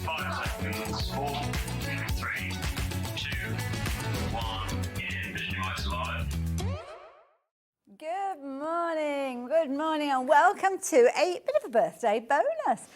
5 seconds. 4, 3, 2, 1. In. Visualize live. Good morning and welcome to a bit of a birthday bonus.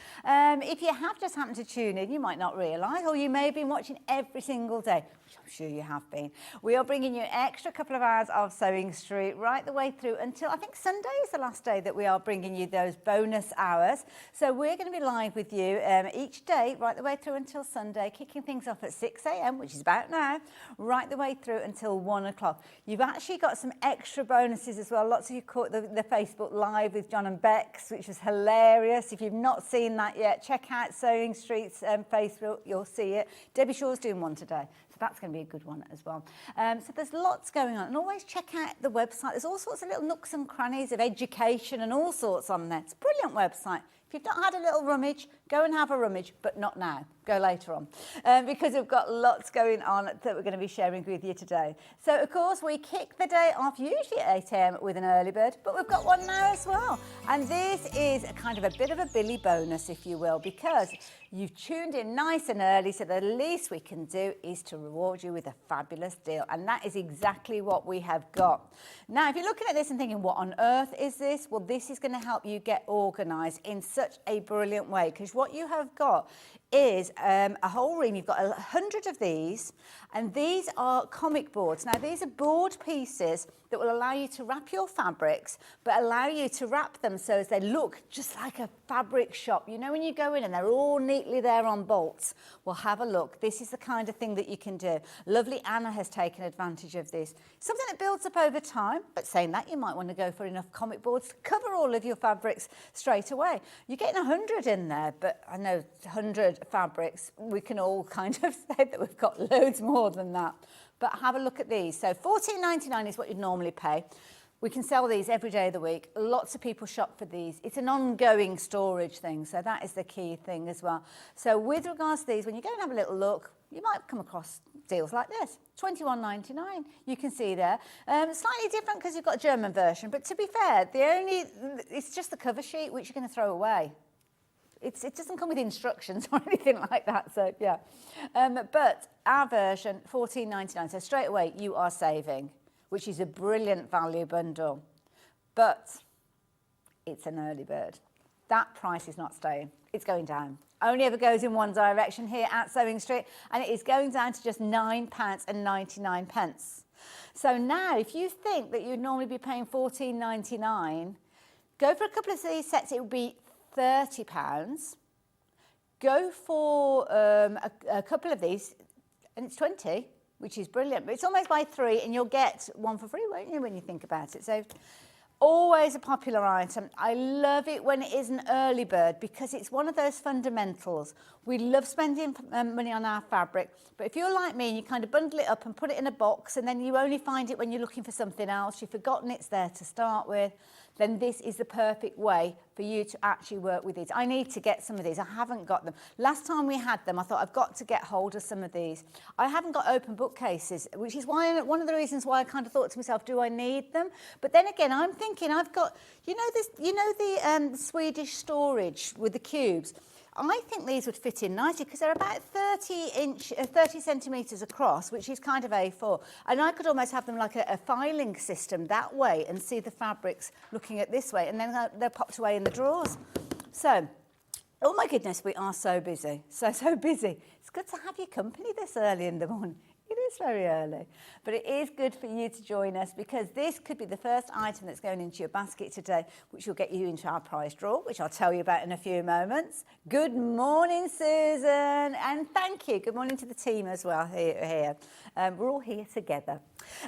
If you have just happened to tune in, you might not realise, or you may have been watching every single day, which I'm sure you have been. We are bringing you an extra couple of hours of Sewing Street right the way through until I think Sunday is the last day that we are bringing you those bonus hours. So we're going to be live with you each day right the way through until Sunday, kicking things off at 6 a.m, which is about now, right the way through until 1 o'clock. You've actually got some extra bonuses as well. Lots of you caught the Facebook Live with John and Bex, which was hilarious. If you've not seen that yet, check out Sewing Street's Facebook, you'll see it. Debbie Shaw's doing one today, so that's going to be a good one as well. So there's lots going on, and always check out the website. There's all sorts of little nooks and crannies of education and all sorts on there. It's a brilliant website. If you've not had a little rummage, go and have a rummage, but not now. Go later on, because we've got lots going on that we're going to be sharing with you today. So, of course, we kick the day off usually at 8 a.m. with an early bird, but we've got one now as well. And this is a kind of a bit of a Billy bonus, if you will, because you've tuned in nice and early, so the least we can do is to reward you with a fabulous deal. And that is exactly what we have got. Now, if you're looking at this and thinking, what on earth is this? Well, this is going to help you get organised in such a brilliant way, because what you have got is a whole ream. You've got 100 of these, and these are comic boards. Now, these are board pieces that will allow you to wrap your fabrics, but allow you to wrap them so as they look just like a fabric shop. You know, when you go in and they're all neatly there on bolts. Well, have a look. This is the kind of thing that you can do. Lovely Anna has taken advantage of this. Something that builds up over time, but saying that, you might want to go for enough comic boards to cover all of your fabrics straight away. You're getting 100 in there, but I know 100 fabrics, we can all kind of say that we've got loads more than that. But have a look at these. So $14.99 is what you'd normally pay. We can sell these every day of the week. Lots of people shop for these. It's an ongoing storage thing, so that is the key thing as well. So with regards to these, when you go and have a little look, you might come across deals like this. $21.99, you can see there. Slightly different because you've got a German version, but to be fair, it's just the cover sheet, which you're going to throw away. It doesn't come with instructions or anything like that, so yeah. But our version, $14.99, so straight away you are saving, which is a brilliant value bundle. But it's an early bird. That price is not staying, it's going down. Only ever goes in one direction here at Sewing Street, and it is going down to just £9.99. So now, if you think that you'd normally be paying $14.99, go for a couple of these sets, it would be £30. Go for a couple of these, and it's 20, which is brilliant. But it's almost buy 3 and you'll get one for free, won't you, when you think about it? So always a popular item. I love it when it is an early bird because it's one of those fundamentals. We love spending money on our fabric, but if you're like me and you kind of bundle it up and put it in a box and then you only find it when you're looking for something else, you've forgotten it's there to start with, then this is the perfect way for you to actually work with these. I need to get some of these. I haven't got them. Last time we had them, I thought I've got to get hold of some of these. I haven't got open bookcases, which is why one of the reasons why I kind of thought to myself, do I need them? But then again, I'm thinking I've got, the Swedish storage with the cubes. I think these would fit in nicely because they're about 30 centimetres across, which is kind of A4. And I could almost have them like a filing system that way and see the fabrics looking at this way, and then they're popped away in the drawers. So, oh my goodness, we are so busy, so busy. It's good to have your company this early in the morning. It is very early, but it is good for you to join us because this could be the first item that's going into your basket today, which will get you into our prize draw, which I'll tell you about in a few moments. Good morning, Susan, and thank you. Good morning to the team as well here. We're all here together,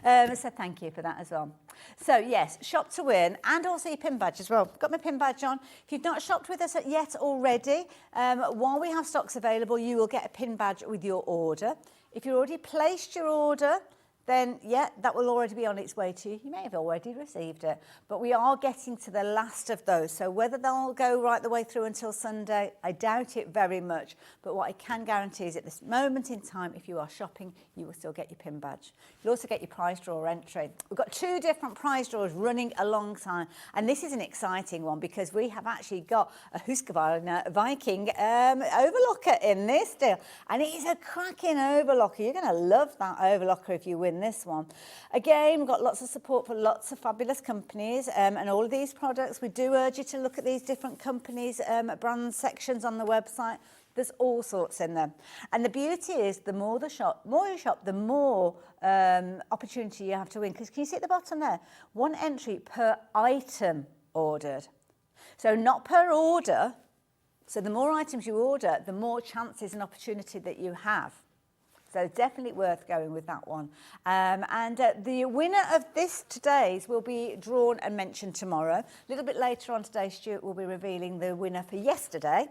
so thank you for that as well. So yes, shop to win, and also your pin badge as well. Got my pin badge on. If you've not shopped with us yet already, while we have stocks available, you will get a pin badge with your order. If you already placed your order, then yeah, that will already be on its way to you. You may have already received it, but we are getting to the last of those. So whether they'll go right the way through until Sunday, I doubt it very much. But what I can guarantee is at this moment in time, if you are shopping, you will still get your pin badge. You'll also get your prize draw entry. We've got 2 different prize draws running alongside, and this is an exciting one because we have actually got a Husqvarna Viking overlocker in this deal, and it is a cracking overlocker. You're going to love that overlocker if you win this one. Again, we've got lots of support for lots of fabulous companies, and all of these products, we do urge you to look at these different companies, brand sections on the website. There's all sorts in them. And the beauty is the more you shop, the more opportunity you have to win. Because can you see at the bottom there? 1 entry per item ordered. So not per order. So the more items you order, the more chances and opportunity that you have. So definitely worth going with that one. The winner of this today's will be drawn and mentioned tomorrow. A little bit later on today, Stuart will be revealing the winner for yesterday.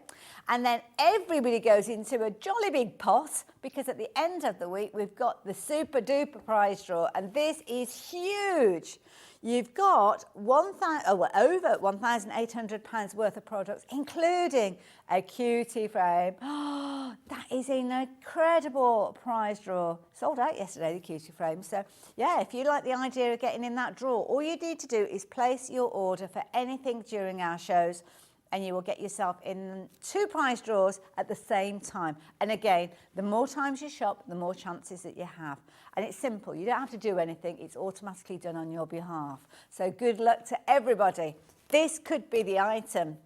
And then everybody goes into a jolly big pot because at the end of the week, we've got the super duper prize draw. And this is huge. You've got over £1,800 worth of products, including a cutie frame. Oh, that is an incredible prize draw. Sold out yesterday, the cutie frame. So, yeah, if you like the idea of getting in that draw, all you need to do is place your order for anything during our shows, and you will get yourself in 2 prize draws at the same time. And again, the more times you shop, the more chances that you have. And it's simple. You don't have to do anything. It's automatically done on your behalf. So good luck to everybody. This could be the item.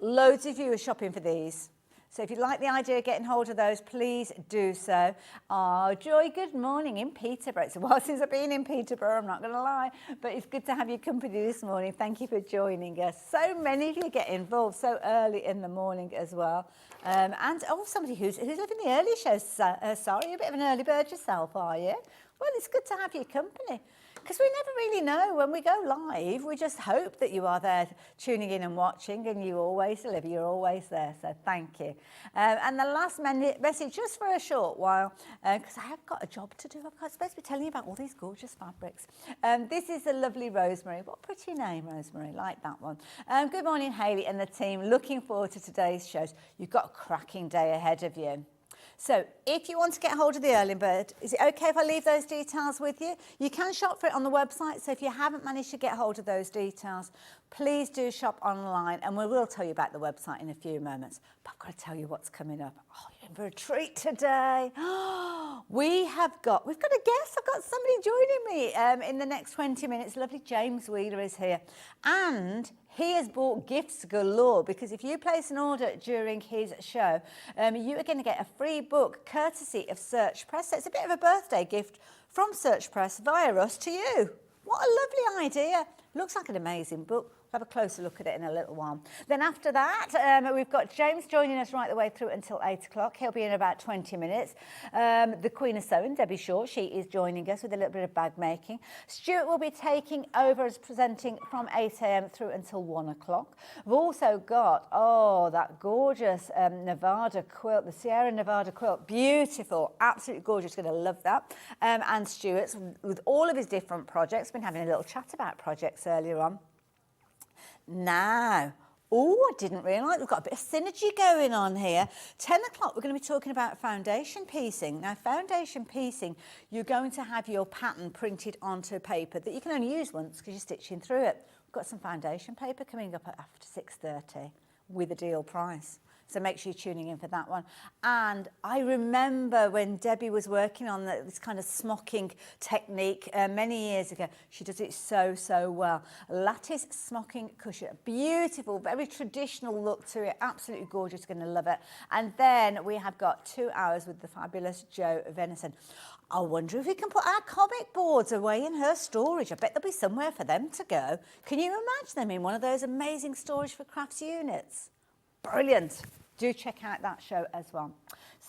Loads of you are shopping for these. So if you like the idea of getting hold of those, please do so. Oh, Joy, good morning in Peterborough. It's a while since I've been in Peterborough, I'm not going to lie, but it's good to have your company this morning. Thank you for joining us. So many of you get involved so early in the morning as well. And somebody who's living the early shows. Sorry, you're a bit of an early bird yourself, are you? Well, it's good to have your company. Because we never really know when we go live. We just hope that you are there tuning in and watching, and you always deliver. You're always there, so thank you. And the last message, just for a short while, because I have got a job to do. I'm supposed to be telling you about all these gorgeous fabrics. This is the lovely Rosemary. What a pretty name, Rosemary. Like that one. Good morning, Hayley and the team. Looking forward to today's shows. You've got a cracking day ahead of you. So if you want to get hold of the early bird, is it okay if I leave those details with you? You can shop for it on the website, so if you haven't managed to get hold of those details, please do shop online, and we will tell you about the website in a few moments. But I've got to tell you what's coming up. Oh, you're in for a treat today. We've got a guest. I've got somebody joining me in the next 20 minutes. Lovely James Wheeler is here. And he has bought gifts galore, because if you place an order during his show, you are going to get a free book courtesy of Search Press. So it's a bit of a birthday gift from Search Press via us to you. What a lovely idea. Looks like an amazing book. We'll have a closer look at it in a little while. Then after that, we've got James joining us right the way through until 8 o'clock. He'll be in about 20 minutes. The Queen of Sewing, Debbie Shaw, she is joining us with a little bit of bag making. Stuart will be taking over as presenting from 8 a.m. through until 1 o'clock. We've also got, that gorgeous Nevada quilt, the Sierra Nevada quilt. Beautiful, absolutely gorgeous, going to love that. And Stuart's with all of his different projects. Been having a little chat about projects earlier on. Now, I didn't realise we've got a bit of synergy going on here. 10 o'clock, we're going to be talking about foundation piecing. Now, foundation piecing, you're going to have your pattern printed onto paper that you can only use once because you're stitching through it. We've got some foundation paper coming up at after 6:30 with a deal price. So make sure you're tuning in for that one. And I remember when Debbie was working on this kind of smocking technique many years ago. She does it so, so well. Lattice smocking cushion. Beautiful, very traditional look to it. Absolutely gorgeous. Going to love it. And then we have got 2 hours with the fabulous Jo Venison. I wonder if we can put our comic boards away in her storage. I bet there'll be somewhere for them to go. Can you imagine them in one of those amazing Storage4crafts units? Brilliant. Do check out that show as well.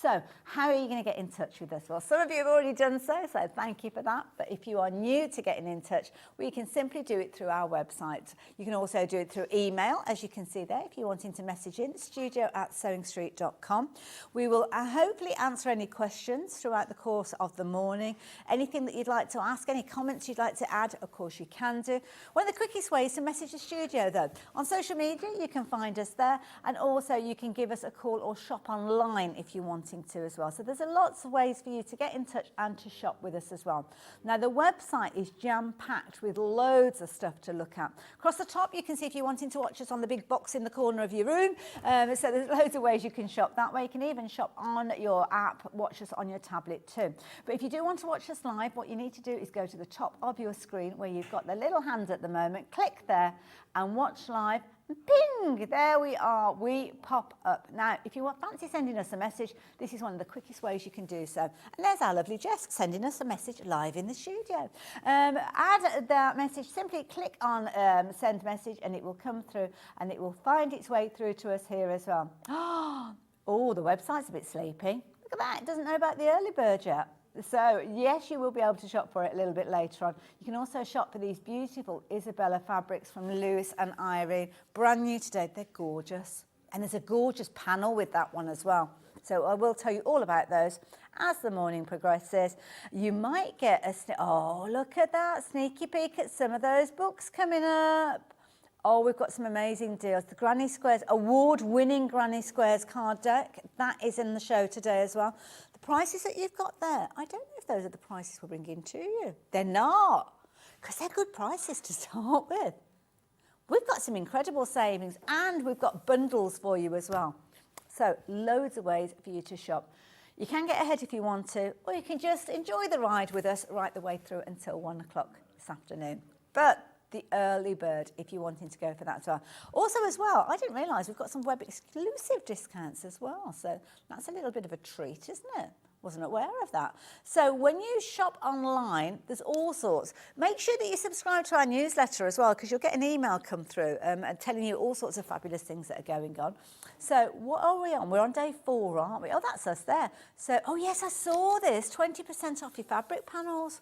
So how are you going to get in touch with us? Well, some of you have already done so thank you for that. But if you are new to getting in touch, we can simply do it through our website. You can also do it through email, as you can see there, if you're wanting to message in, studio@sewingstreet.com. We will hopefully answer any questions throughout the course of the morning. Anything that you'd like to ask, any comments you'd like to add, of course you can do. One of the quickest ways to message the studio, though, on social media, you can find us there, and also you can give us a call or shop online if you wanting to as well. So there's lots of ways for you to get in touch and to shop with us as well. Now the website is jam-packed with loads of stuff to look at. Across the top you can see if you're wanting to watch us on the big box in the corner of your room. So there's loads of ways you can shop that way. You can even shop on your app, watch us on your tablet too. But if you do want to watch us live, what you need to do is go to the top of your screen where you've got the little hand at the moment, click there and watch live. Ping! There we are. We pop up. Now, if you fancy sending us a message, this is one of the quickest ways you can do so. And there's our lovely Jess sending us a message live in the studio. Add that message. Simply click on send message and it will come through and it will find its way through to us here as well. Oh, the website's a bit sleepy. Look at that. It doesn't know about the early bird yet. So, yes, you will be able to shop for it a little bit later on. You can also shop for these beautiful Isabella fabrics from Lewis and Irene. Brand new today. They're gorgeous. And there's a gorgeous panel with that one as well. So I will tell you all about those as the morning progresses. You might get oh, look at that. Sneaky peek at some of those books coming up. Oh, we've got some amazing deals. The Granny Squares, award-winning Granny Squares card deck. That is in the show today as well. The prices that you've got there, I don't know if those are the prices we're bringing to you. They're not, because they're good prices to start with. We've got some incredible savings and we've got bundles for you as well. So loads of ways for you to shop. You can get ahead if you want to, or you can just enjoy the ride with us right the way through until 1 o'clock this afternoon. But the early bird if you're wanting to go for that as well. Also as well, I didn't realise we've got some web exclusive discounts as well. So that's a little bit of a treat, isn't it? Wasn't aware of that. So when you shop online, there's all sorts. Make sure that you subscribe to our newsletter as well, because you'll get an email come through and telling you all sorts of fabulous things that are going on. So what are we on? We're on day 4, aren't we? Oh, that's us there. So, oh yes, I saw this. 20% off your fabric panels.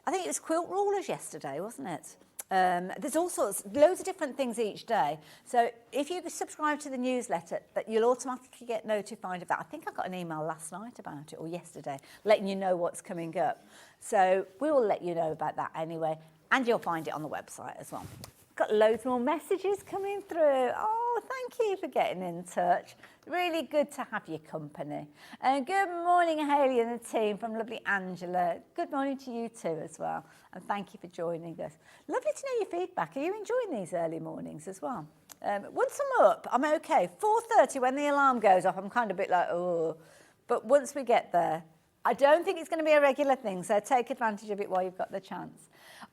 I think it was quilt rulers yesterday, wasn't it? There's all sorts, loads of different things each day. So if you subscribe to the newsletter, that you'll automatically get notified of that. I think I got an email last night about it, or yesterday, letting you know what's coming up. So we will let you know about that anyway, and you'll find it on the website as well. Got loads more messages coming through. Oh, thank you for getting in touch. Really good to have your company. And good morning, Hayley and the team from lovely Angela. Good morning to you too as well. And thank you for joining us. Lovely to know your feedback. Are you enjoying these early mornings as well? Once I'm up, I'm okay. 4:30 when the alarm goes off, I'm kind of a bit like, oh. But once we get there, I don't think it's going to be a regular thing, so take advantage of it while you've got the chance.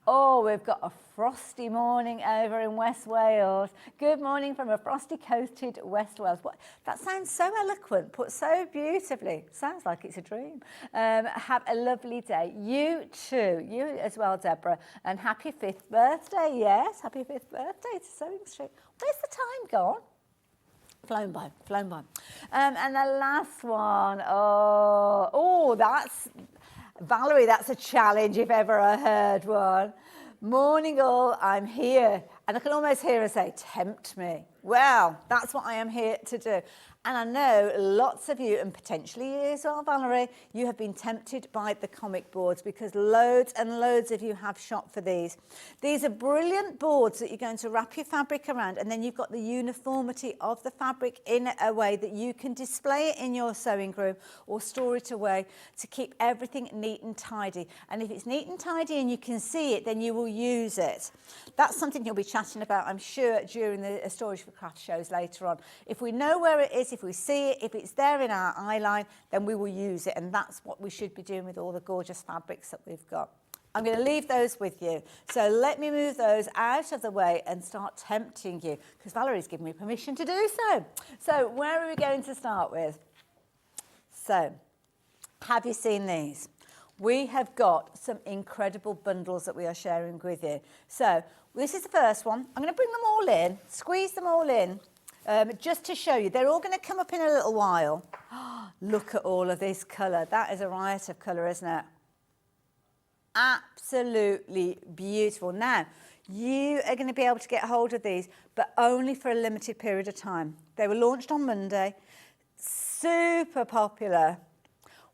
Oh, we've got a frosty morning over in West Wales. Good morning from a frosty coated West Wales. What, that sounds so eloquent, put so beautifully. Sounds like it's a dream. Have a lovely day. You too. You as well, Deborah. And happy 5th birthday. Yes, happy 5th birthday to Sewing Street. Where's the time gone? Flown by, flown by. And the last one, that's, Valerie, that's a challenge if ever I heard one. Morning all, I'm here. And I can almost hear her say, tempt me. Well, that's what I am here to do. And I know lots of you, and potentially you as well, Valerie, you have been tempted by the comic boards because loads and loads of you have shopped for these. These are brilliant boards that you're going to wrap your fabric around, and then you've got the uniformity of the fabric in a way that you can display it in your sewing room or store it away to keep everything neat and tidy. And if it's neat and tidy and you can see it, then you will use it. That's something you'll be chatting about, I'm sure, during the Storage4crafts shows later on. If we know where it is, if we see it, if it's there in our eye line, then we will use it. And that's what we should be doing with all the gorgeous fabrics that we've got. I'm going to leave those with you. So let me move those out of the way and start tempting you, because Valerie's given me permission to do so. So where are we going to start with? So, have you seen these? We have got some incredible bundles that we are sharing with you. So this is the first one. I'm going to bring them all in, squeeze them all in, just to show you. They're all going to come up in a little while. Look at all of this colour. That is a riot of colour, isn't it? Absolutely beautiful. Now, you are going to be able to get hold of these, but only for a limited period of time. They were launched on Monday. Super popular.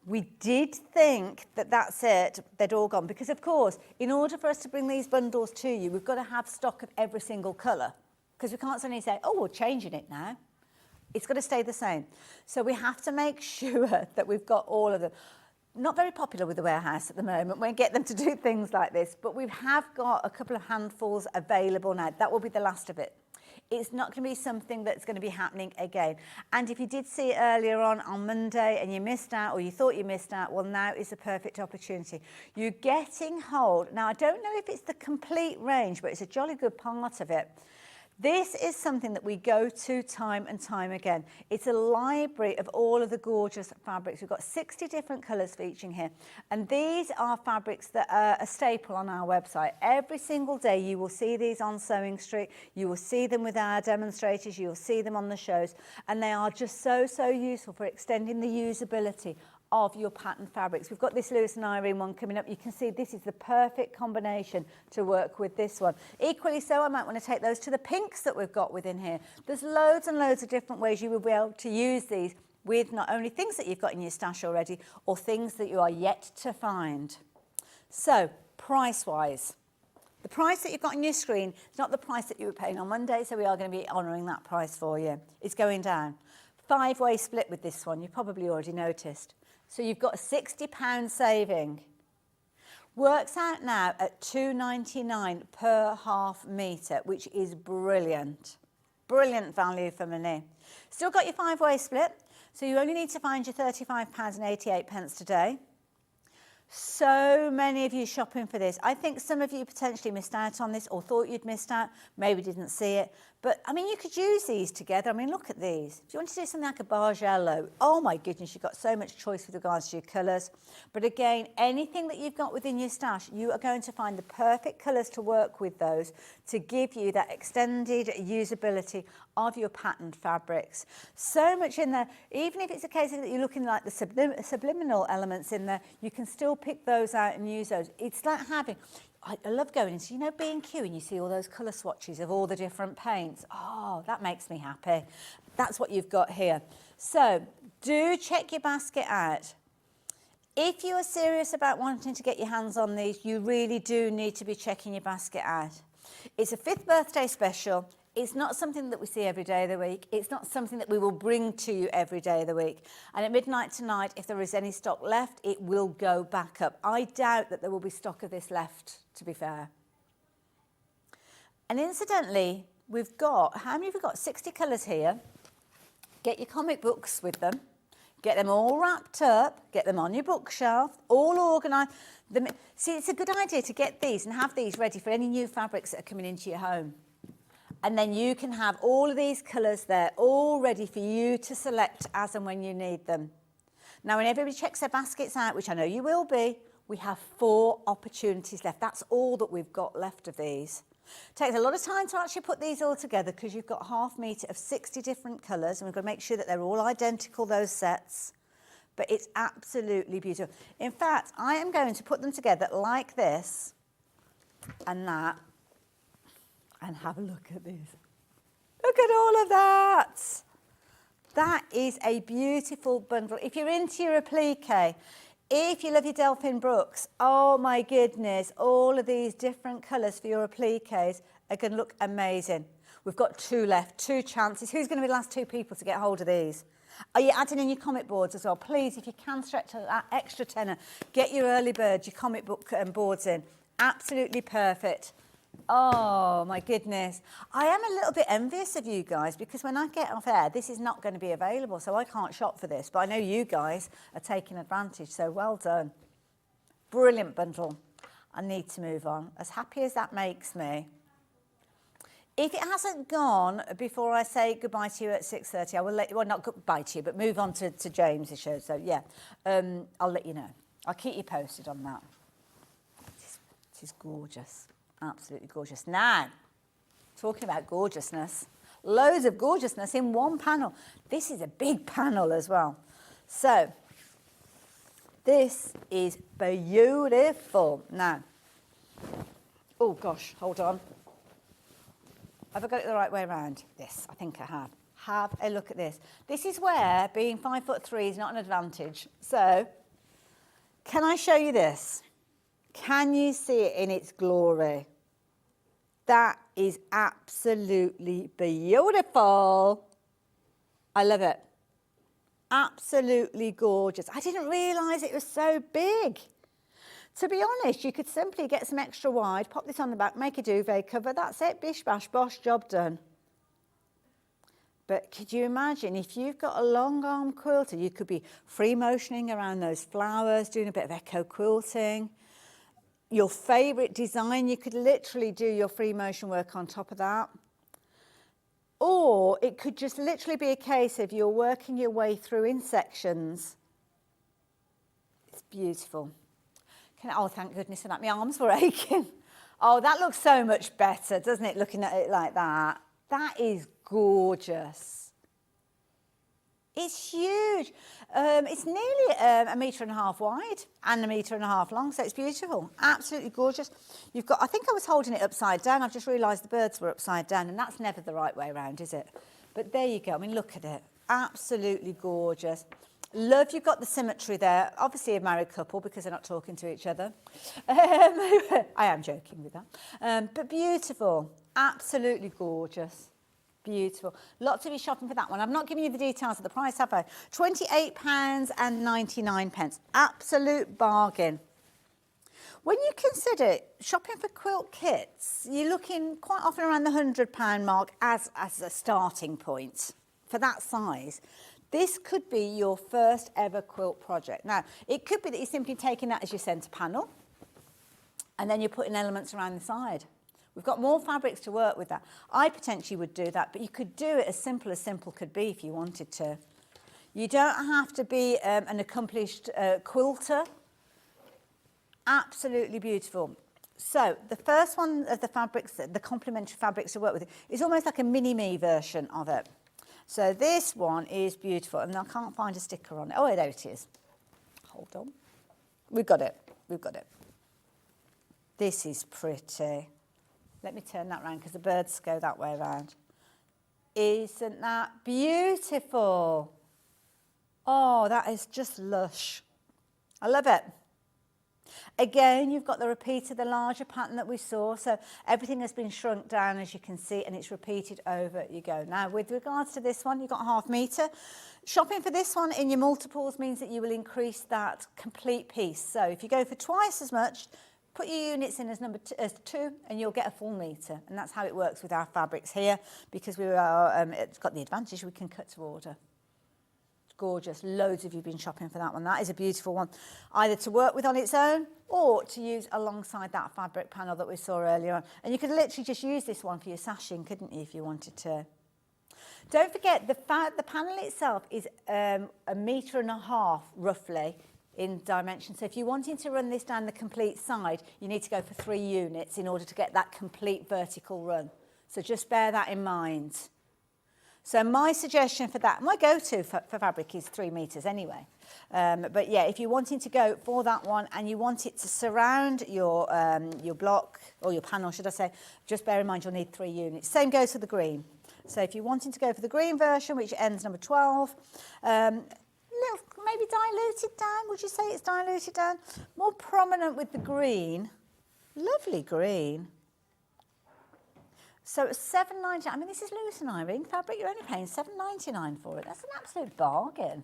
We did think that that's it, they'd all gone, because of course, in order for us to bring these bundles to you, we've got to have stock of every single colour, because we can't suddenly say, oh, we're changing it now. It's got to stay the same. So we have to make sure that we've got all of them. Not very popular with the warehouse at the moment. We get them to do things like this, but we have got a couple of handfuls available now. That will be the last of it. It's not going to be something that's going to be happening again. And if you did see it earlier on Monday and you missed out, or you thought you missed out, well, now is the perfect opportunity. You're getting hold. Now, I don't know if it's the complete range, but it's a jolly good part of it. This is something that we go to time and time again. It's a library of all of the gorgeous fabrics. We've got 60 different colours featuring here. And these are fabrics that are a staple on our website. Every single day you will see these on Sewing Street. You will see them with our demonstrators. You will see them on the shows. And they are just so, so useful for extending the usability of your pattern fabrics. We've got this Lewis and Irene one coming up. You can see this is the perfect combination to work with this one. Equally so, I might want to take those to the pinks that we've got within here. There's loads and loads of different ways you will be able to use these with not only things that you've got in your stash already, or things that you are yet to find. So, price-wise, the price that you've got on your screen is not the price that you were paying on Monday, so we are going to be honouring that price for you. It's going down. 5-way split with this one, you've probably already noticed. So you've got a £60 saving. Works out now at £2.99 per half metre, which is brilliant. Brilliant value for money. Still got your 5-way split, so you only need to find your £35.88 today. So many of you shopping for this. I think some of you potentially missed out on this, or thought you'd missed out, maybe didn't see it. But, I mean, you could use these together. I mean, look at these. If you want to do something like a beige yellow, oh, my goodness, you've got so much choice with regards to your colours. But, again, anything that you've got within your stash, you are going to find the perfect colours to work with those to give you that extended usability of your patterned fabrics. So much in there. Even if it's a case that you're looking like the subliminal elements in there, you can still pick those out and use those. It's like having... I love going into, you know, B&Q, and you see all those colour swatches of all the different paints. Oh, that makes me happy. That's what you've got here. So do check your basket out. If you are serious about wanting to get your hands on these, you really do need to be checking your basket out. It's a 5th birthday special. It's not something that we see every day of the week. It's not something that we will bring to you every day of the week. And at midnight tonight, if there is any stock left, it will go back up. I doubt that there will be stock of this left, to be fair. And incidentally, we've got, how many have we got? 60 colours here. Get your comic books with them. Get them all wrapped up. Get them on your bookshelf, all organised. See, it's a good idea to get these and have these ready for any new fabrics that are coming into your home. And then you can have all of these colours there, all ready for you to select as and when you need them. Now, when everybody checks their baskets out, which I know you will be, we have 4 opportunities left. That's all that we've got left of these. It takes a lot of time to actually put these all together, because you've got half metre of 60 different colours, and we've got to make sure that they're all identical, those sets. But it's absolutely beautiful. In fact, I am going to put them together like this and that. And have a look at this. Look at all of that. That is a beautiful bundle. If you're into your applique, if you love your Delphine Brooks, oh my goodness, all of these different colours for your appliques are going to look amazing. We've got 2 left, 2 chances. Who's going to be the last 2 people to get hold of these? Are you adding in your comic boards as well? Please, if you can stretch to that extra tenner, get your early bird, your comic book boards in. Absolutely perfect. Oh, my goodness. I am a little bit envious of you guys, because when I get off air, this is not going to be available, so I can't shop for this. But I know you guys are taking advantage, so well done. Brilliant bundle. I need to move on. As happy as that makes me. If it hasn't gone before I say goodbye to you at 6:30, I will let you, well, not goodbye to you, but move on to James' show. So, yeah, I'll let you know. I'll keep you posted on that. This is gorgeous. Absolutely gorgeous. Now, talking about gorgeousness, loads of gorgeousness in one panel. This is a big panel as well. So this is beautiful. Now, oh gosh, hold on. Have I got it the right way around? Yes, I think I have. Have a look at this. This is where being 5'3" is not an advantage. So, can I show you this? Can you see it in its glory? That is absolutely beautiful. I love it. Absolutely gorgeous. I didn't realise it was so big. To be honest, you could simply get some extra wide, pop this on the back, make a duvet cover. That's it, bish, bash, bosh, job done. But could you imagine if you've got a long arm quilter, you could be free motioning around those flowers, doing a bit of echo quilting. Your favourite design, you could literally do your free motion work on top of that. Or it could just literally be a case of you're working your way through in sections. It's beautiful. Oh, thank goodness for that. My arms were aching. Oh, that looks so much better, doesn't it, looking at it like that? That is gorgeous. It's huge. It's nearly 1.5 meters wide and 1.5 meters long, so it's beautiful. Absolutely gorgeous. You've got, I think I was holding it upside down. I've just realised the birds were upside down, and that's never the right way around, is it? But there you go. I mean, look at it. Absolutely gorgeous. Love you've got the symmetry there. Obviously a married couple because they're not talking to each other. I am joking with that. But beautiful. Absolutely gorgeous. Beautiful. Lots of you shopping for that one. I've not given you the details of the price, have I? £28.99. Absolute bargain. When you consider shopping for quilt kits, you're looking quite often around the £100 mark as a starting point for that size. This could be your first ever quilt project. Now, it could be that you're simply taking that as your centre panel and then you're putting elements around the side. We've got more fabrics to work with that. I potentially would do that, but you could do it as simple could be if you wanted to. You don't have to be an accomplished quilter. Absolutely beautiful. So the first one of the fabrics, the complementary fabrics to work with, is almost like a mini-me version of it. So this one is beautiful, and I can't find a sticker on it. Oh, there it is. Hold on. We've got it. We've got it. This is pretty. Let me turn that around because the birds go that way around. Isn't that beautiful? Oh, that is just lush. I love it. Again, you've got the repeat of the larger pattern that we saw. So everything has been shrunk down, as you can see, and it's repeated over you go. Now, with regards to this one, you've got 1/2 metre. Shopping for this one in your multiples means that you will increase that complete piece. So if you go for twice as much, put your units in as 2 and you'll get a full metre. And that's how it works with our fabrics here, because we are, it's got the advantage we can cut to order. Gorgeous. Loads of you have been shopping for that one. That is a beautiful one, either to work with on its own or to use alongside that fabric panel that we saw earlier on. And you could literally just use this one for your sashing, couldn't you, if you wanted to. Don't forget, the panel itself is 1.5 meters roughly in dimension. So if you're wanting to run this down the complete side, you need to go for 3 units in order to get that complete vertical run. So just bear that in mind. So my suggestion for that, my go-to for fabric is 3 meters anyway. But yeah, if you're wanting to go for that one and you want it to surround your block, or your panel, should I say, just bear in mind you'll need 3 units. Same goes for the green. So if you're wanting to go for the green version, which ends number 12, maybe diluted down. Would you say it's diluted down? More prominent with the green. Lovely green. So it's $7.99. I mean, this is Lewis & Irene fabric. You're only paying $7.99 for it. That's an absolute bargain.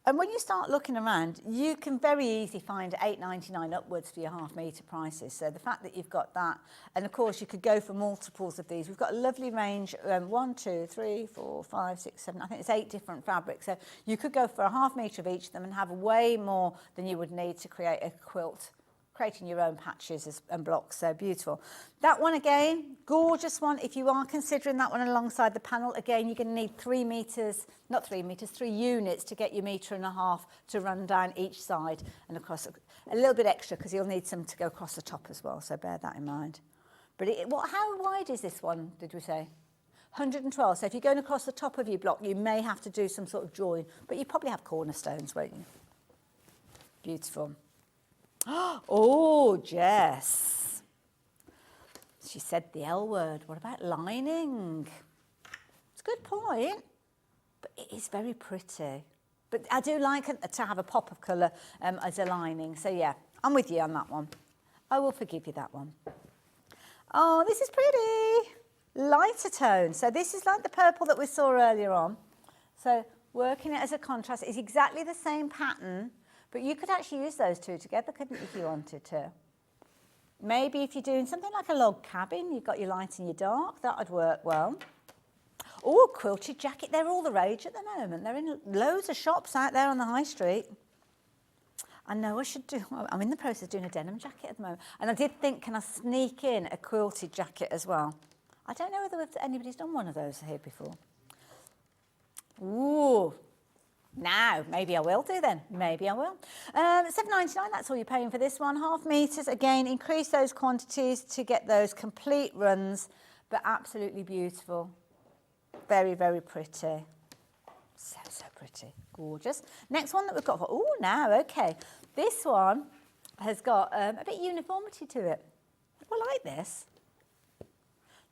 And when you start looking around, you can very easily find $8.99 upwards for your 1/2 metre prices. So the fact that you've got that, and of course you could go for multiples of these. We've got a lovely range, 1, 2, 3, 4, 5, 6, 7, I think it's 8 different fabrics. So you could go for a 1/2 metre of each of them and have way more than you would need to create a quilt, creating your own patches and blocks. So beautiful. That one again, gorgeous one. If you are considering that one alongside the panel, again, you're going to need 3 meters, not 3 meters, 3 units to get your 1.5 meters to run down each side and across a little bit extra because you'll need some to go across the top as well. So bear that in mind. But how wide is this one, did we say? 112. So if you're going across the top of your block, you may have to do some sort of join, but you probably have cornerstones, won't you? Beautiful. Oh, Jess. She said the L word. What about lining? It's a good point, but it is very pretty. But I do like it to have a pop of colour as a lining. So yeah, I'm with you on that one. I will forgive you that one. Oh, this is pretty. Lighter tone. So this is like the purple that we saw earlier on. So working it as a contrast is exactly the same pattern, but you could actually use those two together, couldn't you, if you wanted to? Maybe if you're doing something like a log cabin, you've got your light and your dark, that would work well. Oh, quilted jacket, they're all the rage at the moment. They're in loads of shops out there on the high street. I know I should do, I'm in the process of doing a denim jacket at the moment. And I did think, can I sneak in a quilted jacket as well? I don't know whether anybody's done one of those here before. Ooh, now, maybe I will do then. Maybe I will. $7.99, that's all you're paying for this one. 1/2 meters, again, increase those quantities to get those complete runs, but absolutely beautiful. Very, very pretty. So, so pretty. Gorgeous. Next one that we've got for, oh, now, okay. This one has got a bit of uniformity to it. I like this.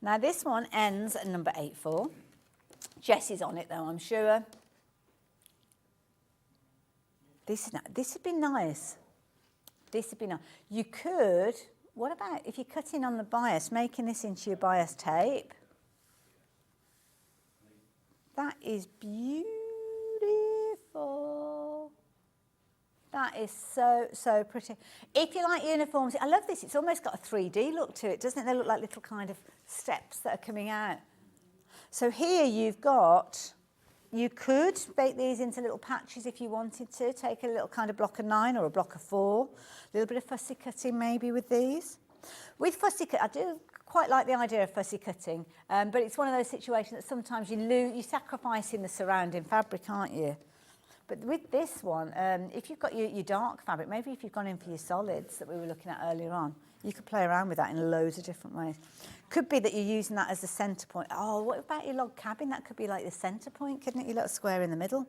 Now, this one ends at number 84. Jessie's on it, though, I'm sure. This would be nice. This would be nice. You could, what about if you're cutting on the bias, making this into your bias tape? That is beautiful. That is so, so pretty. If you like uniforms, I love this. It's almost got a 3D look to it, doesn't it? They look like little kind of steps that are coming out. So here you've got, you could bake these into little patches if you wanted to. Take a little kind of block of 9 or a block of 4. A little bit of fussy cutting maybe with these. With fussy cut, I do quite like the idea of fussy cutting, but it's one of those situations that sometimes you're sacrificing the surrounding fabric, aren't you? But with this one, if you've got your dark fabric, maybe if you've gone in for your solids that we were looking at earlier on, you could play around with that in loads of different ways. Could be that you're using that as the centre point. Oh, what about your log cabin? That could be like the centre point, couldn't it? Your little square in the middle.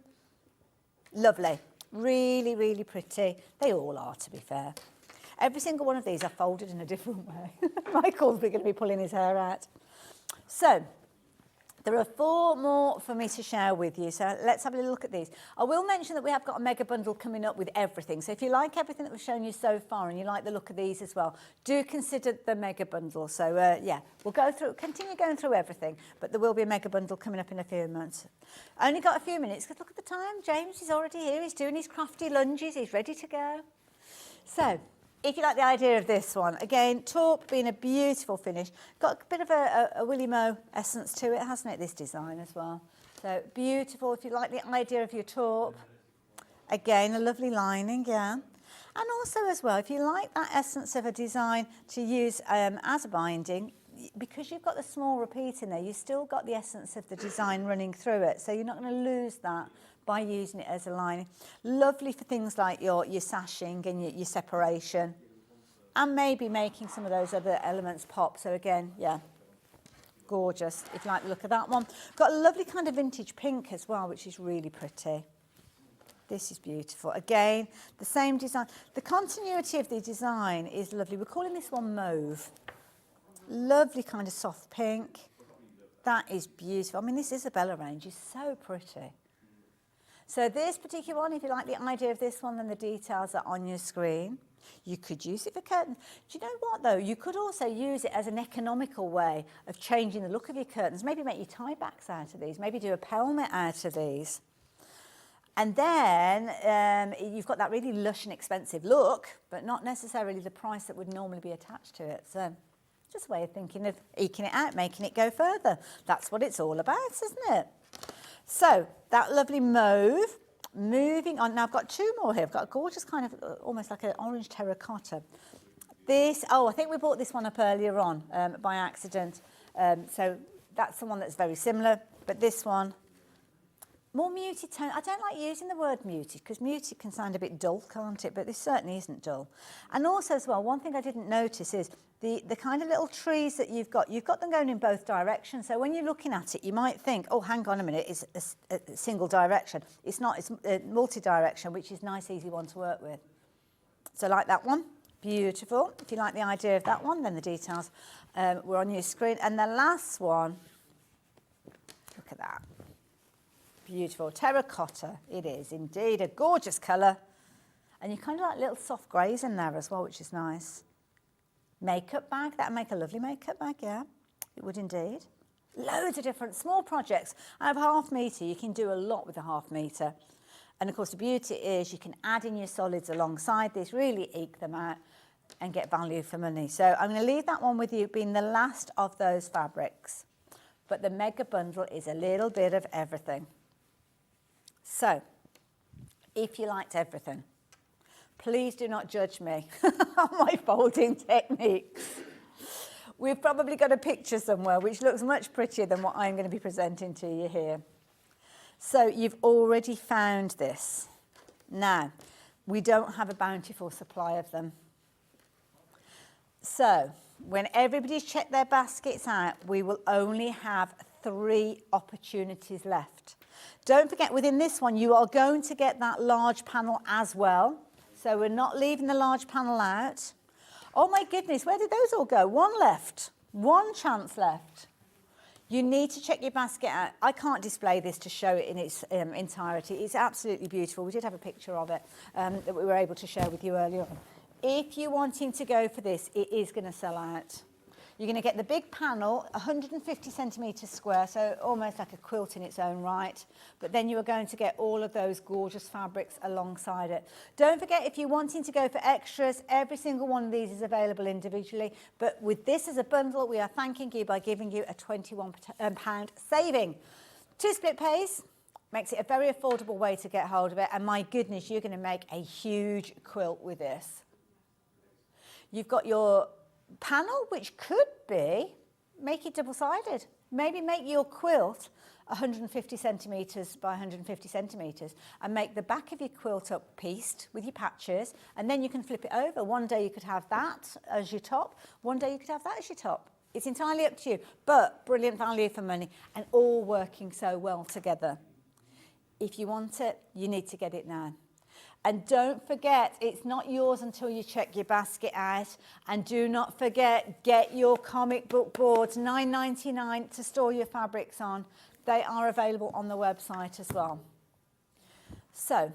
Lovely. Really, really pretty. They all are, to be fair. Every single one of these are folded in a different way. Michael's going to be pulling his hair out. So, there are 4 more for me to share with you, so let's have a little look at these. I will mention that we have got a mega bundle coming up with everything, so if you like everything that we've shown you so far and you like the look of these as well, do consider the mega bundle. So yeah, we'll continue going through everything, but there will be a mega bundle coming up in a few months. Only got a few minutes, because look at the time. James is already here, he's doing his crafty lunges, he's ready to go. So, if you like the idea of this one, again, taupe being a beautiful finish. Got a bit of a Willy Mo essence to it, hasn't it, this design as well. So beautiful, if you like the idea of your taupe. Again, a lovely lining, yeah. And also as well, if you like that essence of a design to use as a binding, because you've got the small repeat in there, you've still got the essence of the design running through it. So you're not going to lose that by using it as a lining. Lovely for things like your sashing and your separation, and maybe making some of those other elements pop. So again, yeah, gorgeous if you like the look of that one. Got a lovely kind of vintage pink as well, which is really pretty. This is beautiful. Again, the same design. The continuity of the design is lovely. We're calling this one mauve. Lovely kind of soft pink. That is beautiful. I mean, this Isabella range is so pretty. So this particular one, if you like the idea of this one, then the details are on your screen. You could use it for curtains. Do you know what, though? You could also use it as an economical way of changing the look of your curtains. Maybe make your tie backs out of these. Maybe do a pelmet out of these. And then you've got that really lush and expensive look, but not necessarily the price that would normally be attached to it. So just a way of thinking of eking it out, making it go further. That's what it's all about, isn't it? So that lovely mauve, moving on. Now I've got 2 more here. I've got a gorgeous kind of, almost like an orange terracotta. This, oh, I think we bought this one up earlier on by accident. So that's the one that's very similar, but this one, more muted tone. I don't like using the word muted because muted can sound a bit dull, can't it? But this certainly isn't dull. And also as well, one thing I didn't notice is the kind of little trees that you've got them going in both directions. So when you're looking at it, you might think, oh, hang on a minute, it's a single direction. It's not, it's multi-direction, which is a nice, easy one to work with. So like that one, beautiful. If you like the idea of that one, then the details were on your screen. And the last one, look at that. Beautiful, terracotta, it is indeed, a gorgeous colour. And you kind of like little soft greys in there as well, which is nice. Makeup bag, that would make a lovely makeup bag, yeah, it would indeed. Loads of different small projects. I have ½ metre, you can do a lot with a ½ metre. And of course the beauty is you can add in your solids alongside this, really eke them out and get value for money. So I'm going to leave that one with you being the last of those fabrics. But the mega bundle is a little bit of everything. So, if you liked everything, please do not judge me on my folding techniques. We've probably got a picture somewhere which looks much prettier than what I'm going to be presenting to you here. So, you've already found this. Now, we don't have a bountiful supply of them. So, when everybody's checked their baskets out, we will only have 3 opportunities left. Don't forget, within this one, you are going to get that large panel as well. So we're not leaving the large panel out. Oh my goodness, where did those all go? One left, one chance left. You need to check your basket out. I can't display this to show it in its entirety. It's absolutely beautiful. We did have a picture of it that we were able to share with you earlier on. If you're wanting to go for this, it is going to sell out. You're going to get the big panel, 150 centimetres square, so almost like a quilt in its own right. But then you are going to get all of those gorgeous fabrics alongside it. Don't forget, if you're wanting to go for extras, every single one of these is available individually. But with this as a bundle, we are thanking you by giving you a £21 saving. 2 split pays makes it a very affordable way to get hold of it. And my goodness, you're going to make a huge quilt with this. You've got your panel, which could be, make it double-sided. Maybe make your quilt 150 centimetres by 150 centimetres and make the back of your quilt up pieced with your patches, and then you can flip it over. One day you could have that as your top, one day you could have that as your top. It's entirely up to you, but brilliant value for money and all working so well together. If you want it, you need to get it now. And don't forget, it's not yours until you check your basket out. And do not forget, get your comic book boards, $9.99 to store your fabrics on. They are available on the website as well. So,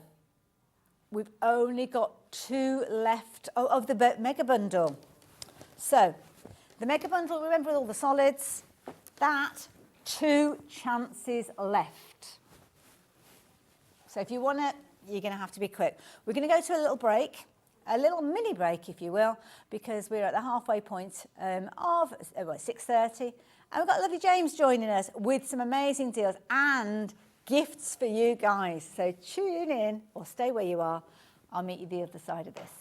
we've only got 2 left of the mega bundle. So, the mega bundle, remember with all the solids, that 2 chances left. So if you want it, you're going to have to be quick. We're going to go to a little break, a little mini break, if you will, because we're at the halfway point of 6:30. And we've got lovely James joining us with some amazing deals and gifts for you guys. So tune in or stay where you are. I'll meet you the other side of this.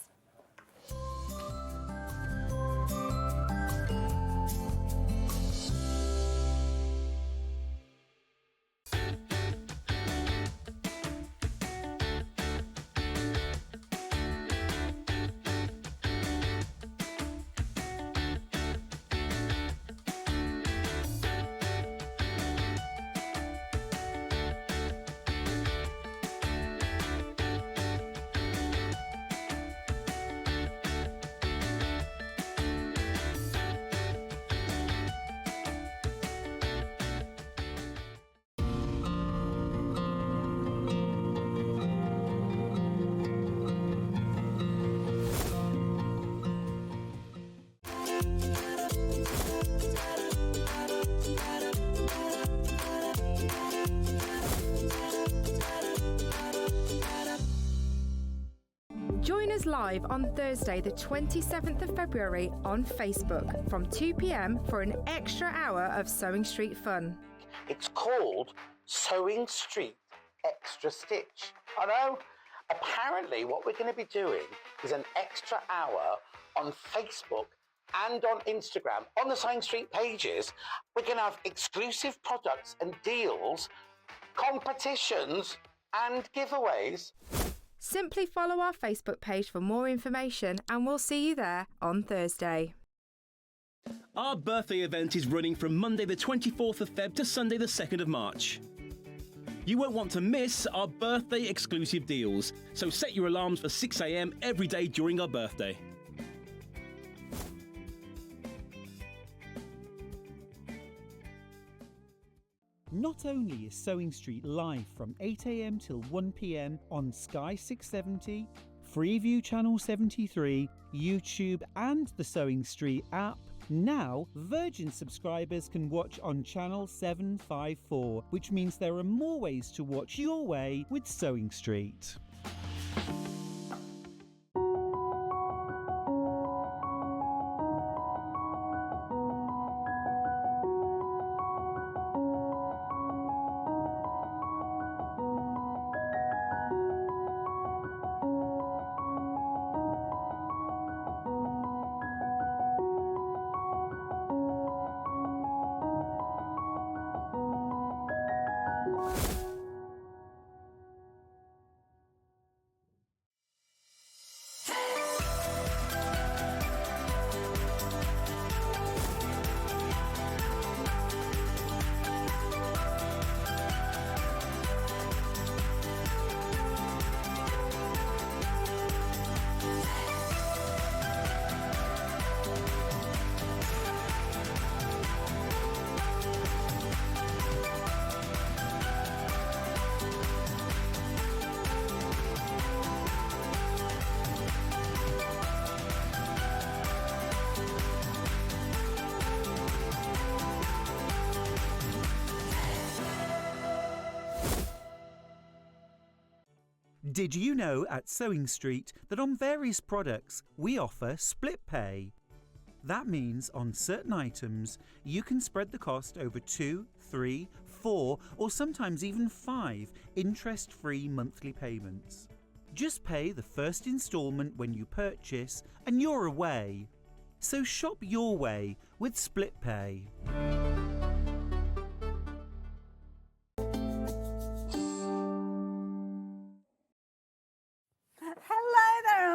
Join us live on Thursday, the 27th of February on Facebook from 2 p.m. for an extra hour of Sewing Street fun. It's called Sewing Street Extra Stitch. I know. Apparently what we're going to be doing is an extra hour on Facebook and on Instagram, on the Sewing Street pages. We're going to have exclusive products and deals competitions and giveaways. Simply follow our Facebook page for more information and we'll see you there on Thursday. Our birthday event is running from Monday the 24th of Feb to Sunday the 2nd of March. You won't want to miss our birthday exclusive deals, so set your alarms for 6 AM every day during our birthday. Not only is Sewing Street live from 8 AM till 1 PM on Sky 670, Freeview Channel 73, YouTube and the Sewing Street app, now Virgin subscribers can watch on Channel 754, which means there are more ways to watch your way with Sewing Street. Did you know at Sewing Street that on various products we offer split pay? That means on certain items you can spread the cost over 2, 3, 4 or sometimes even 5 interest-free monthly payments. Just pay the first instalment when you purchase and you're away. So shop your way with split pay.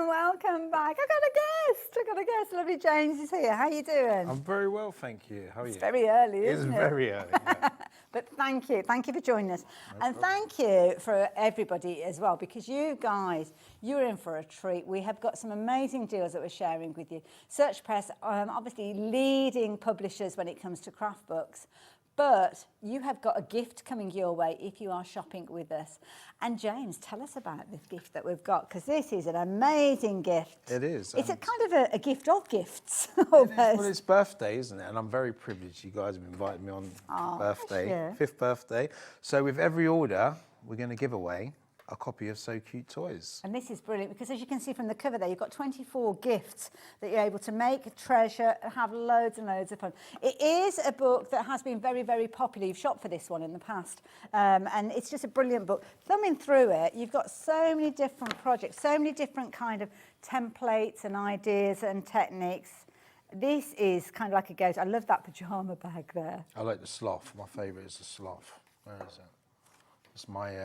Welcome back. I got a guest. Lovely James is here. How are you doing? I'm very well, thank you. How are you? It's very early, isn't it? It's very early. Yeah. But thank you for joining us. And thank you for everybody as well, because you guys, you're in for a treat. We have got some amazing deals that we're sharing with you. Search Press, obviously leading publishers when it comes to craft books. But you have got a gift coming your way if you are shopping with us. And James, tell us about this gift that we've got, because this is an amazing gift. It is. It's a kind of a gift of gifts, almost. Well, it's birthday, isn't it? And I'm very privileged. You guys have invited me on birthday, yeah. 5th birthday. So with every order, we're going to give away a copy of So Cute Toys. And this is brilliant because, as you can see from the cover there, you've got 24 gifts that you're able to make, treasure, and have loads and loads of fun. It is a book that has been very, very popular. You've shopped for this one in the past, and it's just a brilliant book. Thumbing through it, you've got so many different projects, so many different kind of templates and ideas and techniques. This is kind of like a go-to. I love that pyjama bag there. I like the sloth. My favourite is the sloth. Where is it? It's my...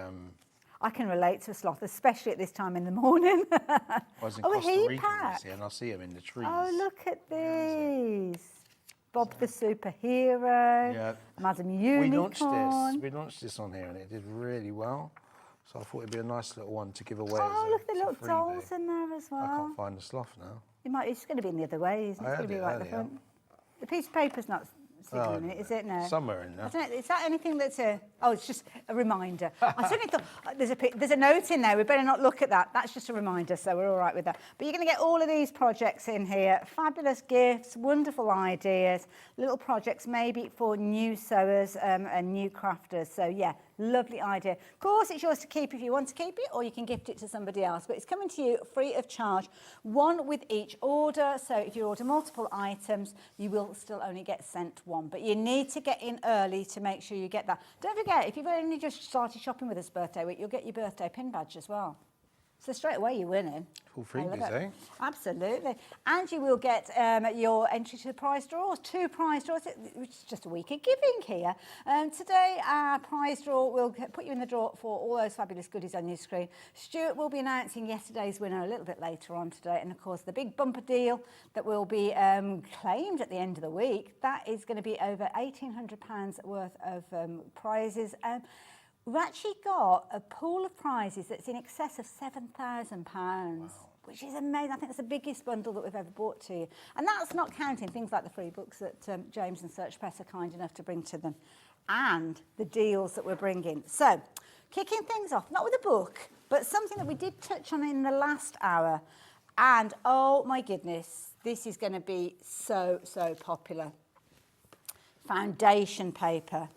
I can relate to a sloth, especially at this time in the morning. I was in Costa heat Rica pack. this year, and I see them in the trees. Oh, look at these. Bob the Superhero. Yeah. Madam We Unicorn. launched this on here, and it did really well. So I thought it'd be a nice little one to give away. Oh, look at the as a little freebie. dolls in there as well. I can't find the sloth now. It's going to be in the other way, isn't it? I It's going to had be it right at the earlier. front. The piece of paper's not sticking in it, is it? No. Somewhere in there. I don't know, is that anything that's a... Oh, it's just a reminder. I certainly thought, there's a note in there. We better not look at that. That's just a reminder, so we're all right with that. But you're going to get all of these projects in here. Fabulous gifts, wonderful ideas, little projects maybe for new sewers and new crafters. So, yeah, lovely idea. Of course, it's yours to keep if you want to keep it, or you can gift it to somebody else. But it's coming to you free of charge, one with each order. So if you order multiple items, you will still only get sent one. But you need to get in early to make sure you get that. Don't forget, if you've only just started shopping with us birthday week, you'll get your birthday pin badge as well. So straight away you're winning. Full I love freebies, it. eh? Absolutely. And you will get your entry to the prize draws, 2 prize draws, which is just a week of giving here. Today our prize draw will put you in the draw for all those fabulous goodies on your screen. Stuart will be announcing yesterday's winner a little bit later on today, and of course the big bumper deal that will be claimed at the end of the week, that is going to be over £1,800 worth of prizes. We've actually got a pool of prizes that's in excess of £7,000, which is amazing. I think that's the biggest bundle that we've ever brought to you. And that's not counting things like the free books that James and Search Press are kind enough to bring to them, and the deals that we're bringing. So, kicking things off, not with a book, but something that we did touch on in the last hour. And oh my goodness, this is going to be so, so popular. Foundation paper.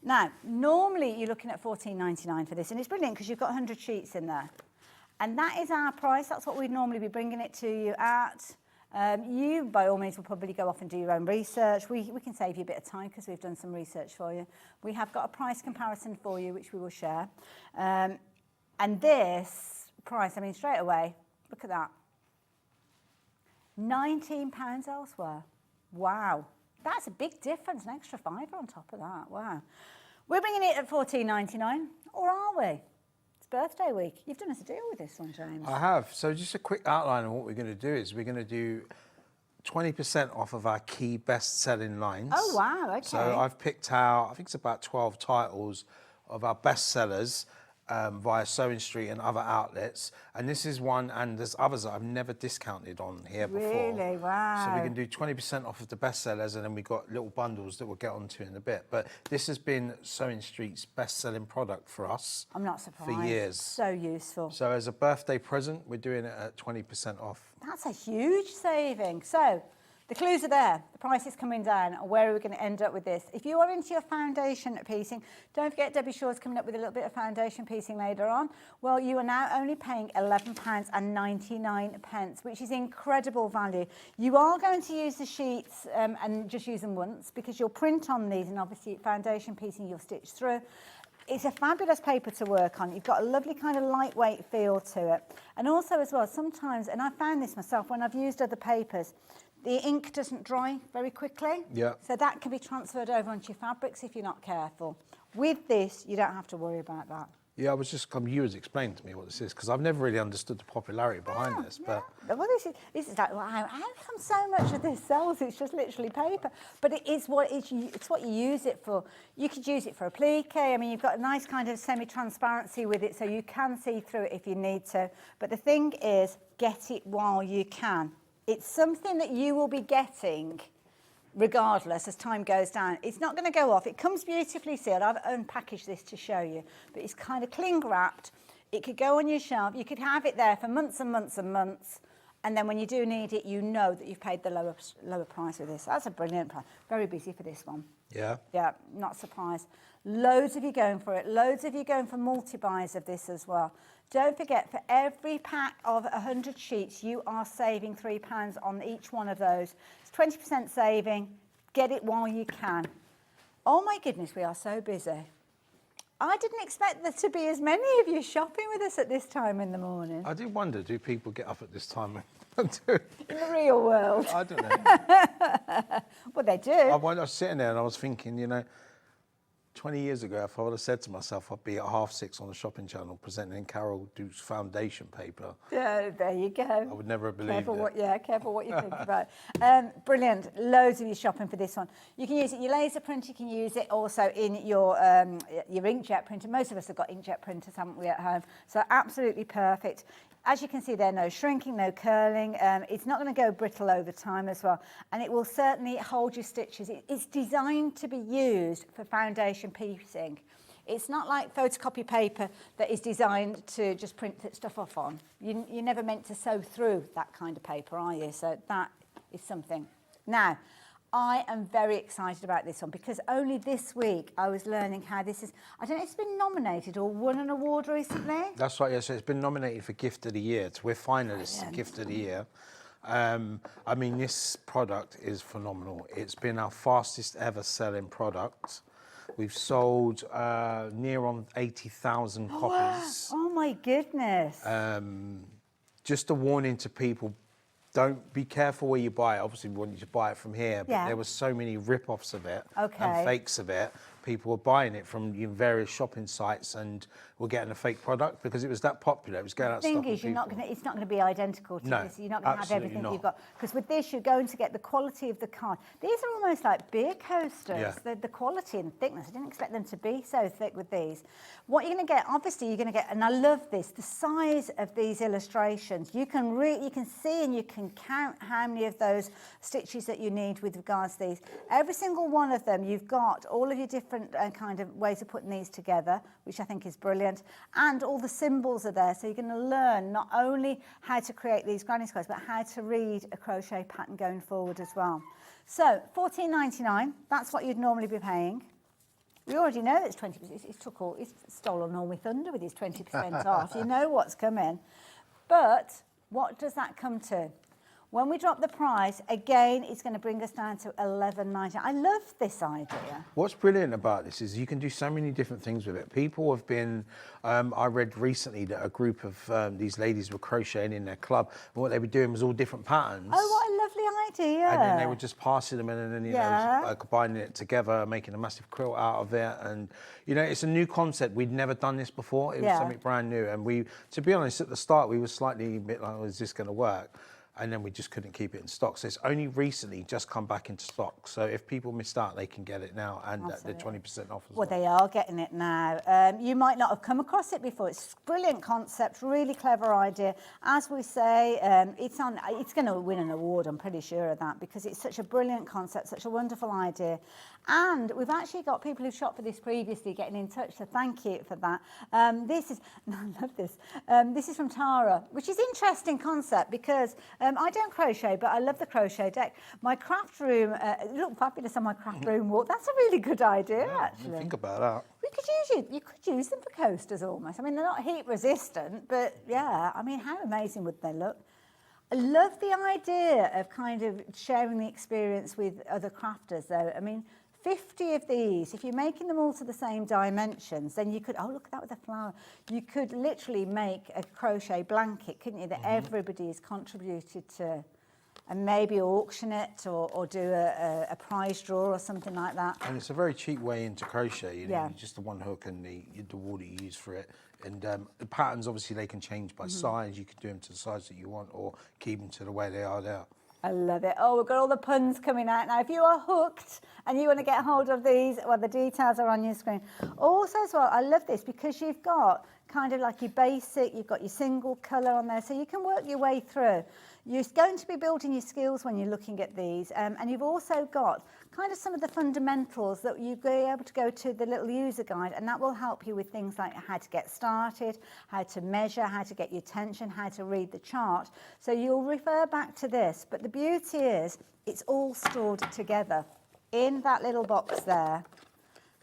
Now, normally you're looking at $14.99 for this, and it's brilliant because you've got 100 sheets in there. And that is our price. That's what we'd normally be bringing it to you at. You, by all means, will probably go off and do your own research. We can save you a bit of time because we've done some research for you. We have got a price comparison for you, which we will share. And this price, I mean, straight away, look at that. £19 elsewhere. Wow. That's a big difference, an extra £5 on top of that. Wow. We're bringing it at $14.99, or are we? It's birthday week. You've done us a deal with this one, James. I have. So just a quick outline of what we're going to do is we're going to do 20% off of our key best-selling lines. Oh, wow, okay. So I've picked out, I think it's about 12 titles of our best sellers via Sewing Street and other outlets. And this is one, and there's others that I've never discounted on here before. Really? Wow. So we can do 20% off of the best sellers, and then we've got little bundles that we'll get onto in a bit. But this has been Sewing Street's best-selling product for us. I'm not surprised. For years. So useful. So as a birthday present, we're doing it at 20% off. That's a huge saving. So the clues are there. The price is coming down. Where are we going to end up with this? If you are into your foundation piecing, don't forget Debbie Shaw's coming up with a little bit of foundation piecing later on. Well, you are now only paying £11.99, which is incredible value. You are going to use the sheets and just use them once because you'll print on these, and obviously foundation piecing you'll stitch through. It's a fabulous paper to work on. You've got a lovely kind of lightweight feel to it. And also as well, sometimes, and I found this myself when I've used other papers, the ink doesn't dry very quickly. Yeah. So that can be transferred over onto your fabrics if you're not careful. With this, you don't have to worry about that. Yeah, I was just, you was explaining to me what this is, because I've never really understood the popularity behind this. But Well, this is like, wow, how come so much of this sells? It's just literally paper. But it is it's what you use it for. You could use it for applique. I mean, you've got a nice kind of semi-transparency with it, so you can see through it if you need to. But the thing is, get it while you can. It's something that you will be getting regardless as time goes down. It's not going to go off. It comes beautifully sealed. I've unpackaged this to show you, but it's kind of cling wrapped. It could go on your shelf. You could have it there for months and months and months, and then when you do need it, you know that you've paid the lower price with this. That's a brilliant price. Very busy for this one. yeah. Yeah, not surprised. Loads of you going for it. Loads of you going for multi-buys of this as well. Don't forget, for every pack of 100 sheets, you are saving £3 on each one of those. It's 20% saving. Get it while you can. Oh my goodness, we are so busy. I didn't expect there to be as many of you shopping with us at this time in the morning. I did wonder, do people get up at this time? In the real world. I don't know. Well, they do. I was sitting there and I was thinking, you know, 20 years ago, if I would have said to myself, I'd be at 6:30 on the shopping channel presenting Carol Duke's foundation paper. Yeah, there you go. I would never have believed it. Careful what you think about. Brilliant. Loads of you shopping for this one. You can use it in your laser print. You can use it also in your inkjet printer. Most of us have got inkjet printers, haven't we, at home? So absolutely perfect. As you can see there, no shrinking, no curling. It's not going to go brittle over time as well. And it will certainly hold your stitches. It's designed to be used for foundation piecing. It's not like photocopy paper that is designed to just print stuff off on. You're never meant to sew through that kind of paper, are you? So that is something. Now, I am very excited about this one because only this week I was learning how this is. I don't know if it's been nominated or won an award recently. That's right, yeah. So it's been nominated for Gift of the Year. We're finalists in Gift of the Year. I mean, this product is phenomenal. It's been our fastest ever selling product. We've sold near on 80,000 copies. Oh my goodness. Just a warning to people, don't be careful where you buy it. Obviously, we want you to buy it from here, but Yeah. there were so many rip-offs of it Okay. and fakes of it. People were buying it from various shopping sites and were getting a fake product because it was that popular. It was going out The thing stopping is, people. it's not going to be identical to No, this. You're not going to have absolutely everything not. you've got. Because with this, you're going to get the quality of the card. These are almost like beer coasters. Yeah. The quality and thickness. I didn't expect them to be so thick with these. What you're going to get, obviously, you're going to get, and I love this, the size of these illustrations. You can see and you can count how many of those stitches that you need with regards to these. Every single one of them, you've got all of your different kind of ways of putting these together, which I think is brilliant. And all the symbols are there, so you're going to learn not only how to create these granny squares, but how to read a crochet pattern going forward as well. So $14.99, that's what you'd normally be paying. We already know it's 20%. He's stolen all my thunder with his 20% off. You know what's coming. But what does that come to? When we drop the price, again, it's going to bring us down to $11.90. I love this idea. What's brilliant about this is you can do so many different things with it. People have been, I read recently that a group of these ladies were crocheting in their club, and what they were doing was all different patterns. Oh, what a lovely idea. And then they were just passing them in and then, Yeah. combining it together, making a massive quilt out of it. And, it's a new concept. We'd never done this before. It was Yeah. something brand new. And to be honest, at the start, we were slightly a bit like, oh, is this going to work? And then we just couldn't keep it in stock. So it's only recently just come back into stock. So if people missed out, they can get it now and they're 20% off as well. Well, they are getting it now. You might not have come across it before. It's a brilliant concept, really clever idea. As we say, it's going to win an award, I'm pretty sure of that, because it's such a brilliant concept, such a wonderful idea. And we've actually got people who've shopped for this previously getting in touch, so thank you for that. This is, I love this. This is from Tara, which is interesting concept because I don't crochet, but I love the crochet deck. My craft room, it looked fabulous on my craft room wall. That's a really good idea, actually. Think about that. You could use them for coasters almost. I mean, they're not heat resistant, but yeah, I mean, how amazing would they look? I love the idea of kind of sharing the experience with other crafters, though. I mean, 50 of these, if you're making them all to the same dimensions, then you could, oh, look at that with a flower. You could literally make a crochet blanket, couldn't you, that everybody's contributed to, and maybe auction it or do a prize draw or something like that. And it's a very cheap way into crochet, Yeah. just the one hook and the wool that you use for it. And the patterns, obviously, they can change by size. You can do them to the size that you want or keep them to the way they are there. I love it. Oh, we've got all the puns coming out now. If you are hooked and you want to get hold of these, well, the details are on your screen. Also, as well, I love this because you've got kind of like your basic, you've got your single colour on there, so you can work your way through. You're going to be building your skills when you're looking at these, and you've also got kind of some of the fundamentals that you'll be able to go to the little user guide, and that will help you with things like how to get started, how to measure, how to get your tension, how to read the chart. So you'll refer back to this, but the beauty is it's all stored together in that little box there.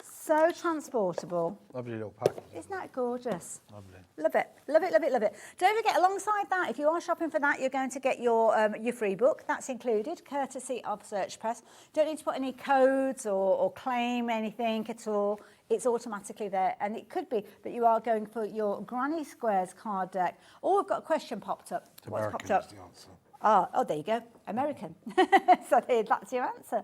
So transportable. Lovely little package. Isn't that gorgeous? Lovely. Love it, love it, love it, love it. Don't forget, alongside that, if you are shopping for that, you're going to get your free book. That's included, courtesy of Search Press. Don't need to put any codes or claim anything at all. It's automatically there. And it could be that you are going for your Granny Squares card deck. Or we've got a question popped up. What's popped up? Is the answer. Oh, there you go, American. So that's your answer.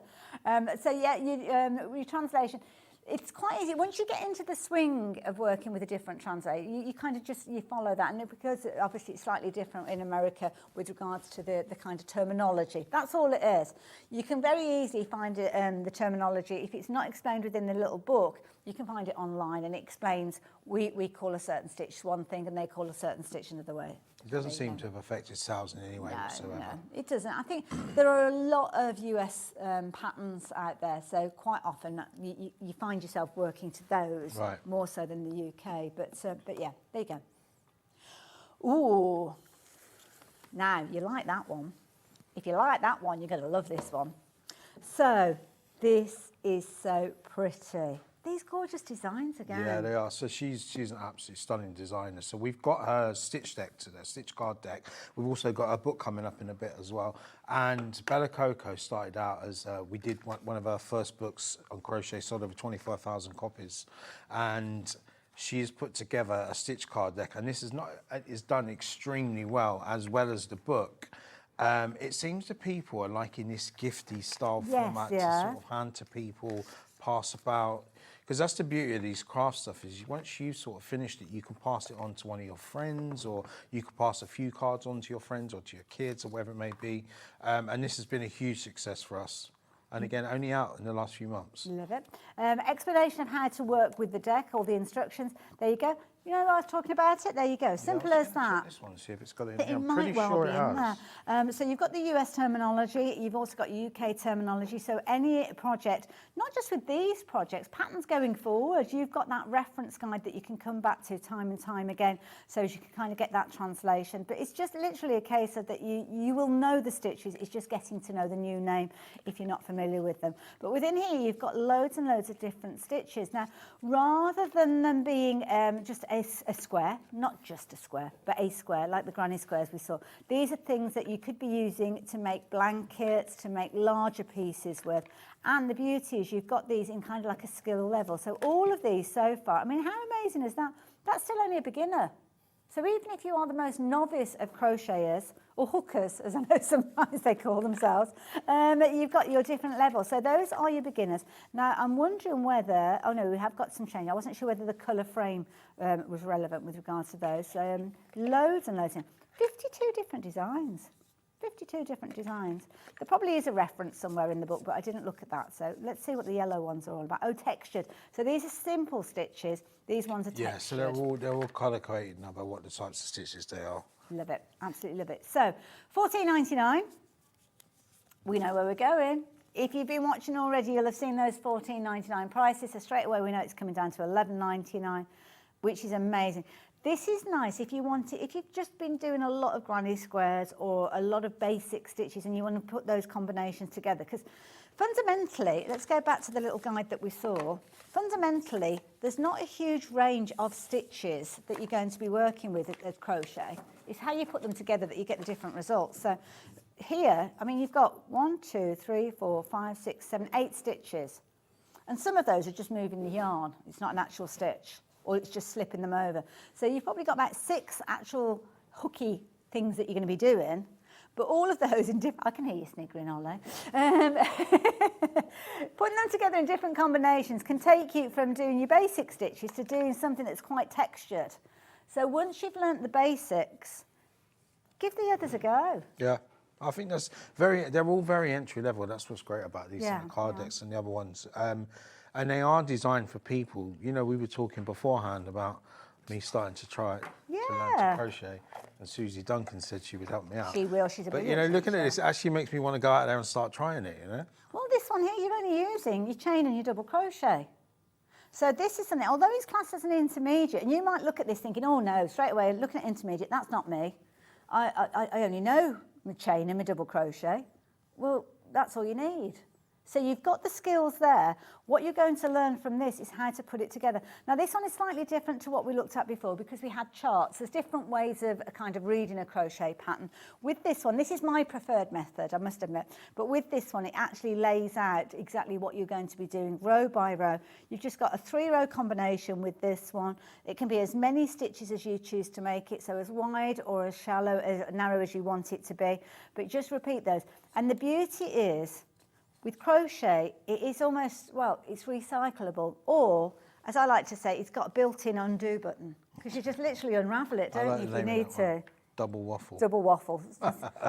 So yeah, your translation. It's quite easy. Once you get into the swing of working with a different translator, you kind of you follow that. And because obviously it's slightly different in America with regards to the kind of terminology. That's all it is. You can very easily find it, the terminology. If it's not explained within the little book, you can find it online and it explains we call a certain stitch one thing and they call a certain stitch another way. It doesn't seem to have affected sales in any way whatsoever. No, it doesn't. I think there are a lot of US patterns out there, so quite often you find yourself working to those more so than the UK. But yeah, there you go. Ooh, now you like that one. If you like that one, you're going to love this one. So this is so pretty. these gorgeous designs again. Yeah, they are. So she's an absolutely stunning designer. So we've got her stitch deck today, stitch card deck. We've also got her book coming up in a bit as well. And Bella Coco started out as, we did one of our first books on crochet, sold over 25,000 copies. And she's put together a stitch card deck, and this is done extremely well as the book. It seems that people are liking this gifty style format to sort of hand to people, pass about. Because that's the beauty of these craft stuff is once you've sort of finished it, you can pass it on to one of your friends, or you can pass a few cards on to your friends or to your kids or whatever it may be. And this has been a huge success for us. And again, only out in the last few months. Love it. Explanation of how to work with the deck, all the instructions. There you go. You know, I was talking about it. There you go. Simple as that. This one, see if it's got it in It here. I'm might pretty well sure be it in has. there. So you've got the US terminology, you've also got UK terminology. So any project, not just with these projects, patterns going forward, you've got that reference guide that you can come back to time and time again, so you can kind of get that translation. But it's just literally a case of that you will know the stitches, it's just getting to know the new name if you're not familiar with them. But within here, you've got loads and loads of different stitches. Now, rather than them being just a square, not just a square, but a square, like the granny squares we saw. These are things that you could be using to make blankets, to make larger pieces with. And the beauty is you've got these in kind of like a skill level. So all of these so far, I mean, how amazing is that? That's still only a beginner. So even if you are the most novice of crocheters, or hookers, as I know sometimes they call themselves, you've got your different levels. So those are your beginners. Now, I'm wondering whether, oh no, we have got some change. I wasn't sure whether the colour frame was relevant with regards to those. Loads and loads. 52 different designs. 52 different designs. There probably is a reference somewhere in the book, but I didn't look at that. So let's see what the yellow ones are all about. Oh, textured. So these are simple stitches. These ones are textured. Yeah, so they're all colour coded now by what the types of stitches they are. Love it, absolutely love it. So, $14.99. We know where we're going. If you've been watching already, you'll have seen those $14.99 prices. So straight away, we know it's coming down to $11.99, which is amazing. This is nice if you want to, if you've just been doing a lot of granny squares or a lot of basic stitches and you want to put those combinations together. Because fundamentally, let's go back to the little guide that we saw. Fundamentally, there's not a huge range of stitches that you're going to be working with at crochet. It's how you put them together that you get the different results. So here, I mean, you've got 1, 2, 3, 4, 5, 6, 7, 8 stitches. And some of those are just moving the yarn. It's not an actual stitch, or it's just slipping them over. So you've probably got about 6 actual hooky things that you're going to be doing. But all of those in different, I can hear you sniggering, Ollie. Putting them together in different combinations can take you from doing your basic stitches to doing something that's quite textured. So once you've learnt the basics, give the others a go. Yeah, I think they're all very entry level. That's what's great about these card decks and the other ones. And they are designed for people. You know, we were talking beforehand about me starting to try it, to learn to crochet. And Susie Duncan said she would help me out. She will, she's a But, you know, looking at this, it actually makes me want to go out there and start trying it, you know? Well, this one here, you're only using your chain and your double crochet. So this is something, although it's classed as an intermediate, and you might look at this thinking, oh no, straight away, looking at intermediate, that's not me. I only know my chain and my double crochet. Well, that's all you need. So you've got the skills there. What you're going to learn from this is how to put it together. Now, this one is slightly different to what we looked at before because we had charts. There's different ways of kind of reading a crochet pattern. With this one, this is my preferred method, I must admit. But with this one, it actually lays out exactly what you're going to be doing row by row. You've just got a 3-row combination with this one. It can be as many stitches as you choose to make it, so as wide or as shallow, as narrow as you want it to be. But just repeat those. And the beauty is, with crochet, it is almost, well, it's recyclable, or, as I like to say, it's got a built-in undo button, because you just literally unravel it, don't you, if you need to. Double waffle. Double waffle.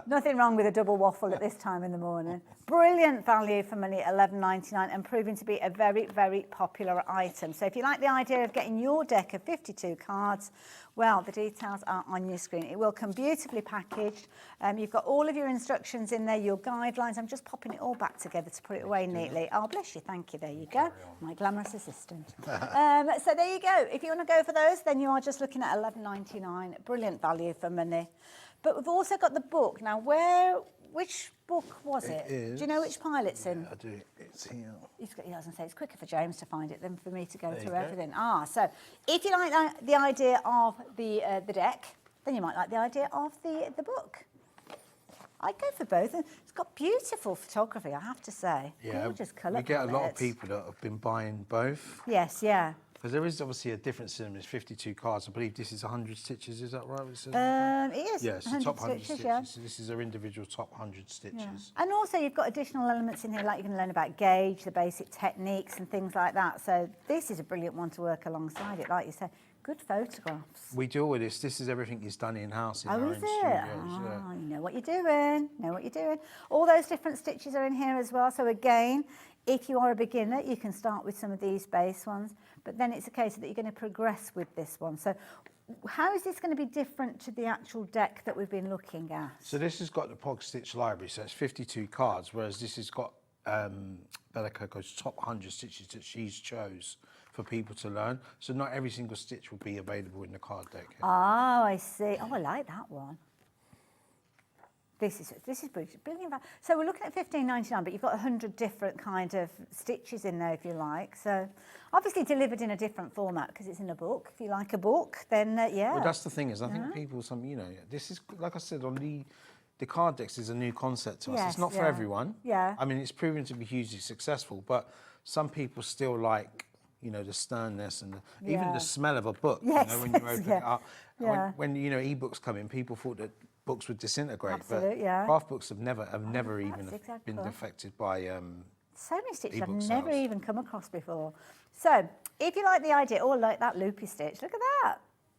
Nothing wrong with a double waffle at this time in the morning. Brilliant value for money at $11.99 and proving to be a very, very popular item. So if you like the idea of getting your deck of 52 cards, well, the details are on your screen. It will come beautifully packaged. You've got all of your instructions in there, your guidelines. I'm just popping it all back together to put it away neatly. Oh, bless you. Thank you. There you go. My glamorous assistant. So there you go. If you want to go for those, then you are just looking at $11.99. Brilliant value for money. But we've also got the book. Now, where which book was it? is. Do you know which pile it's in? I do. It's here. I was going to say, it's quicker for James to find it than for me to go There you through go. everything. So if you like the idea of the deck, then you might like the idea of the book. I'd go for both. It's got beautiful photography, I have to say. Yeah, Gorgeous colour we get a lot of palettes. people that have been buying both. Yes, yeah. Because there is obviously a difference in them. It's 52 cards. I believe this is 100 stitches. Is that right? It is. Yeah, it's the 100 top 100 stitches, stitches. yeah. So this is our individual top 100 stitches. Yeah. And also you've got additional elements in here, like you can learn about gauge, the basic techniques and things like that. So this is a brilliant one to work alongside it, like you said. Good photographs. We do all of this. This is everything is done in-house in our Oh, own is it? studios. Oh, you know what you're doing. Know what you're doing. All those different stitches are in here as well. So again, if you are a beginner, you can start with some of these base ones, but then it's a case that you're going to progress with this one. So how is this going to be different to the actual deck that we've been looking at? So this has got the Pog Stitch library, so it's 52 cards, whereas this has got Bella Coco's top 100 stitches that she's chose for people to learn. So not every single stitch will be available in the card deck. Oh, I see. Oh, I like that one. This is brilliant. So we're looking at $15.99, but you've got 100 different kind of stitches in there, if you like. So obviously delivered in a different format because it's in a book. If you like a book, then yeah. Well, that's the thing is, I think people, this is, like I said, on the card decks is a new concept to us. Yes, It's not for everyone. Yeah. I mean, it's proven to be hugely successful, but some people still like, the sternness and even the smell of a book. Yes, when you open it up. Yeah. When ebooks come in, people thought that books would disintegrate, Absolutely, but yeah. craft books have never even exactly been cool. affected by So many stitches I've ebook never sales. even come across before. So if you like the idea, or like that loopy stitch, look at that.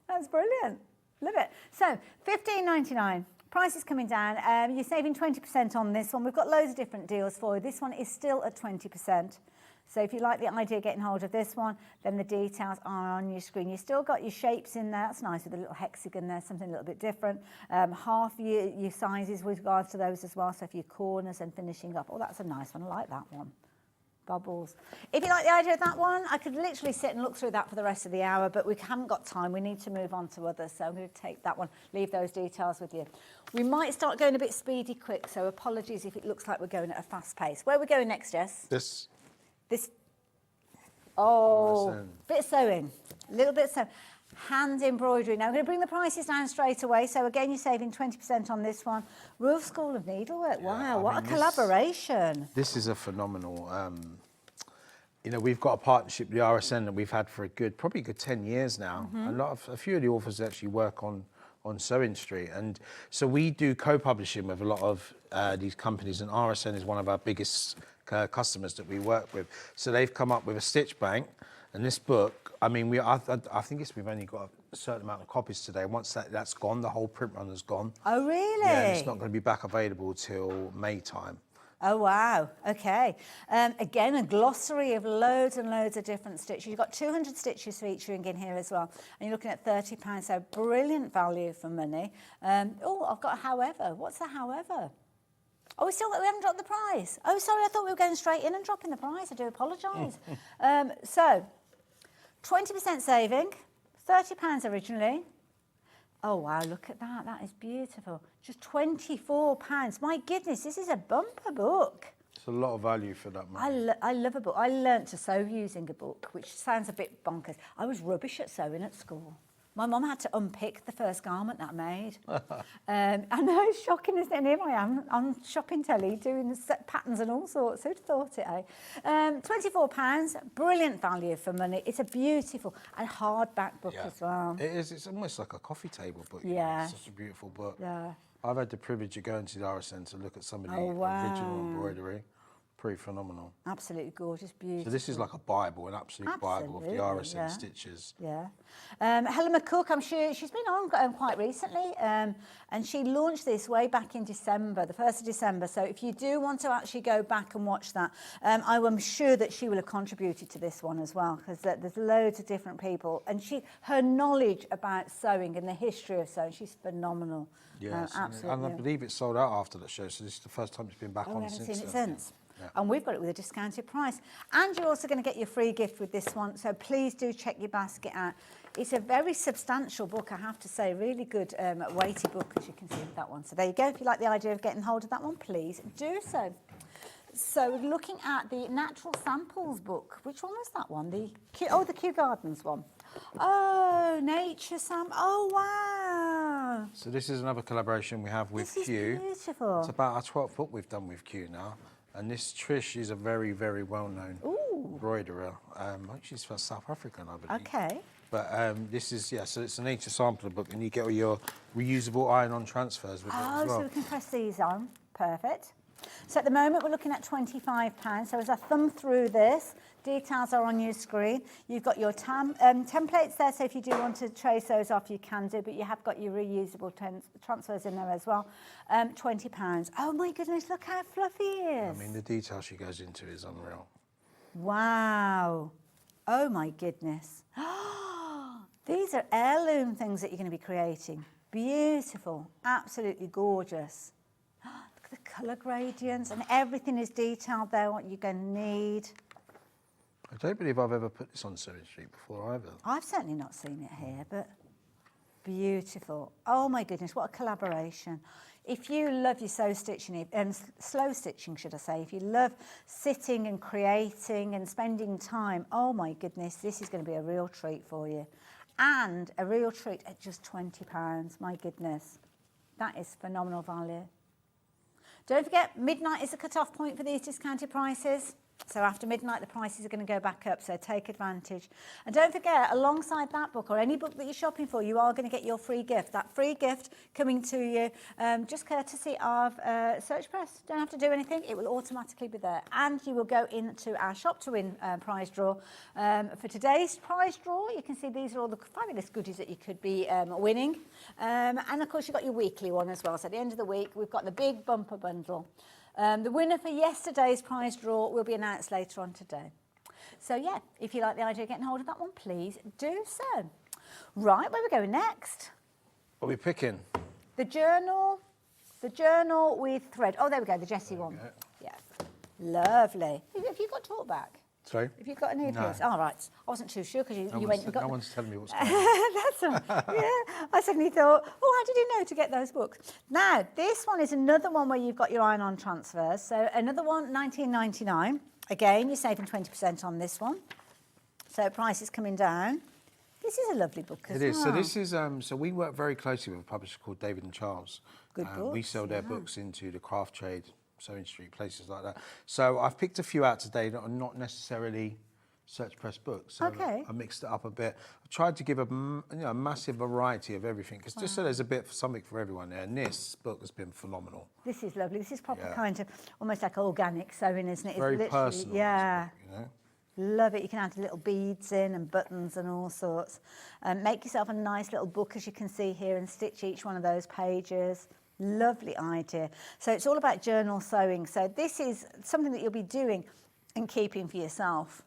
That's brilliant. Love it. So $15.99. Price is coming down. You're saving 20% on this one. We've got loads of different deals for you. This one is still at 20%. So if you like the idea of getting hold of this one, then the details are on your screen. You've still got your shapes in there. That's nice with a little hexagon there, something a little bit different. Half your sizes with regards to those as well. So if your corners and finishing up. Oh, that's a nice one. I like that one. Bubbles. If you like the idea of that one, I could literally sit and look through that for the rest of the hour, but we haven't got time. We need to move on to others. So I'm going to take that one, leave those details with you. We might start going a bit speedy quick, so apologies if it looks like we're going at a fast pace. Where are we going next, Jess? This, bit of sewing, a little bit of sewing. Hand embroidery. Now I'm going to bring the prices down straight away. So again, you're saving 20% on this one. Royal School of Needlework. Wow, what a collaboration. This is a phenomenal. We've got a partnership with the RSN that we've had for probably a good 10 years now. A few of the authors actually work on Sewing Street, and so we do co-publishing with a lot of these companies, and RSN is one of our biggest customers that we work with. So they've come up with a stitch bank, and this book, I mean, I think we've only got a certain amount of copies today. Once that's gone, the whole print run is gone. Oh, really? Yeah, and it's not going to be back available till May time. Oh, wow. Okay. Again, a glossary of loads and loads of different stitches. You've got 200 stitches featuring in here as well. And you're looking at £30, so brilliant value for money. I've got a however. What's the however? Oh, we haven't dropped the price. Oh, sorry, I thought we were going straight in and dropping the price. I do apologise. So, 20% saving, £30 originally. Oh, wow, look at that. That is beautiful. Just £24. My goodness, this is a bumper book. It's a lot of value for that money. I love a book. I learnt to sew using a book, which sounds a bit bonkers. I was rubbish at sewing at school. My mum had to unpick the first garment that I made. I know, it's shocking, isn't it? And here I am on shopping telly doing the set patterns and all sorts. Who'd have thought it, eh? £24, brilliant value for money. It's a beautiful and hardback book as well. It is. It's almost like a coffee table book. Yeah. It's such a beautiful book. Yeah. I've had the privilege of going to the RSN to look at some of the original embroidery. Pretty phenomenal. Absolutely gorgeous, beautiful. So this is like a Bible, an absolute Bible of the RSN stitches. Yeah. Helen McCook, I'm sure she's been on quite recently, and she launched this way back in December, the 1st of December. So if you do want to actually go back and watch that, I am sure that she will have contributed to this one as well, because there's loads of different people, and her knowledge about sewing and the history of sewing, she's phenomenal. Yes, absolutely. and I believe it sold out after the show, so this is the first time it's been back on I haven't since seen it then. since. And we've got it with a discounted price. And you're also going to get your free gift with this one. So please do check your basket out. It's a very substantial book, I have to say. Really good weighty book, as you can see with that one. So there you go. If you like the idea of getting hold of that one, please do so. So looking at the Natural Samples book, which one was that one? The Kew Gardens one. Oh, Nature Sam. Oh, wow. So this is another collaboration we have with This Kew. is beautiful. It's about our 12th book we've done with Kew now. And this Trish is a very, very well-known embroiderer. She's from South African, I believe. Okay. But this is, so it's a nature sampler book, and you get all your reusable iron-on transfers with it as well. So we can press these on. Perfect. So at the moment, we're looking at £25. So as I thumb through this, details are on your screen. You've got your templates there, so if you do want to trace those off, you can do, but you have got your reusable transfers in there as well. £20. Oh my goodness, look how fluffy it is. I mean, the detail she goes into is unreal. Wow. Oh my goodness. These are heirloom things that you're going to be creating. Beautiful, absolutely gorgeous. Look at the colour gradients, and everything is detailed there, what you're going to need. I don't believe I've ever put this on Sewing Street before either. I've certainly not seen it here, but beautiful. Oh my goodness, what a collaboration. If you love your slow stitching, should I say, if you love sitting and creating and spending time, oh my goodness, this is going to be a real treat for you. And a real treat at just £20, my goodness. That is phenomenal value. Don't forget, midnight is a cut-off point for these discounted prices. So after midnight, the prices are going to go back up, so take advantage. And don't forget, alongside that book, or any book that you're shopping for, you are going to get your free gift. That free gift coming to you, just courtesy of Search Press. Don't have to do anything. It will automatically be there. And you will go into our Shop to Win prize draw. For today's prize draw, you can see these are all the fabulous goodies that you could be winning. And, of course, you've got your weekly one as well. So at the end of the week, we've got the big bumper bundle. The winner for yesterday's prize draw will be announced later on today. So yeah, if you like the idea of getting hold of that one, please do so. Right, where are we going next? What are we picking? The journal with thread. Oh, there we go, the Jessie one. Yeah, lovely. Have you got talk back? Sorry? Have you got an earpiece? No. Oh, right. I wasn't too sure because you went and got... No one's telling me what's going on. That's all. Yeah. I suddenly thought, oh, how did you know to get those books? Now, this one is another one where you've got your iron-on transfers. So another one, $19.99. Again, you're saving 20% on this one. So price is coming down. This is a lovely book as well. It is. So this is, so we work very closely with a publisher called David and Charles. Good books, we sell their books into the craft trade, Sewing Street, places like that. So I've picked a few out today that are not necessarily Search Press books. So Okay. I mixed it up a bit. I tried to give a massive variety of everything, because just so there's a bit something for everyone there. And this book has been phenomenal. This is lovely. This is proper kind of almost like organic sewing, isn't it? Very It's personal. Yeah. This book, you know? Love it. You can add little beads in and buttons and all sorts. Make yourself a nice little book, as you can see here, and stitch each one of those pages. Lovely idea. So it's all about journal sewing. So this is something that you'll be doing and keeping for yourself.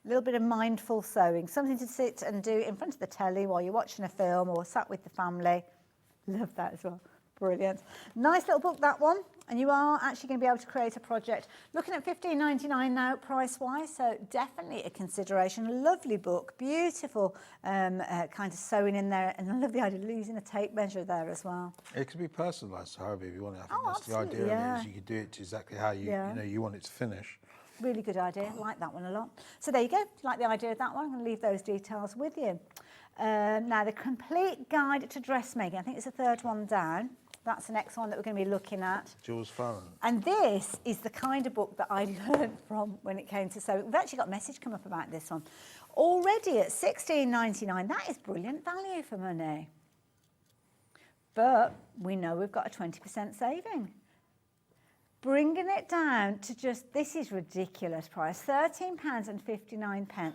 A little bit of mindful sewing, something to sit and do in front of the telly while you're watching a film or sat with the family. Love that as well. Brilliant. Nice little book, that one. And you are actually going to be able to create a project. Looking at $15.99 now, price-wise, so definitely a consideration. Lovely book, beautiful kind of sewing in there. And I love the idea of using a tape measure there as well. It could be personalised, however you want it. I think that's absolutely, the idea of it, is you could do it to exactly how you want it to finish. Really good idea. I like that one a lot. So there you go. If you like the idea of that one, I'm going to leave those details with you. Now, the complete guide to dressmaking. I think it's the third one down. That's the next one that we're going to be looking at. Jules Farron. And this is the kind of book that I learned from when it came to sewing. We've actually got a message come up about this one. Already at $16.99, that is brilliant value for money. But we know we've got a 20% saving. Bringing it down to just, this is ridiculous price, £13.59.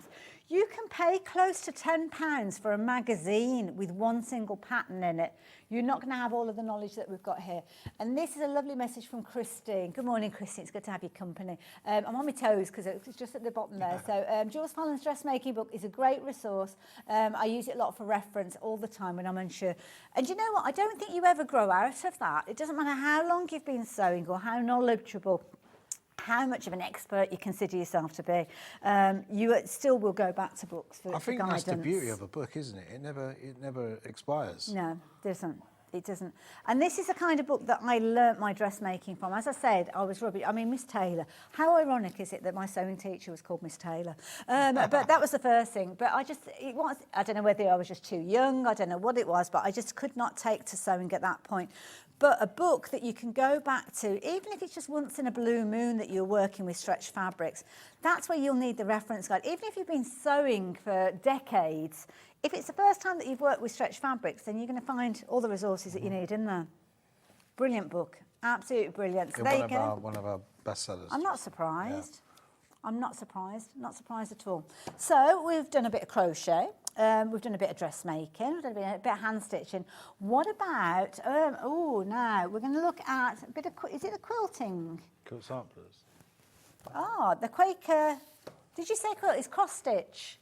You can pay close to £10 for a magazine with one single pattern in it. You're not going to have all of the knowledge that we've got here. And this is a lovely message from Christine. Good morning, Christine. It's good to have your company. I'm on my toes because it's just at the bottom there. So Jules Fallon's dressmaking book is a great resource. I use it a lot for reference all the time when I'm unsure. And you know what? I don't think you ever grow out of that. It doesn't matter how long you've been sewing or how knowledgeable how much of an expert you consider yourself to be. You still will go back to books for I think guidance. that's the beauty of a book, isn't it? It never expires. No, it doesn't. It doesn't. And this is the kind of book that I learnt my dressmaking from. As I said, I was rubbish. I mean, Miss Taylor. How ironic is it that my sewing teacher was called Miss Taylor? But that was the first thing. But I don't know whether I was just too young. I don't know what it was, but I just could not take to sewing at that point. But a book that you can go back to, even if it's just once in a blue moon that you're working with stretched fabrics, that's where you'll need the reference guide. Even if you've been sewing for decades, if it's the first time that you've worked with stretched fabrics, then you're going to find all the resources that you need in there. Brilliant book, absolutely brilliant. So there you go. One of our bestsellers. I'm not surprised. I'm not surprised at all. So we've done a bit of crochet, we've done a bit of dressmaking, we've done a bit of hand stitching. What about, now we're going to look at a bit of, is it the quilting? Quilt samplers. Oh, the Quaker, did you say quilt? It's cross stitch.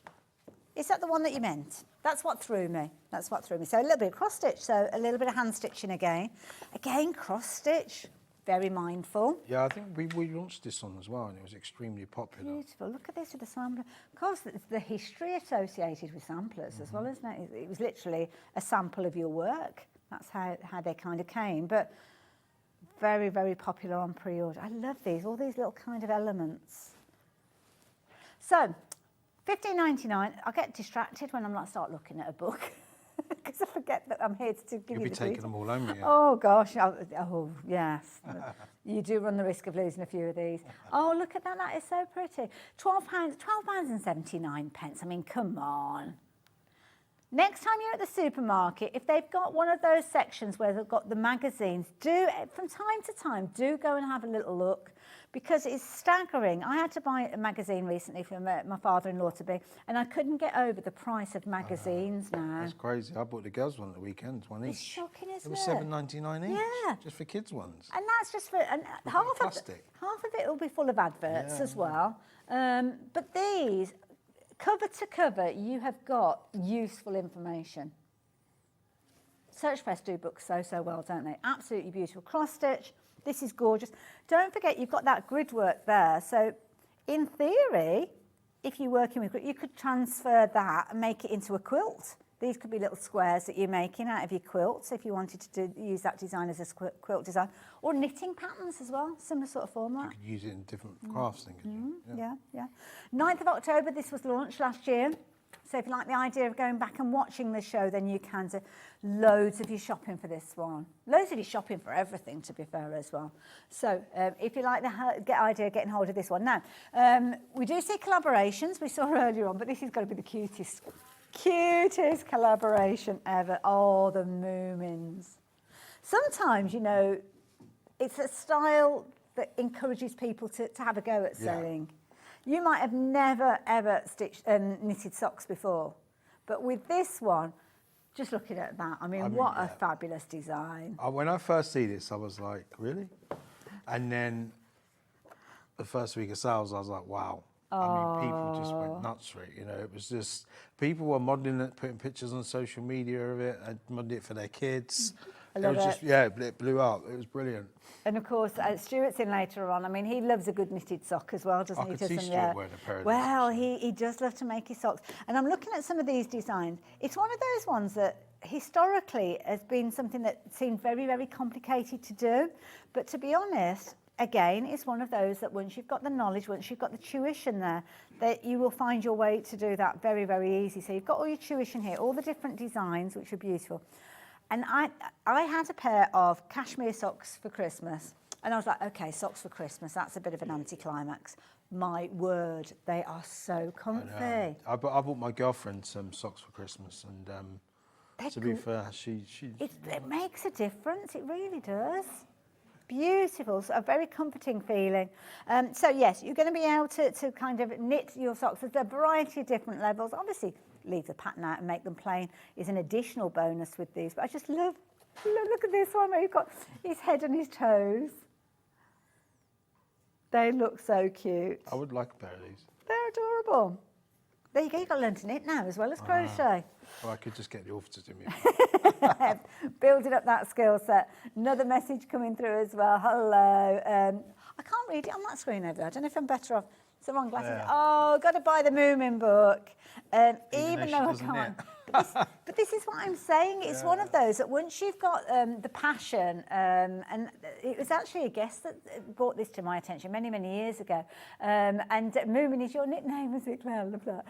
Is that the one that you meant? That's what threw me. That's what threw me. So a little bit of cross stitch, so a little bit of hand stitching again. Again, cross stitch, very mindful. Yeah, I think we launched this one as well, and it was extremely popular. Beautiful. Look at this with the sampler. Of course, it's the history associated with samplers as well, isn't it? It was literally a sample of your work. That's how they kind of came. But very, very popular on pre-order. I love these, all these little kind of elements. So, $15.99. I get distracted when I'm like start looking at a book because I forget that I'm here to give You'll you be the taking details. them all home again. Oh gosh, oh yes. You do run the risk of losing a few of these. Oh, look at that, that is so pretty. £12.79. I mean, come on. Next time you're at the supermarket, if they've got one of those sections where they've got the magazines, from time to time, do go and have a little look, because it's staggering. I had to buy a magazine recently for my father-in-law to be, and I couldn't get over the price of magazines now. That's crazy. I bought the girls one at the weekend, one each. It's shocking, isn't it? It was $7.99 each. Yeah. Just for kids ones. And that's just for, and half of it will be full of adverts as well. But these, cover to cover, you have got useful information. Search Press do books so well, don't they? Absolutely beautiful. Cross stitch. This is gorgeous. Don't forget, you've got that grid work there. So in theory, if you're working with, you could transfer that and make it into a quilt. These could be little squares that you're making out of your quilts if you wanted to use that design as a quilt design. Or knitting patterns as well, similar sort of format. You could use it in different crafts, then, could you? Yeah. 9th of October, this was launched last year. So if you like the idea of going back and watching the show, then you can do loads of your shopping for this one. Loads of your shopping for everything, to be fair, as well. So if you like the idea of getting hold of this one. Now, we do see collaborations. We saw earlier on, but this has got to be the cutest collaboration ever. Oh, the Moomins. Sometimes, you know, it's a style that encourages people to have a go at sewing. You might have never, ever knitted socks before, but with this one, just looking at that, I mean what a fabulous design. When I first see this, I was like, really? And then the first week of sales, I was like, wow. I mean, people just went nuts for it, you know. It was just, people were modelling it, putting pictures on social media of it, and modelling it for their kids. I love it was just, it blew up. It was brilliant. And of course, Stuart's in later on. I mean, he loves a good knitted sock as well, doesn't he? I could see Stuart wearing a pair of well, he does love to make his socks. And I'm looking at some of these designs. It's one of those ones that historically has been something that seemed very, very complicated to do. But to be honest, again, it's one of those that once you've got the knowledge, once you've got the tuition there, that you will find your way to do that very, very easy. So you've got all your tuition here, all the different designs, which are beautiful. And I had a pair of cashmere socks for Christmas. And I was like, okay, socks for Christmas, that's a bit of an anticlimax. My word, they are so comfy. I bought my girlfriend some socks for Christmas, and to be fair, it makes a difference, it really does. Beautiful, so a very comforting feeling. So yes, you're going to be able to kind of knit your socks. There's a variety of different levels. Obviously, leave the pattern out and make them plain is an additional bonus with these. But I just love, look at this one where you've got his head and his toes. They look so cute. I would like a pair of these. They're adorable. There you go, you've got to learn to knit now as well as crochet. Or I could just get the author to do me. Building up that skill set. Another message coming through as well. Hello. I can't read it on that screen over there. I don't know if I'm better off. It's the wrong glasses. Oh, got to buy the Moomin book. Even though I can't. But this is what I'm saying. It's one of those that once you've got the passion, and it was actually a guest that brought this to my attention many, many years ago. And Moomin is your nickname, is it? Well, love that.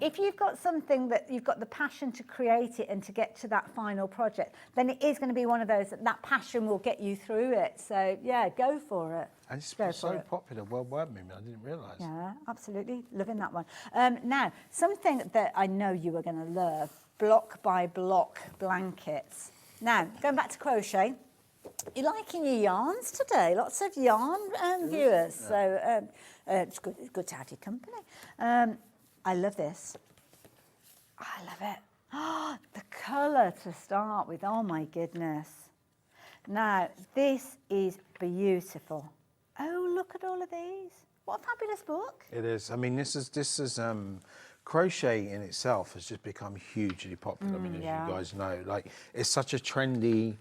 If you've got something that you've got the passion to create it and to get to that final project, then it is going to be one of those that passion will get you through it. So yeah, go for it. And it's so popular worldwide, Moomin, I didn't realise. Yeah, absolutely. Loving that one. Now, something that I know you are going to love, block by block blankets. Now, going back to crochet, you're liking your yarns today. Lots of yarn viewers. So it's good to have your company. I love this. I love it. Oh, the colour to start with. Oh, my goodness. Now, this is beautiful. Oh, look at all of these. What a fabulous book. It is. I mean, this is crochet in itself has just become hugely popular. I mean, as you guys know, like it's such a trendy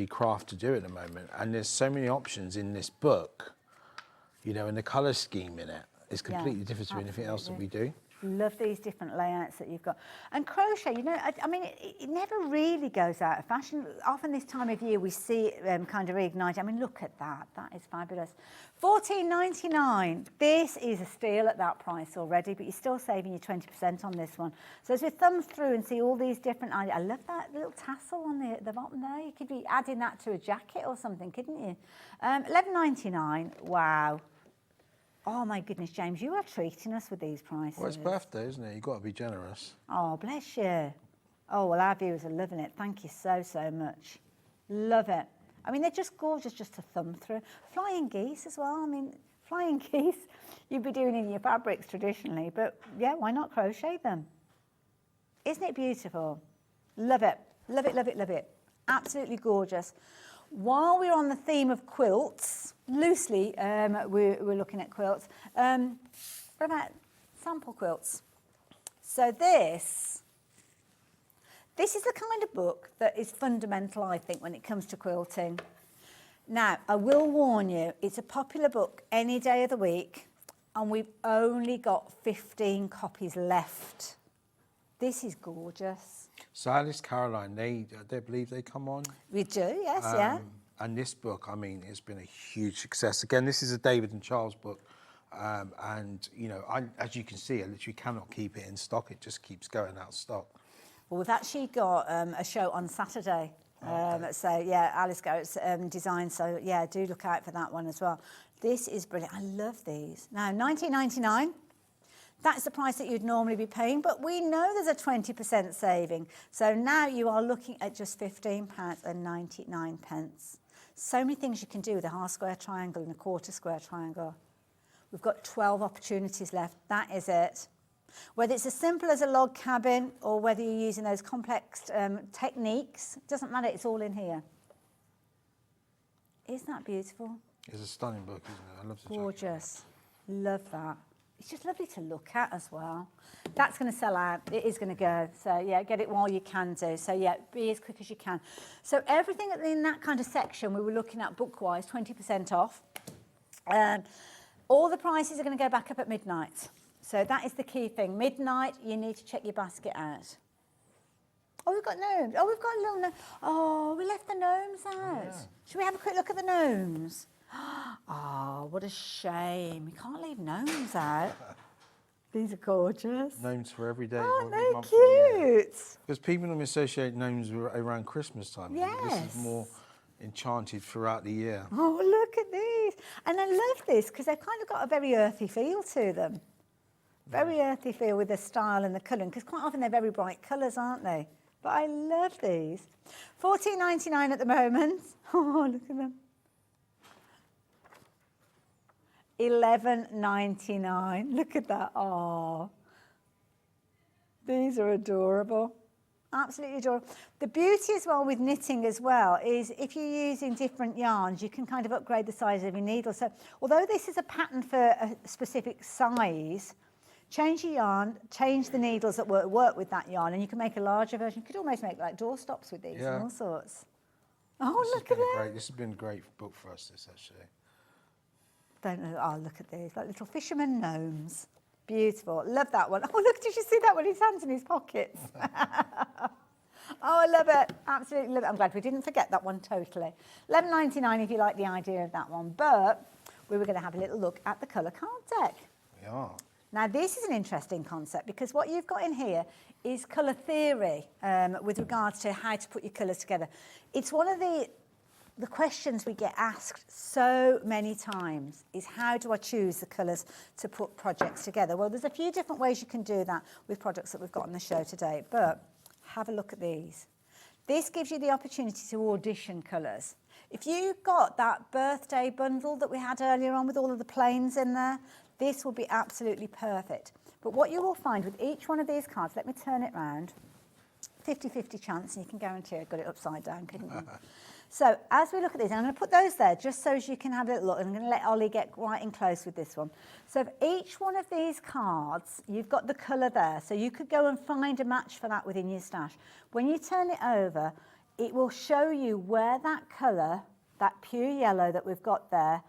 craft to do at the moment. And there's so many options in this book, you know, and the colour scheme in it is completely different to anything else that we do. Love these different layouts that you've got. And crochet, you know, I mean, it never really goes out of fashion. Often this time of year we see it kind of reignite. I mean, look at that. That is fabulous. $14.99. This is a steal at that price already, but you're still saving your 20% on this one. So as we thumb through and see all these different ideas, I love that little tassel on the bottom there. You could be adding that to a jacket or something, couldn't you? $11.99. Wow. Oh my goodness, James, you are treating us with these prices. Well, it's birthday, isn't it? You've got to be generous. Oh, bless you. Oh, well, our viewers are loving it. Thank you so, so much. Love it. I mean, they're just gorgeous just to thumb through. Flying geese as well. I mean, flying geese you'd be doing in your fabrics traditionally, but yeah, why not crochet them? Isn't it beautiful? Love it. Love it, love it, love it. Absolutely gorgeous. While we're on the theme of quilts, loosely we're looking at quilts, what about sample quilts? So this is the kind of book that is fundamental, I think, when it comes to quilting. Now, I will warn you, it's a popular book any day of the week, and we've only got 15 copies left. This is gorgeous. So Alice Caroline, they believe they come on? We do, yes, yeah. And this book, I mean, it's been a huge success. Again, this is a David and Charles book. And, you know, as you can see, I literally cannot keep it in stock. It just keeps going out of stock. Well, we've actually got a show on Saturday. So, yeah, Alice Garrett's design. So, yeah, do look out for that one as well. This is brilliant. I love these. Now, $19.99. That's the price that you'd normally be paying, but we know there's a 20% saving. So now you are looking at just £15.99. So many things you can do with a half square triangle and a quarter square triangle. We've got 12 opportunities left. That is it. Whether it's as simple as a log cabin or whether you're using those complex techniques, doesn't matter, it's all in here. Isn't that beautiful? It's a stunning book, isn't it? I love the gorgeous. Love that. It's just lovely to look at as well. That's going to sell out. It is going to go. So, yeah, get it while you can do. So, yeah, be as quick as you can. So, everything in that kind of section we were looking at book-wise, 20% off. All the prices are going to go back up at midnight. So, that is the key thing. Midnight, you need to check your basket out. Oh, we've got gnomes. Oh, we've got a little gnome. Oh, we left the gnomes out. Yeah. Should we have a quick look at the gnomes? Oh, what a shame. We can't leave gnomes out. These are gorgeous. Gnomes for every day. Aren't they cute? Because people associate gnomes around Christmas time. Yes. This is more enchanted throughout the year. Oh, look at these. And I love this because they've kind of got a very earthy feel to them. Very earthy feel with the style and the colouring, because quite often they're very bright colours, aren't they? But I love these. $14.99 at the moment. Oh, look at them. $11.99. Look at that. Oh, these are adorable. Absolutely adorable. The beauty as well with knitting as well is if you're using different yarns, you can kind of upgrade the size of your needle. So although this is a pattern for a specific size, change your yarn, change the needles that work with that yarn, and you can make a larger version. You could almost make like doorstops with these and all sorts. Oh, look at it. This has been a great book for us, this actually. Don't know. Oh, look at these, like little fisherman gnomes. Beautiful. Love that one. Oh, look, did you see that one? His hands in his pockets. Oh, I love it. Absolutely love it. I'm glad we didn't forget that one totally. $11.99 if you like the idea of that one. But we were going to have a little look at the colour card deck. We are. Now, this is an interesting concept because what you've got in here is colour theory with regards to how to put your colours together. It's one of the questions we get asked so many times is how do I choose the colours to put projects together? Well, there's a few different ways you can do that with products that we've got on the show today, but have a look at these. This gives you the opportunity to audition colours. If you've got that birthday bundle that we had earlier on with all of the planes in there, this will be absolutely perfect. But what you will find with each one of these cards, let me turn it round, 50-50 chance, and you can guarantee I got it upside down, couldn't you? So as we look at these, I'm going to put those there just so as you can have a little look. And I'm going to let Ollie get right in close with this one. So for each one of these cards, you've got the colour there. So you could go and find a match for that within your stash. When you turn it over, it will show you where that colour, that pure yellow that we've got there,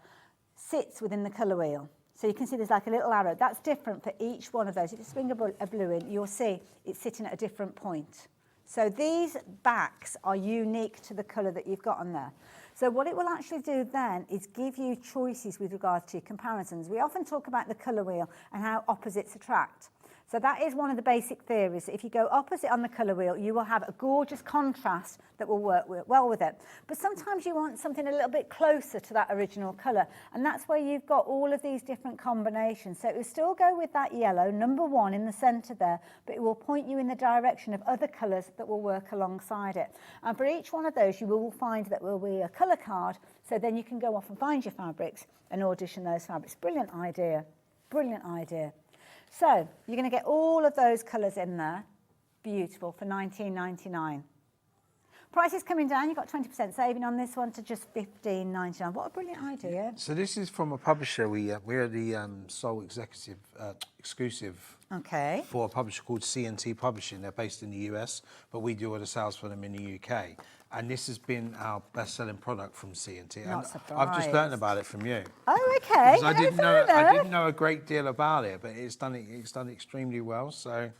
sits within the colour wheel. So you can see there's like a little arrow. That's different for each one of those. If you swing a blue in, you'll see it's sitting at a different point. So these backs are unique to the colour that you've got on there. So what it will actually do then is give you choices with regards to your comparisons. We often talk about the colour wheel and how opposites attract. So that is one of the basic theories. If you go opposite on the colour wheel, you will have a gorgeous contrast that will work well with it. But sometimes you want something a little bit closer to that original colour. And that's where you've got all of these different combinations. So it will still go with that yellow, number one in the centre there, but it will point you in the direction of other colours that will work alongside it. And for each one of those, you will find that will be a colour card. So then you can go off and find your fabrics and audition those fabrics. Brilliant idea. Brilliant idea. So you're going to get all of those colours in there. Beautiful, for $19.99. Price is coming down. You've got 20% saving on this one to just $15.99. What a brilliant idea. So this is from a publisher. We're the sole exclusive for a publisher called C&T Publishing. They're based in the US, but we do all the sales for them in the UK. And this has been our best-selling product from C&T. Not surprised. I've just learned about it from you. Oh, okay. I didn't know a great deal about it, but it's done extremely well. So,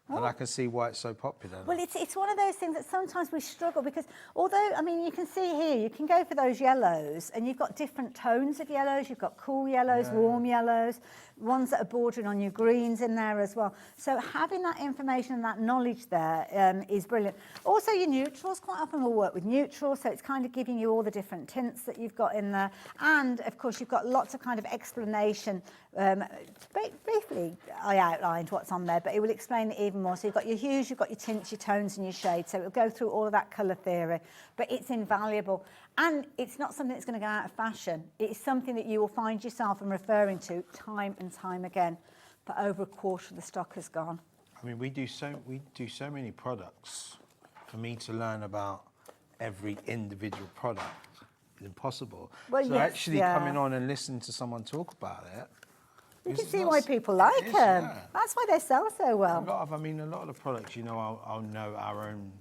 and I can see why it's so popular. Well, it's one of those things that sometimes we struggle because although, I mean, you can see here, you can go for those yellows and you've got different tones of yellows. You've got cool yellows, warm yellows, ones that are bordering on your greens in there as well. So having that information and that knowledge there is brilliant. Also, your neutrals, quite often will work with neutrals, so it's kind of giving you all the different tints that you've got in there. And, of course, you've got lots of kind of explanation. Briefly, I outlined what's on there, but it will explain it even more. So you've got your hues, you've got your tints, your tones and your shades. So it'll go through all of that colour theory. But it's invaluable. And it's not something that's going to go out of fashion. It's something that you will find yourself and referring to time and time again. But over a quarter of the stock has gone. I mean, we do so many products. For me to learn about every individual product is impossible. Well, so yes, actually coming on and listening to someone talk about it. You can see why people like them. Yeah. That's why they sell so well. A lot of the products, I'll know our own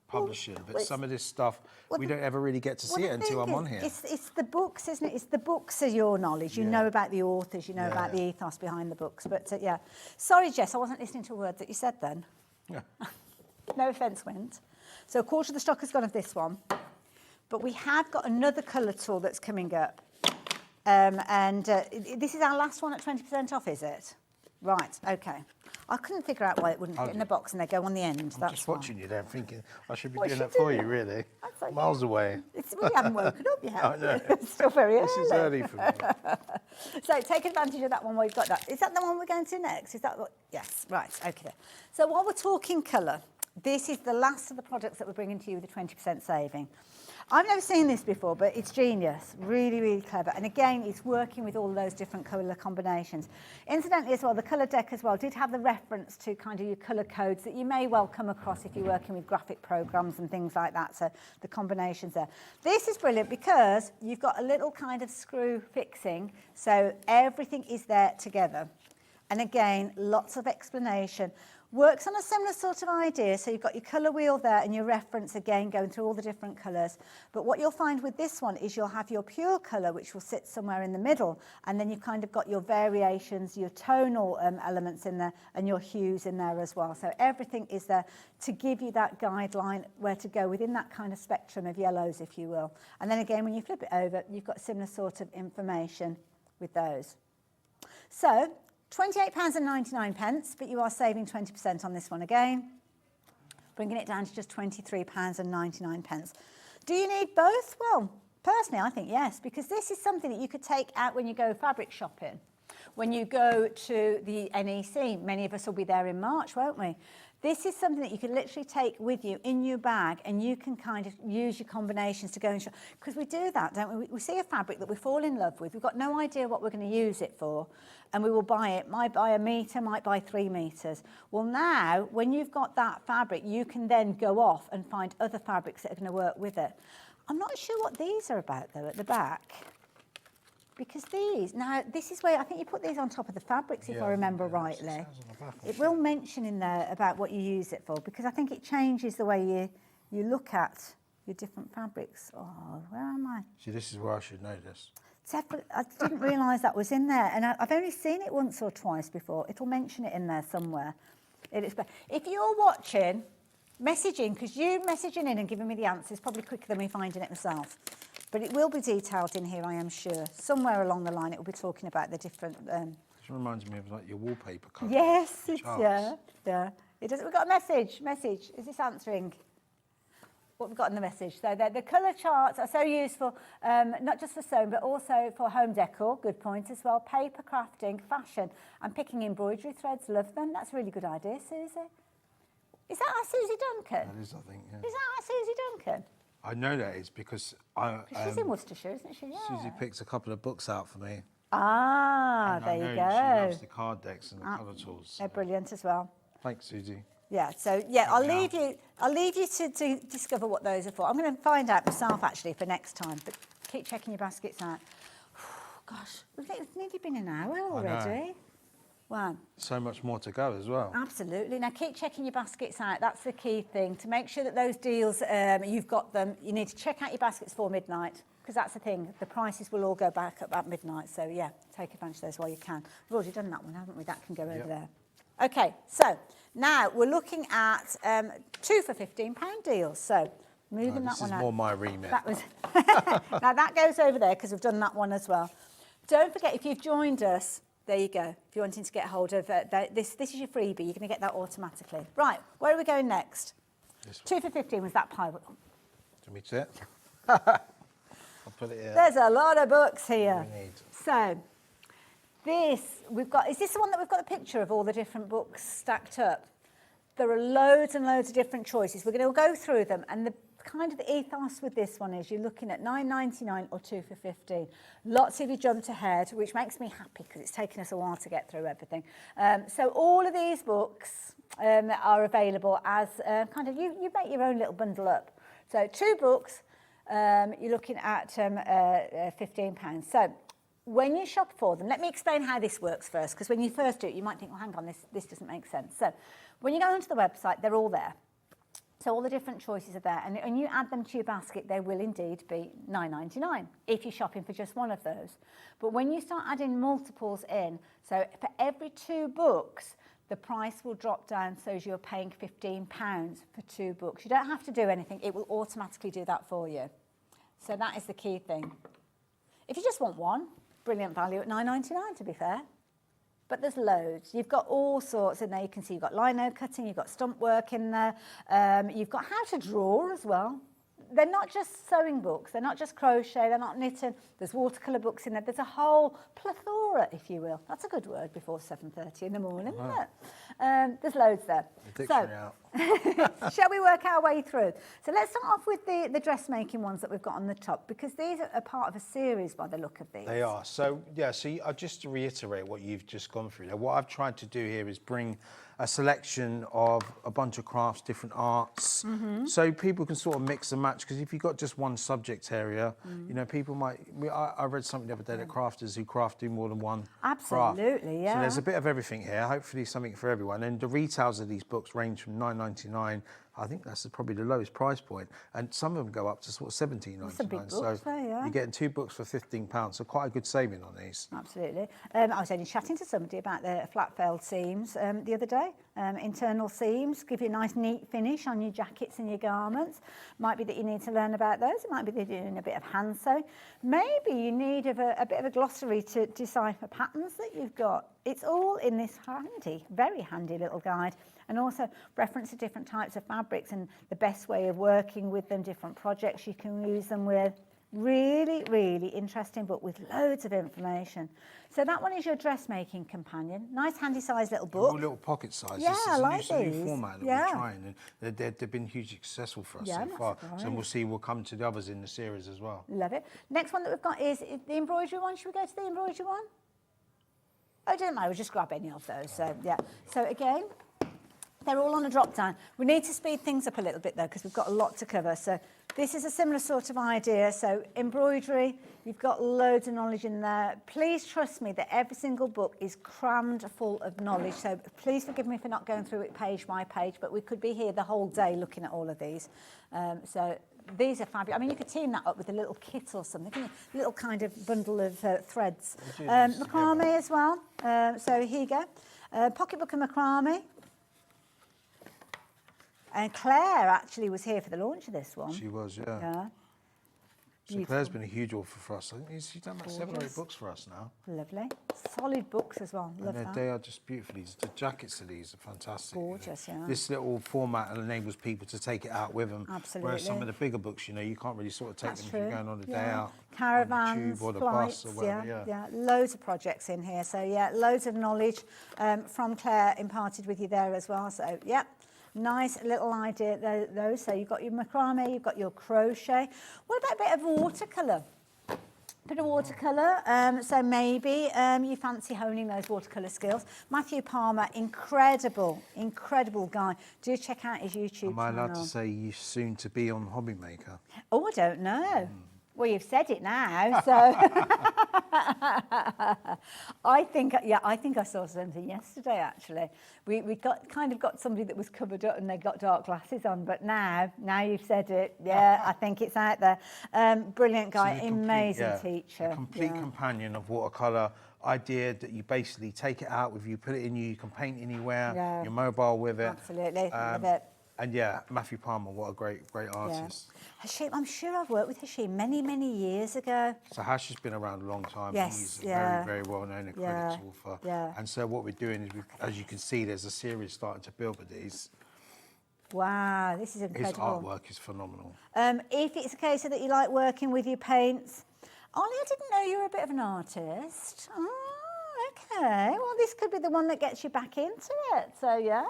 publishing, but some of this stuff, we don't ever really get to see it until I'm on here. It's the books, isn't it? It's the books are your knowledge. You know about the authors, you know about the ethos behind the books. But yeah, sorry, Jess, I wasn't listening to a word that you said then. Yeah. No offence, Wint. So a quarter of the stock has gone of this one, but we have got another colour tool that's coming up. This is our last one at 20% off, is it? Right, okay. I couldn't figure out why it wouldn't fit in the box and they go on the end. I'm just watching you there thinking, I should be doing that for you, really. That's okay. Miles away. We haven't woken up yet. I know. It's still very early. This is early for me. So take advantage of that one while you've got that. Is that the one we're going to next? Is that what? Yes, right, okay. So while we're talking colour, this is the last of the products that we're bringing to you with a 20% saving. I've never seen this before, but it's genius. Really, really clever. And again, it's working with all those different colour combinations. Incidentally as well, the colour deck as well did have the reference to kind of your colour codes that you may well come across if you're working with graphic programs and things like that. So the combinations there. This is brilliant because you've got a little kind of screw fixing. So everything is there together. And again, lots of explanation. Works on a similar sort of idea. So you've got your colour wheel there and your reference again going through all the different colours. But what you'll find with this one is you'll have your pure colour, which will sit somewhere in the middle. And then you've kind of got your variations, your tonal elements in there and your hues in there as well. So everything is there to give you that guideline where to go within that kind of spectrum of yellows, if you will. And then again, when you flip it over, you've got similar sort of information with those. So £28.99, but you are saving 20% on this one again, bringing it down to just £23.99. Do you need both? Well, personally, I think yes, because this is something that you could take out when you go fabric shopping. When you go to the NEC, many of us will be there in March, won't we? This is something that you can literally take with you in your bag, and you can kind of use your combinations to go and shop. Because we do that, don't we? We see a fabric that we fall in love with. We've got no idea what we're going to use it for, and we will buy it. Might buy a metre, might buy 3 metres. Well, now, when you've got that fabric, you can then go off and find other fabrics that are going to work with it. I'm not sure what these are about, though, at the back. Because these, now this is where I think you put these on top of the fabrics, if I remember rightly. It will mention in there about what you use it for, because I think it changes the way you look at your different fabrics. Oh, where am I? See, this is where I should know this. I didn't realise that was in there, and I've only seen it once or twice before. It'll mention it in there somewhere. If you're watching, messaging, because you messaging in and giving me the answers probably quicker than me finding it myself. But it will be detailed in here, I am sure. Somewhere along the line, it will be talking about the different... This reminds me of like your wallpaper colour. Yes, yeah. It does. We've got a message. Is this answering what we've got in the message? So the colour charts are so useful, not just for sewing, but also for home decor. Good point as well. Paper crafting, fashion, and picking embroidery threads. Love them. That's a really good idea, Susie. Is that our Susie Duncan? That is, I think, yeah. Is that our Susie Duncan? I know that is because she's in Worcestershire, isn't she? Yeah. Susie picks a couple of books out for me. Ah, and there you go. She loves the card decks and the colour tools. So. They're brilliant as well. Thanks, Susie. Yeah, so yeah, I'll leave you to discover what those are for. I'm going to find out myself actually for next time, but keep checking your baskets out. Gosh, it's nearly been an hour already. Wow. So much more to go as well. Absolutely. Now keep checking your baskets out. That's the key thing. To make sure that those deals, you've got them, you need to check out your baskets before midnight, because that's the thing. The prices will all go back at midnight. So yeah, take advantage of those while you can. We've already done that one, haven't we? That can go over there. Okay, so now we're looking at 2 for £15 deals. So moving that one out. This is more my remit. That was now that goes over there because we've done that one as well. Don't forget, if you've joined us, there you go. If you're wanting to get hold of this is your freebie. You're going to get that automatically. Right, where are we going next? 2 for 15 was that pile. Do you want me to it? I'll put it here. There's a lot of books here. We need. So this we've got. Is this the one that we've got a picture of all the different books stacked up? There are loads and loads of different choices. We're going to go through them, and the kind of the ethos with this one is you're looking at £9.99 or 2 for 15. Lots of you jumped ahead, which makes me happy because it's taken us a while to get through everything. So all of these books are available as kind of, you make your own little bundle up. So 2 books, you're looking at £15. So when you shop for them, let me explain how this works first, because when you first do it, you might think, well, hang on, this doesn't make sense. So when you go onto the website, they're all there. So all the different choices are there, and you add them to your basket, they will indeed be £9.99 if you're shopping for just one of those. But when you start adding multiples in, so for every 2 books, the price will drop down, so you're paying £15 for 2 books. You don't have to do anything, it will automatically do that for you. So that is the key thing. If you just want one, brilliant value at £9.99 to be fair. But there's loads. You've got all sorts in there. You can see you've got lino cutting, you've got stump work in there. You've got how to draw as well. They're not just sewing books. They're not just crochet. They're not knitting. There's watercolour books in there. There's a whole plethora, if you will. That's a good word before 7:30 in the morning, isn't it? There's loads there. The dictionary out. Shall we work our way through? So let's start off with the dressmaking ones that we've got on the top, because these are part of a series by the look of these. They are. So, yeah, so just to reiterate what you've just gone through there, what I've tried to do here is bring a selection of a bunch of crafts, different arts, so people can sort of mix and match, because if you've got just one subject area, you know, people might, I read something the other day that crafters who craft do more than one craft. Absolutely, yeah. So there's a bit of everything here, hopefully something for everyone. And the retails of these books range from $9.99, I think that's probably the lowest price point, and some of them go up to sort of $17.99. Some big books so there, yeah. you're getting 2 books for £15, so quite a good saving on these. Absolutely. I was only chatting to somebody about the flat felled seams the other day. Internal seams give you a nice neat finish on your jackets and your garments. Might be that you need to learn about those. It might be that you're doing a bit of hand sew. Maybe you need a bit of a glossary to decipher patterns that you've got. It's all in this handy, very handy little guide. And also reference to different types of fabrics and the best way of working with them, different projects you can use them with. Really, really interesting book with loads of information. So that one is your dressmaking companion. Nice handy sized little book. All little pocket sizes. Yeah, This I is like a new these. format that Yeah. we're trying, and they've been hugely successful for us Yeah, so I'm not far. surprised. So we'll see, we'll come to the others in the series as well. Love it. Next one that we've got is the embroidery one. Should we go to the embroidery one? Oh, it doesn't matter, we'll just grab any of those. So, yeah. So again, they're all on a drop down. We need to speed things up a little bit though, because we've got a lot to cover. So this is a similar sort of idea. So embroidery, you've got loads of knowledge in there. Please trust me that every single book is crammed full of knowledge. So please forgive me for not going through it page by page, but we could be here the whole day looking at all of these. So these are fabulous. I mean, you could team that up with a little kit or something, couldn't you? A little kind of bundle of threads. Macrame as well. So here you go. Pocketbook and macrame. And Claire actually was here for the launch of this one. She was, yeah. Yeah. So Claire's been a huge author for us. I think she's done about 7 or 8 books for us now. Lovely. Solid books as well. Love And that. they are just beautifully. The jackets of these are fantastic. Gorgeous, yeah. This little format enables people to take it out with them. Absolutely. Whereas some of the bigger books, you know, you can't really sort of take That's them true. if you're going on a day Yeah. out. Caravans, on the tube or the flights, bus or whatever, yeah. Loads of projects in here. So, yeah, loads of knowledge from Claire imparted with you there as well. So, yeah. Nice little idea, those. So you've got your macrame, you've got your crochet. What about a bit of watercolour? Bit of watercolour. So maybe you fancy honing those watercolour skills. Matthew Palmer, incredible guy. Do check out his YouTube Am I allowed channel. to say you soon to be on Hobby Maker? Oh, I don't know. Well, you've said it now, so I think I saw something yesterday. Actually, we got somebody that was covered up and they got dark glasses on. But now you've said it, yeah, I think it's out there. Brilliant guy, So the amazing teacher, A complete companion of watercolour. Idea that you basically take it out with you, put it in you can paint anywhere. Yeah. You're mobile with it. Absolutely, love it. And yeah, Matthew Palmer, what a great artist. Hashim, I'm sure I've worked with Hashim many years ago. So Hash has been around a long time. Yes, He's a yeah. very well-known acrylics author. Yeah. And so what we're doing is, as you can see, there's a series starting to build with these. Wow, this is His incredible. artwork is phenomenal. If it's a case of that you like working with your paints, Ollie, I didn't know you were a bit of an artist. Oh, okay. Well, this could be the one that gets you back into it. So, yeah.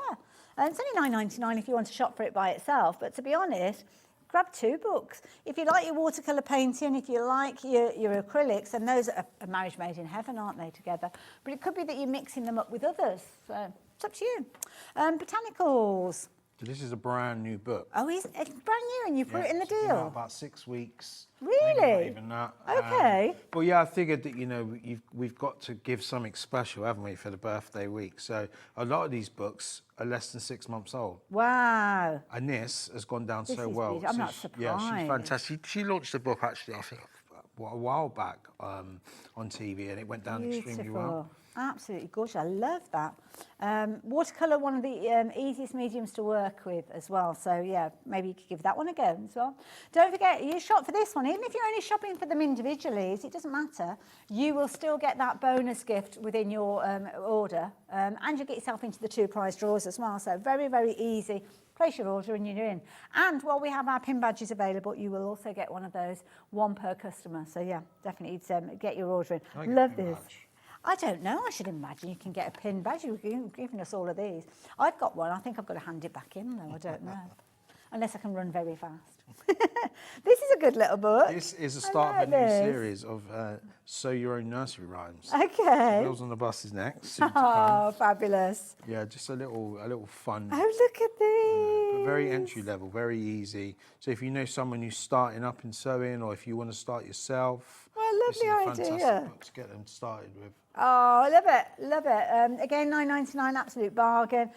And it's only $9.99 if you want to shop for it by itself. But to be honest, grab 2 books. If you like your watercolour painting, if you like your acrylics, and those are a marriage made in heaven, aren't they, together? But it could be that you're mixing them up with others. So it's up to you. Botanicals. So this is a brand new book. Oh, it's brand new and you put it in the It's been out deal? about 6 weeks. Really? Maybe not even that. Okay. Well, yeah, I figured that, you know, we've got to give something special, haven't we, for the birthday week? So a lot of these books are less than 6 months old. Wow. And this has gone down This so is well. beautiful. I'm not Yeah, surprised. she's fantastic. She launched the book, actually, I think, a while back on TV, and it went down extremely well. Absolutely gorgeous. I love that. Watercolour, one of the easiest mediums to work with as well. So, yeah, maybe you could give that one a go as well. Don't forget, you shop for this one. Even if you're only shopping for them individually, it doesn't matter. You will still get that bonus gift within your order. And you'll get yourself into the 2 prize draws as well. So, very, very easy. Place your order and you're in. And while we have our pin badges available, you will also get one of those, 1 per customer. So, yeah, definitely get your order in. Love this. I don't know. I should imagine you can get a pin badge. You've given us all of these. I've got one. I think I've got to hand it back in, though. I don't know. Unless I can run very fast. This is a good little book. This is the start of a new series of Sew Your Own Nursery Rhymes. Okay. Wheels on the Bus is next. soon to Oh, come. fabulous. Yeah, just a little fun. Oh, look at these. But very entry level, very easy. So if you know someone who's starting up in sewing, or if you want to start yourself, Oh, this is a lovely fantastic idea. book to get them started with. Oh, love it, love it. Again, £9.99, absolute bargain.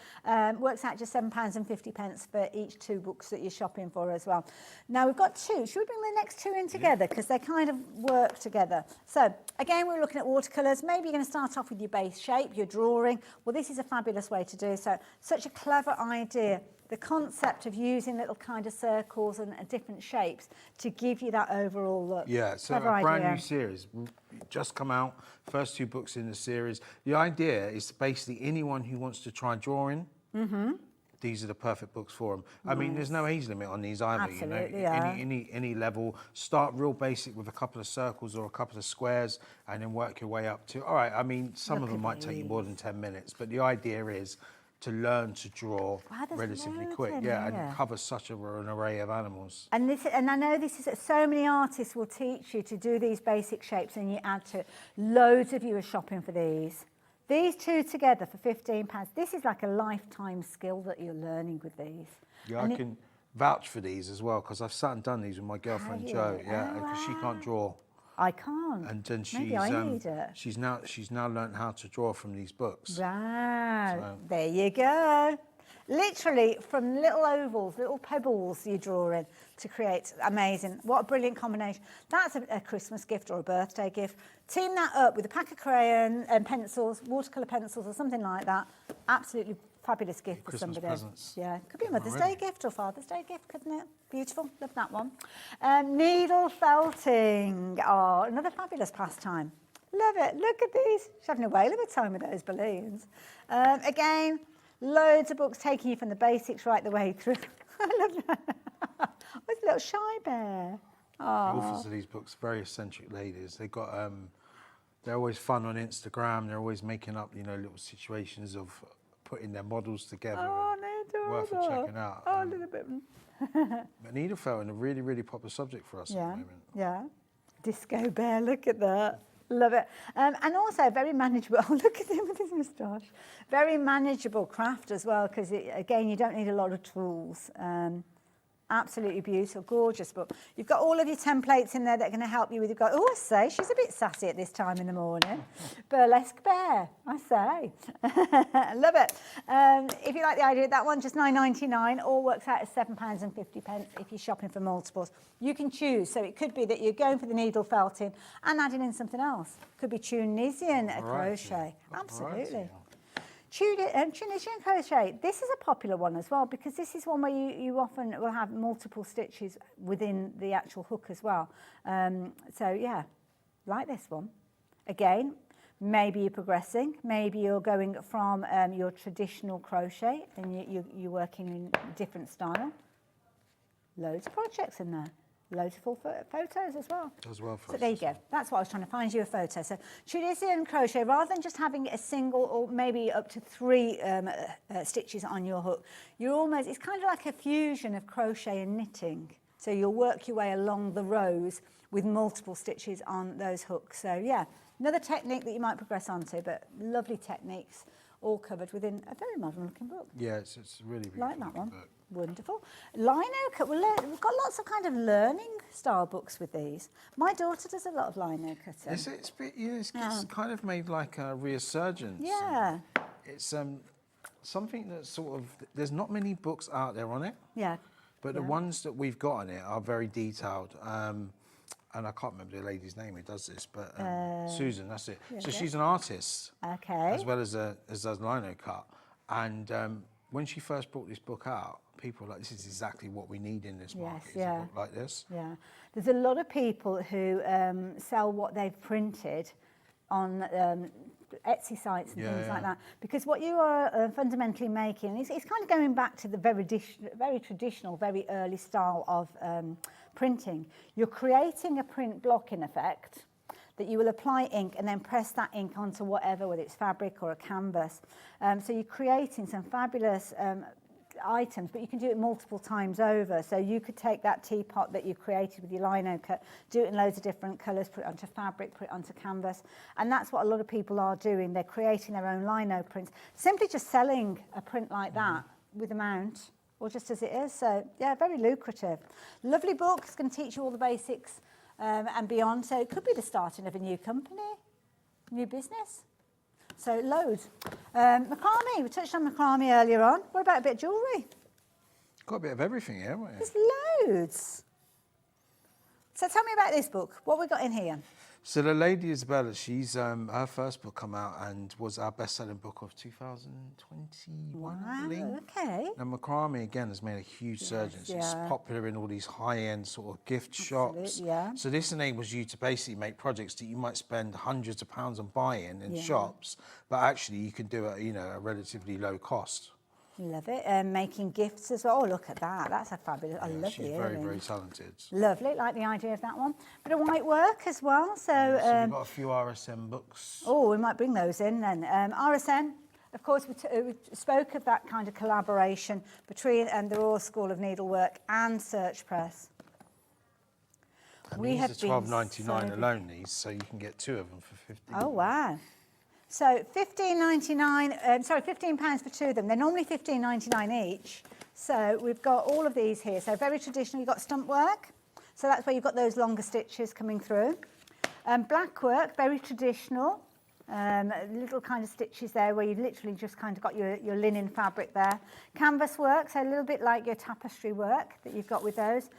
Works out just £7.50 for each 2 books that you're shopping for as well. Now we've got 2. Should we bring the next 2 in together? Because they kind of work together. So again, we're looking at watercolours. Maybe you're going to start off with your base shape, your drawing. Well, this is a fabulous way to do so. Such a clever idea. The concept of using little kind of circles and different shapes to give you that overall look. Yeah, so Clever a brand idea. new series, just come out, first 2 books in the series. The idea is basically anyone who wants to try drawing, these are the perfect books for them. I mean, there's no age limit on these either. Absolutely, you know, yeah. any level. Start real basic with a couple of circles or a couple of squares, and then work your way up to. All right, I mean, some Look of them at might take you more than 10 minutes, but the idea is to learn to draw Wow, there's relatively loads quick, in yeah, here. and cover such an array of animals. And I know this is so many artists will teach you to do these basic shapes, and you add to it. Loads of you are shopping for these. These 2 together for £15. This is like a lifetime skill that you're learning with these. Yeah, And I can vouch for these as well because I've sat and done these with my girlfriend Have you? Jo. Yeah, Oh, because she wow. can't draw, I can't. and then Maybe I need it. she's now learned how to draw from these books. Right, So- there you go. Literally from little ovals, little pebbles you're drawing to create amazing. What a brilliant combination. That's a Christmas gift or a birthday gift. Team that up with a pack of crayon and pencils, watercolour pencils or something like that. Absolutely fabulous gift for Christmas somebody. presents. Yeah, could be a Getting Mother's ready. Day gift or Father's Day gift, couldn't it? Beautiful, love that one. Needle felting. Oh, another fabulous pastime. Love it. Look at these. She's having a whale of a time with those balloons. Again, loads of books taking you from the basics right the way through. I love that. Where's a little shy bear? The Oh, authors of these books, very eccentric ladies. They got they're always fun on Instagram. They're always making up, little situations of putting their models together. oh, they're Worth adorable. checking out. Oh, a little bit. But needle felting, a really, really popular subject for us at the Yeah, moment. yeah. Disco bear, look at that. Love it. And also very manageable. Oh, look at him with his moustache. Very manageable craft as well, because again, you don't need a lot of tools. Absolutely beautiful, gorgeous book. You've got all of your templates in there that are going to help you with. You've got, oh, I say, she's a bit sassy at this time in the morning. Burlesque bear, I say. Love it. If you like the idea of that one, just £9.99, all works out at £7.50 if you're shopping for multiples. You can choose. So it could be that you're going for the needle felting and adding in something else. Could be Tunisian Variety. crochet. Got Absolutely. variety. Tunisian crochet, this is a popular one as well, because this is one where you often will have multiple stitches within the actual hook as well. So yeah, like this one. Again, maybe you're progressing, maybe you're going from your traditional crochet and you're working in a different style. Loads of projects in there. Loads of full photos as well. As well for So us. there you go. That's what I was trying to find you a photo. So Tunisian crochet, rather than just having a single or maybe up to 3 stitches on your hook, it's kind of like a fusion of crochet and knitting. So you'll work your way along the rows with multiple stitches on those hooks. So yeah, another technique that you might progress onto, but lovely techniques all covered within a very modern looking book. Yeah, it's really beautiful. Like that looking one. book. Wonderful. Lino cut. We've got lots of kind of learning style books with these. My daughter does a lot of lino cutting. It's kind of made like a resurgence. Yeah. It's something that sort of, there's not many books out there on it, Yeah. but the ones that we've got on it are very detailed. And I can't remember the lady's name who does this, but Susan, that's it. So she's an artist Okay. as well as does lino cut. And when she first brought this book out, people were like, this is exactly what we need in this market, is yeah. a book like this. Yeah. There's a lot of people who sell what they've printed on Etsy sites and things like that, because what you are fundamentally making is kind of going back to the very traditional, very early style of printing. You're creating a print block in effect that you will apply ink and then press that ink onto whatever, whether it's fabric or a canvas. So you're creating some fabulous items, but you can do it multiple times over. So you could take that teapot that you created with your lino cut, do it in loads of different colours, put it onto fabric, put it onto canvas, and that's what a lot of people are doing. They're creating their own lino prints, simply just selling a print like that with a mount, or just as it is. So yeah, very lucrative. Lovely book. It's going to teach you all the basics and beyond. So it could be the starting of a new company, new business. So loads. Macrame, we touched on macrame earlier on. What about a bit of jewellery? Got a bit of everything here, haven't you? There's loads. So tell me about this book. What we got in here? So the lady Isabella, she's her first book come out and was our best-selling book of 2021, I believe. Okay. And macrame again has made a huge surge. It's popular in all these high-end sort of gift shops. Yeah. So this enables you to basically make projects that you might spend hundreds of pounds on buying in shops, but actually you can do it, you know, at a relatively low cost. Love it. Making gifts as well. Oh, look at that. That's a fabulous. I love she's the very, earring. very talented. Lovely. Like the idea of that one. Bit of white work as well. So, So we've got a few RSM books. oh, we might bring those in then. RSM, of course, we spoke of that kind of collaboration between the Royal School of Needlework and Search Press. And We these have are been £12.99 so- alone, these, so you can get 2 of them for 50. Oh, wow. So £15.99, sorry, £15 for 2 of them. They're normally £15.99 each. So we've got all of these here. So very traditional. You've got stump work. So that's where you've got those longer stitches coming through. Black work, very traditional. Little kind of stitches there where you've literally just kind of got your linen fabric there. Canvas work, so a little bit like your tapestry work that you've got with those.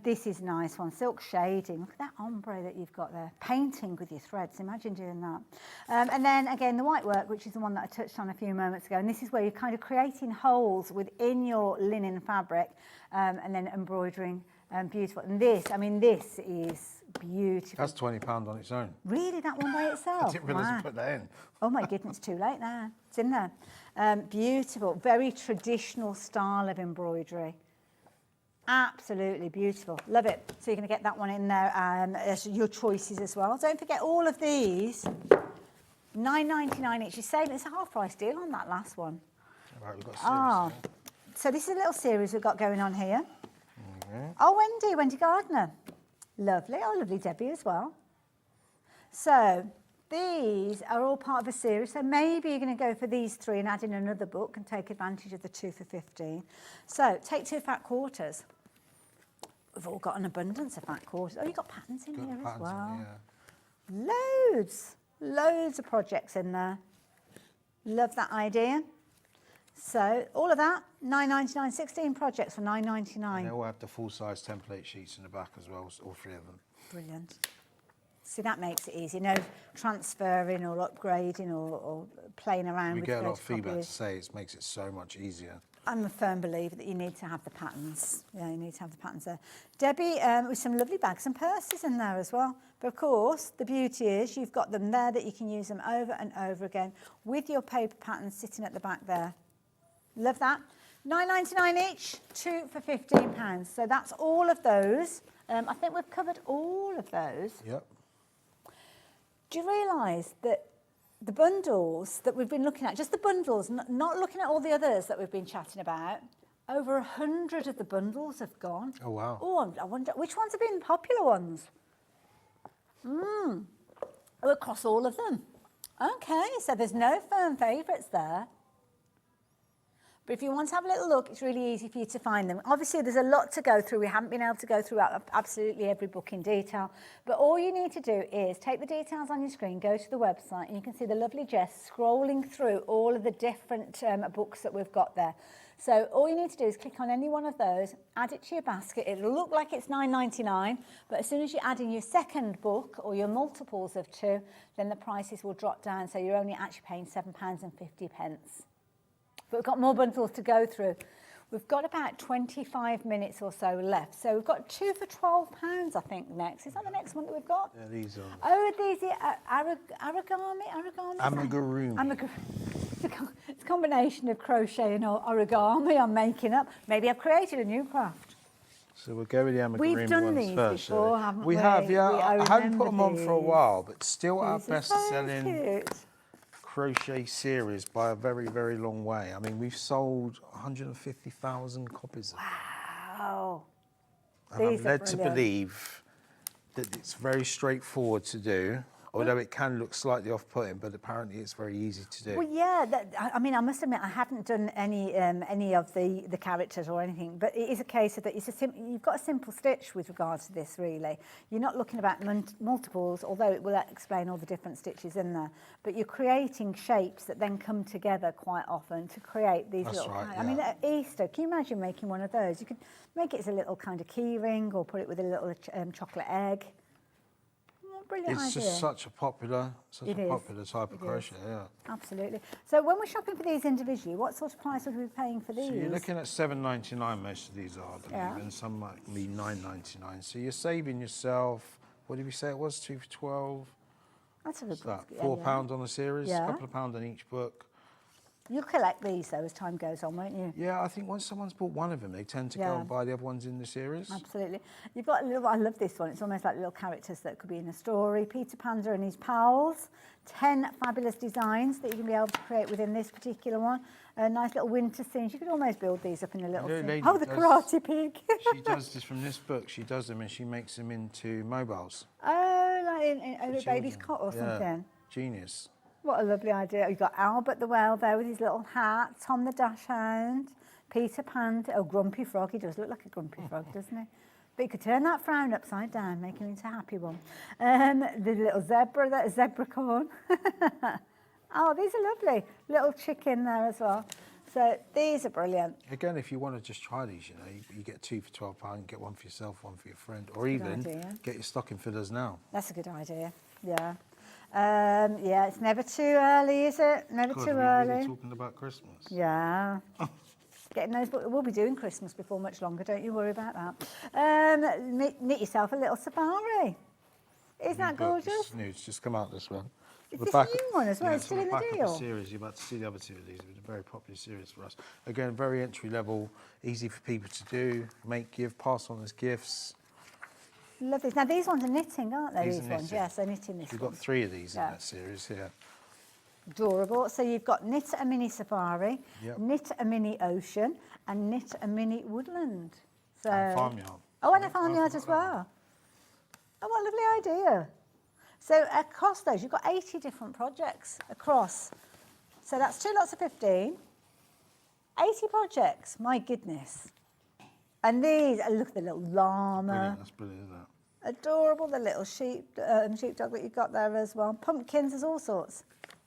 This is a nice one, silk shading. Look at that ombre that you've got there. Painting with your threads, imagine doing that. And then again, the white work, which is the one that I touched on a few moments ago. And this is where you're kind of creating holes within your linen fabric and then embroidering. Beautiful. And this, I mean, this is beautiful. That's £20 on its own. Really, that one by itself? I didn't realise you put that in. Oh my goodness, too late now. It's in there. Beautiful, very traditional style of embroidery. Absolutely beautiful. Love it. So you're going to get that one in there as your choices as well. Don't forget all of these, $9.99 each. You're saying it's a half price deal on that last one. All right, we've got a series here. So this is a little series we've got going on here. Oh, Wendy Gardner. Lovely. Oh, lovely Debbie as well. So these are all part of a series. So maybe you're going to go for these 3 and add in another book and take advantage of the 2 for 15. So take 2 fat quarters. We've all got an abundance of fat quarters. Oh, you've got patterns in here as well. Loads of projects in there. Love that idea. So all of that, $9.99, 16 projects for $9.99. They all have the full-size template sheets in the back as well, all 3 of them. Brilliant. See, that makes it easy. No transferring or upgrading or playing around We with get a lot of feedback to photocopiers. say it makes it so much easier. I'm a firm believer that you need to have the patterns. Yeah, you need to have the patterns there. Debbie, with some lovely bags and purses in there as well. But of course, the beauty is you've got them there that you can use them over and over again with your paper patterns sitting at the back there. Love that. $9.99 each, 2 for £15. So that's all of those. I think we've covered all of those. Yep. Do you realise that the bundles that we've been looking at, just the bundles, not looking at all the others that we've been chatting about, over 100 of the bundles have gone. Oh, wow. Oh, I wonder, which ones have been the popular ones? Oh, across all of them. Okay, so there's no firm favourites there. But if you want to have a little look, it's really easy for you to find them. Obviously, there's a lot to go through. We haven't been able to go through absolutely every book in detail. But all you need to do is take the details on your screen, go to the website, and you can see the lovely Jess scrolling through all of the different books that we've got there. So all you need to do is click on any one of those, add it to your basket. It'll look like it's $9.99, but as soon as you add in your second book or your multiples of 2, then the prices will drop down. So you're only actually paying £7.50. But we've got more bundles to go through. We've got about 25 minutes or so left. So we've got 2 for £12, I think, next. Is that the next one that we've got? Yeah, these are. Oh, these are origami? Amigurumi. It's a combination of crochet and origami I'm making up. Maybe I've created a new craft. So we'll go with the Amigurumi We've done ones these first. before, shall haven't we? We have, yeah. I I hadn't put remember them on for a these. while, but still our These are so best-selling cute. crochet series by a very, very long way. I mean, we've sold 150,000 copies of them. Wow. And I'm These are led to brilliant. believe that it's very straightforward to do, although it can look slightly off-putting, but apparently it's very easy to do. Well, yeah. I mean, I must admit, I haven't done any of the characters or anything, but it is a case of that you've got a simple stitch with regards to this. Really, you're not looking about multiples, although it will explain all the different stitches in there. But you're creating shapes that then come together quite often to create these That's little. right, I mean, yeah. at Easter, can you imagine making one of those? You could make it as a little kind of key ring, or put it with a little chocolate egg. Brilliant It's idea. just such a popular It is. type of It crochet, is. yeah. Absolutely. So when we're shopping for these individually, what sort of price would we be paying for these? So you're looking at $7.99 most of these are, I believe, Yeah. and some might be $9.99. So you're saving yourself, what did we say it was, 2 for 12? That's a good What's that, price. £4 on the series, Yeah. a couple of pounds on each book. You'll collect these though as time goes on, won't you? Yeah, I think once someone's bought one of them, they tend to go Yeah. and buy the other ones in the series. Absolutely. You've got a little, I love this one. It's almost like little characters that could be in a story. Peter Panda and his pals. 10 fabulous designs that you can be able to create within this particular one. Nice little winter scenes. You could almost build these up in a little know a scene. lady Oh, the does- Karate Pig. She does this from this book. She does them and she makes them into mobiles. Oh, like in for a baby's children. cot or Yeah, something. genius. What a lovely idea. You've got Albert the Whale there with his little hat, Tom the Dachshund, Peter Pan, oh, Grumpy Frog. He does look like a grumpy frog, doesn't he? But you could turn that frown upside down, make him into a happy one. The little zebra, that zebracorn. Oh, these are lovely. Little chicken there as well. So these are brilliant. Again, if you want to just try these, you know, you get 2 for £12, get one for yourself, one for your friend, or even idea. get your stocking fillers now. That's a good idea, yeah. Yeah, it's never too early, is it? Never God, too are we really early. talking about Christmas? Yeah. Getting those, but we'll be doing Christmas before much longer, don't you worry about that. Knit yourself a little safari. Isn't that Book, gorgeous? It's new, it's just come out this one. Is The this back a new one as well? yeah, It's so still in the back of deal? series, you're about to see the other two of these. It's a very popular series for us. Again, very entry level, easy for people to do, make, give, pass on as gifts. Love these. Now these ones are knitting, aren't they? These These are ones, knitting. yes, they're knitting this We've one. got 3 of these Yeah. in that series here. Adorable. So you've got knit a mini safari, Yep. knit a mini ocean, and knit a mini woodland. So And farmyard. Oh, and a I farmyard forgot as that one. well. Oh, what a lovely idea. So across those, you've got 80 different projects across. So that's 2 lots of 15. 80 projects, my goodness. And these, look at the little llama. Brilliant, that's brilliant, isn't it? Adorable, the little sheepdog that you've got there as well. Pumpkins, there's all sorts.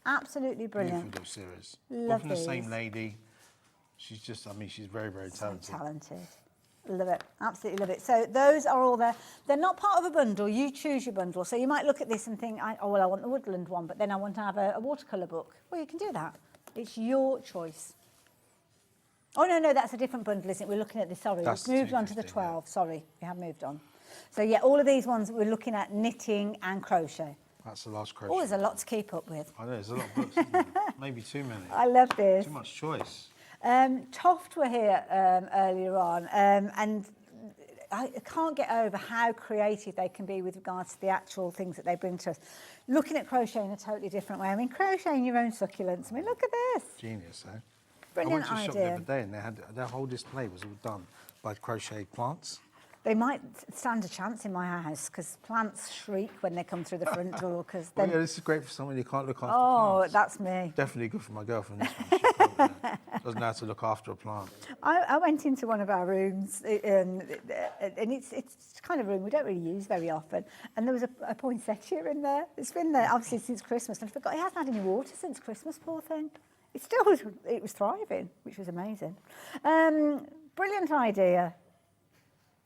Absolutely brilliant. Beautiful little series. Love All from the same these. lady. She's just, I mean, she's very, very So talented. talented. Love it, absolutely love it. So those are all there. They're not part of a bundle, you choose your bundle. So you might look at this and think, oh, well, I want the woodland one, but then I want to have a watercolour book. Well, you can do that. It's your choice. Oh, no, that's a different bundle, isn't it? We're looking at this, sorry. That's We've moved on to the 215, yeah. 12, sorry, we have moved on. So yeah, all of these ones, we're looking at knitting and crochet. That's the last crochet. Oh, there's a lot to keep up with. I know, there's a lot of books, isn't there? Maybe too many. I love this. Too much choice. Toft were here earlier on, and I can't get over how creative they can be with regards to the actual things that they bring to us. Looking at crochet in a totally different way. I mean, crocheting your own succulents. I mean, look at this. Genius, eh? Brilliant I went to a shop the idea. other day and they had their whole display was all done by crocheted plants. They might stand a chance in my house because plants shriek when they come through the front door. Because Well, yeah, this is great for someone who can't look after oh, plants. that's me. Definitely good for my girlfriend. This one. She doesn't know how to look after a plant. I went into one of our rooms, and it's the kind of room we don't really use very often. And there was a poinsettia in there. It's been there obviously since Christmas. And I forgot it hasn't had any water since Christmas. Poor thing. It was thriving, which was amazing. Brilliant idea.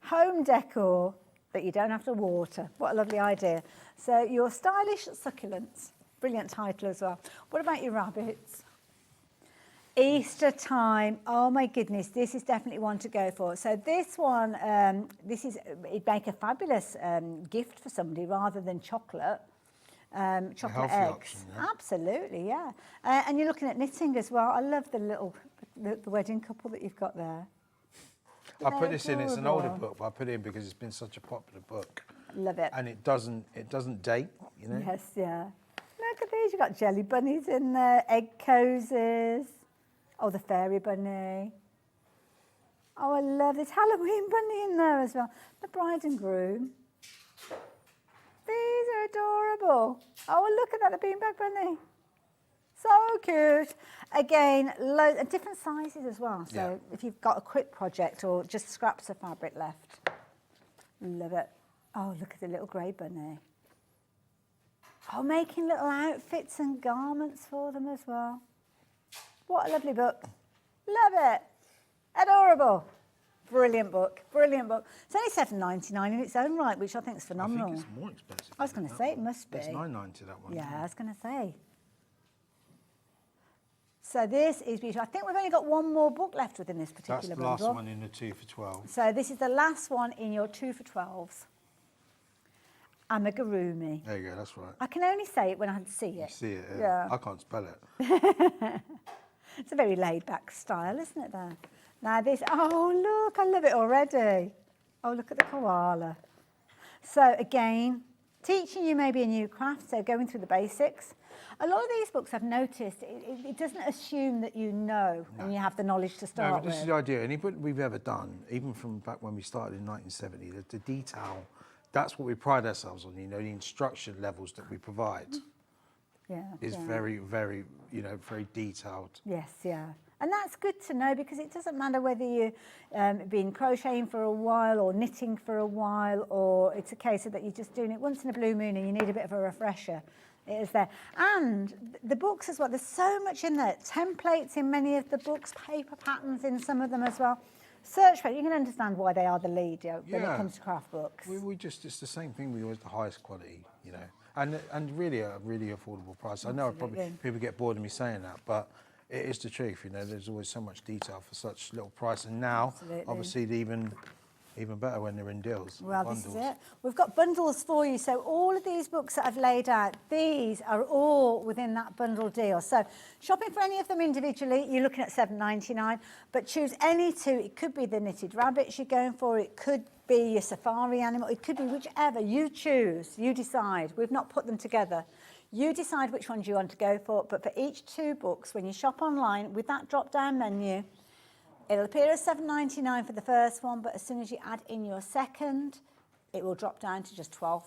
Home decor that you don't have to water. What a lovely idea. So your stylish succulents. Brilliant title as well. What about your rabbits? Easter time. Oh my goodness, this is definitely one to go for. So this one, it'd make a fabulous gift for somebody rather than chocolate. Chocolate healthy eggs. option, yeah. Absolutely, yeah. And you're looking at knitting as well. I love the wedding couple that you've got there. I put this in. It's an older book, but I put it in because it's been such a popular book. Love it. And it doesn't date, you know. Yes, yeah. Look at these. You've got jelly bunnies in there, egg cozies. Oh, the fairy bunny. Oh, I love this Halloween bunny in there as well. The bride and groom. These are adorable. Oh, look at that, the beanbag bunny. So cute. Again, different sizes as well. So if you've got a quick project or just scraps of fabric left. Love it. Oh, look at the little grey bunny. Oh, making little outfits and garments for them as well. What a lovely book. Love it. Adorable. Brilliant book. Brilliant book. It's only $7.99 in its own right, which I think is phenomenal. I think it's more expensive. I was going to say, it must be. It's $9.90 that one. Yeah, I was going to say. So this is beautiful. I think we've only got one more book left within this particular That's the bundle. last one in the 2 for 12. So this is the last one in your 2 for 12s. Amigurumi. There you go, that's right. I can only say it when I see it. You see it, Yeah. I can't spell it. It's a very laid-back style, isn't it, there? Now this, oh, look, I love it already. Oh, look at the koala. So again, teaching you maybe a new craft, so going through the basics. A lot of these books, I've noticed, it doesn't assume that you know and you have the knowledge to No, start but this with. is the idea. Any book we've ever done, even from back when we started in 1970, the detail, that's what we pride ourselves on, you know, the instruction levels that we provide is very, very, you know, very detailed. Yes, yeah. And that's good to know because it doesn't matter whether you've been crocheting for a while or knitting for a while, or it's a case of that you're just doing it once in a blue moon and you need a bit of a refresher. It is there. And the books as well, there's so much in there. Templates in many of the books, paper patterns in some of them as well. Search for it, you can understand why they are the lead, you know, when it comes to craft books. We just, it's the same thing, we always the highest quality, you know, and really a really affordable price. I know probably people get bored of me saying that, but it is the truth, you know, there's always so much detail for such little price. And now, obviously, even better when they're in deals. Well, this is it. We've got bundles for you. So all of these books that I've laid out, these are all within that bundle deal. So shopping for any of them individually, you're looking at $7.99, but choose any two. It could be the knitted rabbits you're going for. It could be your safari animal. It could be whichever. You choose. You decide. We've not put them together. You decide which ones you want to go for. But for each 2 books, when you shop online with that drop-down menu, it'll appear as $7.99 for the first one, but as soon as you add in your second, it will drop down to just £12.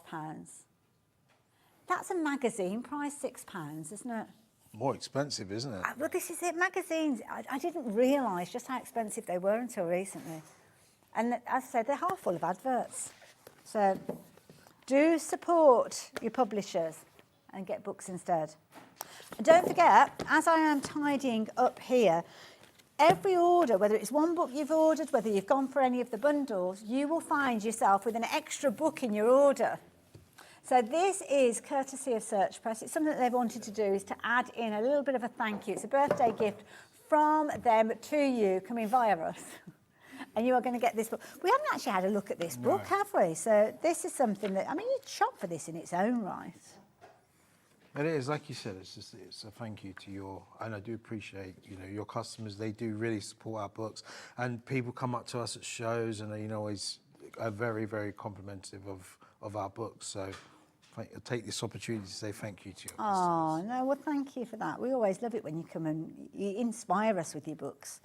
That's a magazine price, £6, isn't it? More expensive, isn't it? Well, this is it. Magazines, I didn't realise just how expensive they were until recently. And as I said, they're half full of adverts. So do support your publishers and get books instead. And don't forget, as I am tidying up here, every order, whether it's one book you've ordered, whether you've gone for any of the bundles, you will find yourself with an extra book in your order. So this is courtesy of Search Press. It's something that they've wanted to do, is to add in a little bit of a thank you. It's a birthday gift from them to you, coming via us. And you are going to get this book. We haven't actually had a look at this book, have we? So this is something that, I mean, you'd shop for this in its own right. It is, like you said, it's a thank you to your, and I do appreciate, you know, your customers. They do really support our books, and people come up to us at shows and you know, always are very, very complimentary of our books. So I take this opportunity to say thank you to your customers. Oh, no, well, thank you for that. We always love it when you come and you inspire us with your books.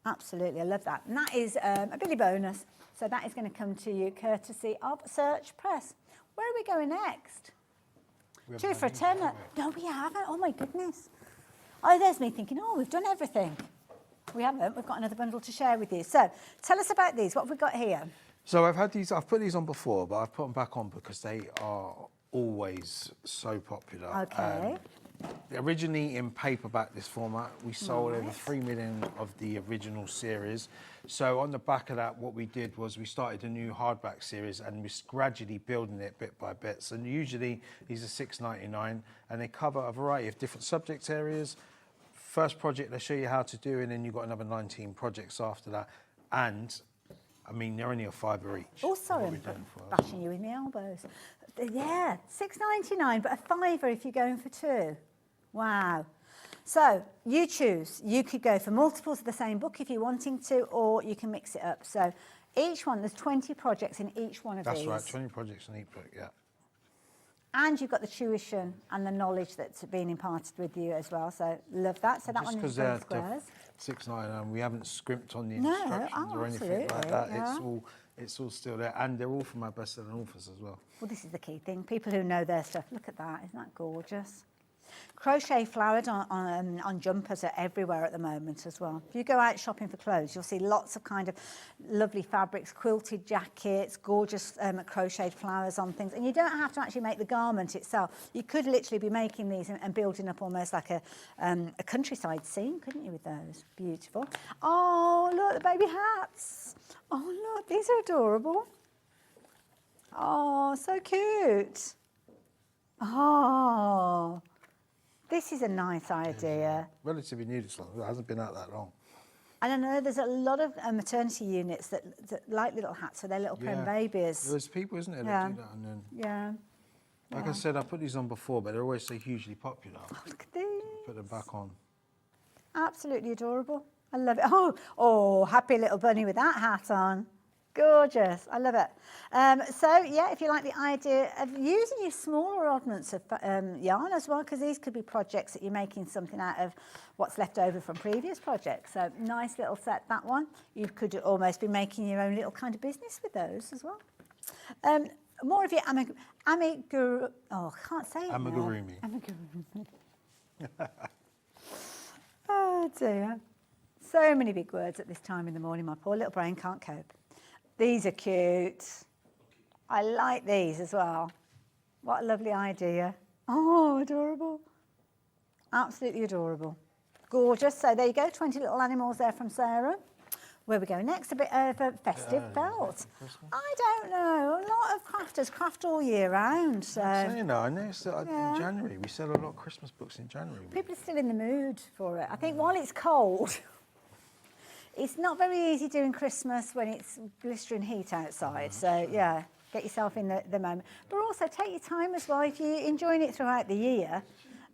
Absolutely, I love that. And that is a Billy bonus. So that is going to come to you courtesy of Search Press. Where are we going next? 2 for a tenner. No, we haven't. Oh, my goodness. Oh, there's me thinking, oh, we've done everything. We haven't. We've got another bundle to share with you. So tell us about these. What have we got here? So I've put these on before, but I've put them back on because they are always so popular. Okay. Originally in paperback, this format, we sold over 3 million of the original series. So on the back of that, what we did was we started a new hardback series and we're gradually building it bit by bit. So usually these are $6.99 and they cover a variety of different subject areas. First project they show you how to do, and then you've got another 19 projects after that. And I mean, they're only a $5 each. Oh, sorry, I'm bashing you with my elbows. Yeah, $6.99, but a $5 if you're going for 2. Wow. So you choose. You could go for multiples of the same book if you're wanting to, or you can mix it up. So each one, there's 20 projects in each one of these. That's right, 20 projects in each book, yeah. And you've got the tuition and the knowledge that's been imparted with you as well. So love that. So that Just one is because they're squares. £6.99, we haven't scrimped on the No, instructions or anything like absolutely, that. yeah. It's all still there, and they're all from our best-selling authors as well. Well, this is the key thing. People who know their stuff. Look at that. Isn't that gorgeous? Crochet flowered on jumpers are everywhere at the moment as well. If you go out shopping for clothes, you'll see lots of kind of lovely fabrics, quilted jackets, gorgeous crocheted flowers on things. And you don't have to actually make the garment itself. You could literally be making these and building up almost like a countryside scene, couldn't you, with those? Beautiful. Oh, look, the baby hats. Oh, look, these are adorable. Oh, so cute. Oh, this is a nice idea. Relatively new this long. It hasn't been out that long. And I know there's a lot of maternity units that like little hats for their little prim babies. There's people, isn't there, Yeah. that do that. And then, Yeah. like I said, I put these on before, but they're always so hugely popular. Oh, look at these. Put them back on. Absolutely adorable. I love it. Oh, happy little bunny with that hat on. Gorgeous. I love it. So, yeah, if you like the idea of using your smaller oddments of yarn as well, because these could be projects that you're making something out of what's left over from previous projects. So, nice little set, that one. You could almost be making your own little kind of business with those as well. More of your amigurumi. Oh, I can't say it now. Amigurumi. Amigurumi. Oh, dear. So many big words at this time in the morning. My poor little brain can't cope. These are cute. I like these as well. What a lovely idea. Oh, adorable. Absolutely adorable. Gorgeous. So there you go, 20 little animals there from Sarah. Where we go next? A bit of a festive felt. I don't know. A lot of crafters craft all year round. So You know, I noticed that in January, we sell a lot of Christmas books in January. people are still in the mood for it. I think while it's cold, it's not very easy doing Christmas when it's blistering heat outside. So, yeah, get yourself in the moment. But also take your time as well. If you're enjoying it throughout the year,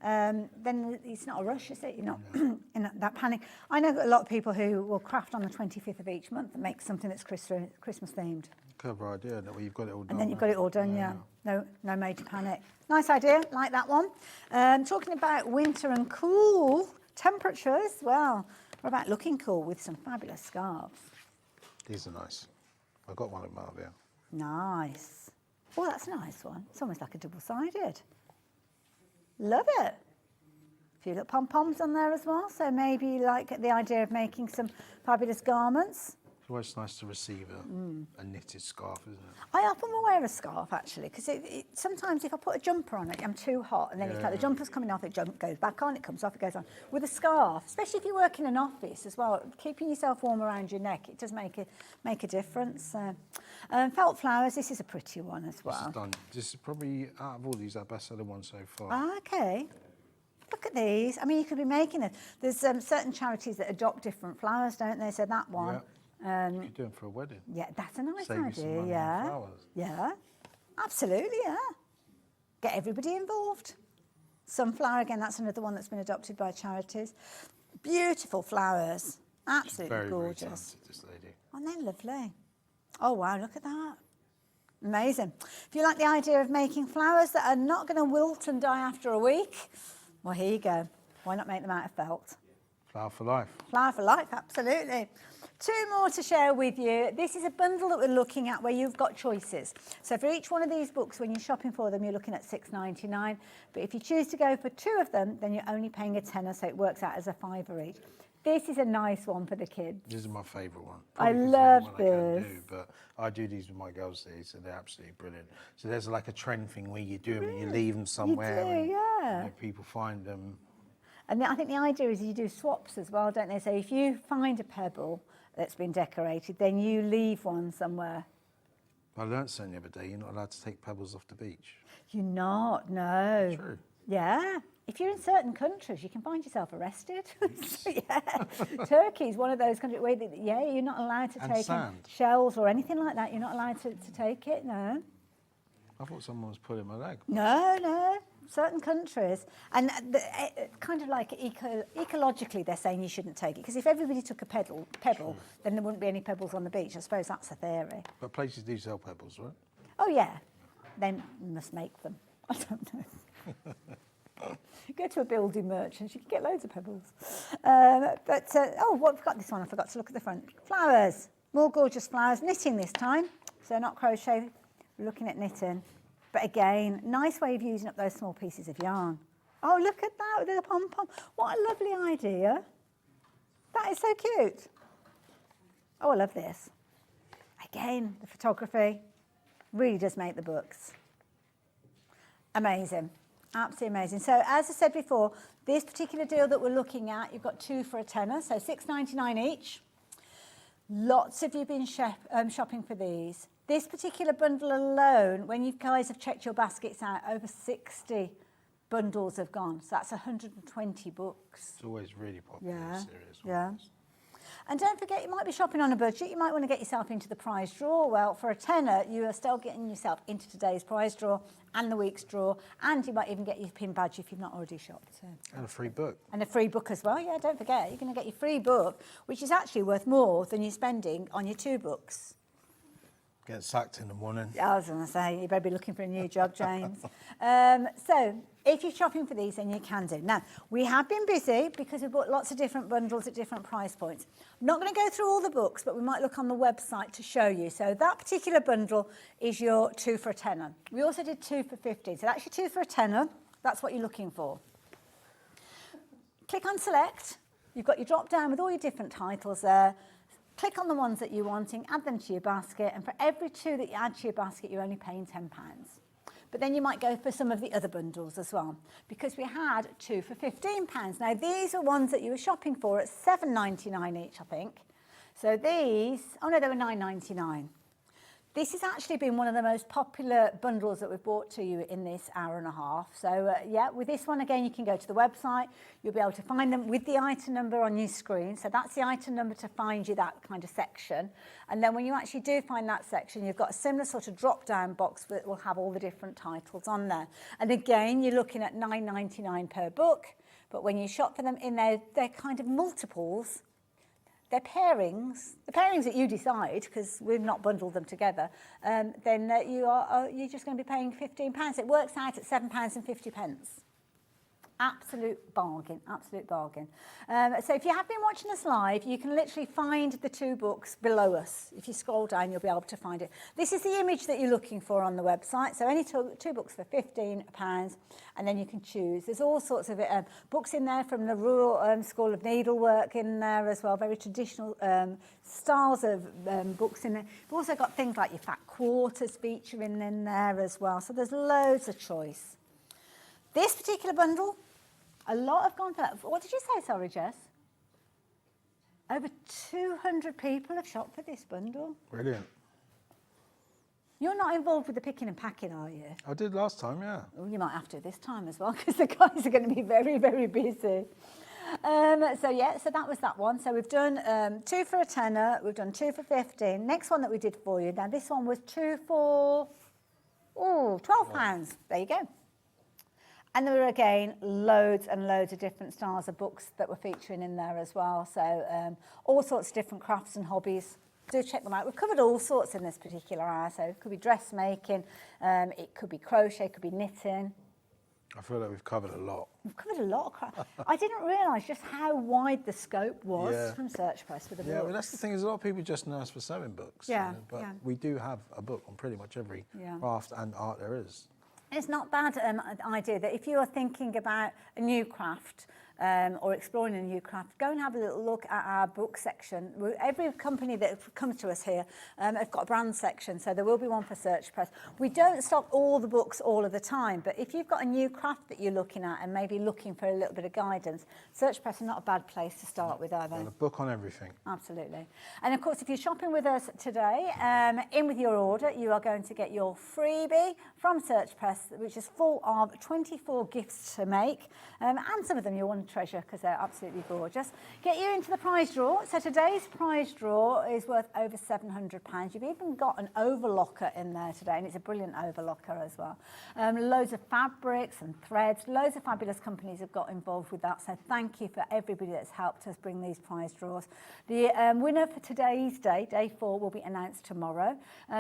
then it's not a rush, is it? You're not in that panic. I know a lot of people who will craft on the 25th of each month and make something that's Christmas-themed. Clever idea, that way you've got it all done. And then you've got it all done, yeah. No major panic. Nice idea, like that one. Talking about winter and cool temperatures, well, what about looking cool with some fabulous scarves? These are nice. I got one at Marvia. Nice. Oh, that's a nice one. It's almost like a double-sided. Love it. A few little pom-poms on there as well. So maybe you like the idea of making some fabulous garments. It's always nice to receive a knitted scarf, isn't it? I often will wear a scarf actually, because sometimes if I put a jumper on it, I'm too hot, and then it's like the jumper's coming off, it goes back on, it comes off, it goes on. With a scarf, especially if you work in an office as well, keeping yourself warm around your neck, it does make a difference. Felt flowers, this is a pretty one as well. This is probably, out of all these, our best-selling one so far. Okay. Look at these. I mean, you could be making it. There's certain charities that adopt different flowers, don't they? So that one. Yeah. You could do them for a wedding. Yeah, that's a nice Save you some idea. money on Yeah. flowers. Yeah. Absolutely, yeah. Get everybody involved. Sunflower, again, that's another one that's been adopted by charities. Beautiful flowers. Absolutely Very, gorgeous. very talented, this lady. Aren't they lovely? Oh, wow, look at that. Amazing. If you like the idea of making flowers that are not going to wilt and die after a week, well, here you go. Why not make them out of felt? Flower for life. Flower for life, absolutely. Two more to share with you. This is a bundle that we're looking at where you've got choices. So for each one of these books, when you're shopping for them, you're looking at $6.99. But if you choose to go for two of them, then you're only paying a tenner, so it works out as a £5 each. This is a nice one for the kids. This is my favourite one. I Probably 'cause love it's the only one I this. can do, but I do these with my girls, these, and they're absolutely brilliant. So there's like a trend thing where you do them and you leave them somewhere, and yeah. people find them. And I think the idea is you do swaps as well, don't they? So if you find a pebble that's been decorated, then you leave one somewhere. I learnt something the other day, you're not allowed to take pebbles off the beach. You're not, no. True. Yeah. If you're in certain countries, you can find yourself arrested. Yeah. Turkey's one of those countries where, you're not allowed to take shells or anything like that. You're not allowed to take it, no. I thought someone was pulling my leg. No. certain countries, and kind of like ecologically, they're saying you shouldn't take it, because if everybody took a pebble, then there wouldn't be any pebbles on the beach. I suppose that's a theory. But places do sell pebbles, right? Oh yeah, they must make them. I don't know. Go to a building merchant, you can get loads of pebbles. Oh, what we've got this one, I forgot to look at the front. Flowers, more gorgeous flowers, knitting this time, so not crochet, we're looking at knitting. But again, nice way of using up those small pieces of yarn. Oh, look at that with the pom-pom. What a lovely idea. That is so cute. Oh, I love this. Again, the photography really does make the books. Amazing. Absolutely amazing. So as I said before, this particular deal that we're looking at, you've got 2 for a tenner, so $6.99 each. Lots of you have been shopping for these. This particular bundle alone, when you guys have checked your baskets out, over 60 bundles have gone. So that's 120 books. It's always really popular, serious. Yeah. And don't forget, you might be shopping on a budget. You might want to get yourself into the prize draw. Well, for a tenner, you are still getting yourself into today's prize draw and the week's draw. And you might even get your pin badge if you've not already shopped. So. And a free book. And a free book as well. Yeah, don't forget, you're going to get your free book, which is actually worth more than you're spending on your 2 books. Get sacked in the morning. I was going to say, you better be looking for a new job, James. So if you're shopping for these, then you can do. Now, we have been busy because we've bought lots of different bundles at different price points. I'm not going to go through all the books, but we might look on the website to show you. So that particular bundle is your 2 for a tenner. We also did 2 for 15. So that's your 2 for a tenner. That's what you're looking for. Click on select. You've got your drop down with all your different titles there. Click on the ones that you're wanting, add them to your basket, and for every 2 that you add to your basket, you're only paying £10. But then you might go for some of the other bundles as well, because we had 2 for £15. Now, these are ones that you were shopping for at $7.99 each, I think. So these, oh no, they were $9.99. This has actually been one of the most popular bundles that we've brought to you in this hour and a half. So yeah, with this one, again, you can go to the website. You'll be able to find them with the item number on your screen. So that's the item number to find you that kind of section. And then when you actually do find that section, you've got a similar sort of drop-down box that will have all the different titles on there. And again, you're looking at $9.99 per book. But when you shop for them in there, they're kind of multiples. They're pairings, the pairings that you decide, because we've not bundled them together, then you're just going to be paying £15. It works out at £7.50. Absolute bargain, absolute bargain. So if you have been watching us live, you can literally find the 2 books below us. If you scroll down, you'll be able to find it. This is the image that you're looking for on the website. So any 2 books for £15, and then you can choose. There's all sorts of books in there from the Rural School of Needlework in there as well, very traditional styles of books in there. We've also got things like your fat quarters featuring in there as well. So there's loads of choice. This particular bundle, a lot have gone for that. What did you say, sorry, Jess? Over 200 people have shopped for this bundle. Brilliant. You're not involved with the picking and packing, are you? I did last time, yeah. Well, you might have to this time as well, because the guys are going to be very, very busy. So yeah, so that was that one. So we've done 2 for a tenner, we've done 2 for 15. Next one that we did for you, now this one was 2 for, £12. There you go. And there were, again, loads and loads of different styles of books that were featuring in there as well. So all sorts of different crafts and hobbies. Do check them out. We've covered all sorts in this particular hour. So it could be dressmaking, it could be crochet, it could be knitting. I feel like we've covered a lot. We've covered a lot of craft. I didn't realise just how wide the scope was from Search Press with the books. Yeah, well, that's the thing, is a lot of people just know us for sewing books. Yeah, you know, but we do have a book on pretty much every craft and art there is. It's not bad idea that if you are thinking about a new craft or exploring a new craft, go and have a little look at our book section. Every company that comes to us here have got a brand section, so there will be one for Search Press. We don't stock all the books all of the time, but if you've got a new craft that you're looking at and maybe looking for a little bit of guidance, Search Press is not a bad place to start with either. And a book on everything. Absolutely. And of course, if you're shopping with us today, in with your order, you are going to get your freebie from Search Press, which is full of 24 gifts to make, and some of them you'll want a treasure because they're absolutely gorgeous. Get you into the prize draw. So today's prize draw is worth over £700. You've even got an overlocker in there today, and it's a brilliant overlocker as well. Loads of fabrics and threads. Loads of fabulous companies have got involved with that. So thank you for everybody that's helped us bring these prize draws. The winner for today's day, day 4, will be announced tomorrow.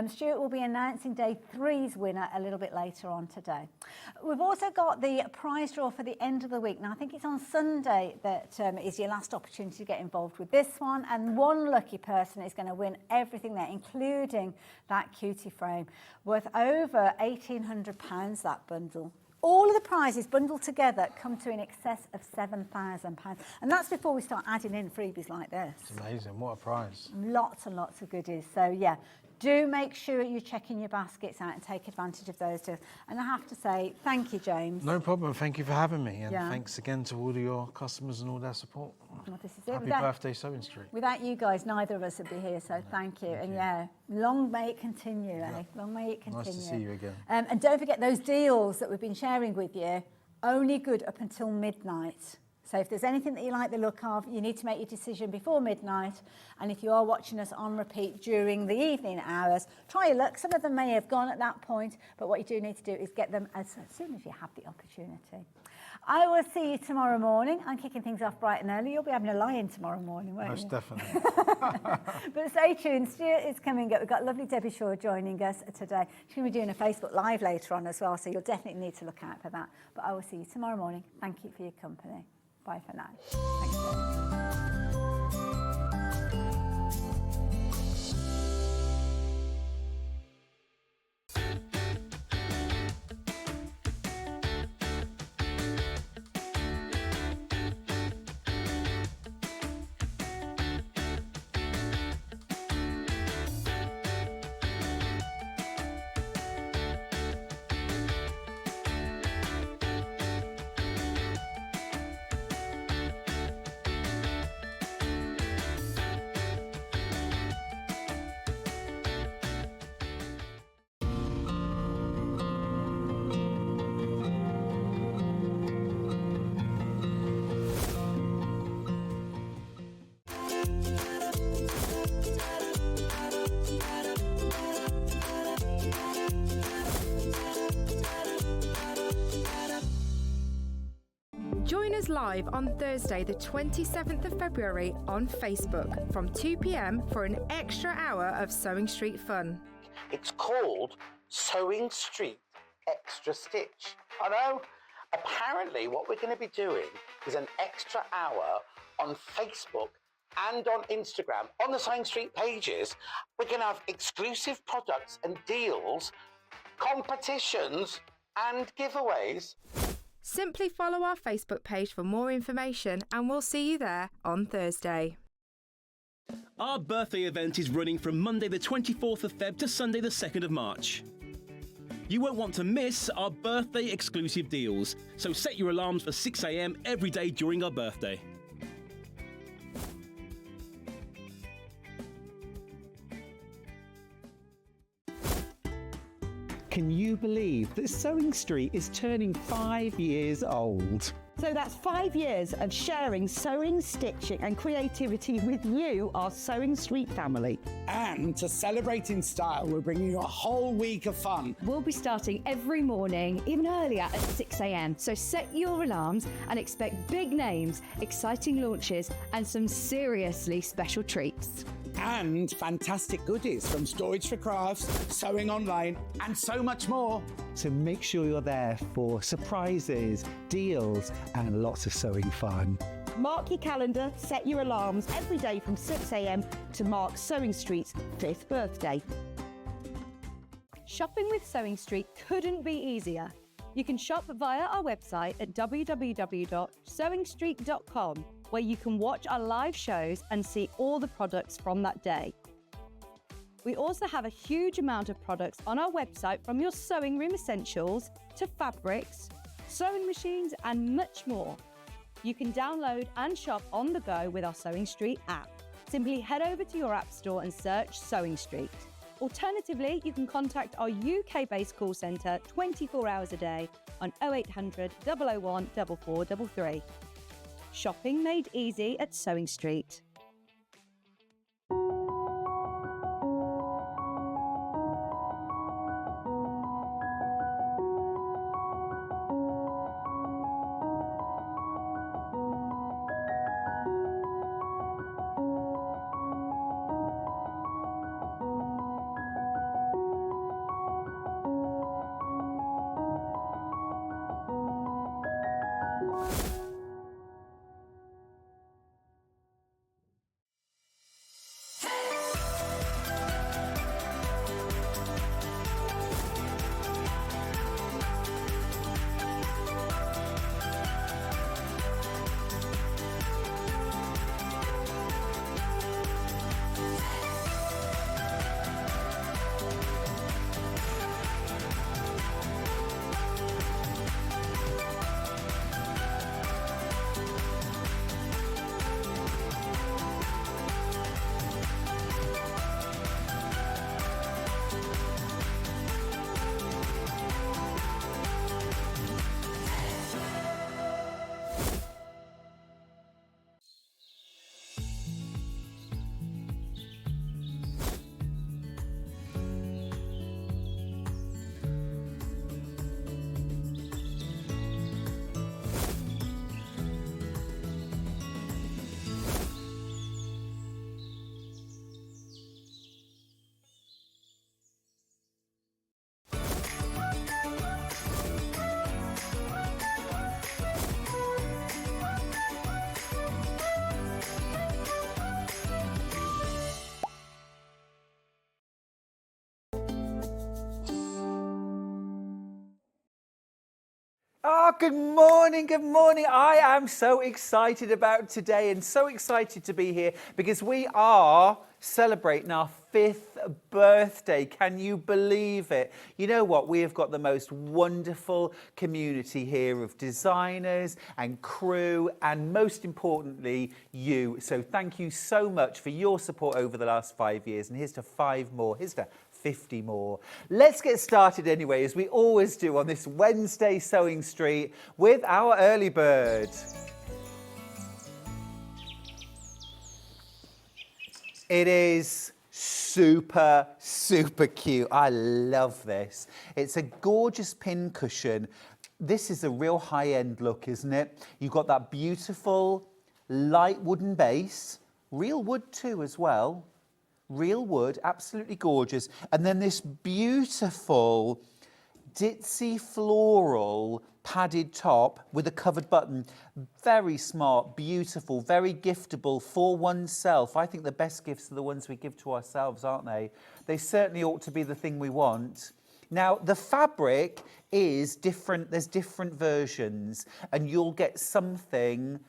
Stuart will be announcing day 3's winner a little bit later on today. We've also got the prize draw for the end of the week. Now, I think it's on Sunday that is your last opportunity to get involved with this one, and one lucky person is going to win everything there, including that cutie frame, worth over £1,800, that bundle. All of the prizes bundled together come to in excess of £7,000. And that's before we start adding in freebies like this. It's amazing. What a prize. Lots and lots of goodies. So, yeah, do make sure you're checking your baskets out and take advantage of those deals. And I have to say, thank you, James. No problem. Thank you for having me. And thanks again to all of your customers and all their support. Well, this is it. Happy birthday, Sewing Street. Without you guys, neither of us would be here. So thank you. And long may it continue, eh? Long may it continue. Nice to see you again. And don't forget those deals that we've been sharing with you, only good up until midnight. So if there's anything that you like the look of, you need to make your decision before midnight. And if you are watching us on repeat during the evening hours, try your luck. Some of them may have gone at that point, but what you do need to do is get them as soon as you have the opportunity. I will see you tomorrow morning. I'm kicking things off bright and early. You'll be having a lie-in tomorrow morning, won't you? Most definitely. But stay tuned. Stuart is coming up. We've got lovely Debbie Shaw joining us today. She's going to be doing a Facebook Live later on as well, so you'll definitely need to look out for that. But I will see you tomorrow morning. Thank you for your company. Bye for now. Thanks, Join us live on Thursday, the 27th of February on Facebook from 2 p.m. for an extra hour of Sewing Street fun. It's called Sewing Street Extra Stitch. I know. Apparently, what we're going to be doing is an extra hour on Facebook and on Instagram, on the Sewing Street pages. We're going to have exclusive products and deals, competitions, and giveaways. Simply follow our Facebook page for more information, and we'll see you there on Thursday. Our birthday event is running from Monday the 24th of Feb to Sunday the 2nd of March. You won't want to miss our birthday exclusive deals, so set your alarms for 6 a.m. every day during our birthday. Can you believe that Sewing Street is turning 5 years old? So that's 5 years of sharing sewing, stitching and creativity with you, our Sewing Street family. And to celebrate in style, we're bringing you a whole week of fun. We'll be starting every morning, even earlier at 6 a.m. So set your alarms and expect big names, exciting launches and some seriously special treats. And fantastic goodies from Storage4crafts, Sewing Online and so much more. So make sure you're there for surprises, deals and lots of sewing fun. Mark your calendar, set your alarms every day from 6 a.m. to mark Sewing Street's 5th birthday. Shopping with Sewing Street couldn't be easier. You can shop via our website at www.sewingstreet.com, where you can watch our live shows and see all the products from that day. We also have a huge amount of products on our website, from your sewing room essentials to fabrics, sewing machines and much more. You can download and shop on the go with our Sewing Street app. Simply head over to your app store and search Sewing Street. Alternatively, you can contact our UK-based call centre 24 hours a day on 0800 001 4433. Shopping made easy at Sewing Street. Oh, good morning, good morning. I am so excited about today and so excited to be here because we are celebrating our 5th birthday. Can you believe it? You know what? We have got the most wonderful community here of designers and crew and most importantly, you. So thank you so much for your support over the last 5 years. And here's to 5 more. Here's to 50 more. Let's get started anyway, as we always do on this Wednesday Sewing Street with our early bird. It is super, super cute. I love this. It's a gorgeous pin cushion. This is a real high-end look, isn't it? You've got that beautiful light wooden base, real wood too as well. Real wood, absolutely gorgeous. And then this beautiful ditzy floral padded top with a covered button. Very smart, beautiful, very giftable for oneself. I think the best gifts are the ones we give to ourselves, aren't they? They certainly ought to be the thing we want. Now, the fabric is different. There's different versions, and you'll get something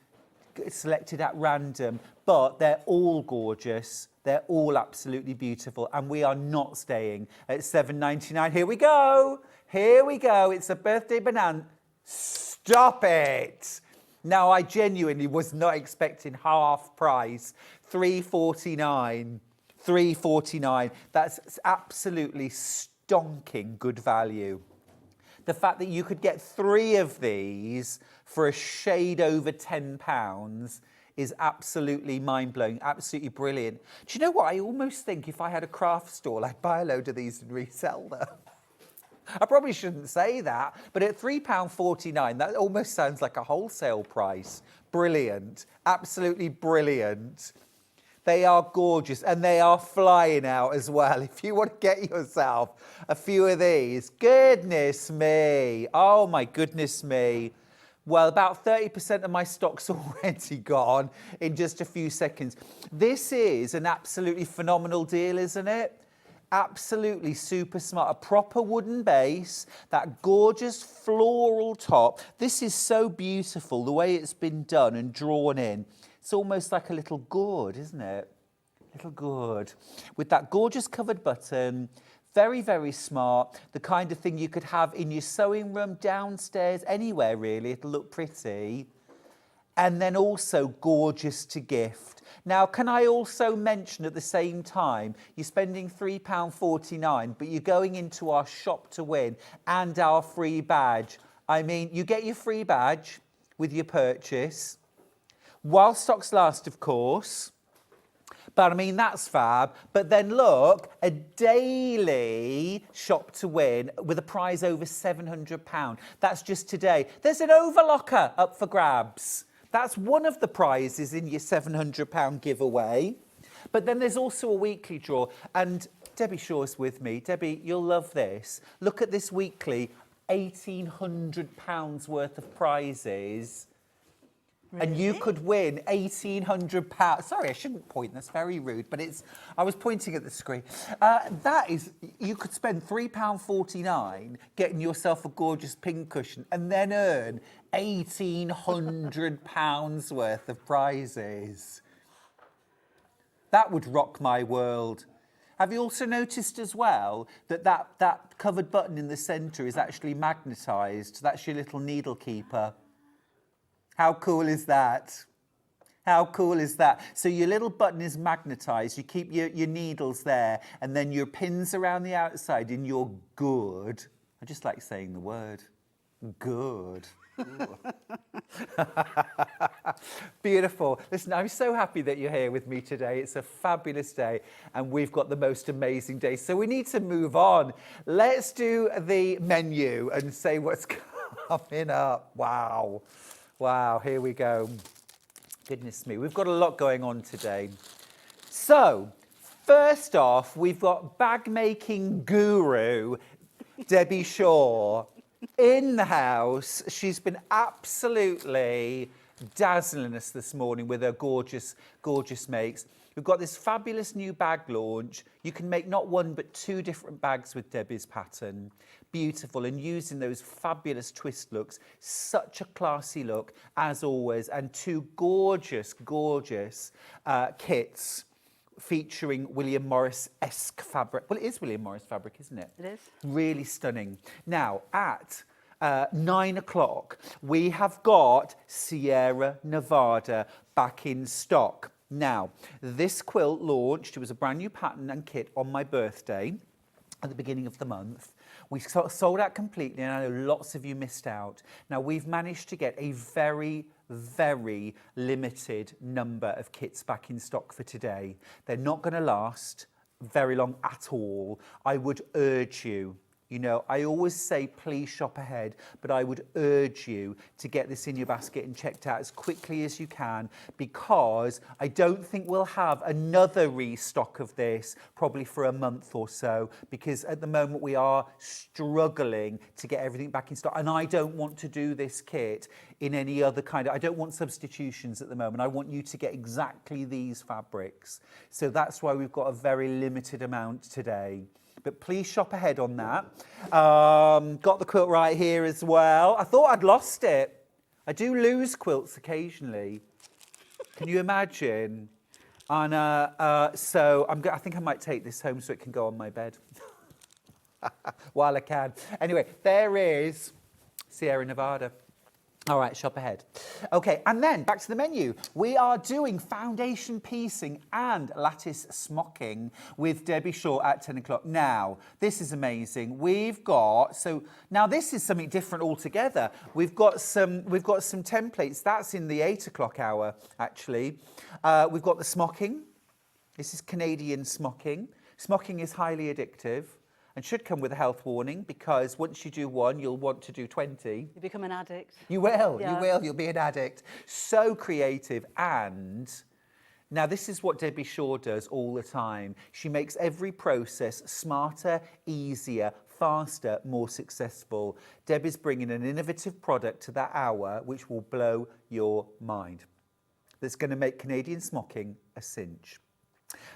selected at random, but they're all gorgeous. They're all absolutely beautiful, and we are not staying at $7.99. Here we go. Here we go. It's a birthday banana. Stop it. Now, I genuinely was not expecting half price. $3.49. $3.49. That's absolutely stonking good value. The fact that you could get 3 of these for a shade over £10 is absolutely mind-blowing, absolutely brilliant. Do you know what? I almost think if I had a craft stall, I'd buy a load of these and resell them. I probably shouldn't say that, but at £3.49, that almost sounds like a wholesale price. Brilliant, absolutely brilliant. They are gorgeous, and they are flying out as well. If you want to get yourself a few of these, goodness me. Oh my goodness me. Well, about 30% of my stock's already gone in just a few seconds. This is an absolutely phenomenal deal, isn't it? Absolutely super smart. A proper wooden base, that gorgeous floral top. This is so beautiful, the way it's been done and drawn in. It's almost like a little gourd, isn't it? Little gourd. With that gorgeous covered button. Very, very smart. The kind of thing you could have in your sewing room, downstairs, anywhere really. It'll look pretty. And then also gorgeous to gift. Now, can I also mention at the same time, you're spending £3.49, but you're going into our shop to win and our free badge. I mean, you get your free badge with your purchase. while stocks last, of course. But I mean, that's fab. But then look, a daily shop to win with a prize over £700. That's just today. There's an overlocker up for grabs. That's one of the prizes in your £700 giveaway. But then there's also a weekly draw. And Debbie Shaw's with me. Debbie, you'll love this. Look at this weekly, £1,800 worth of prizes. Really? And you could win £1,800. Sorry, I shouldn't point. That's very rude. But I was pointing at the screen. That is, you could spend £3.49 getting yourself a gorgeous pincushion and then earn £1,800 worth of prizes. That would rock my world. Have you also noticed as well that covered button in the centre is actually magnetised? That's your little needle keeper. How cool is that? How cool is that? So your little button is magnetised. You keep your needles there, and then your pins around the outside, and you're good. I just like saying the word. Good. Beautiful. Listen, I'm so happy that you're here with me today. It's a fabulous day, and we've got the most amazing day. So we need to move on. Let's do the menu and say what's coming up. Wow. Wow, here we go. Goodness me, we've got a lot going on today. So, first off, we've got bag making guru, Debbie Shaw, in the house. She's been absolutely dazzling us this morning with her gorgeous, gorgeous makes. We've got this fabulous new bag launch. You can make not one, but 2 different bags with Debbie's pattern. Beautiful, and using those fabulous twist looks. Such a classy look, as always. And 2 gorgeous, gorgeous kits featuring William Morris-esque fabric. Well, it is William Morris fabric, isn't it? It is. Really stunning. Now, at 9 o'clock, we have got Sierra Nevada back in stock. Now, this quilt launched, it was a brand new pattern and kit on my birthday at the beginning of the month. We sold out completely, and I know lots of you missed out. Now, we've managed to get a very, very limited number of kits back in stock for today. They're not going to last very long at all. I would urge you, you know, I always say please shop ahead, but I would urge you to get this in your basket and checked out as quickly as you can, because I don't think we'll have another restock of this probably for a month or so, because at the moment we are struggling to get everything back in stock. And I don't want to do this kit in any other kind of, I don't want substitutions at the moment. I want you to get exactly these fabrics. So that's why we've got a very limited amount today. But please shop ahead on that. Got the quilt right here as well. I thought I'd lost it. I do lose quilts occasionally. Can you imagine? And so I think I might take this home so it can go on my bed while I can. Anyway, there is Sierra Nevada. All right, shop ahead. Okay, and then back to the menu. We are doing foundation piecing and lattice smocking with Debbie Shaw at 10 o'clock. Now, this is amazing. We've got, so now this is something different altogether. We've got some templates. That's in the 8 o'clock hour, actually. We've got the smocking. This is Canadian smocking. Smocking is highly addictive and should come with a health warning, because once you do one, you'll want to do 20. You become an addict. You will, yeah. You will, you'll be an addict. So creative. And now this is what Debbie Shaw does all the time. She makes every process smarter, easier, faster, more successful. Debbie's bringing an innovative product to that hour which will blow your mind. That's going to make Canadian smocking a cinch.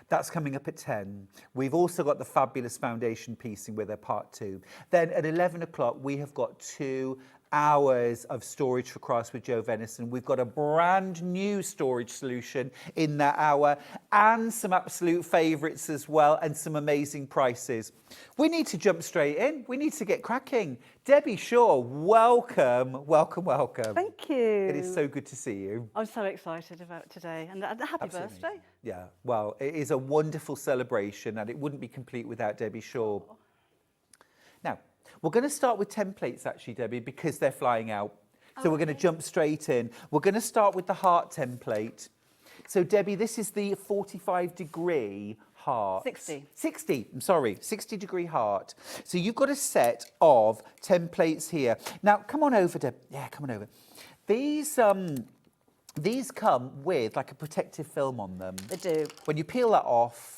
That's coming up at 10. We've also got the fabulous foundation piecing with her part 2. Then at 11 o'clock, we have got 2 hours of storage for crafts with Joe Venison. We've got a brand new storage solution in that hour, and some absolute favourites as well, and some amazing prices. We need to jump straight in. We need to get cracking. Debbie Shaw, welcome, welcome, welcome. Thank you. It is so good to see you. I'm so excited about today, and happy Absolutely. birthday. Yeah, well, it is a wonderful celebration, and it wouldn't be complete without Debbie Shaw. Now, we're going to start with templates, actually, Debbie, because they're flying out. So we're going to jump straight in. We're going to start with the heart template. So Debbie, this is the 45-degree heart. 60, I'm sorry, 60-degree heart. So you've got a set of templates here. Now, come on over, Deb. Yeah, come on over. These come with like a protective film on them. They do. When you peel that off,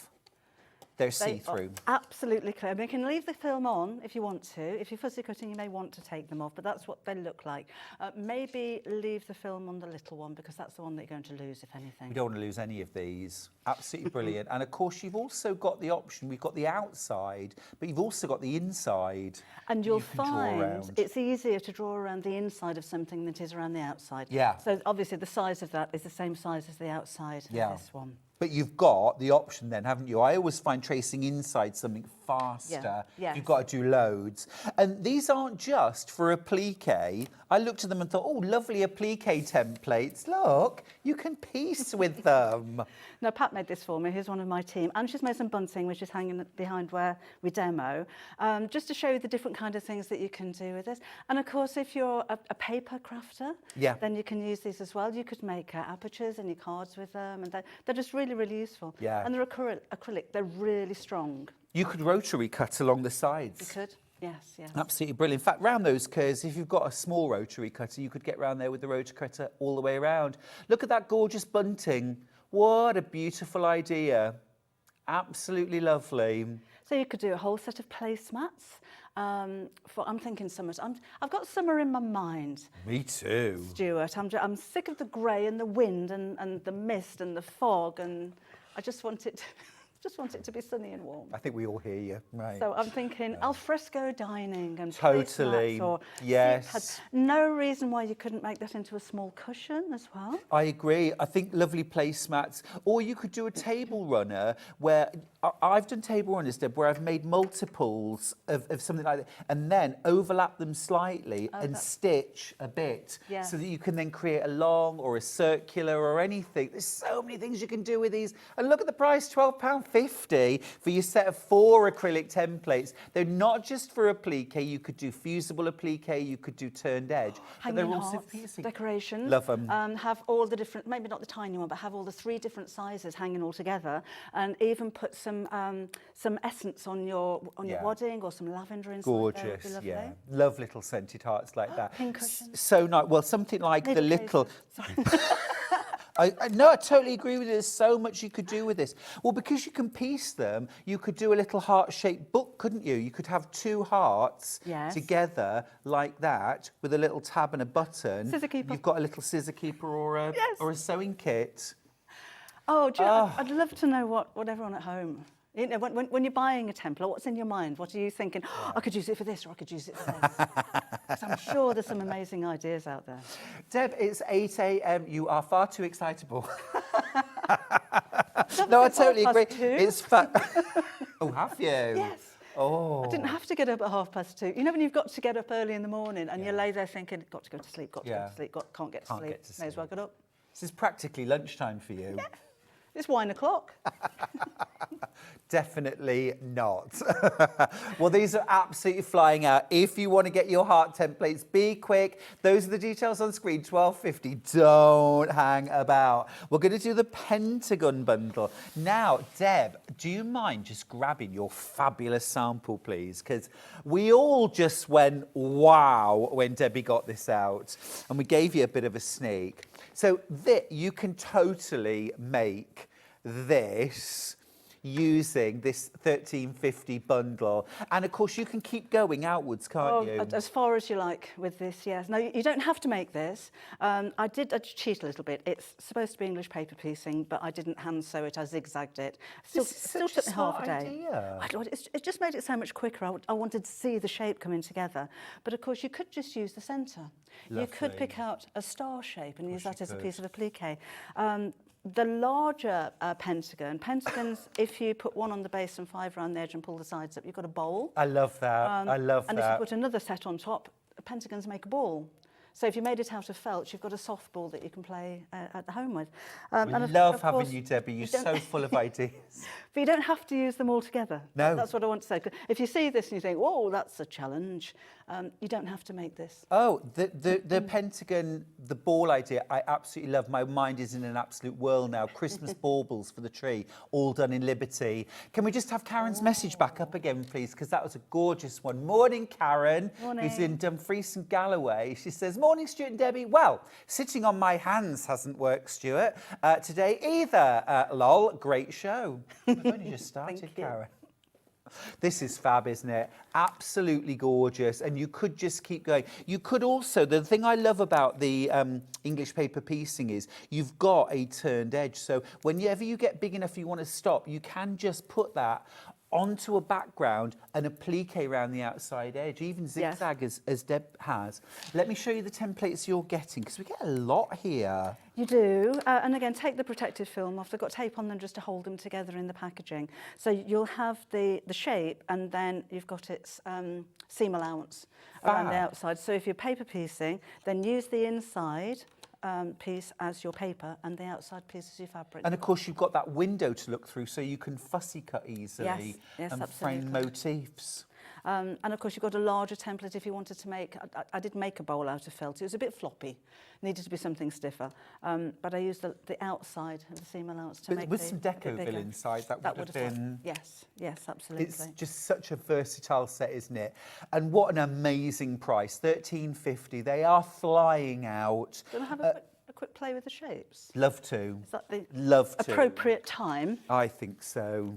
they're They see-through. are absolutely clear. I mean, you can leave the film on if you want to. If you're fussy cutting, you may want to take them off, but that's what they look like. Maybe leave the film on the little one because that's the one that you're going to lose, if anything. We don't want to lose any of these. Absolutely brilliant. And of course, you've also got the option. We've got the outside, but you've also got the inside. And you'll find it's easier to draw around the inside of something than it is around the outside. Yeah. So obviously the size of that is the same size as the outside of this one. But you've got the option then, haven't you? I always find tracing inside something faster. Yeah. You've got to do loads. And these aren't just for applique. I looked at them and thought, oh, lovely applique templates. Look, you can piece with them. Now, Pat made this for me. Here's one of my team. And she's made some bunting, which is hanging behind where we demo, just to show you the different kind of things that you can do with this. And, of course, if you're a paper crafter, then you can use these as well. You could make apertures in your cards with them. And they're just really, really useful. Yeah. And they're acrylic. They're really strong. You could rotary cut along the sides. You could. Yes, yes. Absolutely brilliant. In fact, round those curves, if you've got a small rotary cutter, you could get round there with the rotary cutter all the way around. Look at that gorgeous bunting. What a beautiful idea. Absolutely lovely. So you could do a whole set of placemats. I'm thinking summer. I've got summer in my mind. Me too. Stuart, I'm sick of the grey and the wind and the mist and the fog, and I just want it to be sunny and warm. I think we all hear you, right? So I'm thinking alfresco dining and totally. placemats, or Yes. no reason why you couldn't make that into a small cushion as well. I agree. I think lovely placemats. Or you could do a table runner where I've done table runners, Deb, where I've made multiples of something like that and then overlap them slightly and stitch a bit so that you can then create a long or a circular or anything. There's so many things you can do with these. And look at the price, £12.50 for your set of 4 acrylic templates. They're not just for applique. You could do fusible applique, you could do turned edge. But they're also piercing. Decorations. Love them. Have all the different, maybe not the tiny one, but have all the 3 different sizes hanging all together, and even put some essence on your wadding or some lavender inside. Gorgeous, yeah. Love little scented hearts like that. Pink cushions. So nice. Well, something like the little... Sorry. I totally agree with you. There's so much you could do with this. Well, because you can piece them, you could do a little heart-shaped book, couldn't you? You could have 2 hearts together like that with a little tab and a button. Scissor keeper. You've got a little scissor keeper or a sewing kit. Oh, do you know, I'd love to know what everyone at home... You know, when you're buying a template, what's in your mind? What are you thinking? Oh, I could use it for this, or I could use it for this. 'Cause I'm sure there's some amazing ideas out there. Deb, it's 8 a.m. You are far too excitable. No, I totally agree. It's fun. Oh, have you? Yes. Oh. I didn't have to get up at 2:30. You know when you've got to get up early in the morning and you lay there thinking, got to go to sleep, got to go to sleep, can't get to sleep. May as well get up. This is practically lunchtime for you. Yeah. It's wine o'clock. Definitely not. Well, these are absolutely flying out. If you want to get your heart templates, be quick. Those are the details on screen, £12.50. Don't hang about. We're going to do the Pentagon bundle. Now, Deb, do you mind just grabbing your fabulous sample, please? Because we all just went, wow, when Debbie got this out. And we gave you a bit of a sneak. So you can totally make this using this £13.50 bundle, and of course you can keep going outwards, can't you? As far as you like with this, yes. No, you don't have to make this. I did cheat a little bit. It's supposed to be English paper piecing, but I didn't hand sew it. I zigzagged it. Still took me half a day. It just made it so much quicker. I wanted to see the shape coming together, but of course you could just use the centre. You could pick out a star shape and use that as a piece of applique. The larger pentagons, if you put 1 on the base and 5 around the edge and pull the sides up, you've got a bowl. I love that. I love that. And if you put another set on top, pentagons make a ball. So if you made it out of felt, you've got a softball that you can play at home with. We love having you, Debbie. You're so full of ideas. But you don't have to use them all together. No. That's what I want to say. If you see this and you think, whoa, that's a challenge, you don't have to make this. Oh, the Pentagon, the ball idea, I absolutely love. My mind is in an absolute whirl now. Christmas baubles for the tree, all done in Liberty. Can we just have Karen's message back up again, please? Because that was a gorgeous one. Morning, Karen, who's in Dumfries and Galloway. She says, morning, Stuart and Debbie. Well, sitting on my hands hasn't worked, Stuart, today either. Lol, great show. I've only just started, Karen. This is fab, isn't it? Absolutely gorgeous. And you could just keep going. You could also, the thing I love about the English paper piecing is you've got a turned edge. So whenever you get big enough you want to stop, you can just put that onto a background and applique around the outside edge, even zigzag as Deb has. Let me show you the templates you're getting, because we get a lot here. You do, and again, take the protective film off. They've got tape on them just to hold them together in the packaging. So you'll have the shape, and then you've got its seam allowance around the outside. So if you're paper piecing, then use the inside piece as your paper and the outside piece as your fabric. And of course you've got that window to look through so you can fussy cut easily and frame motifs. And of course you've got a larger template if you wanted to make, I did make a bowl out of felt. It was a bit floppy, needed to be something stiffer. But I used the outside of the seam allowance to make with some Decoville inside, that would have been... Yes, absolutely. It's just such a versatile set, isn't it? And what an amazing price, $13.50. They are flying out. Do you want to have a quick play with the shapes? Love to. Is that the Love to. appropriate time? I think so.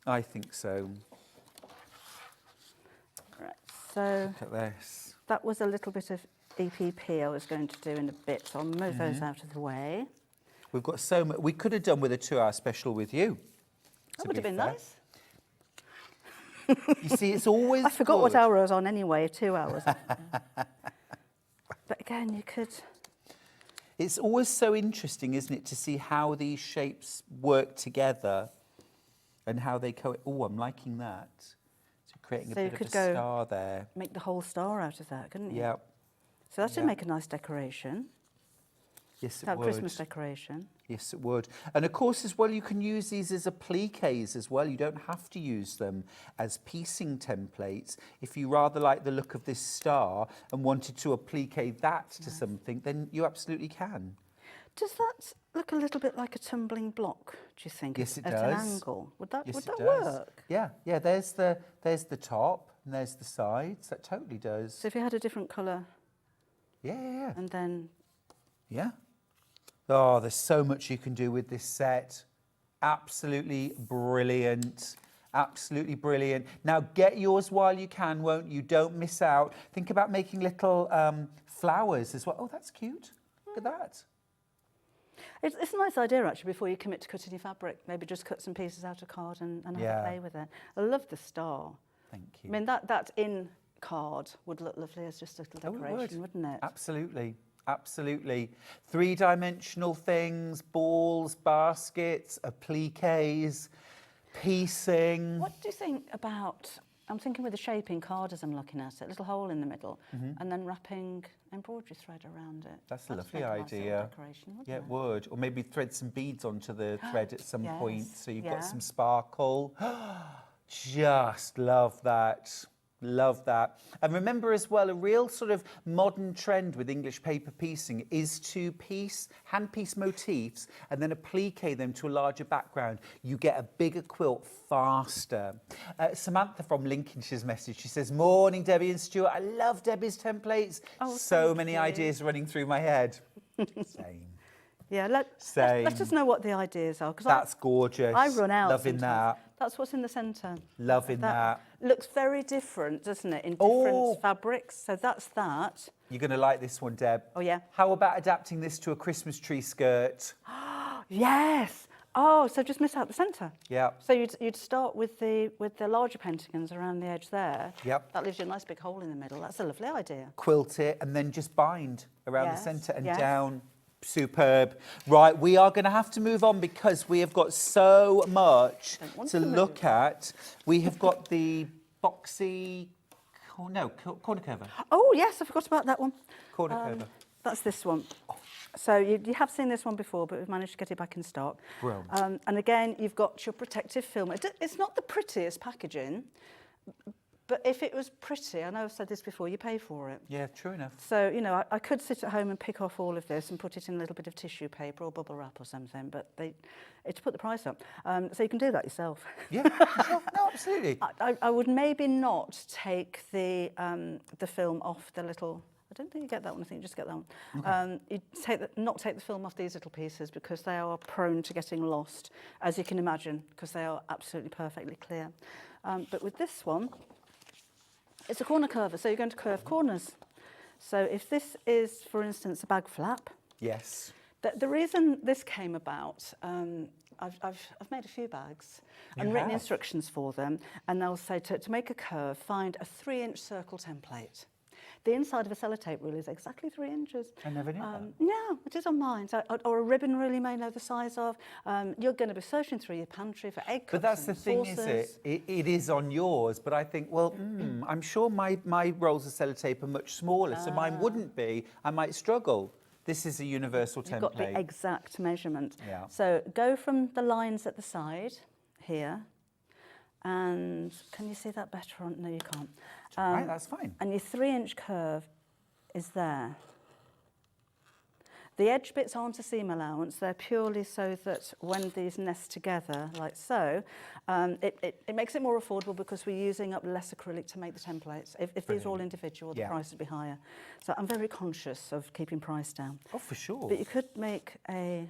I think so. Right, so look at this. That was a little bit of EPP I was going to do in a bit, so I'll move those out of the way. We've got so much. We could have done with a 2-hour special with you. That would have been nice. You see, it's always I forgot what hour I was on anyway, 2 hours. But again, you could... It's always so interesting, isn't it, to see how these shapes work together and how they Oh, I'm liking that. So creating a bit of a star there. Make the whole star out of that, couldn't you? Yeah. So that should make a nice decoration. Yes, it would. Christmas decoration. Yes, it would. And of course, as well, you can use these as appliques as well. You don't have to use them as piecing templates. If you rather like the look of this star and wanted to applique that to something, then you absolutely can. Does that look a little bit like a tumbling block, do you think? Yes, it does. At an angle. Would that does. work? Yeah, there's the top and there's the sides. That totally does. So if you had a different colour. Yeah. And then... Yeah. Oh, there's so much you can do with this set. Absolutely brilliant. Absolutely brilliant. Now, get yours while you can, won't you? Don't miss out. Think about making little flowers as well. Oh, that's cute. Look at that. It's a nice idea, actually, before you commit to cutting your fabric. Maybe just cut some pieces out of card and have a play with it. I love the star. Thank you. I mean, that in card would look lovely as just a little decoration, wouldn't it? Absolutely. Absolutely. 3-dimensional things, balls, baskets, appliques, piecing. What do you think about, I'm thinking with the shaping card as I'm looking at it, little hole in the middle, and then wrapping embroidery thread around it. That's a lovely idea. It would. Or maybe thread some beads onto the thread at some point so you've got some sparkle. Just love that. Love that. And remember as well, a real sort of modern trend with English paper piecing is to hand piece motifs and then applique them to a larger background. You get a bigger quilt faster. Samantha from Lincolnshire's message, she says, morning Debbie and Stuart, I love Debbie's templates. So many ideas running through my head. Same. Yeah, let us know what the ideas are. That's gorgeous. I run out. Loving that. That's what's in the centre. Loving that. Looks very different, doesn't it, in different fabrics. So that's that. You're going to like this one, Deb. Oh, yeah. How about adapting this to a Christmas tree skirt? Yes. Oh, so just miss out the centre. Yeah. So you'd start with the larger pentagons around the edge there. Yep. That leaves you a nice big hole in the middle. That's a lovely idea. Quilt it and then just bind around the centre and down. Superb. Right, we are going to have to move on because we have got so much to look at. We have got the boxy corner cover. Oh, yes, I forgot about that one. Corner cover. That's this one. So you have seen this one before, but we've managed to get it back in stock. Brilliant. And again, you've got your protective film. It's not the prettiest packaging, but if it was pretty, I know I've said this before, you pay for it. Yeah, true enough. So, you know, I could sit at home and pick off all of this and put it in a little bit of tissue paper or bubble wrap or something, but it's put the price up. So you can do that yourself. Yeah, sure. No, absolutely. I would maybe not take the film off the little... I don't think you get that one. I think you just get that one. Okay. You not take the film off these little pieces because they are prone to getting lost, as you can imagine, because they are absolutely perfectly clear. But with this one, it's a corner curver, so you're going to curve corners. So if this is, for instance, a bag flap. Yes. The reason this came about, I've made a few bags and written instructions for them, and they'll say to make a curve, find a 3-inch circle template. The inside of a sellotape rule is exactly 3 inches. I never knew that. No, it is on mine. So, or a ribbon rule you may know the size of. You're going to be searching through your pantry for egg cups. But that's the thing, saucers. is it is on yours, but I think, well, I'm sure my rolls of sellotape are much smaller, so mine wouldn't be. I might struggle. This is a universal template. You've got the exact measurement. Yeah. So go from the lines at the side here. And can you see that better on? No, you can't. Right, that's fine. And your 3-inch curve is there. The edge bits aren't a seam allowance. They're purely so that when these nest together, like so, it makes it more affordable because we're using up less acrylic to make the templates. If these are all individual, the price would be higher. So I'm very conscious of keeping price down. Oh, for sure. But you could make a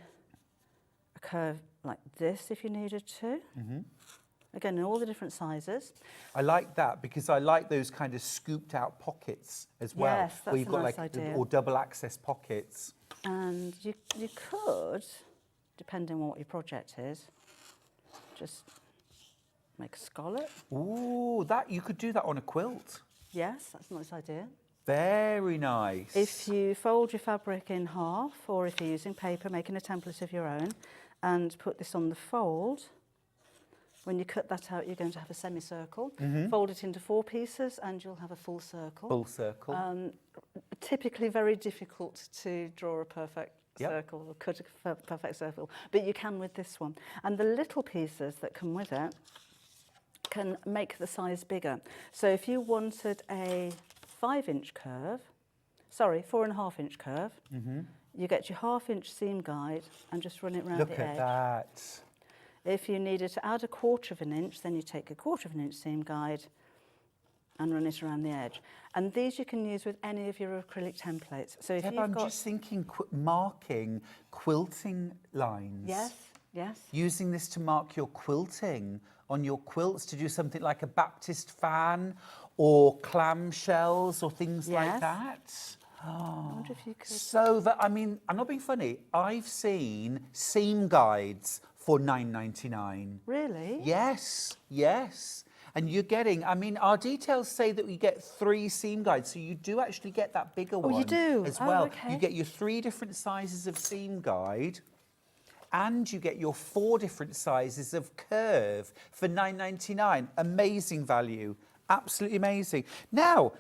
curve like this if you needed to. Mm-hmm. Again, in all the different sizes. I like that because I like those kind of scooped out pockets as well. Yes, that's where you've got nice like idea. or double access pockets. And you could, depending on what your project is, just make a scallop. Ooh, you could do that on a quilt. Yes, that's a nice idea. Very nice. If you fold your fabric in half, or if you're using paper, making a template of your own, and put this on the fold, when you cut that out, you're going to have a semicircle. Fold it into 4 pieces and you'll have a full circle. Full circle. Typically very difficult to draw a perfect circle or cut a perfect circle, but you can with this one. And the little pieces that come with it can make the size bigger. So if you wanted a 5-inch curve, 4.5-inch curve, you get your 1/2-inch seam guide and just run it around the edge. Look at that. If you needed to add a 1/4 inch, then you take a 1/4 inch seam guide and run it around the edge. And these you can use with any of your acrylic templates. So if you've I'm got... just thinking marking quilting lines. Yes, yes. Using this to mark your quilting on your quilts to do something like a Baptist fan or clamshells or things like that. I wonder if you could... So that, I mean, I'm not being funny. I've seen seam guides for $9.99. Really? Yes, yes. And you're getting, I mean, our details say that we get 3 seam guides, so you do actually get that bigger one. You do? As well. Okay. You get your 3 different sizes of seam guide, and you get your 4 different sizes of curve for $9.99. Amazing value. Absolutely amazing. Now,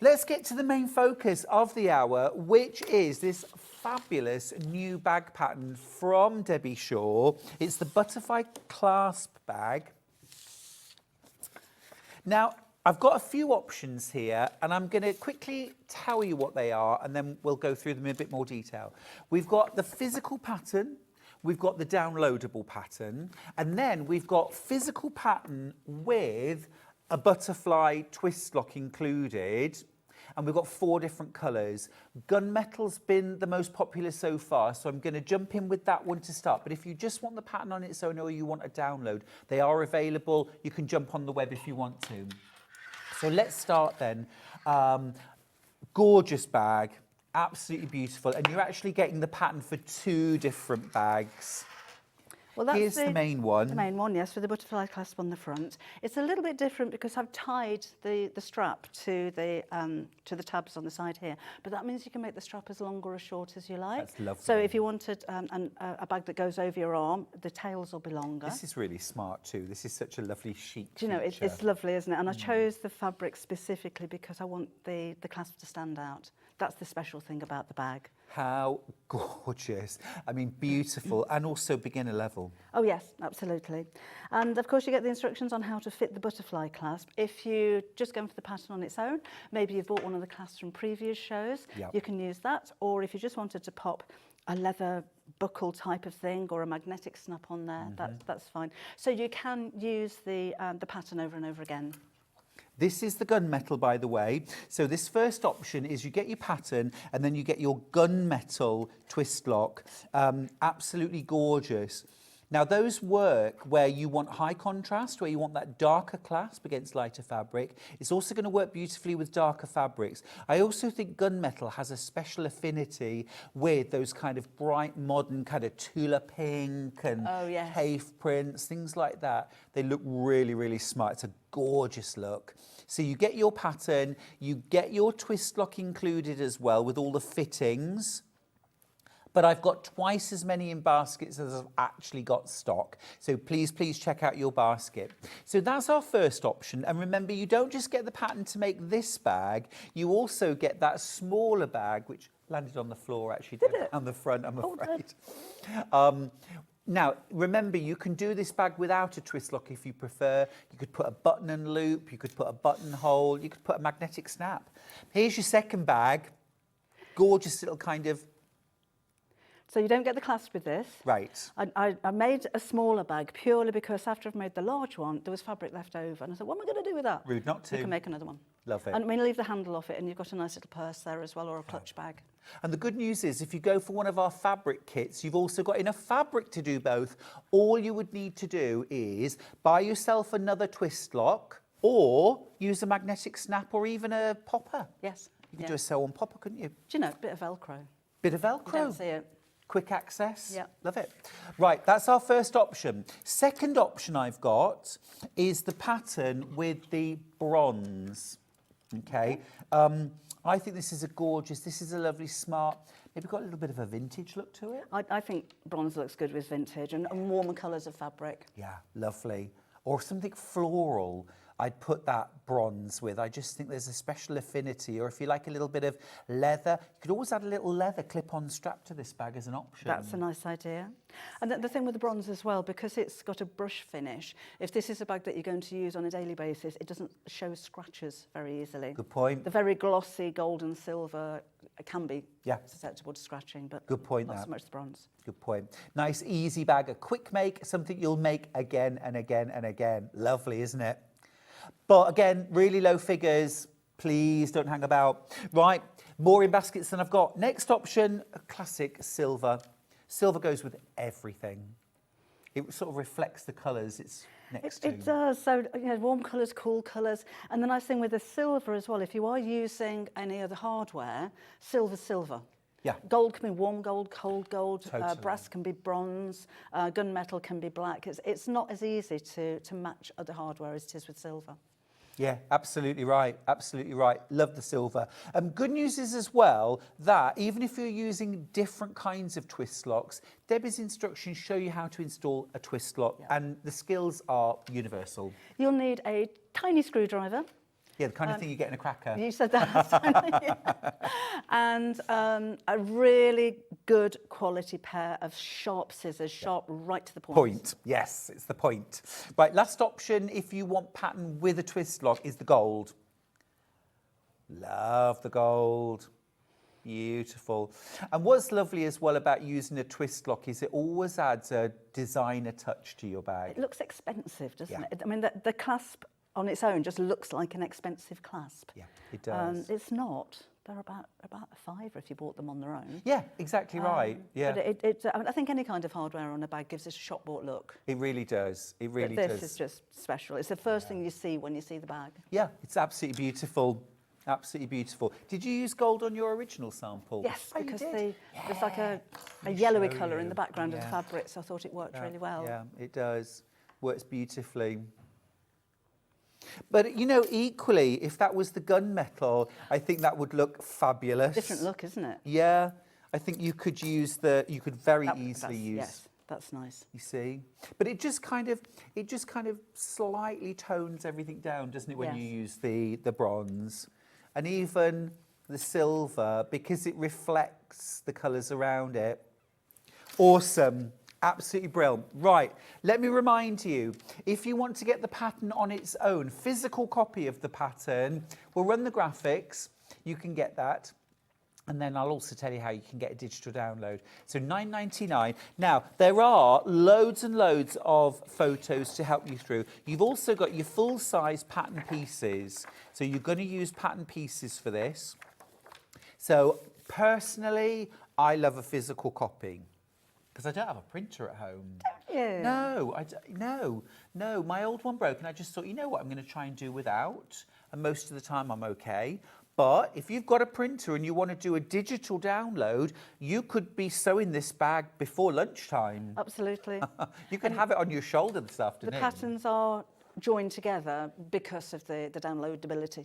let's get to the main focus of the hour, which is this fabulous new bag pattern from Debbie Shaw. It's the butterfly clasp bag. Now, I've got a few options here, and I'm going to quickly tell you what they are, and then we'll go through them in a bit more detail. We've got the physical pattern, we've got the downloadable pattern, and then we've got physical pattern with a butterfly twist lock included. And we've got 4 different colours. Gunmetal's been the most popular so far, so I'm going to jump in with that one to start. But if you just want the pattern on its own or you want a download, they are available. You can jump on the web if you want to. So let's start then. Gorgeous bag, absolutely beautiful. And you're actually getting the pattern for 2 different bags. Well, that's Here's the main one. The main one, yes, with the butterfly clasp on the front. It's a little bit different because I've tied the strap to the tabs on the side here, but that means you can make the strap as long or as short as you like. That's lovely. So if you wanted a bag that goes over your arm, the tails will be longer. This is really smart too. This is such a lovely chic Do you know, feature. it's lovely, isn't it? And I chose the fabric specifically because I want the clasp to stand out. That's the special thing about the bag. How gorgeous. I mean, beautiful and also beginner level. Oh yes, absolutely. And of course you get the instructions on how to fit the butterfly clasp. If you just going for the pattern on its own, maybe you've bought one of the clasps from previous shows, Yep. you can use that. Or if you just wanted to pop a leather buckle type of thing or a magnetic snap on there, that's fine. So you can use the pattern over and over again. This is the gunmetal, by the way. So this first option is you get your pattern and then you get your gunmetal twist lock. Absolutely gorgeous. Now those work where you want high contrast, where you want that darker clasp against lighter fabric. It's also going to work beautifully with darker fabrics. I also think gunmetal has a special affinity with those kind of bright modern kind of Tula pink and Hafe prints, things like that. They look really, really smart. It's a gorgeous look. So you get your pattern, you get your twist lock included as well with all the fittings. But I've got twice as many in baskets as I've actually got stock. So please, please check out your basket. So that's our first option. And remember, you don't just get the pattern to make this bag, you also get that smaller bag, which landed on the floor actually down the front, I'm afraid. Now, remember, you can do this bag without a twist lock if you prefer. You could put a button and loop, you could put a buttonhole, you could put a magnetic snap. Here's your second bag. Gorgeous little kind of... So you don't get the clasp with this. Right. I made a smaller bag purely because after I've made the large one, there was fabric left over. And I said, what am I going to do with that? Rude not to. You can make another one. Love it. And I mean, leave the handle off it and you've got a nice little purse there as well, or a clutch bag. And the good news is if you go for one of our fabric kits, you've also got enough fabric to do both. All you would need to do is buy yourself another twist lock or use a magnetic snap or even a popper. Yes. You could do a sew-on popper, couldn't you? Do you know, a bit of Velcro. Bit of Velcro. You don't see it. Quick access. Yeah. Love it. Right, that's our first option. Second option I've got is the pattern with the bronze. Okay. I think this is this is a lovely, smart, maybe got a little bit of a vintage look to it. I think bronze looks good with vintage and warmer colours of fabric. Yeah, lovely. Or something floral. I'd put that bronze with. I just think there's a special affinity. Or if you like a little bit of leather, you could always add a little leather clip-on strap to this bag as an option. That's a nice idea. And the thing with the bronze as well, because it's got a brush finish, if this is a bag that you're going to use on a daily basis, it doesn't show scratches very easily. Good point. The very glossy gold and silver can be susceptible to scratching, but good point, not so much the bronze. Good point. Nice, easy bag, a quick make, something you'll make again and again and again. Lovely, isn't it? But again, really low figures. Please don't hang about. Right, more in baskets than I've got. Next option, a classic silver. Silver goes with everything. It sort of reflects the colours it's next to. It does. So, you know, warm colours, cool colours. And the nice thing with the silver as well, if you are using any other hardware, silver's silver. Yeah. Gold can be warm gold, cold gold. Totally. Brass can be bronze. Gunmetal can be black. It's not as easy to match other hardware as it is with silver. Yeah, absolutely right. Absolutely right. Love the silver. Good news is as well that even if you're using different kinds of twist locks, Debbie's instructions show you how to install a twist lock, and the skills are universal. You'll need a tiny screwdriver. Yeah, the kind of thing you get in a cracker. You said that last time. And a really good quality pair of sharp scissors, sharp right to the point. Point, yes, it's the point. Right, last option if you want pattern with a twist lock is the gold. Love the gold. Beautiful. And what's lovely as well about using a twist lock is it always adds a designer touch to your bag. It looks expensive, doesn't it? I mean, the clasp on its own just looks like an expensive clasp. Yeah, it does. It's not. They're about a £5 if you bought them on their own. Yeah, exactly right. Yeah. But I think any kind of hardware on a bag gives it a shop bought look. It really does. It really but does. this is just special. It's the first thing you see when you see the bag. Yeah, it's absolutely beautiful. Absolutely beautiful. Did you use gold on your original sample? Yes, Oh, you because did? there's like a Let me yellowy show colour in you. the background of the Yeah. fabric, so I thought it worked really well. Yeah, it does. Works beautifully. But, you know, equally, if that was the gunmetal, I think that would look fabulous. Different look, isn't it? Yeah. I think you could use you could very easily use. Yes, that's nice. You see? But it just kind of slightly tones everything down, doesn't it, when you use the bronze? And even the silver, because it reflects the colours around it. Awesome. Absolutely brilliant. Right, let me remind you, if you want to get the pattern on its own, physical copy of the pattern, we'll run the graphics, you can get that. And then I'll also tell you how you can get a digital download. So $9.99. Now, there are loads and loads of photos to help you through. You've also got your full-size pattern pieces. So you're going to use pattern pieces for this. So personally, I love a physical copy because I don't have a printer at home. Don't you? No, no. My old one broke and I just thought, you know what, I'm going to try and do without. And most of the time I'm okay. But if you've got a printer and you want to do a digital download, you could be sewing this bag before lunchtime. Absolutely. You can have it on your shoulder this afternoon. The patterns are joined together because of the downloadability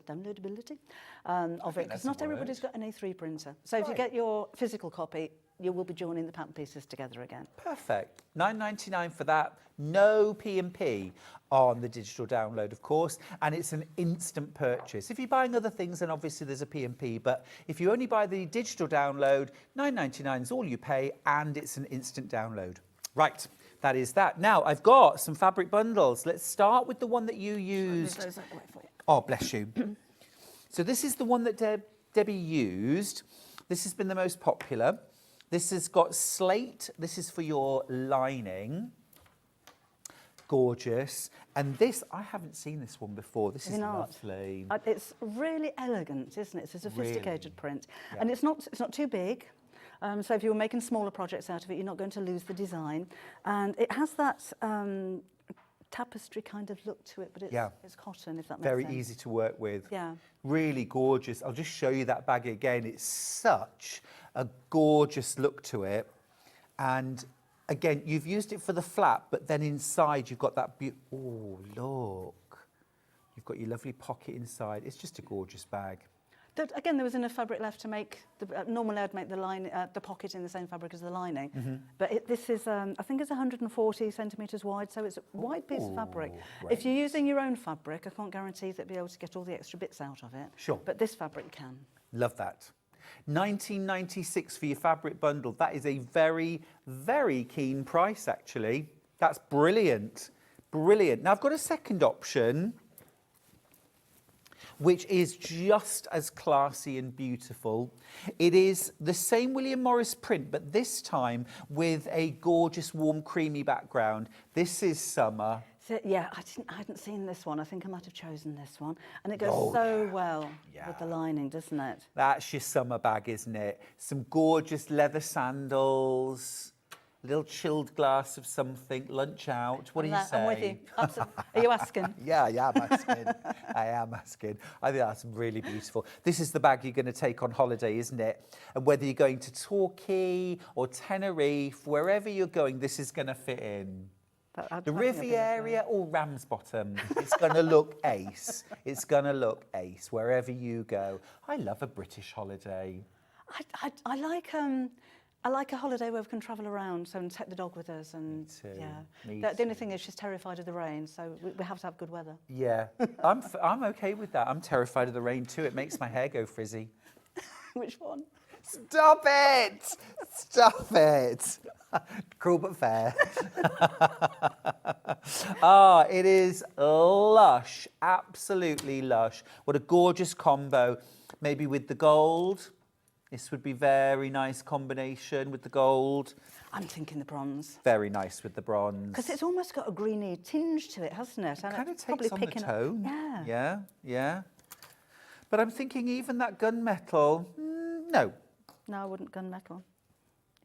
of it, because not everybody's got an A3 printer. So if you get your physical copy, you will be joining the pattern pieces together again. Perfect. $9.99 for that. No P&P on the digital download, of course, and it's an instant purchase. If you're buying other things, then obviously there's a P&P, but if you only buy the digital download, $9.99 is all you pay, and it's an instant download. Right, that is that. Now, I've got some fabric bundles. Let's start with the one that you used. Oh, bless you. So this is the one that Debbie used. This has been the most popular. This has got slate. This is for your lining. Gorgeous. And this, I haven't seen this one before. This is lovely. It's really elegant, isn't it? It's a sophisticated Really? print. Yeah. And it's not too big. So if you were making smaller projects out of it, you're not going to lose the design. And it has that tapestry kind of look to it, but it's cotton, if that makes sense. Very easy to work with. Yeah. Really gorgeous. I'll just show you that bag again. It's such a gorgeous look to it. And again, you've used it for the flap, but then inside you've got that oh, look. You've got your lovely pocket inside. It's just a gorgeous bag. Again, there was enough fabric left to make, normally I'd make the pocket in the same fabric as the lining. But this is, I think it's 140 centimetres wide, so it's a wide piece of fabric. Great. If you're using your own fabric, I can't guarantee that you'll be able to get all the extra bits out of it. Sure. But this fabric can. Love that. $19.96 for your fabric bundle. That is a very, very keen price, actually. That's brilliant. Brilliant. Now, I've got a second option, which is just as classy and beautiful. It is the same William Morris print, but this time with a gorgeous, warm, creamy background. This is summer. So, yeah, I hadn't seen this one. I think I might have chosen this one. And it goes so well with the lining, doesn't it? That's your summer bag, isn't it? Some gorgeous leather sandals, a little chilled glass of something, lunch out. What do you say? I'm with you. Absolutely. Are you asking? Yeah, I'm asking. I am asking. I think that's really beautiful. This is the bag you're going to take on holiday, isn't it? And whether you're going to Torquay or Tenerife, wherever you're going, this is going to fit in. The Riviera or Ramsbottom, it's going to look ace. It's going to look ace wherever you go. I love a British holiday. I like a holiday where we can travel around and take the dog with us. And Me too. Yeah, the only thing is she's terrified of the rain, so we have to have good weather. Yeah, I'm okay with that. I'm terrified of the rain too. It makes my hair go frizzy. Which one? Stop it! Stop it! Cruel but fair. It is lush, absolutely lush. What a gorgeous combo. Maybe with the gold. This would be very nice combination with the gold. I'm thinking the bronze. Very nice with the bronze. Because it's almost got a greeny tinge to it, hasn't it? It kind of it's takes on the tone. Yeah. Yeah, yeah. But I'm thinking even that gunmetal, no. No, I wouldn't gunmetal.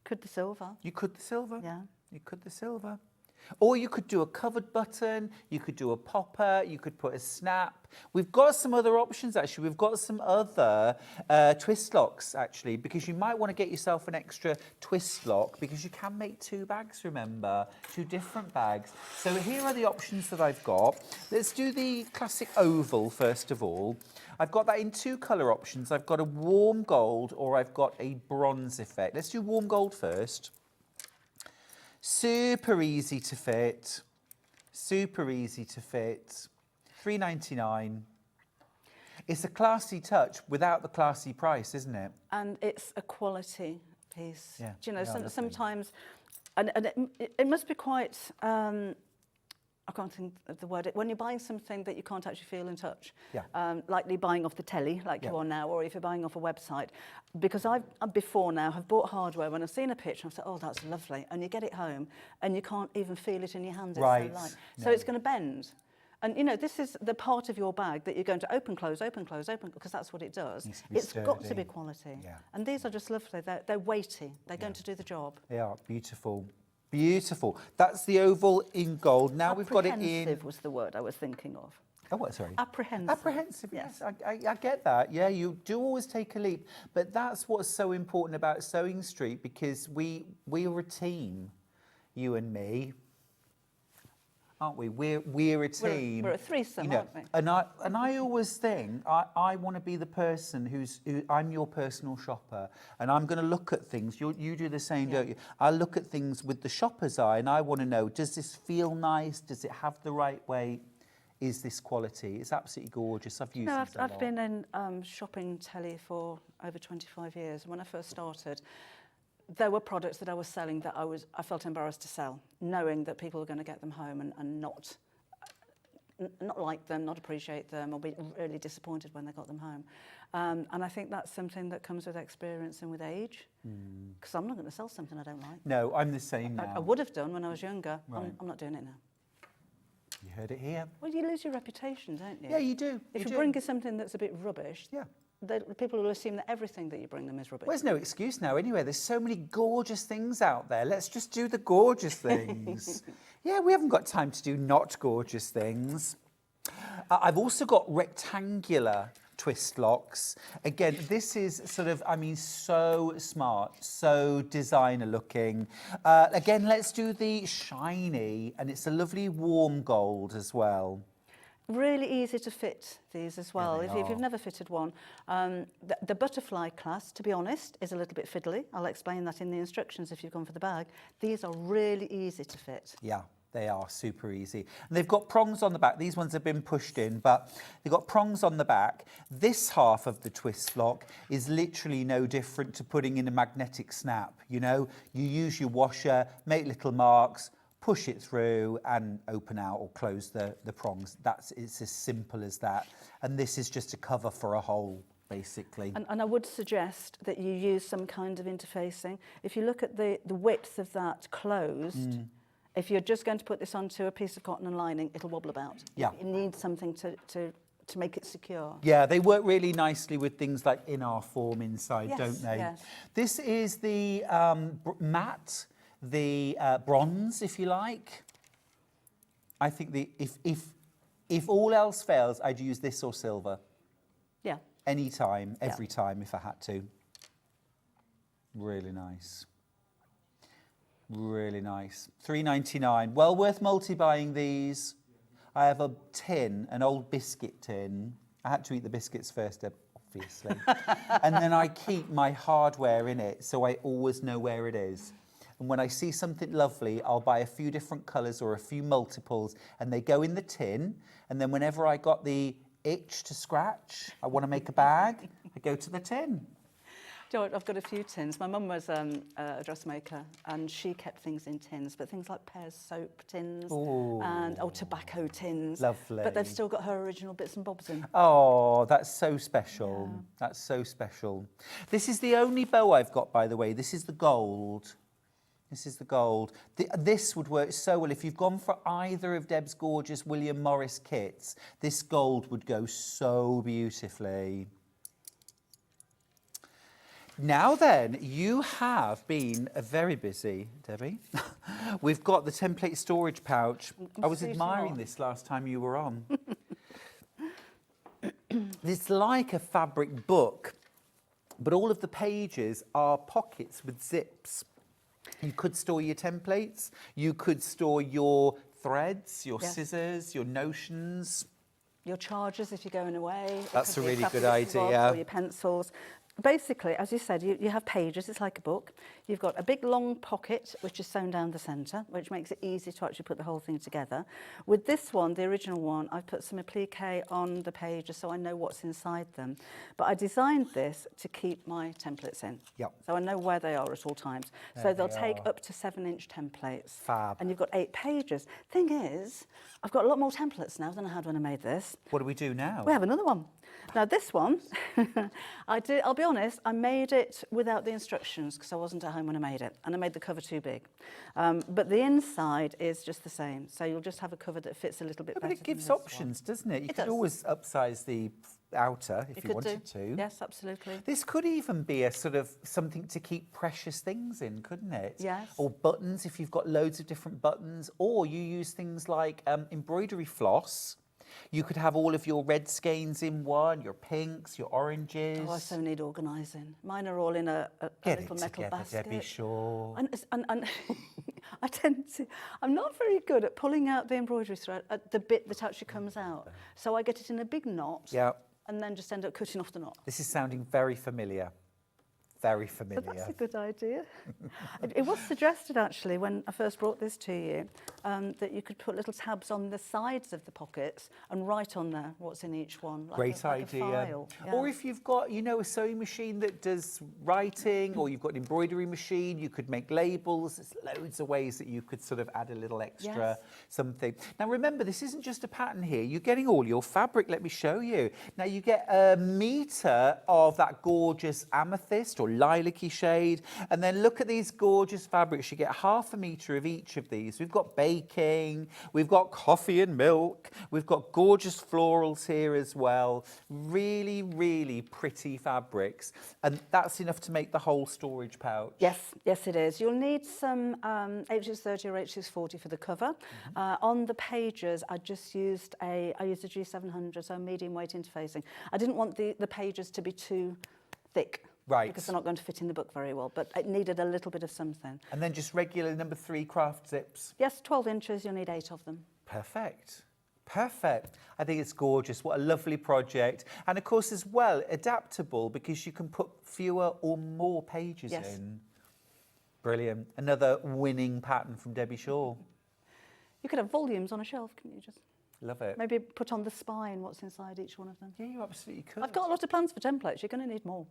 Could the silver. You could the silver. Yeah. You could the silver. Or you could do a covered button, you could do a popper, you could put a snap. We've got some other options actually. We've got some other twist locks actually, because you might want to get yourself an extra twist lock because you can make 2 bags, remember, 2 different bags. So here are the options that I've got. Let's do the classic oval first of all. I've got that in 2 colour options. I've got a warm gold or I've got a bronze effect. Let's do warm gold first. Super easy to fit, super easy to fit, £3.99. It's a classy touch without the classy price, isn't it? And it's a quality piece. Yeah, Do you know, they are lovely. sometimes, and it must be quite, I can't think of the word, when you're buying something that you can't actually feel and touch, like you're buying off the telly, like you are now, or if you're buying off a website, because I've before now have bought hardware, when I've seen a picture, I've said, oh, that's lovely, and you get it home, and you can't even feel it in your hand, it's so light. So it's going to bend. And, you know, this is the part of your bag that you're going to open, close, because that's what it does. It's got to be quality. Yeah. And these are just lovely. They're weighty. They're going to do the job. They are beautiful. Beautiful. That's the oval in gold. Now we've got it in... Apprehensive was the word I was thinking of. Oh, what, sorry? Apprehensive. Apprehensive, yes. I get that. Yeah, you do always take a leap. But that's what's so important about Sewing Street, because we're a team, you and me. Aren't we? We're a team. We're a threesome, you know, aren't we? And I always think I want to be the person who I'm your personal shopper, and I'm going to look at things. You do the same, don't you? I look at things with the shopper's eye, and I want to know: does this feel nice? Does it have the right weight? Is this quality? It's absolutely gorgeous. I've used it a lot. I've been in shopping telly for over 25 years. When I first started, there were products that I was selling that I felt embarrassed to sell, knowing that people were going to get them home and not like them, not appreciate them, or be really disappointed when they got them home. And I think that's something that comes with experience and with age, because I'm not going to sell something I don't like. No, I'm the same now. I would have done when I was younger. Right. I'm not doing it now. You heard it here. Well, you lose your reputation, don't you? Yeah, you do. If you bring in something that's a bit rubbish, yeah, people will assume that everything that you bring them is rubbish. Well, there's no excuse now anyway. There's so many gorgeous things out there. Let's just do the gorgeous things. Yeah, we haven't got time to do not gorgeous things. I've also got rectangular twist locks. Again, this is sort of, I mean, so smart, so designer looking. Again, let's do the shiny, and it's a lovely warm gold as well. Really easy to fit these as well. Yeah, if you've never fitted one, the butterfly clasp, to be honest, is a little bit fiddly. I'll explain that in the instructions if you've gone for the bag. These are really easy to fit. Yeah, they are super easy. And they've got prongs on the back. These ones have been pushed in, but they've got prongs on the back. This half of the twist lock is literally no different to putting in a magnetic snap. You know, you use your washer, make little marks, push it through and open out or close the prongs. It's as simple as that. And this is just a cover for a hole, basically. And I would suggest that you use some kind of interfacing. If you look at the width of that closed, if you're just going to put this onto a piece of cotton and lining, it'll wobble about. Yeah. You need something to make it secure. Yeah, they work really nicely with things like in our form inside, Yes, don't they? yes. This is the matte, the bronze, if you like. I think if all else fails, I'd use this or silver. Yeah. Anytime, every time, if I had to. Really nice. Really nice. $3.99. Well worth multi-buying these. I have a tin, an old biscuit tin. I had to eat the biscuits first, obviously. And then I keep my hardware in it, so I always know where it is. And when I see something lovely, I'll buy a few different colours or a few multiples, and they go in the tin. And then whenever I got the itch to scratch, I want to make a bag, I go to the tin. Do you know what? I've got a few tins. My mum was a dressmaker, and she kept things in tins, but things like Pear's soap tins and tobacco tins. Lovely. But they've still got her original bits and bobs in. Oh, that's so special. Yeah. That's so special. This is the only bow I've got, by the way. This is the gold. This is the gold. This would work so well. If you've gone for either of Deb's gorgeous William Morris kits, this gold would go so beautifully. Now then, you have been very busy, Debbie. We've got the template storage pouch. I was admiring this last time you were on. It's like a fabric book, but all of the pages are pockets with zips. You could store your templates, you could store your threads, your scissors, your notions. Your chargers if you're going away. That's a really good idea. Or your pencils. Basically, as you said, you have pages, it's like a book. You've got a big long pocket, which is sewn down the centre, which makes it easy to actually put the whole thing together. With this one, the original one, I've put some applique on the pages so I know what's inside them. But I designed this to keep my templates in. Yep. So I know where they are at all times. So they'll take up to 7-inch templates. Fab. And you've got 8 pages. Thing is, I've got a lot more templates now than I had when I made this. What do we do now? We have another one. Now this one, I'll be honest, I made it without the instructions because I wasn't at home when I made it, and I made the cover too big. But the inside is just the same, so you'll just have a cover that fits a little bit better. But it gives options, doesn't it? You could always upsize the outer if you wanted to. Yes, absolutely. This could even be a sort of something to keep precious things in, couldn't it? Yes. Or buttons if you've got loads of different buttons, or you use things like embroidery floss. You could have all of your red skeins in one, your pinks, your oranges. Oh, I so need organising. Mine are all in a little metal basket. Debbie, sure. And I tend to, I'm not very good at pulling out the embroidery thread at the bit that actually comes out. So I get it in a big knot and then just end up cutting off the knot. This is sounding very familiar. Very familiar. But that's a good idea. It was suggested actually when I first brought this to you that you could put little tabs on the sides of the pockets and write on there what's in each one. Like Great idea. Like a file. Yeah. Or if you've got, you know, a sewing machine that does writing, or you've got an embroidery machine, you could make labels. There's loads of ways that you could sort of add a little extra something. Now remember, this isn't just a pattern here. You're getting all your fabric. Let me show you. Now you get 1 metre of that gorgeous amethyst or lilac-y shade, and then look at these gorgeous fabrics. You get 1/2 metre of each of these. We've got baking, we've got coffee and milk, we've got gorgeous florals here as well. Really, really pretty fabrics, and that's enough to make the whole storage pouch. Yes, yes it is. You'll need some HS30 or HS40 for the cover. On the pages, I used a G700, so medium weight interfacing. I didn't want the pages to be too thick. Right. Because they're not going to fit in the book very well, but it needed a little bit of something. And then just regular number 3 craft zips. Yes, 12 inches, you'll need 8 of them. Perfect. Perfect. I think it's gorgeous. What a lovely project. And of course, as well, adaptable because you can put fewer or more pages in. Brilliant. Another winning pattern from Debbie Shaw. You could have volumes on a shelf, couldn't you? Just love it. Maybe put on the spine what's inside each one of them. Yeah, you absolutely could. I've got a lot of plans for templates. You're going to need more.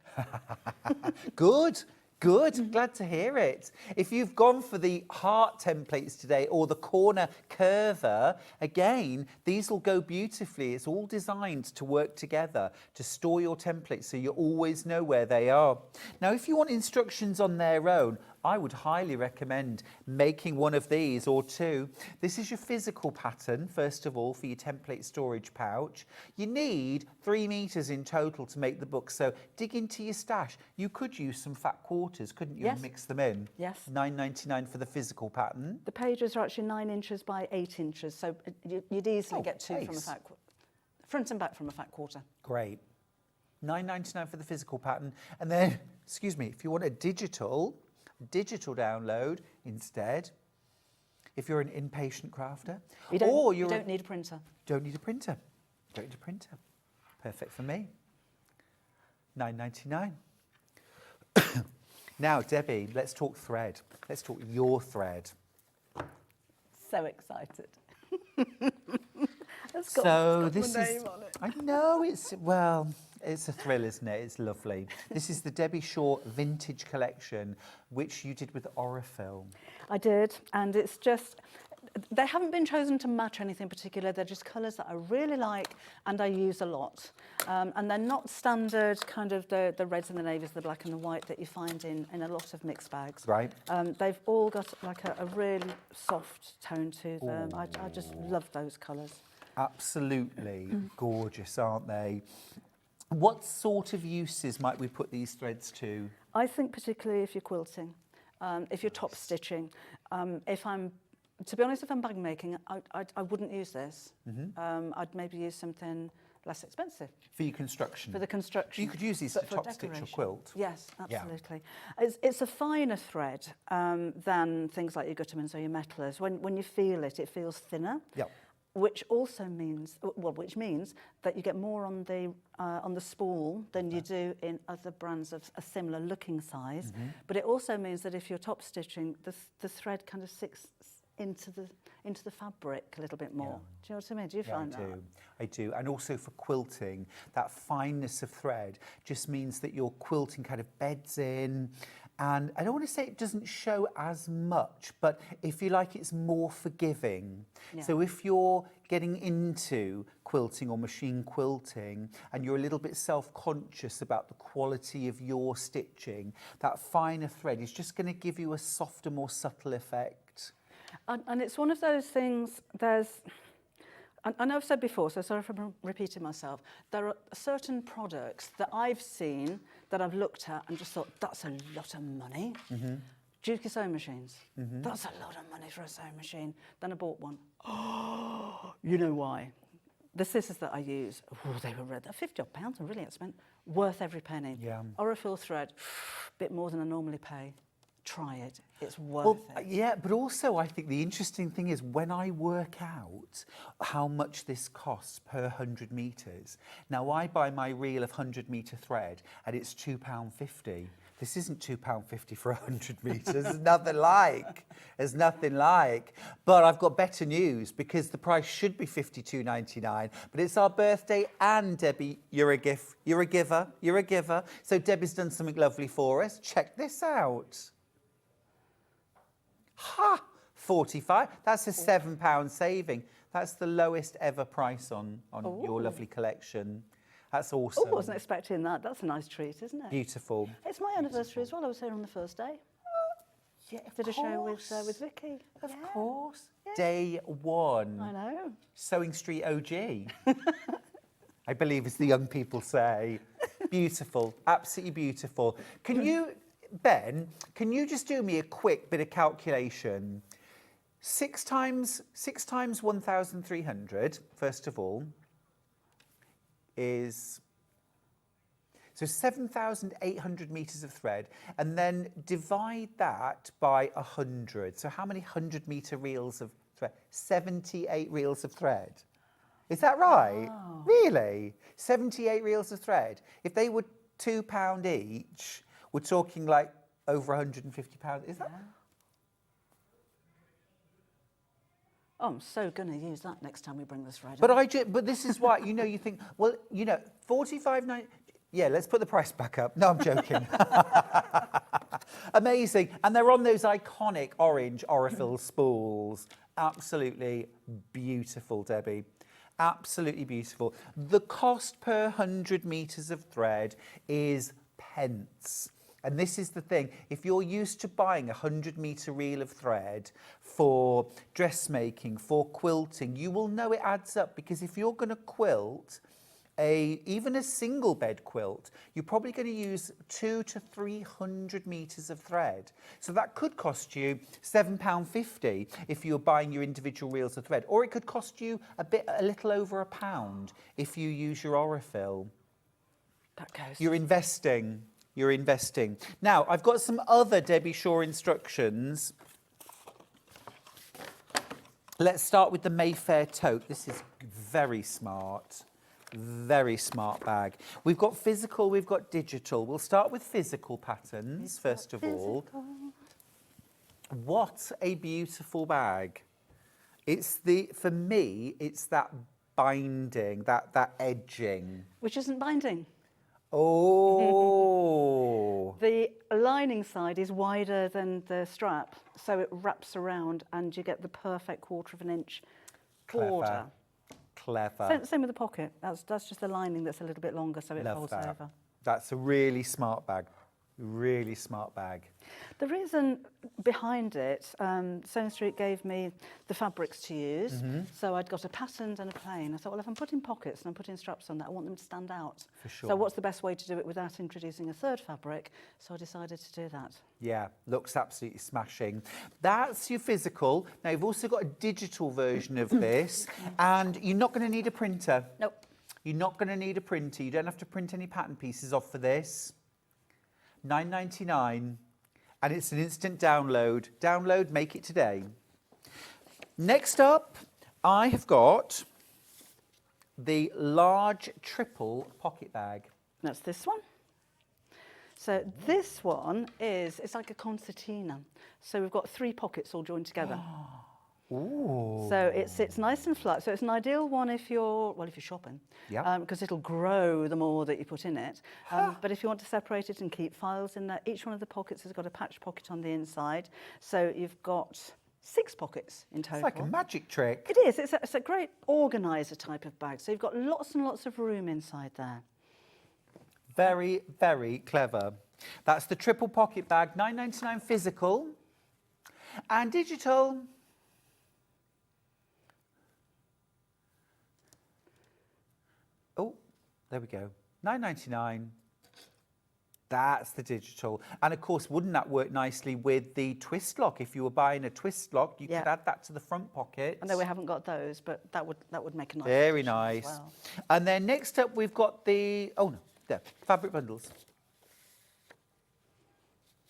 Good. Good, glad to hear it. If you've gone for the heart templates today or the corner curver, again, these will go beautifully. It's all designed to work together to store your templates so you always know where they are. Now, if you want instructions on their own, I would highly recommend making one of these or 2. This is your physical pattern, first of all, for your template storage pouch. You need 3 meters in total to make the book, so dig into your stash. You could use some fat quarters, couldn't you, and mix them in? Yes. $9.99 for the physical pattern. The pages are actually 9 inches by 8 inches, so you'd easily get 2 from a fat quarter. Front and back from a fat quarter. Great. $9.99 for the physical pattern. And then, excuse me, if you want a digital download instead, if you're an impatient crafter. You don't need a printer. Don't need a printer. Don't need a printer. Perfect for me. $9.99. Now, Debbie, let's talk thread. Let's talk your thread. So excited. So this is, I know it's, well, it's a thrill, isn't it? It's lovely. This is the Debbie Shaw Vintage Collection, which you did with Aurifil. I did, and it's just, they haven't been chosen to match anything particular. They're just colours that I really like and I use a lot. And they're not standard kind of the reds and the navies, the black and the white that you find in a lot of mixed bags. Right. They've all got like a really soft tone to them. I just love those colours. Absolutely gorgeous, aren't they? What sort of uses might we put these threads to? I think particularly if you're quilting, if you're top stitching. To be honest, if I'm bag making, I wouldn't use this. I'd maybe use something less expensive. For your construction? For the construction. You could use these to top stitch a quilt. Yes, absolutely. Yeah. It's a finer thread than things like your Guttermans or your Metalers. When you feel it, it feels thinner. Yep. Which also means, which means that you get more on the spool than you do in other brands of a similar looking size. But it also means that if you're top stitching, the thread kind of sinks into the fabric a little bit more. Do you know what I mean? Do you find that? I do. And also for quilting, that fineness of thread just means that your quilting kind of beds in. And I don't want to say it doesn't show as much, but if you like, it's more forgiving. Yeah. So if you're getting into quilting or machine quilting and you're a little bit self-conscious about the quality of your stitching, that finer thread is just going to give you a softer, more subtle effect. And it's one of those things, I know I've said before, so sorry for repeating myself, there are certain products that I've seen that I've looked at and just thought, that's a lot of money. Juki sewing machines, that's a lot of money for a sewing machine. Then I bought one. Oh, you know why? The scissors that I use, they were red. They're £50 odd, really expensive. Worth every penny. Yeah. Aurifil thread, bit more than I normally pay. Try it, it's worth it. Yeah, but also I think the interesting thing is when I work out how much this costs per 100 metres, now I buy my reel of 100 metre thread and it's £2.50. This isn't £2.50 for 100 metres, there's nothing like. There's nothing like. But I've got better news because the price should be £52.99, but it's our birthday and Debbie, you're a gift, you're a giver, you're a giver. So Debbie's done something lovely for us. Check this out. Ha! 45. That's a £7 saving. That's the lowest ever price on your lovely collection. That's awesome. Oh, I wasn't expecting that. That's a nice treat, isn't it? Beautiful. It's my anniversary as well. I was here on the first day. Yeah, did a show with Vicky. Of course. Yeah. Day one. I know. Sewing Street OG. I believe as the young people say. Beautiful. Absolutely beautiful. Can you... Ben, can you just do me a quick bit of calculation? 6 times 1,300, first of all, is... So 7,800 metres of thread, and then divide that by 100. So how many 100-metre reels of thread? 78 reels of thread. Is that right? Wow. Really? 78 reels of thread. If they were £2 each... We're talking like over £150. Is that? Oh, I'm so going to use that next time we bring this right. But this is why, you think, well, £45.90. Yeah, let's put the price back up. No, I'm joking. Amazing. And they're on those iconic orange Aurifil spools. Absolutely beautiful, Debbie. Absolutely beautiful. The cost per 100 metres of thread is pence. And this is the thing, if you're used to buying a 100-metre reel of thread for dressmaking, for quilting, you will know it adds up, because if you're going to quilt even a single bed quilt, you're probably going to use 200 to 300 metres of thread. So that could cost you £7.50 if you're buying your individual reels of thread, or it could cost you a little over £1 if you use your Aurifil. That goes. You're investing. You're investing. Now, I've got some other Debbie Shaw instructions. Let's start with the Mayfair tote. This is very smart bag. We've got physical, we've got digital. We'll start with physical patterns, first of all. What a beautiful bag. For me, it's that binding, that edging. Which isn't binding. Oh! The lining side is wider than the strap, so it wraps around and you get the perfect 1/4 inch border. Clever. Same with the pocket. That's just the lining that's a little bit longer, so it folds over. That's a really smart bag. Really smart bag. The reason behind it, Sewing Street gave me the fabrics to use. So I'd got a patterned and a plain. I thought, well, if I'm putting pockets and I'm putting straps on that, I want them to stand out. For sure. So what's the best way to do it without introducing a third fabric? So I decided to do that. Yeah, looks absolutely smashing. That's your physical. Now, you've also got a digital version of this, and you're not going to need a printer. Nope. You're not going to need a printer. You don't have to print any pattern pieces off for this. $9.99, and it's an instant download. Download, make it today. Next up, I have got the large triple pocket bag. That's this one. So this one it's like a concertina. So we've got 3 pockets all joined together. Ooh. So it's nice and flat. So it's an ideal one if you're shopping. Yeah. Because it'll grow the more that you put in it. But if you want to separate it and keep files in there, each one of the pockets has got a patch pocket on the inside. So you've got 6 pockets in total. It's like a magic trick. It is. It's a great organiser type of bag. So you've got lots and lots of room inside there. Very, very clever. That's the triple pocket bag, $9.99 physical, and digital. Oh, there we go. $9.99. That's the digital. And of course, wouldn't that work nicely with the twist lock? If you were buying a twist lock, you could add that to the front pocket. I know we haven't got those, but that would make a nice. Very nice. As well. And then next up, we've got the fabric bundles.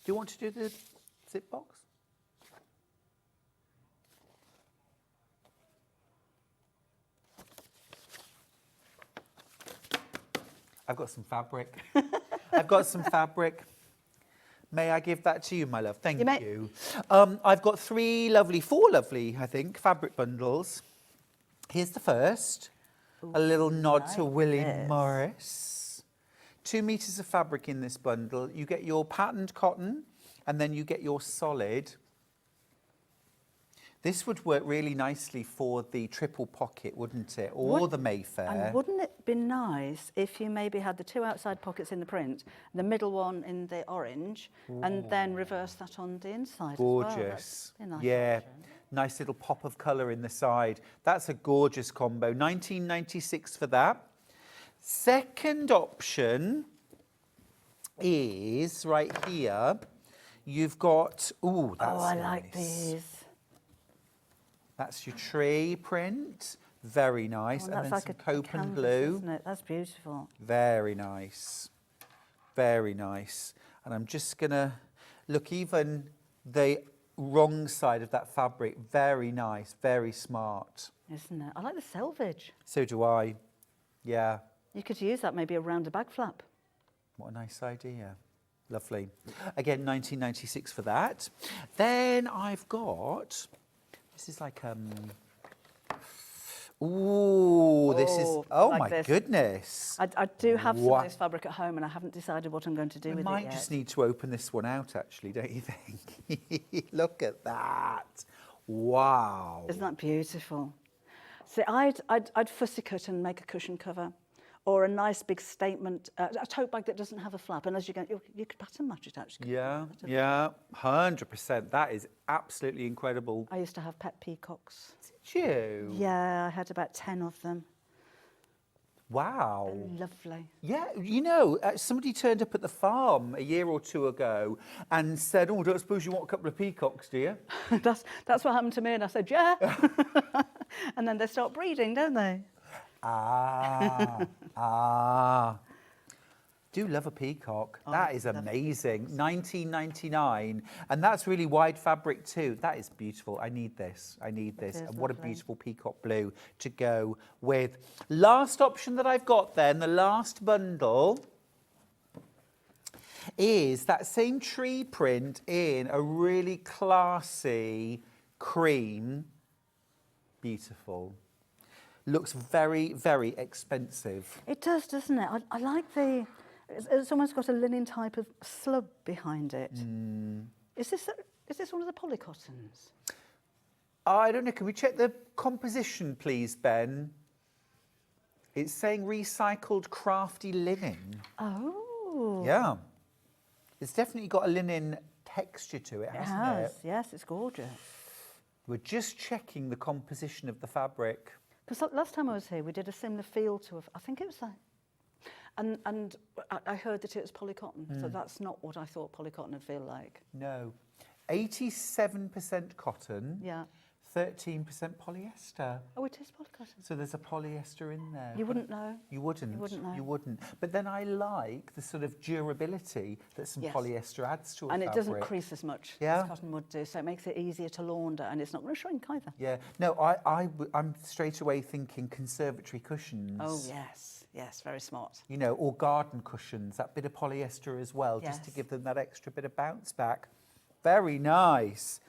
Do you want to do the zip box? I've got some fabric. I've got some fabric. May I give that to you, my love? Thank you. I've got 4 lovely, I think, fabric bundles. Here's the first. Ooh, a little nod to Willie Morris. 2 meters of fabric in this bundle. You get your patterned cotton, and then you get your solid. This would work really nicely for the triple pocket, wouldn't it? Or the Mayfair. And wouldn't it be nice if you maybe had the 2 outside pockets in the print, the middle one in the orange, and then reverse that on the inside? Gorgeous. As well. Nice option. Nice little pop of colour in the side. That's a gorgeous combo. $19.96 for that. Second option is right here. You've got, that's I nice. like these. That's your tree print. Very nice. Oh, and then like some a cope canvas, and blue. isn't it? That's beautiful. Very nice. Very nice. And I'm just going to look, even the wrong side of that fabric. Very nice. Very smart. Isn't it? I like the selvage. So do I. Yeah. You could use that maybe around a bag flap. What a nice idea. Lovely. Again, $19.96 for that. Then I've got... This is like, this is, like my this. Goodness. I do have some of this fabric at home and I haven't decided what I'm going to do with it yet. We might just need to open this one out, actually, don't you think? Look at that. Wow. Isn't that beautiful? See, I'd fussy cut and make a cushion cover. Or a nice big statement, a tote bag that doesn't have a flap. And as you go, you could pattern match it actually. Yeah, 100%. That is absolutely incredible. I used to have pet peacocks. Did you? Yeah, I had about 10 of them. Wow. They're lovely. Yeah, you know, somebody turned up at the farm a year or 2 ago and said, oh, don't suppose you want a couple of peacocks, do you? That's what happened to me. And I said, yeah. And then they start breeding, don't they? Do love a peacock. That is amazing. $19.99, and that's really wide fabric too. That is beautiful. I need this. And what a beautiful peacock blue to go with. Last option that I've got then, the last bundle, is that same tree print in a really classy cream. Beautiful. Looks very, very expensive. It does, doesn't it? I like it's almost got a linen type of slub behind it. Is this one of the polycottons? I don't know. Can we check the composition, please, Ben? It's saying recycled crafty linen. Oh. Yeah. It's definitely got a linen texture to it, hasn't it? Yes, it's gorgeous. We're just checking the composition of the fabric. Because last time I was here, we did a similar feel to, I think it was that. And I heard that it was polycotton, so that's not what I thought polycotton would feel like. No. 87% cotton, Yeah. 13% polyester. Oh, it is polycotton. So there's a polyester in there. You wouldn't know. You wouldn't. You wouldn't know. You wouldn't. But then I like the sort of durability that some Yes. polyester adds to a And fabric. it doesn't crease as much Yeah. as cotton would do, so it makes it easier to launder, and it's not going to shrink either. Yeah. No, I'm straight away thinking conservatory cushions. Oh, yes. Yes, very smart. You know, or garden cushions, that bit of polyester as well, just to Yes. give them that extra bit of bounce back. Very nice.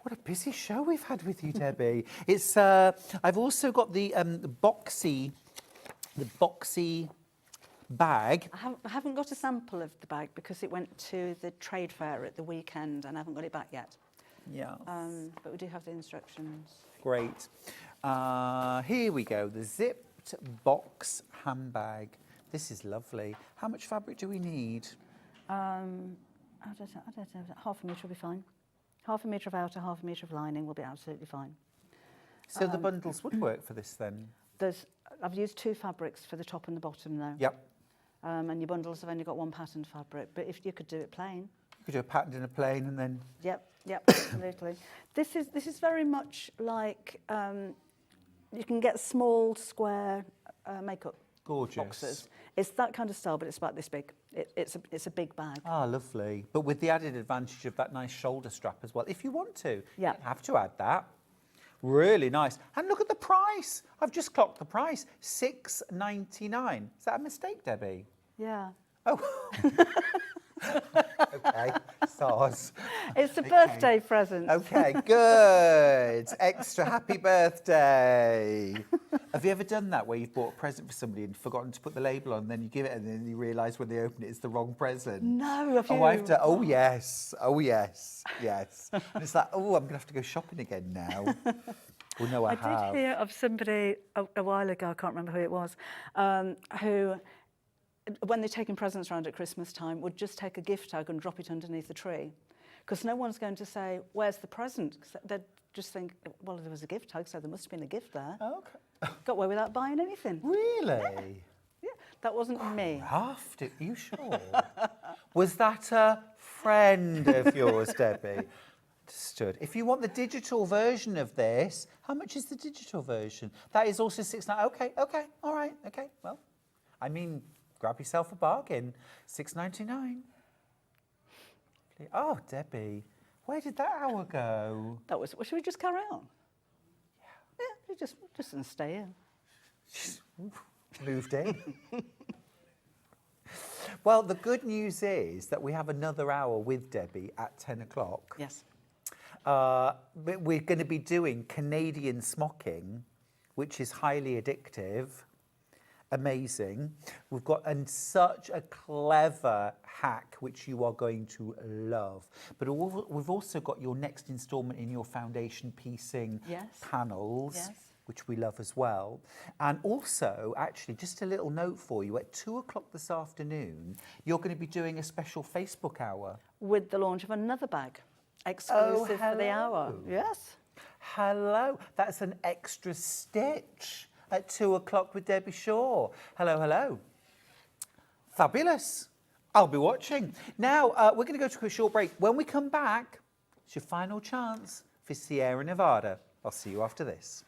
What a busy show we've had with you, Debbie. It's I've also got the boxy bag. I haven't got a sample of the bag because it went to the trade fair at the weekend and I haven't got it back yet. Yeah. But we do have the instructions. Great. Here we go, the zipped box handbag. This is lovely. How much fabric do we need? I don't know, half a metre will be fine. Half a metre of outer, half a metre of lining will be absolutely fine. So the bundles would work for this then? I've used 2 fabrics for the top and the bottom though. Yep. And your bundles have only got 1 patterned fabric, but if you could do it plain. You could do a pattern in a plain and then... Yep, absolutely. This is very much like you can get small square makeup Gorgeous. boxes. It's that kind of style, but it's about this big. It's a big bag. Ah, lovely. But with the added advantage of that nice shoulder strap as well, if you want to. Yeah. You don't have to add that. Really nice. And look at the price. I've just clocked the price. $6.99. Is that a mistake, Debbie? Yeah. Oh. Okay, SARS. It's a birthday present. Okay, good. Extra happy birthday. Have you ever done that where you've bought a present for somebody and forgotten to put the label on, then you give it and then you realise when they open it it's the wrong present? No, have you? Oh, I've done. Oh, yes. Oh, yes. Yes. And it's like, oh, I'm going to have to go shopping again now. Well, no, I have. did hear of somebody a while ago, I can't remember who it was, who, when they're taking presents around at Christmas time, would just take a gift tag and drop it underneath the tree. Because no one's going to say, where's the present? Because they'd just think, well, there was a gift tag, so there must have been a gift there. Okay. Got away without buying anything. Really? Yeah, that wasn't me. Craft it, you sure? Was that a friend of yours, Debbie? Understood. If you want the digital version of this, how much is the digital version? That is also $6.99. Okay, all right, okay. Well, I mean, grab yourself a bargain. $6.99. Oh, Debbie, where did that hour go? That was. Well, should we just carry on? Yeah, we just gonna stay in. Moved in. Well, the good news is that we have another hour with Debbie at 10 o'clock. Yes. We're going to be doing Canadian smocking, which is highly addictive, amazing. We've got such a clever hack, which you are going to love. But we've also got your next instalment in your foundation piecing panels. Yes. Which we love as well. And also, actually, just a little note for you, at 2 o'clock this afternoon, you're going to be doing a special Facebook hour. With the launch of another bag, exclusive for the hour. Yes. Hello, that's an extra stitch at 2 o'clock with Debbie Shaw. Hello, hello. Fabulous. I'll be watching. Now, we're going to go to a short break. When we come back, it's your final chance for Sierra Nevada. I'll see you after this.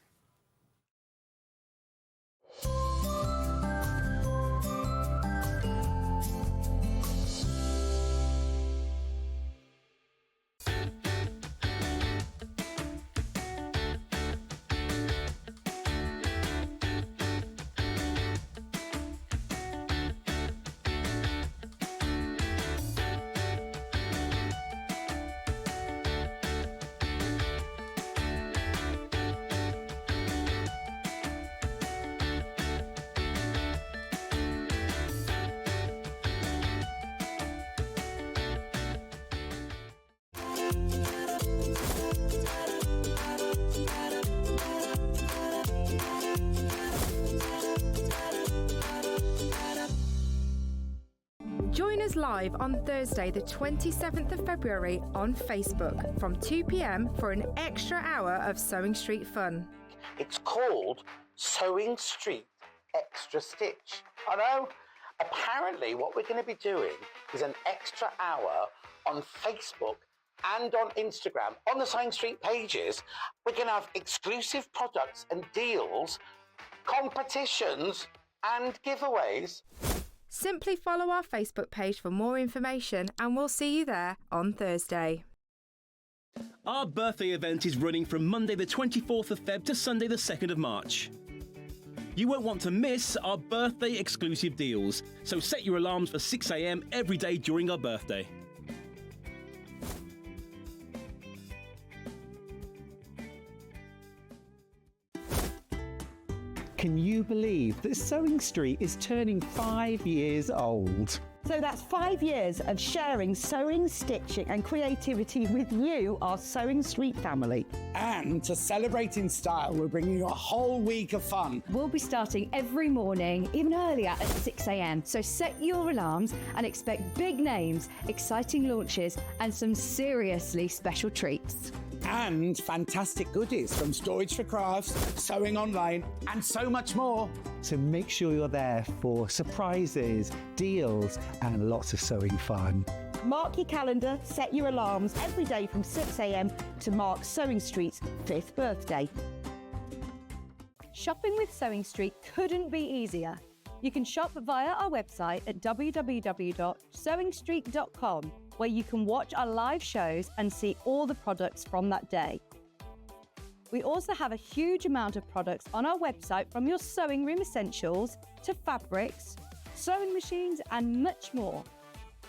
us live on Thursday, the 27th of February on Facebook from 2 p.m. for an extra hour of Sewing Street fun. It's called Sewing Street Extra Stitch. I know. Apparently, what we're going to be doing is an extra hour on Facebook and on Instagram, on the Sewing Street pages. We're going to have exclusive products and deals, competitions, and giveaways. Simply follow our Facebook page for more information and we'll see you there on Thursday. Our birthday event is running from Monday the 24th of Feb to Sunday the 2nd of March. You won't want to miss our birthday exclusive deals, so set your alarms for 6 a.m. every day during our birthday. Can you believe that Sewing Street is turning 5 years old? So that's 5 years of sharing sewing, stitching and creativity with you, our Sewing Street family. And to celebrate in style, we're bringing you a whole week of fun. We'll be starting every morning, even earlier at 6 a.m. So set your alarms and expect big names, exciting launches and some seriously special treats. And fantastic goodies from Storage4crafts, Sewing Online, and so much more. So make sure you're there for surprises, deals, and lots of sewing fun. Mark your calendar, set your alarms every day from 6 a.m. to mark Sewing Street's 5th birthday. Shopping with Sewing Street couldn't be easier. You can shop via our website at www.sewingstreet.com, where you can watch our live shows and see all the products from that day. We also have a huge amount of products on our website, from your sewing room essentials to fabrics, sewing machines and much more.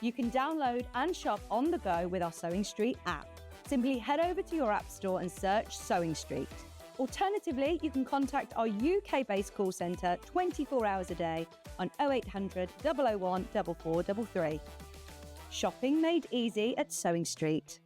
You can download and shop on the go with our Sewing Street app. Simply head over to your app store and search Sewing Street. Alternatively, you can contact our UK-based call centre 24 hours a day on 0800 001 4433. Shopping made easy at Sewing Street.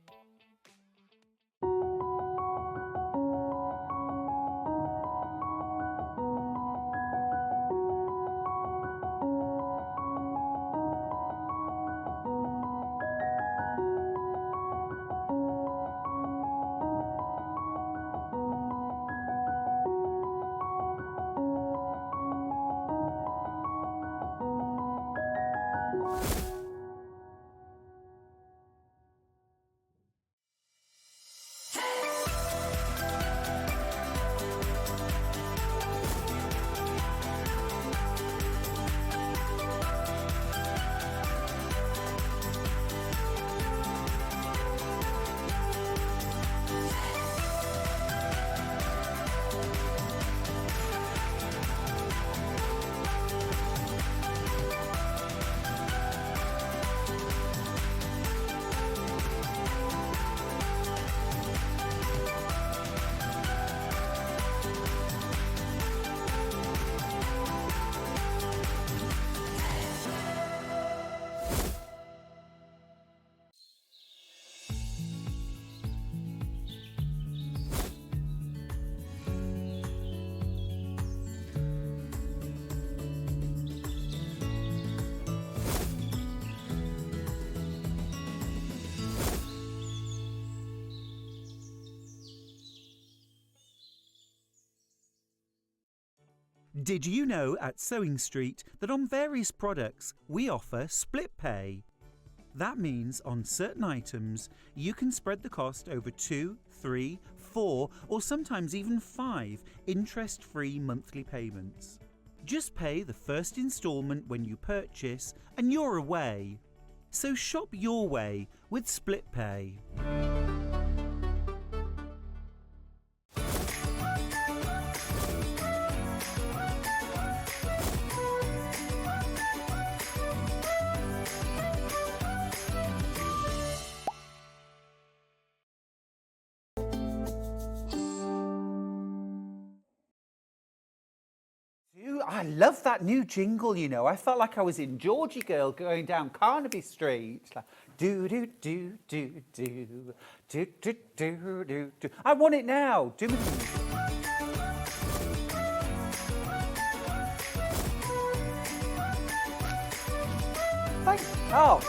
Did you know at Sewing Street that on various products we offer split pay? That means on certain items you can spread the cost over 2, 3, 4 or sometimes even 5 interest-free monthly payments. Just pay the first instalment when you purchase and you're away. So shop your way with split pay. I love that new jingle, you know. I felt like I was in Georgie Girl going down Carnaby Street. Like, do, do, do, do, do, do, do, do, do, do. I want it now. Do it. thanks. Oh.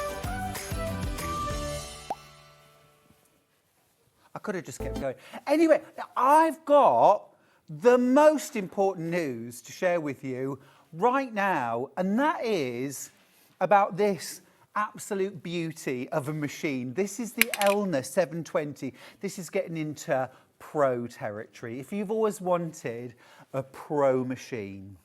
I could have just kept going. Anyway, I've got the most important news to share with you right now, and that is about this absolute beauty of a machine. This is the Elna 720. This is getting into pro territory. If you've always wanted a pro machine,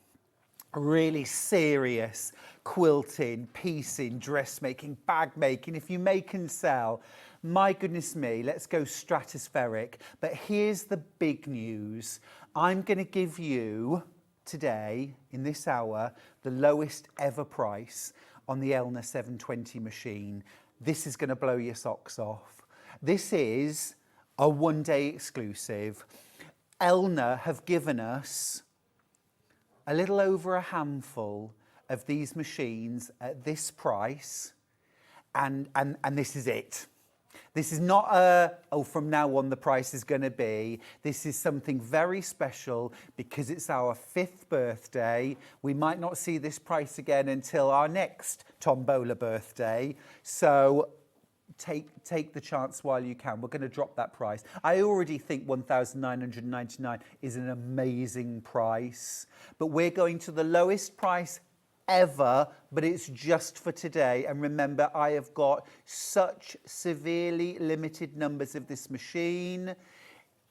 really serious quilting, piecing, dressmaking, bag making, if you make and sell, my goodness me, let's go stratospheric. But here's the big news. I'm going to give you today, in this hour, the lowest ever price on the Elna 720 machine. This is going to blow your socks off. This is a one-day exclusive. Elna have given us a little over a handful of these machines at this price, and this is it. This is not a, oh, from now on the price is going to be. This is something very special because it's our 5th birthday. We might not see this price again until our next Tombola birthday. So take the chance while you can. We're going to drop that price. I already think $1,999 is an amazing price, but we're going to the lowest price ever, but it's just for today. And remember, I have got such severely limited numbers of this machine.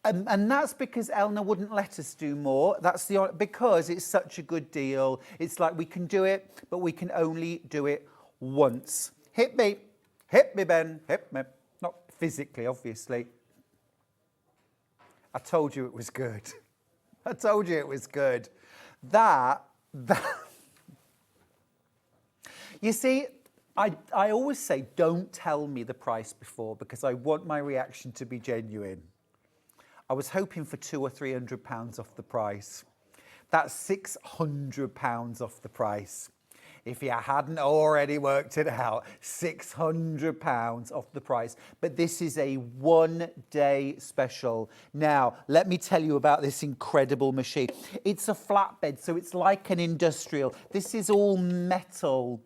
And that's because Elna wouldn't let us do more. That's because it's such a good deal. It's like we can do it, but we can only do it once. Hit me, Ben, hit me. Not physically, obviously. I told you it was good. I told you it was good. That. You see, I always say, don't tell me the price before because I want my reaction to be genuine. I was hoping for £200 or £300 off the price. That's £600 off the price. If you hadn't already worked it out, £600 off the price. But this is a one-day special. Now, let me tell you about this incredible machine. It's a flatbed, so it's like an industrial. This is all metal.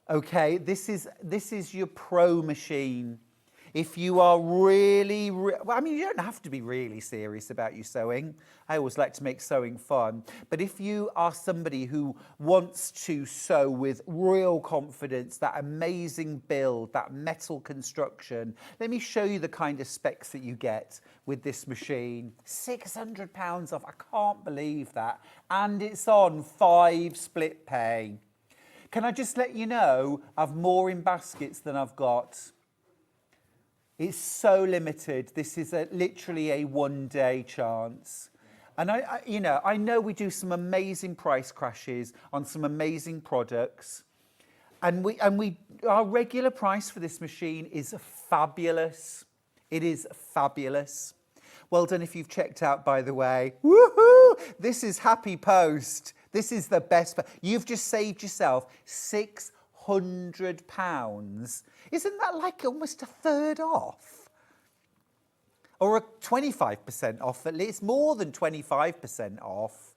Okay, this is your pro machine. If you are really, well, I mean, you don't have to be really serious about your sewing. I always like to make sewing fun. But if you are somebody who wants to sew with real confidence, that amazing build, that metal construction, let me show you the kind of specs that you get with this machine. £600 off, I can't believe that. And it's on 5 split pay. Can I just let you know, I've more in baskets than I've got. It's so limited. This is literally a one-day chance. And I know we do some amazing price crashes on some amazing products. And our regular price for this machine is fabulous. It is fabulous. Well done if you've checked out, by the way. Woohoo! This is happy post. This is the best. You've just saved yourself £600. Isn't that like almost a third off? Or a 25% off at least, more than 25% off.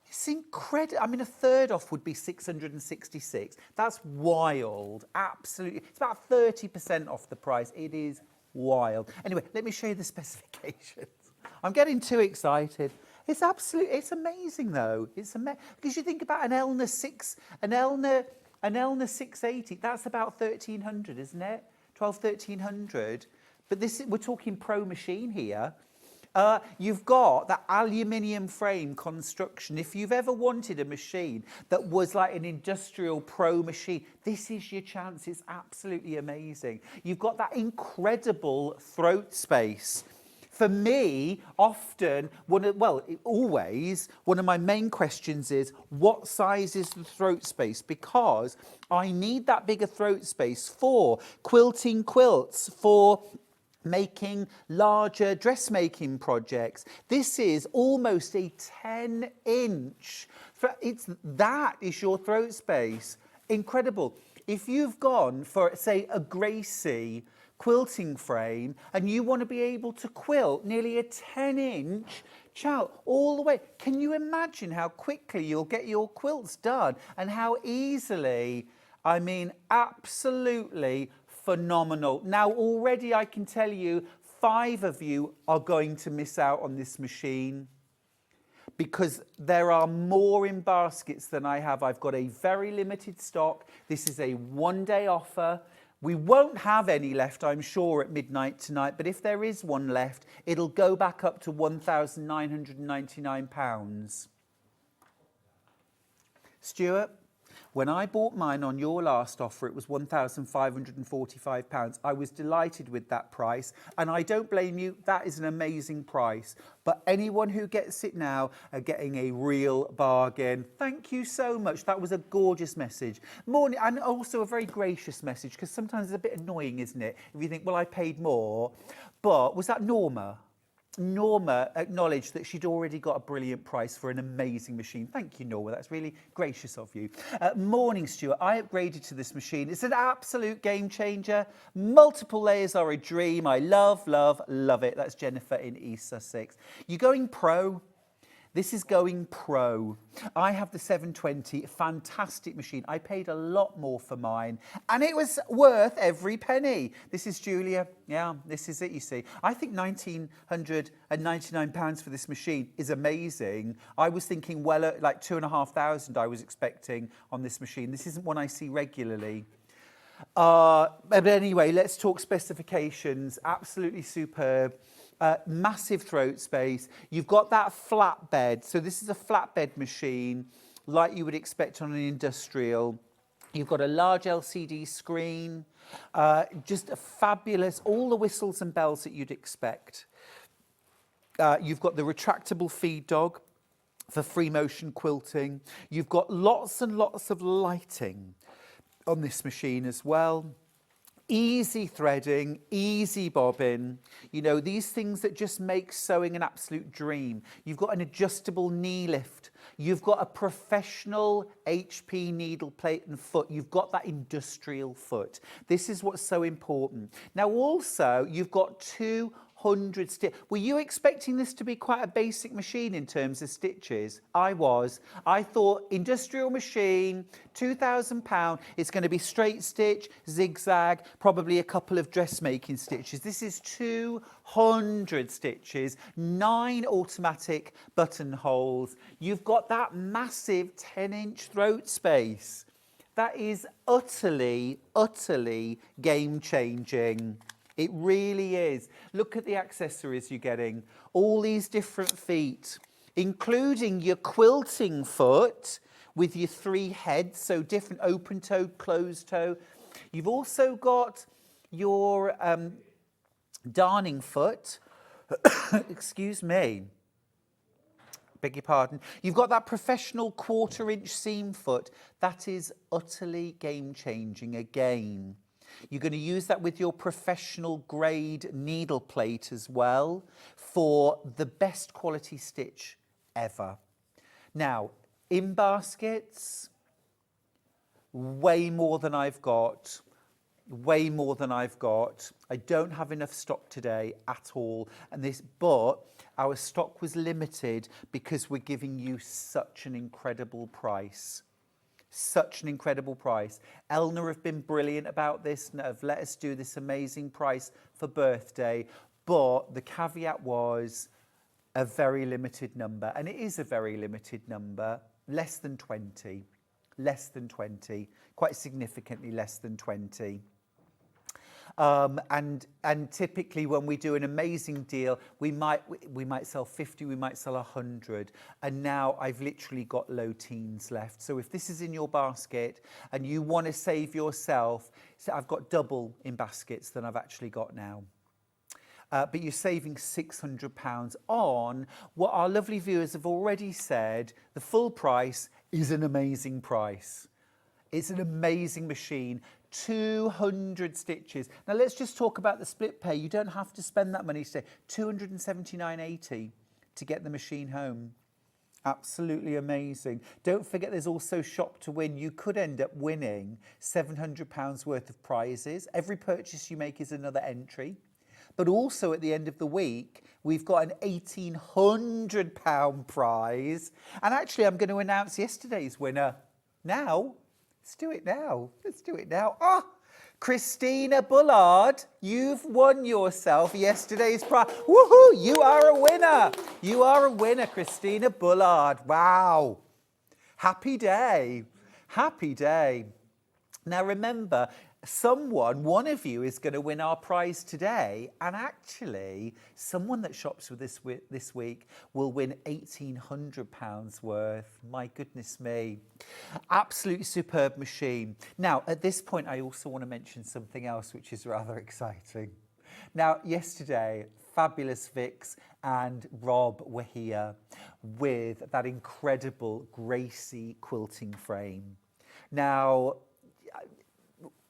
It's incredible. I mean, a third off would be 666. That's wild. Absolutely. It's about 30% off the price. It is wild. Anyway, let me show you the specifications. I'm getting too excited. It's absolutely, it's amazing though. It's amazing because you think about an Elna 680. That's about 1,300, isn't it? 1,300. But we're talking pro machine here. You've got that aluminium frame construction. If you've ever wanted a machine that was like an industrial pro machine, this is your chance. It's absolutely amazing. You've got that incredible throat space. For me, often, always, one of my main questions is, what size is the throat space? Because I need that bigger throat space for quilting quilts, for making larger dressmaking projects. This is almost a 10-inch. That is your throat space. Incredible. If you've gone for, say, a Gracie quilting frame and you want to be able to quilt nearly a 10-inch chout all the way, can you imagine how quickly you'll get your quilts done and how easily I mean, absolutely phenomenal. Now, already I can tell you 5 of you are going to miss out on this machine because there are more in baskets than I have. I've got a very limited stock. This is a one-day offer. We won't have any left, I'm sure, at midnight tonight, but if there is one left, it'll go back up to £1,999. Stuart, when I bought mine on your last offer, it was £1,545. I was delighted with that price, and I don't blame you. That is an amazing price. But anyone who gets it now are getting a real bargain. Thank you so much. That was a gorgeous message. Morning, and also a very gracious message, because sometimes it's a bit annoying, isn't it? If you think, well, I paid more. But was that Norma? Norma acknowledged that she'd already got a brilliant price for an amazing machine. Thank you, Norma. That's really gracious of you. Morning, Stuart. I upgraded to this machine. It's an absolute game changer. Multiple layers are a dream. I love, love, love it. That's Jennifer in East Sussex. You're going pro? This is going pro. I have the 720, fantastic machine. I paid a lot more for mine, and it was worth every penny. This is Julia. Yeah, this is it, you see. I think £1,999 for this machine is amazing. I was thinking, well, like 2,500 I was expecting on this machine. This isn't one I see regularly. But anyway, let's talk specifications. Absolutely superb. Massive throat space. You've got that flatbed. So this is a flatbed machine like you would expect on an industrial. You've got a large LCD screen. Just a fabulous, all the whistles and bells that you'd expect. You've got the retractable feed dog for free motion quilting. You've got lots and lots of lighting on this machine as well. Easy threading, easy bobbing, you know, these things that just make sewing an absolute dream. You've got an adjustable knee lift. You've got a professional HP needle plate and foot. You've got that industrial foot. This is what's so important. Now, also, you've got 200 stitches. Were you expecting this to be quite a basic machine in terms of stitches? I was. I thought industrial machine, £2,000. It's going to be straight stitch, zigzag, probably a couple of dressmaking stitches. This is 200 stitches, 9 automatic buttonholes. You've got that massive 10-inch throat space. That is utterly, utterly game-changing. It really is. Look at the accessories you're getting. All these different feet, including your quilting foot with your 3 heads, so different open-toed, closed-toe. You've also got your darning foot. Excuse me. Beg your pardon. You've got that professional 1/4-inch seam foot. That is utterly game-changing again. You're going to use that with your professional grade needle plate as well for the best quality stitch ever. Now, in baskets, way more than I've got. Way more than I've got. I don't have enough stock today at all. But our stock was limited because we're giving you such an incredible price. Such an incredible price. Elna have been brilliant about this and have let us do this amazing price for birthday, but the caveat was a very limited number, and it is a very limited number, less than 20, quite significantly less than 20. And typically when we do an amazing deal, we might sell 50, we might sell 100, and now I've literally got low teens left. So if this is in your basket and you want to save yourself, so I've got double in baskets than I've actually got now. But you're saving £600 on what our lovely viewers have already said. The full price is an amazing price. It's an amazing machine. 200 stitches. Now let's just talk about the split pay. You don't have to spend that money today. £279.80 to get the machine home. Absolutely amazing. Don't forget there's also shop to win. You could end up winning £700 worth of prizes. Every purchase you make is another entry. But also at the end of the week, we've got an £1,800 prize. And actually I'm going to announce yesterday's winner now. Let's do it now. Let's do it now. Ah, Christina Bullard, you've won yourself yesterday's prize. Woohoo! You are a winner. You are a winner, Christina Bullard. Wow. Happy day. Happy day. Now remember, one of you is going to win our prize today, and actually someone that shops with us this week will win £1,800 worth. My goodness me. Absolutely superb machine. Now at this point I also want to mention something else which is rather exciting. Now yesterday fabulous Vix and Rob were here with that incredible Gracie quilting frame. Now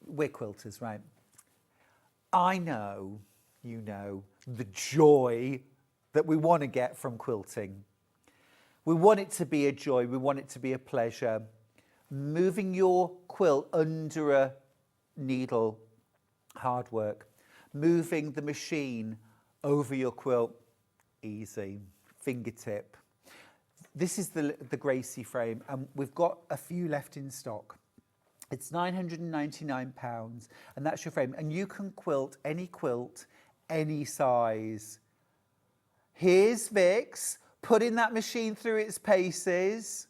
we're quilters, right? I know, you know, the joy that we want to get from quilting. We want it to be a joy. We want it to be a pleasure. Moving your quilt under a needle, hard work. Moving the machine over your quilt, easy, fingertip. This is the Gracie frame, and we've got a few left in stock. It's £999, and that's your frame. And you can quilt, any size. Here's Vix, putting that machine through its paces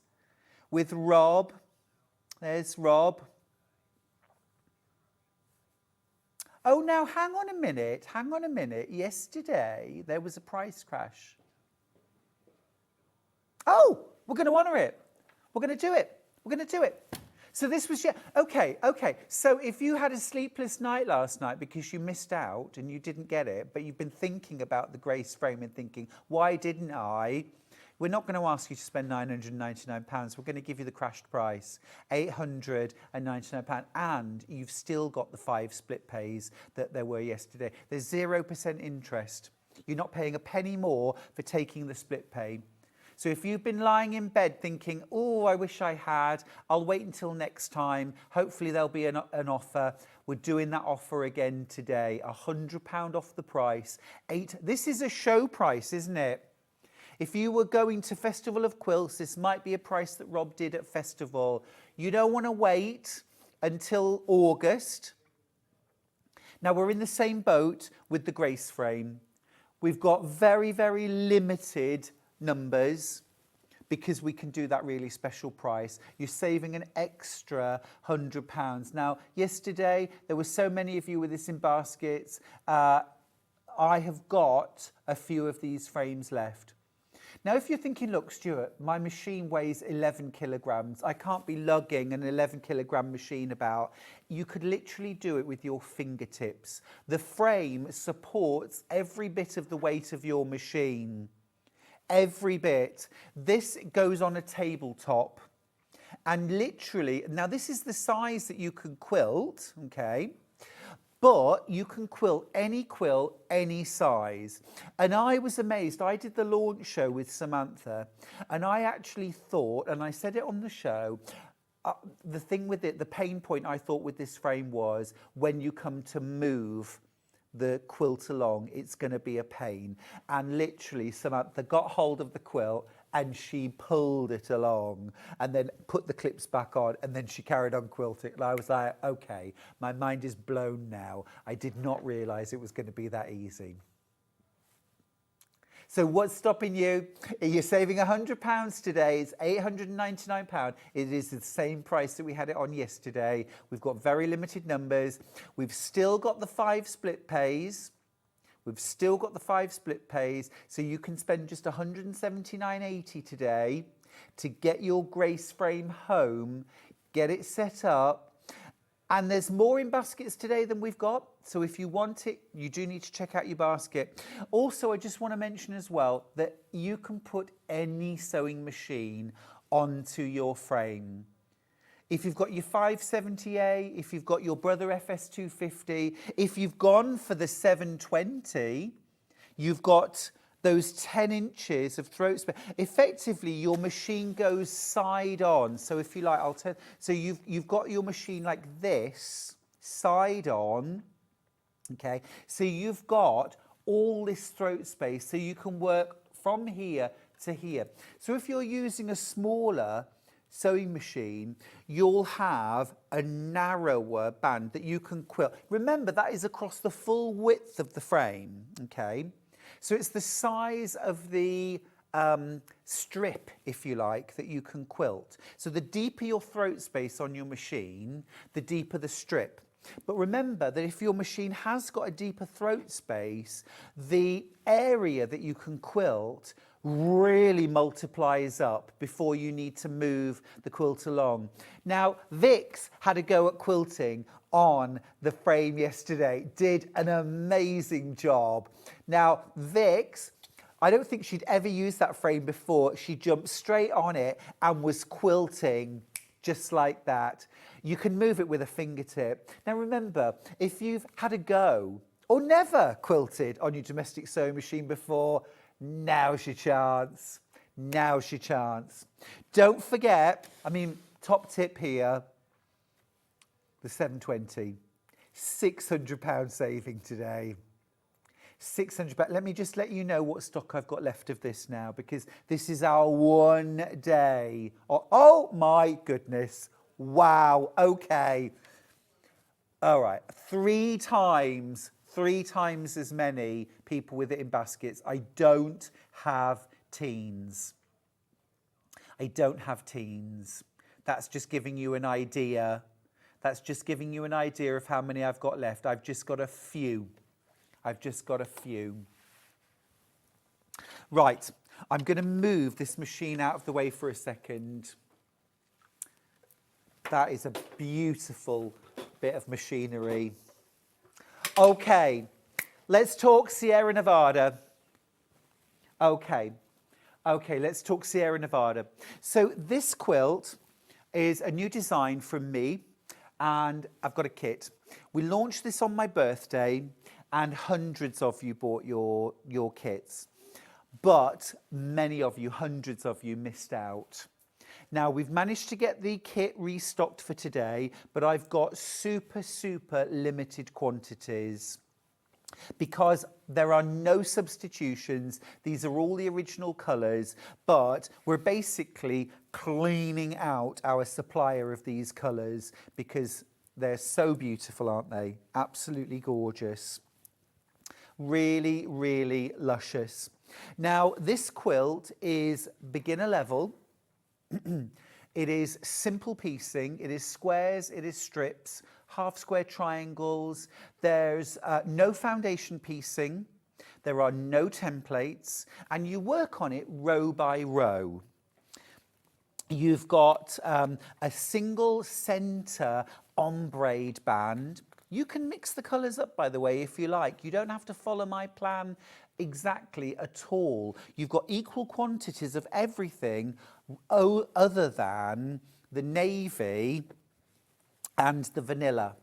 with Rob. There's Rob. Oh, now hang on a minute. Yesterday, there was a price crash. Oh, we're going to honour it. We're going to do it. So this was, okay. So if you had a sleepless night last night because you missed out and you didn't get it, but you've been thinking about the Grace frame and thinking, why didn't I? We're not going to ask you to spend £999. We're going to give you the crashed price, £899. And you've still got the 5 split pays that there were yesterday. There's 0% interest. You're not paying a penny more for taking the split pay. So if you've been lying in bed thinking, oh, I wish I had, I'll wait until next time. Hopefully there'll be an offer. We're doing that offer again today. £100 off the price. This is a show price, isn't it? If you were going to Festival of Quilts, this might be a price that Rob did at Festival. You don't want to wait until August. Now we're in the same boat with the Grace frame. We've got very, very limited numbers because we can do that really special price. You're saving an extra £100. Now, yesterday, there were so many of you with this in baskets. I have got a few of these frames left. Now, if you're thinking, look, Stuart, my machine weighs 11 kilograms. I can't be lugging an 11 kilogram machine about. You could literally do it with your fingertips. The frame supports every bit of the weight of your machine. Every bit. This goes on a tabletop. And literally, now this is the size that you can quilt, okay? But you can quilt, any size. And I was amazed. I did the launch show with Samantha, and I actually thought, and I said it on the show, the thing with it, the pain point I thought with this frame was when you come to move the quilt along, it's going to be a pain. And literally Samantha got hold of the quilt and she pulled it along and then put the clips back on, and then she carried on quilting. And I was like, okay, my mind is blown now. I did not realize it was going to be that easy. So what's stopping you? You're saving £100 today. It's £899. It is the same price that we had it on yesterday. We've got very limited numbers. We've still got the 5 split pays. So you can spend just £179.80 today to get your Grace frame home, get it set up. And there's more in baskets today than we've got. So if you want it, you do need to check out your basket. Also, I just want to mention as well that you can put any sewing machine onto your frame. If you've got your 570A, if you've got your Brother FS250, if you've gone for the 720, you've got those 10 inches of throat space. Effectively, your machine goes side on. So if you like, I'll turn. So you've got your machine like this, side on. Okay. So you've got all this throat space, so you can work from here to here. So if you're using a smaller sewing machine, you'll have a narrower band that you can quilt. Remember, that is across the full width of the frame, okay? So it's the size of the strip, if you like, that you can quilt. So the deeper your throat space on your machine, the deeper the strip. But remember that if your machine has got a deeper throat space, the area that you can quilt really multiplies up before you need to move the quilt along. Now, Vix had a go at quilting on the frame yesterday, did an amazing job. Now, Vix, I don't think she'd ever used that frame before. She jumped straight on it and was quilting just like that. You can move it with a fingertip. Now remember, if you've had a go or never quilted on your domestic sewing machine before, now's your chance. Now's your chance. Don't forget, top tip here, the 720, £600 saving today. £600. Let me just let you know what stock I've got left of this now, because this is our one day. Oh my goodness. Wow. Okay. All right. Three times as many people with it in baskets. I don't have teens. I don't have teens. That's just giving you an idea. That's just giving you an idea of how many I've got left. I've just got a few. Right, I'm going to move this machine out of the way for a second. That is a beautiful bit of machinery. Okay, let's talk Sierra Nevada. Okay, let's talk Sierra Nevada. So this quilt is a new design from me, and I've got a kit. We launched this on my birthday, and hundreds of you bought your kits. But many of you, hundreds of you, missed out. Now, we've managed to get the kit restocked for today, but I've got super limited quantities because there are no substitutions. These are all the original colours, but we're basically cleaning out our supplier of these colours because they're so beautiful, aren't they? Absolutely gorgeous. Really, really luscious. Now, this quilt is beginner level. It is simple piecing. It is squares, it is strips, half square triangles. There's no foundation piecing. There are no templates, and you work on it row by row. You've got a single center ombre band. You can mix the colours up, by the way, if you like. You don't have to follow my plan exactly at all. You've got equal quantities of everything other than the navy and the vanilla.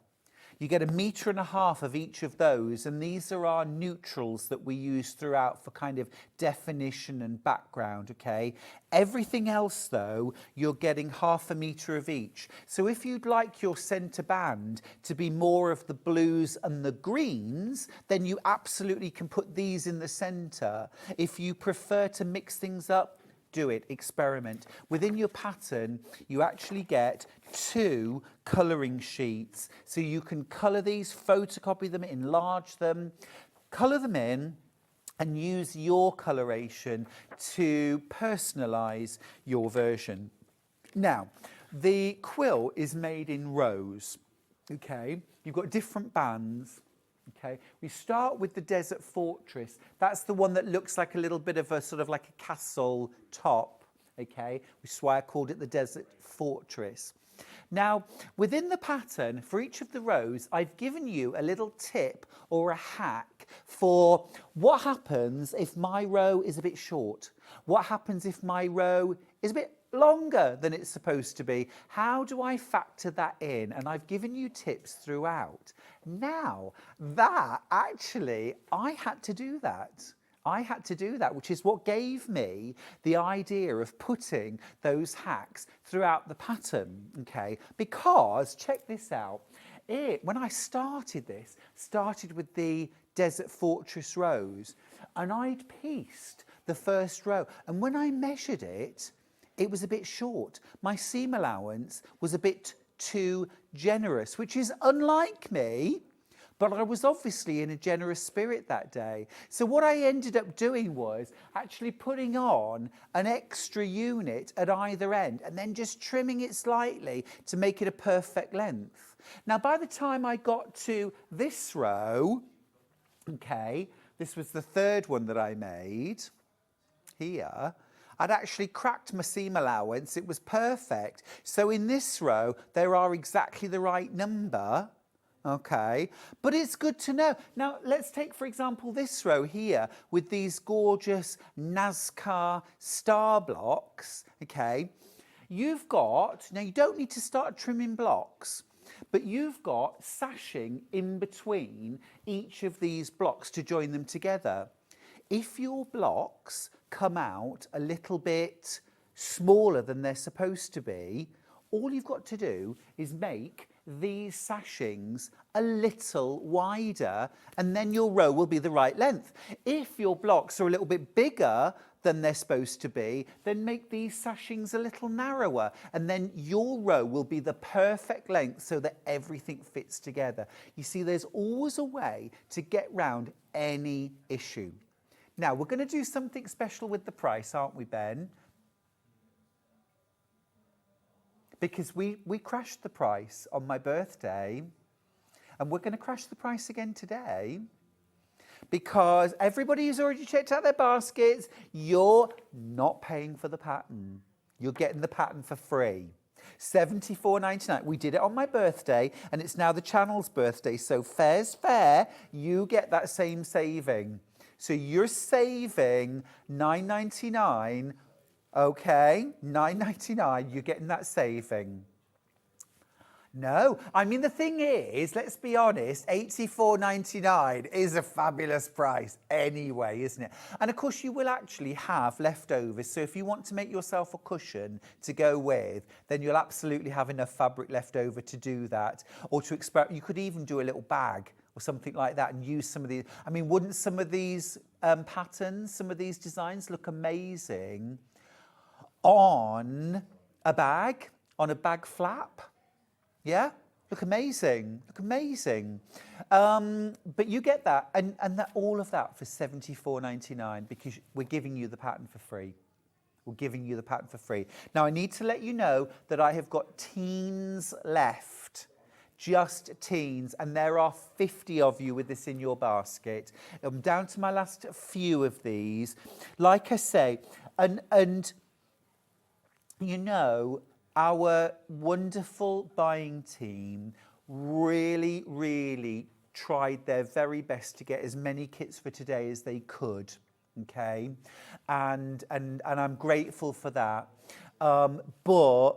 You get 1.5 meters of each of those, and these are our neutrals that we use throughout for kind of definition and background, okay? Everything else, though, you're getting 0.5 meter of each. So if you'd like your centre band to be more of the blues and the greens, then you absolutely can put these in the centre. If you prefer to mix things up, do it, experiment. Within your pattern, you actually get 2 colouring sheets. So you can colour these, photocopy them, enlarge them, colour them in, and use your coloration to personalise your version. Now, the quilt is made in rows, okay? You've got different bands. Okay, we start with the Desert Fortress. That's the one that looks like a little bit of a sort of like a castle top, okay? Which is why I called it the Desert Fortress. Now, within the pattern, for each of the rows, I've given you a little tip or a hack for what happens if my row is a bit short. What happens if my row is a bit longer than it's supposed to be? How do I factor that in? And I've given you tips throughout. Now, that actually, I had to do that. Which is what gave me the idea of putting those hacks throughout the pattern, okay? Because, check this out, when I started with the Desert Fortress rows, and I'd pieced the first row, and when I measured it, it was a bit short. My seam allowance was a bit too generous, which is unlike me, but I was obviously in a generous spirit that day. So what I ended up doing was actually putting on an extra unit at either end and then just trimming it slightly to make it a perfect length. Now, by the time I got to this row, okay, this was the third one that I made here, I'd actually cracked my seam allowance. It was perfect. So in this row, there are exactly the right number. Okay, but it's good to know. Now, let's take, for example, this row here with these gorgeous NASCAR star blocks, okay? You've got, now you don't need to start trimming blocks, but you've got sashing in between each of these blocks to join them together. If your blocks come out a little bit smaller than they're supposed to be, all you've got to do is make these sashings a little wider, and then your row will be the right length. If your blocks are a little bit bigger than they're supposed to be, then make these sashings a little narrower, and then your row will be the perfect length so that everything fits together. You see, there's always a way to get round any issue. Now, we're going to do something special with the price, aren't we, Ben? Because we crashed the price on my birthday, and we're going to crash the price again today, because everybody who's already checked out their baskets, you're not paying for the pattern. You're getting the pattern for free. $74.99. We did it on my birthday, and it's now the channel's birthday, so fair's fair. You get that same saving. So you're saving $9.99. Okay, $9.99, you're getting that saving. No, I mean, the thing is, let's be honest, $84.99 is a fabulous price anyway, isn't it? And of course, you will actually have leftovers. So if you want to make yourself a cushion to go with, then you'll absolutely have enough fabric left over to do that. Or to experiment, you could even do a little bag or something like that and use some of these. I mean, wouldn't some of these patterns, some of these designs look amazing on a bag flap? Yeah, look amazing, look amazing. But you get that, and that, all of that for $74.99 because we're giving you the pattern for free. We're giving you the pattern for free. Now, I need to let you know that I have got teens left, just teens, and there are 50 of you with this in your basket. I'm down to my last few of these. Like I say, and you know, our wonderful buying team really, really tried their very best to get as many kits for today as they could, okay? And I'm grateful for that. But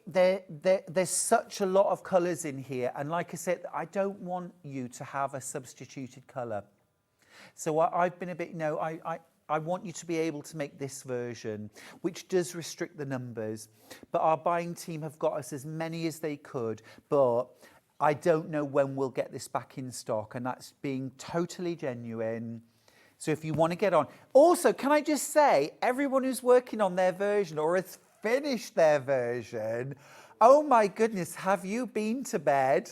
there's such a lot of colours in here, and like I said, I don't want you to have a substituted colour. So I've been a bit, I want you to be able to make this version, which does restrict the numbers. But our buying team have got us as many as they could, but I don't know when we'll get this back in stock, and that's being totally genuine. So if you want to get on. Also, can I just say, everyone who's working on their version or has finished their version, oh my goodness, have you been to bed?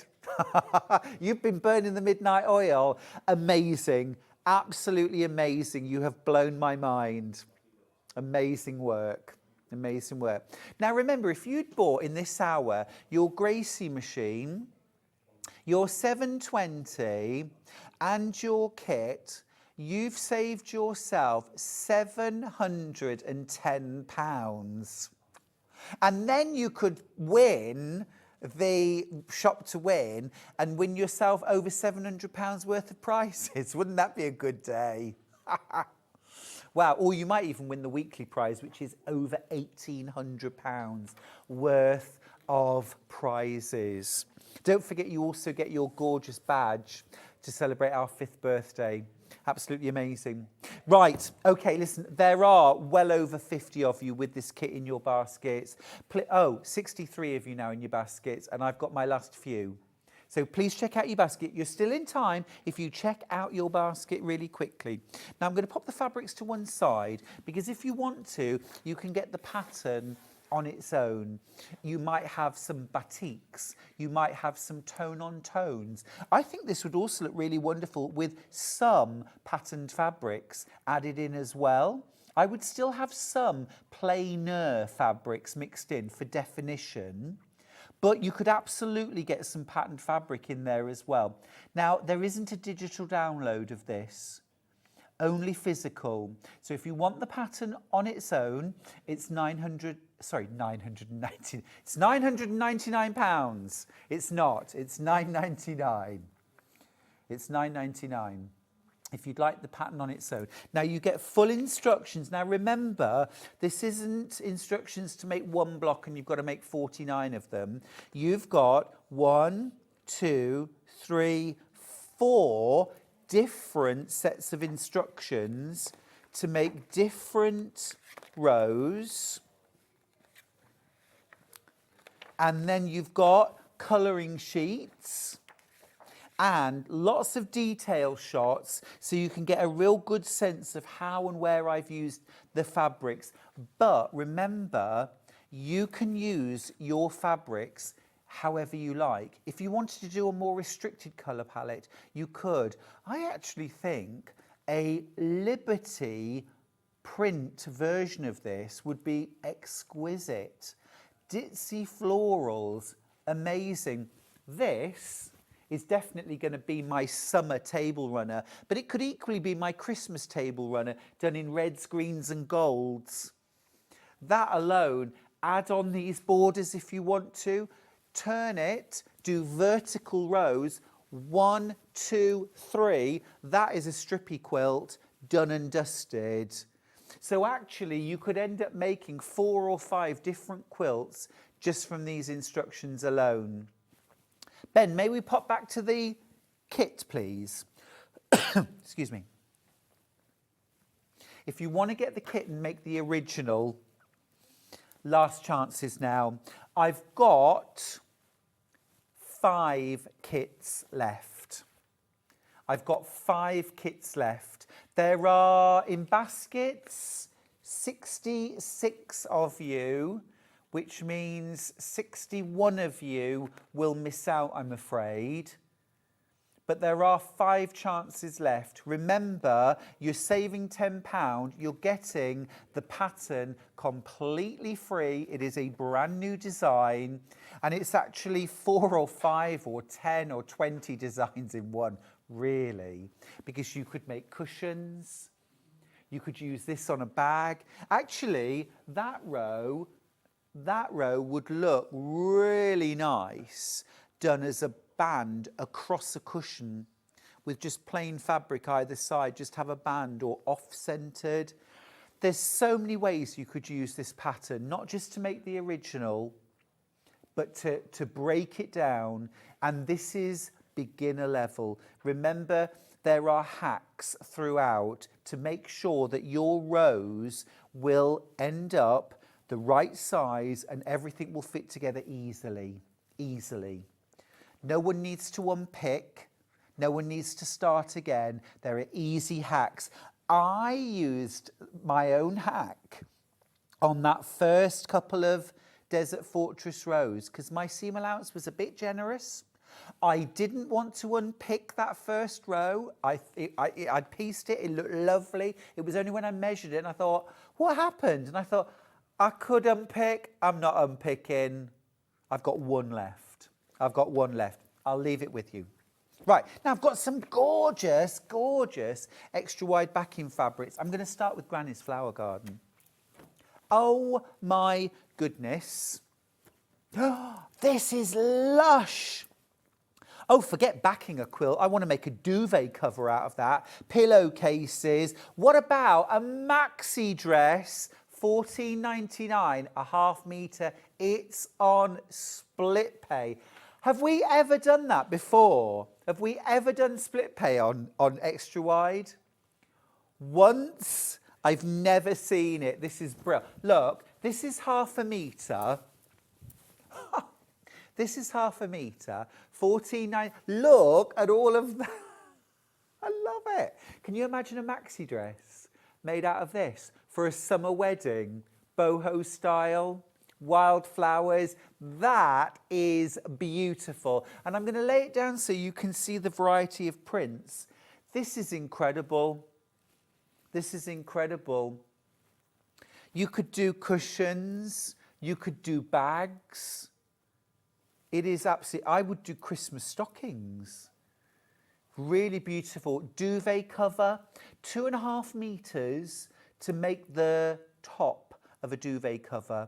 You've been burning the midnight oil. Amazing. Absolutely amazing. You have blown my mind. Amazing work. Amazing work. Now remember, if you'd bought in this hour your Gracie machine, your 720 and your kit, you've saved yourself £710. And then you could win the shop to win and win yourself over £700 worth of prizes. Wouldn't that be a good day? Wow, or you might even win the weekly prize, which is over £1,800 worth of prizes. Don't forget, you also get your gorgeous badge to celebrate our 5th birthday. Absolutely amazing. Right, okay, listen, there are well over 50 of you with this kit in your baskets. 63 of you now in your baskets, and I've got my last few. So please check out your basket. You're still in time if you check out your basket really quickly. Now I'm going to pop the fabrics to one side because if you want to, you can get the pattern on its own. You might have some batiks. You might have some tone-on tones. I think this would also look really wonderful with some patterned fabrics added in as well. I would still have some plainer fabrics mixed in for definition. But you could absolutely get some patterned fabric in there as well. Now, there isn't a digital download of this, only physical. So if you want the pattern on its own, it's £999. It's £999. It's not, it's £999. It's £999. If you'd like the pattern on its own. Now you get full instructions. Now remember, this isn't instructions to make one block and you've got to make 49 of them. You've got 1, 2, 3, 4 different sets of instructions to make different rows. And then you've got colouring sheets and lots of detail shots so you can get a real good sense of how and where I've used the fabrics. But remember, you can use your fabrics however you like. If you wanted to do a more restricted colour palette, you could. I actually think a Liberty print version of this would be exquisite. Ditzy florals, amazing. This is definitely going to be my summer table runner, but it could equally be my Christmas table runner done in reds, greens and golds. That alone, add on these borders if you want to, turn it, do vertical rows, 1, 2, 3, that is a strippy quilt done and dusted. So actually you could end up making 4 or 5 different quilts just from these instructions alone. Ben, may we pop back to the kit, please? Excuse me. If you want to get the kit and make the original, last chances now. I've got 5 kits left. I've got 5 kits left. There are, in baskets, 66 of you, which means 61 of you will miss out, I'm afraid. But there are 5 chances left. Remember, you're saving £10. You're getting the pattern completely free. It is a brand new design. And it's actually 4 or 5 or 10 or 20 designs in one, really. Because you could make cushions. You could use this on a bag. Actually, that row would look really nice done as a band across a cushion with just plain fabric either side, just have a band or off-centered. There's so many ways you could use this pattern, not just to make the original, but to break it down. And this is beginner level. Remember, there are hacks throughout to make sure that your rows will end up the right size and everything will fit together easily. No one needs to unpick. No one needs to start again. There are easy hacks. I used my own hack on that first couple of Desert Fortress rows because my seam allowance was a bit generous. I didn't want to unpick that first row. I'd pieced it. It looked lovely. It was only when I measured it and I thought, what happened? And I thought, I could unpick. I'm not unpicking. I've got one left. I'll leave it with you. Right, now I've got some gorgeous, gorgeous extra wide backing fabrics. I'm going to start with Granny's Flower Garden. Oh my goodness. This is lush. Oh, forget backing a quilt. I want to make a duvet cover out of that. Pillowcases. What about a maxi dress? $14.99, a half metre. It's on split pay. Have we ever done that before? Have we ever done split pay on extra wide? Once. I've never seen it. This is brilliant. Look, this is half a metre. This is half a metre, 14.9. Look at all of that. I love it. Can you imagine a maxi dress made out of this for a summer wedding, boho style, wildflowers? That is beautiful. And I'm going to lay it down so you can see the variety of prints. This is incredible. This is incredible. You could do cushions, you could do bags. It is absolutely, I would do Christmas stockings. Really beautiful. Duvet cover, 2.5 meters to make the top of a duvet cover.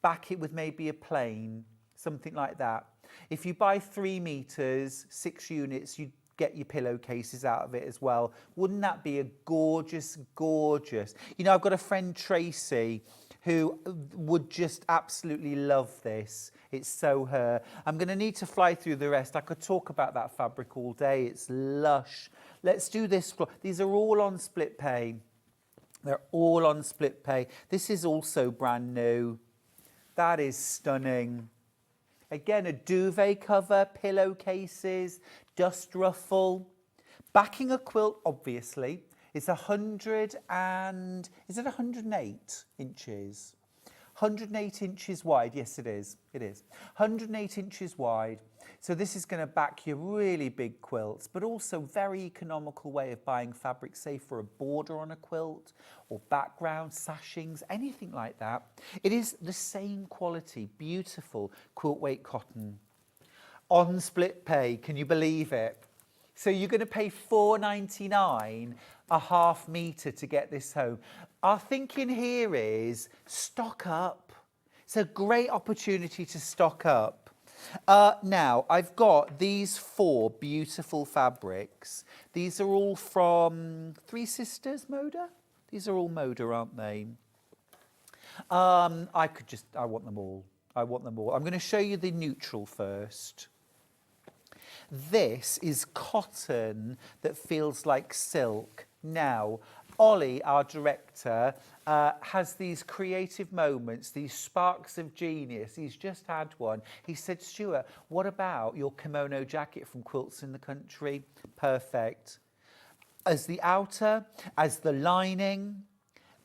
Back it with maybe a plain, something like that. If you buy 3 meters, 6 units, you get your pillowcases out of it as well. Wouldn't that be a gorgeous, gorgeous? You know, I've got a friend, Tracy, who would just absolutely love this. It's so her. I'm going to need to fly through the rest. I could talk about that fabric all day. It's lush. Let's do this. These are all on split pay. They're all on split pay. This is also brand new. That is stunning. Again, a duvet cover, pillowcases, dust ruffle. Backing a quilt, obviously. It's 100 and, is it 108 inches? 108 inches wide, yes it is, 108 inches wide. So this is going to back your really big quilts, but also very economical way of buying fabric, say for a border on a quilt, or background, sashings, anything like that. It is the same quality, beautiful quilt weight cotton. On split pay, can you believe it? So you're going to pay $4.99 a half metre to get this home. Our thinking here is stock up. It's a great opportunity to stock up. Now, I've got these 4 beautiful fabrics. These are all from Three Sisters Moda. These are all Moda, aren't they? I want them all. I want them all. I'm going to show you the neutral first. This is cotton that feels like silk. Now, Ollie, our director, has these creative moments, these sparks of genius. He's just had one. He said, Stuart, what about your kimono jacket from Quilts in the Country? Perfect. As the outer, as the lining,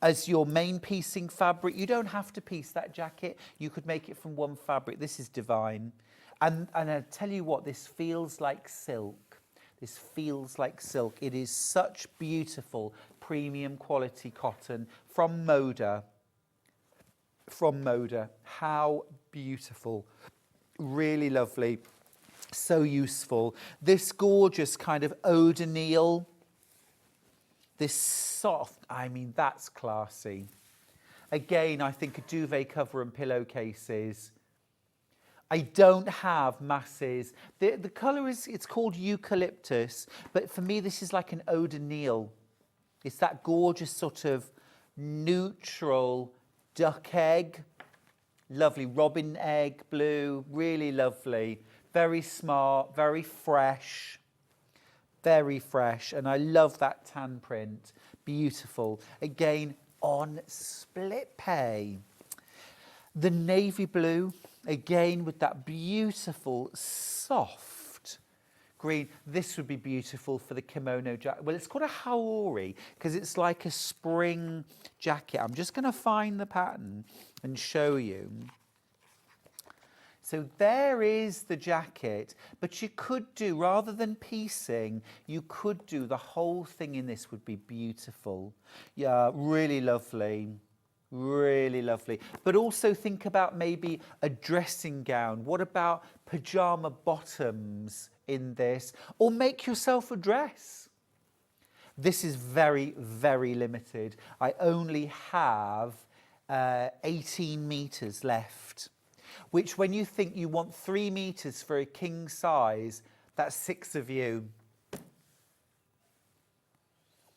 as your main piecing fabric. You don't have to piece that jacket. You could make it from one fabric. This is divine. And I tell you what, this feels like silk. This feels like silk. It is such beautiful premium quality cotton from Moda. From Moda. How beautiful. Really lovely. So useful. This gorgeous kind of eau de Nil. This soft, I mean, that's classy. Again, I think a duvet cover and pillowcases. I don't have masses. The colour is, it's called eucalyptus, but for me this is like an eau de Nil. It's that gorgeous sort of neutral duck egg, lovely robin egg blue, really lovely, very smart, very fresh, and I love that tan print, beautiful. Again, on split pay. The navy blue, again with that beautiful soft green. This would be beautiful for the kimono jacket. Well, it's called a haori because it's like a spring jacket. I'm just going to find the pattern and show you. So there is the jacket, but you could do, rather than piecing, you could do the whole thing in this would be beautiful. Yeah, really lovely. Really lovely. But also think about maybe a dressing gown. What about pyjama bottoms in this? Or make yourself a dress. This is very, very limited. I only have 18 meters left, which when you think you want 3 meters for a king size, that's 6 of you.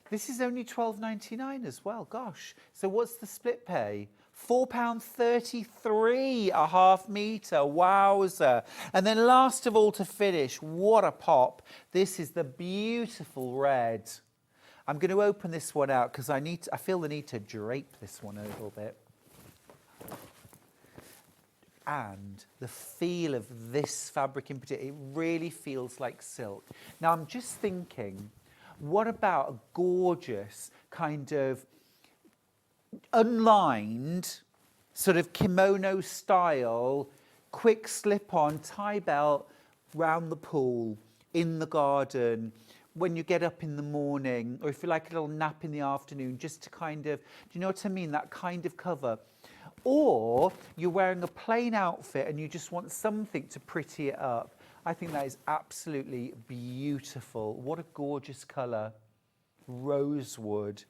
This is only £12.99 as well, gosh. So what's the split pay? £4.33 a half metre, wowzer. And then last of all to finish, what a pop. This is the beautiful red. I'm going to open this one out because I feel the need to drape this one a little bit. and the feel of this fabric in particular, it really feels like silk. Now I'm just thinking, what about a gorgeous kind of unlined sort of kimono style, quick slip-on tie belt round the pool, in the garden, when you get up in the morning, or if you like a little nap in the afternoon, just to kind of, do you know what I mean? That kind of cover. Or you're wearing a plain outfit and you just want something to pretty it up. I think that is absolutely beautiful. What a gorgeous colour. Rosewood.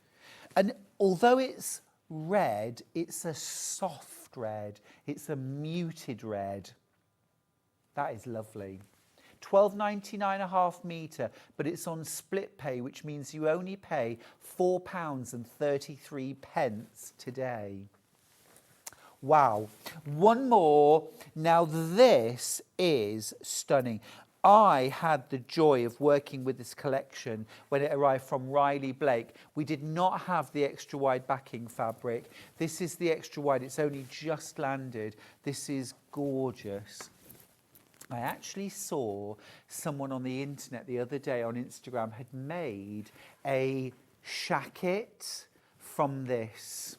And although it's red, it's a soft red. It's a muted red. That is lovely. £12.99 a half metre, but it's on split pay, which means you only pay £4.33 today. Wow. One more. Now this is stunning. I had the joy of working with this collection when it arrived from Riley Blake. We did not have the extra wide backing fabric. This is the extra wide. It's only just landed. This is gorgeous. I actually saw someone on the internet the other day on Instagram had made a shacket from this.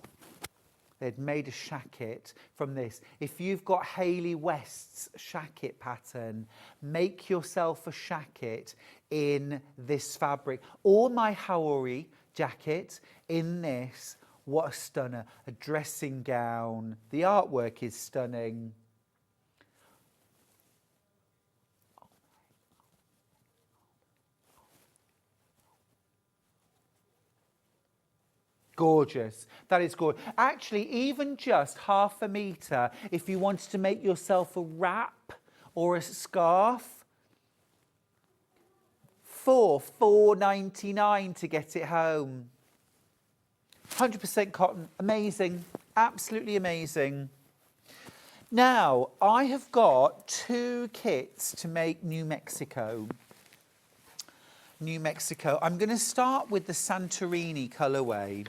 They'd made a shacket from this. If you've got Hayley West's shacket pattern, make yourself a shacket in this fabric. Or my Haori jacket in this. What a stunner. A dressing gown. The artwork is stunning. Gorgeous. That is gorgeous. Actually, even just half a metre, if you wanted to make yourself a wrap or a scarf, £4.99 to get it home. 100% cotton. Amazing. Absolutely amazing. Now, I have got 2 kits to make New Mexico. New Mexico. I'm going to start with the Santorini colourway.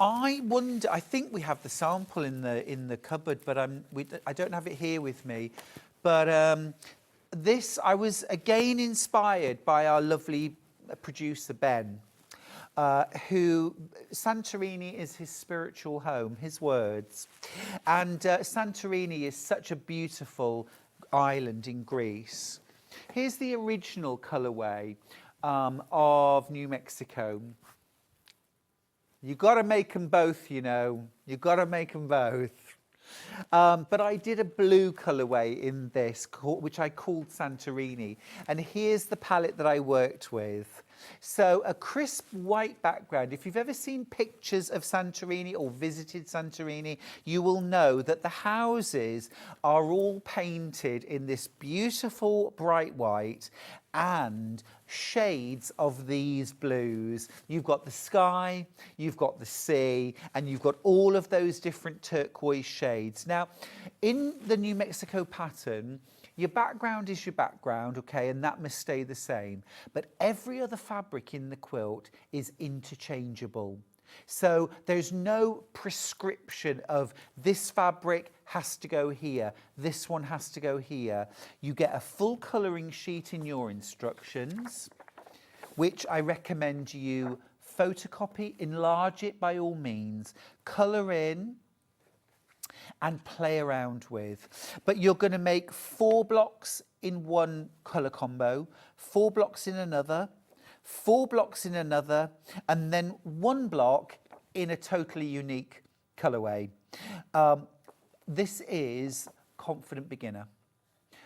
I wonder, I think we have the sample in the cupboard, but I don't have it here with me. But this, I was again inspired by our lovely producer, Ben, who, Santorini is his spiritual home, his words. And Santorini is such a beautiful island in Greece. Here's the original colourway of New Mexico. You got to make them both, you know. You got to make them both. But I did a blue colourway in this, which I called Santorini. And here's the palette that I worked with. So a crisp white background. If you've ever seen pictures of Santorini or visited Santorini, you will know that the houses are all painted in this beautiful bright white and shades of these blues. You've got the sky, you've got the sea, and you've got all of those different turquoise shades. Now, in the New Mexico pattern, your background is your background, okay, and that must stay the same. But every other fabric in the quilt is interchangeable. So there's no prescription of this fabric has to go here, this one has to go here. You get a full colouring sheet in your instructions, which I recommend you photocopy, enlarge it by all means, colour in and play around with. But you're going to make 4 blocks in one colour combo, 4 blocks in another, 4 blocks in another, and then 1 block in a totally unique colourway. This is Confident Beginner.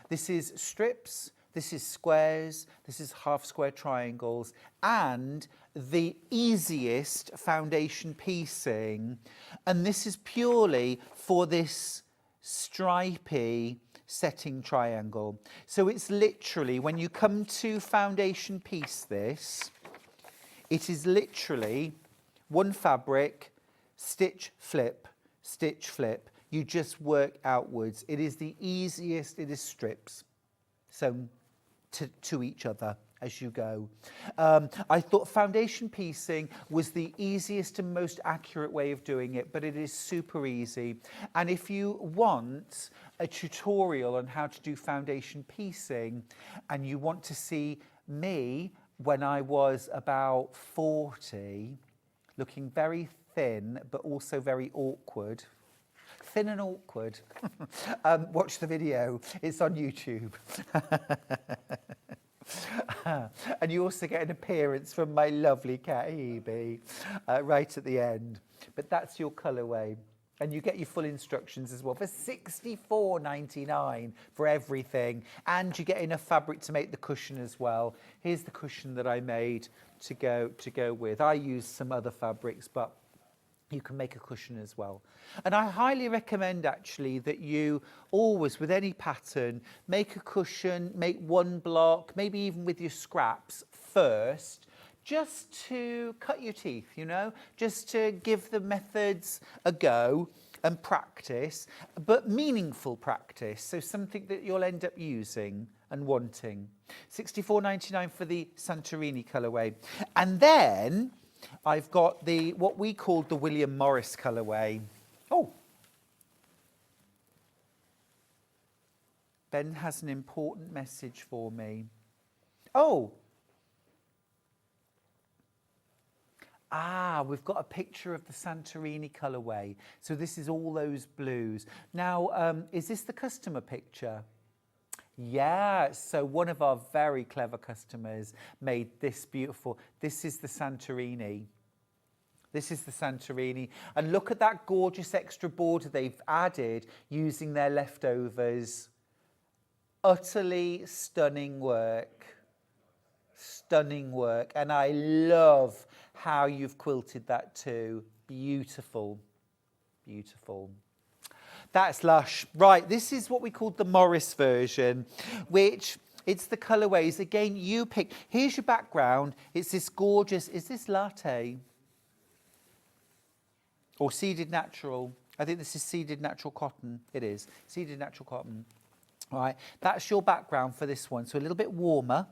This is strips, this is squares, this is half square triangles, and the easiest foundation piecing. And this is purely for this stripy setting triangle. So it's literally, when you come to foundation piece this, it is literally 1 fabric, stitch, flip, stitch, flip. You just work outwards. It is the easiest, it is strips. So to each other, as you go. I thought foundation piecing was the easiest and most accurate way of doing it, but it is super easy. And if you want a tutorial on how to do foundation piecing and you want to see me when I was about 40, looking very thin but also very awkward, thin and awkward, watch the video, it's on YouTube. And you also get an appearance from my lovely cat Hebe right at the end. But that's your colourway. And you get your full instructions as well for $64.99 for everything. And you get enough fabric to make the cushion as well. Here's the cushion that I made to go with. I used some other fabrics, but you can make a cushion as well. And I highly recommend actually that you always, with any pattern, make a cushion, make one block, maybe even with your scraps first, just to cut your teeth, you know, just to give the methods a go and practice, but meaningful practice, so something that you'll end up using and wanting. $64.99 for the Santorini colourway. And then I've got the what we called the William Morris colourway. Oh, Ben has an important message for me. Oh, we've got a picture of the Santorini colourway. So this is all those blues. Now, is this the customer picture? Yeah, so one of our very clever customers made this beautiful. This is the Santorini. This is the Santorini. And look at that gorgeous extra border they've added using their leftovers. Utterly stunning work. Stunning work. And I love how you've quilted that too. Beautiful. Beautiful. That's lush. Right, this is what we called the Morris version, which it's the colourways. Again, you pick. Here's your background. It's this gorgeous, is this latte? Or seeded natural? I think this is seeded natural cotton. It is. Seeded natural cotton. All right, that's your background for this one. So a little bit warmer,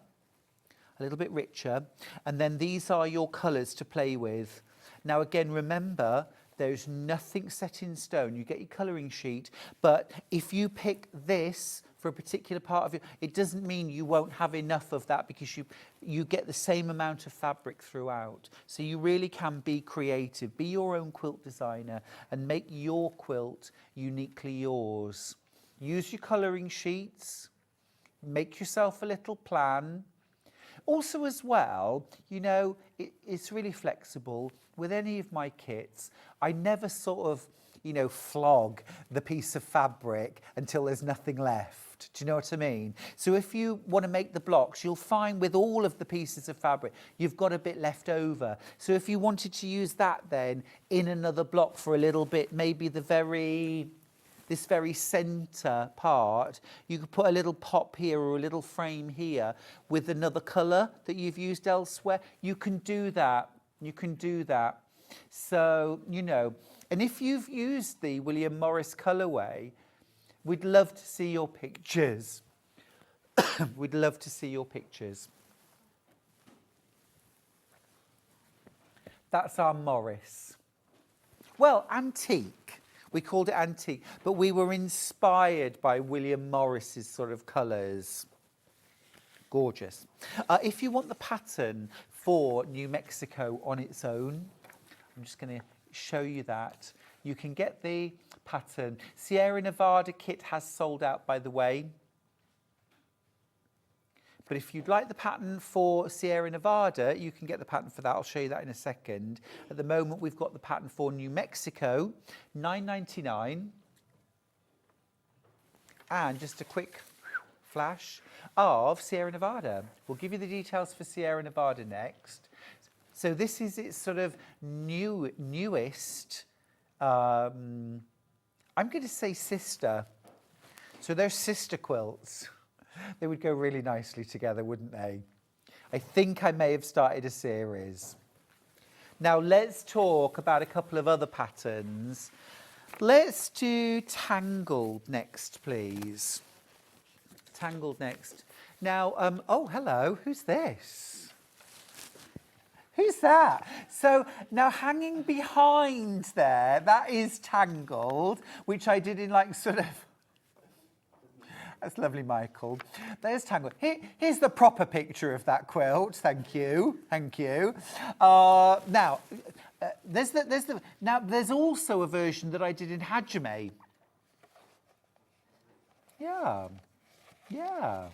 a little bit richer. And then these are your colours to play with. Now, again, remember, there's nothing set in stone. You get your colouring sheet, but if you pick this for a particular part of it, it doesn't mean you won't have enough of that because you get the same amount of fabric throughout. So you really can be creative, be your own quilt designer and make your quilt uniquely yours. Use your colouring sheets, make yourself a little plan. Also as well, you know, it's really flexible. With any of my kits, I never sort of, you know, flog the piece of fabric until there's nothing left. Do you know what I mean? So if you want to make the blocks, you'll find with all of the pieces of fabric, you've got a bit left over. So if you wanted to use that then in another block for a little bit, maybe this very centre part, you could put a little pop here or a little frame here with another colour that you've used elsewhere. You can do that. You can do that. So, you know, and if you've used the William Morris colourway, we'd love to see your pictures. We'd love to see your pictures. That's our Morris. Well, antique. We called it antique, but we were inspired by William Morris's sort of colours. Gorgeous. If you want the pattern for New Mexico on its own, I'm just going to show you that. You can get the pattern. Sierra Nevada kit has sold out, by the way. But if you'd like the pattern for Sierra Nevada, you can get the pattern for that. I'll show you that in a second. At the moment, we've got the pattern for New Mexico, $9.99. And just a quick flash of Sierra Nevada. We'll give you the details for Sierra Nevada next. So this is its sort of newest, I'm going to say sister. So they're sister quilts. They would go really nicely together, wouldn't they? I think I may have started a series. Now let's talk about a couple of other patterns. Let's do Tangled next, please. Tangled next. Now, oh, hello, who's this? Who's that? So now hanging behind there, that is Tangled, which I did in like sort of, that's lovely, Michael. There's Tangled. Here's the proper picture of that quilt. Thank you. Thank you. Now, there's also a version that I did in hajime. Yeah. Yeah.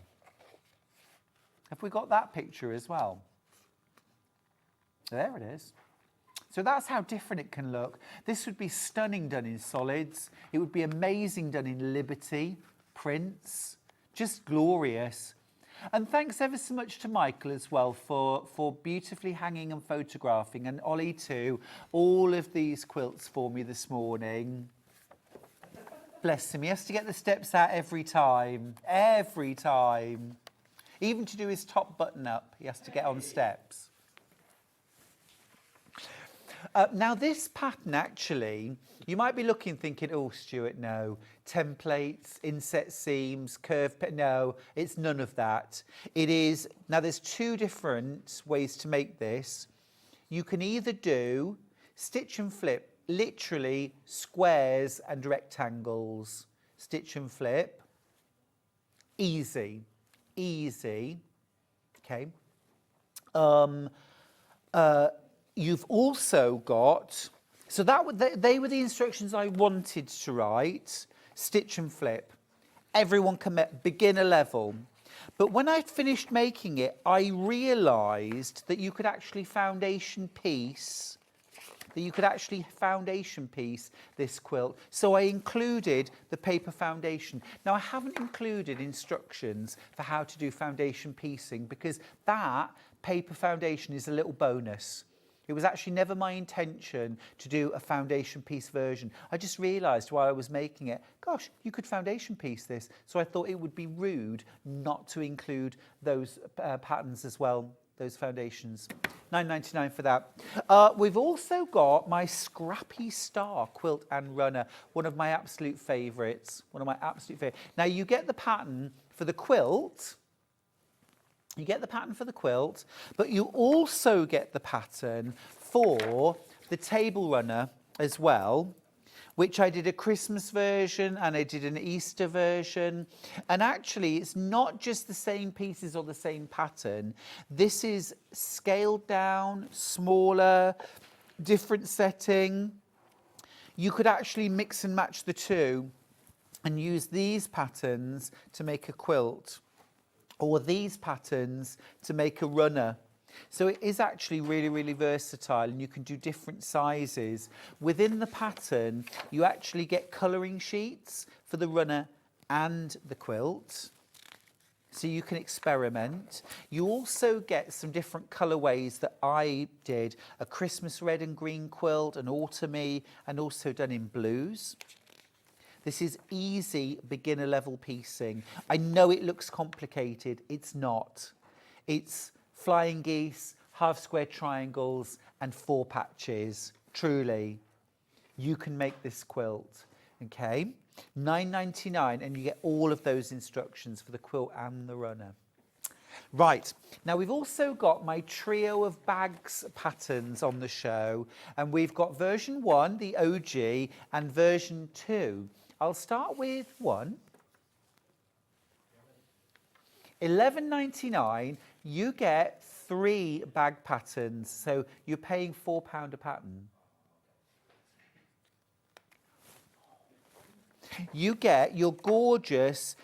Have we got that picture as well? There it is. So that's how different it can look. This would be stunning done in solids. It would be amazing done in Liberty prints. Just glorious. And thanks ever so much to Michael as well for beautifully hanging and photographing, and Ollie too, all of these quilts for me this morning. Bless him. He has to get the steps out every time. Every time. Even to do his top button up, he has to get on steps. Now this pattern actually, you might be looking thinking, oh Stuart, no, templates, inset seams, curve, no, it's none of that. It is, now there's two different ways to make this. You can either do stitch and flip, literally squares and rectangles, stitch and flip, easy, easy, okay. You've also got, so they were the instructions I wanted to write, stitch and flip. Everyone can beginner level. But when I finished making it, I realised that you could actually foundation piece this quilt. So I included the paper foundation. Now I haven't included instructions for how to do foundation piecing because that paper foundation is a little bonus. It was actually never my intention to do a foundation piece version. I just realised while I was making it, gosh, you could foundation piece this. So I thought it would be rude not to include those patterns as well, those foundations. $9.99 for that. We've also got my Scrappy Star quilt and runner, one of my absolute favourites. Now you get the pattern for the quilt. You get the pattern for the quilt, but you also get the pattern for the table runner as well, which I did a Christmas version and I did an Easter version. And actually, it's not just the same pieces or the same pattern. This is scaled down, smaller, different setting. You could actually mix and match the two and use these patterns to make a quilt, or these patterns to make a runner. So it is actually really, really versatile, and you can do different sizes. Within the pattern, you actually get colouring sheets for the runner and the quilt, so you can experiment. You also get some different colourways that I did, a Christmas red and green quilt, an autumny, and also done in blues. This is easy beginner level piecing. I know it looks complicated. It's not. It's flying geese, half square triangles, and 4 patches. Truly, you can make this quilt. Okay, $9.99, and you get all of those instructions for the quilt and the runner. Right, now we've also got my trio of bags patterns on the show, and we've got version 1, the OG, and version 2. I'll start with 1. $11.99, you get 3 bag patterns, so you're paying £4 a pattern. You get your gorgeous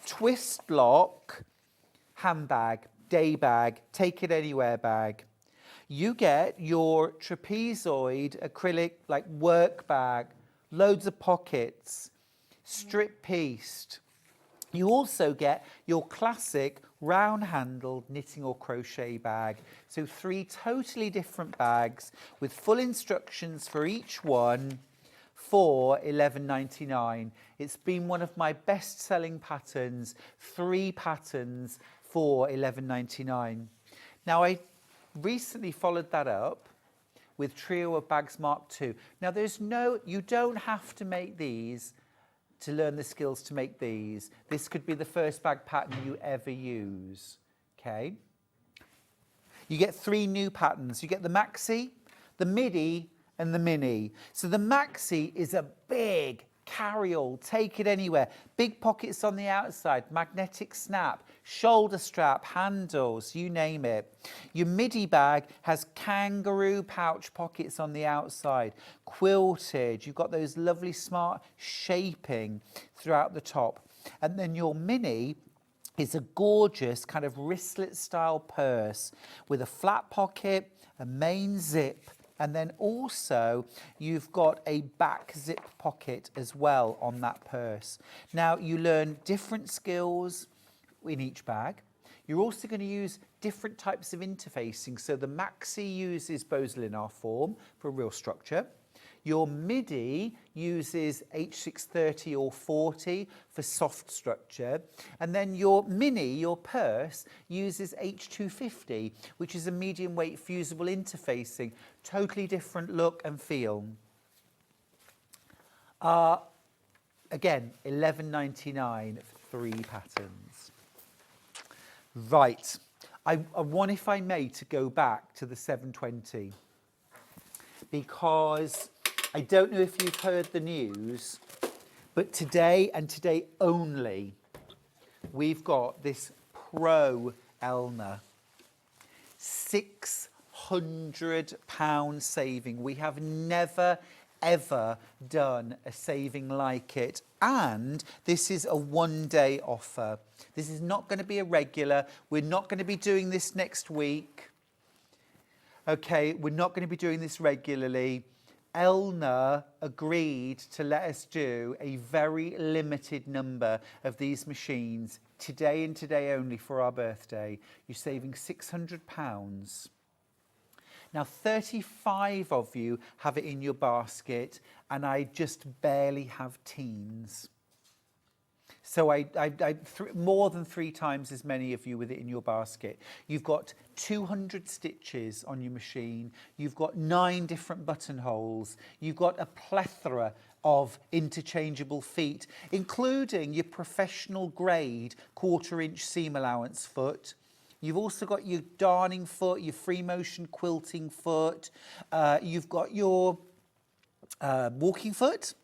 twist lock handbag, day bag, take it anywhere bag. You get your trapezoid acrylic like work bag, loads of pockets, strip pieced. You also get your classic round handled knitting or crochet bag. So 3 totally different bags with full instructions for each one for $11.99. It's been one of my best selling patterns, 3 patterns for $11.99. Now I recently followed that up with Trio of Bags Mark II. Now you don't have to make these to learn the skills to make these. This could be the first bag pattern you ever use, okay? You get 3 new patterns. You get the maxi, the midi, and the mini. So the maxi is a big carry-all, take it anywhere. Big pockets on the outside, magnetic snap, shoulder strap, handles, you name it. Your midi bag has kangaroo pouch pockets on the outside, quilted, you've got those lovely smart shaping throughout the top. And then your mini is a gorgeous kind of wristlet style purse with a flat pocket, a main zip, and then also you've got a back zip pocket as well on that purse. Now you learn different skills in each bag. You're also going to use different types of interfacing. So the maxi uses Bose-Linar form for real structure. Your midi uses H630 or 40 for soft structure. And then your mini, your purse, uses H250, which is a medium weight fusible interfacing. Totally different look and feel. Again, $11.99 for 3 patterns. Right. I want, if I may, to go back to the 720 because I don't know if you've heard the news, but today and today only, we've got this Pro Elna. £600 saving. We have never, ever done a saving like it. And this is a one-day offer. This is not going to be a regular. We're not going to be doing this next week. Okay, we're not going to be doing this regularly. Elna agreed to let us do a very limited number of these machines today and today only for our birthday. You're saving £600. Now, 35 of you have it in your basket, and I just barely have teens. So more than 3 times as many of you with it in your basket. You've got 200 stitches on your machine. You've got 9 different buttonholes. You've got a plethora of interchangeable feet, including your professional grade 1/4-inch seam allowance foot. You've also got your darning foot, your free motion quilting foot. You've got your walking foot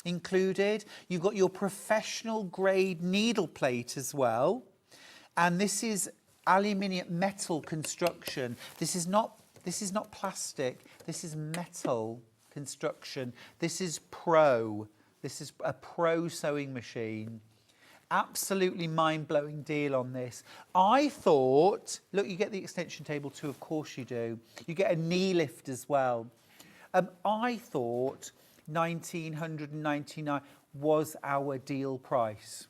included. You've got your professional grade needle plate as well. And this is aluminium metal construction. This is not plastic. This is metal construction. This is Pro. This is a Pro sewing machine. Absolutely mind-blowing deal on this. I thought, look, you get the extension table too, of course you do. You get a knee lift as well. I thought $1,999 was our deal price.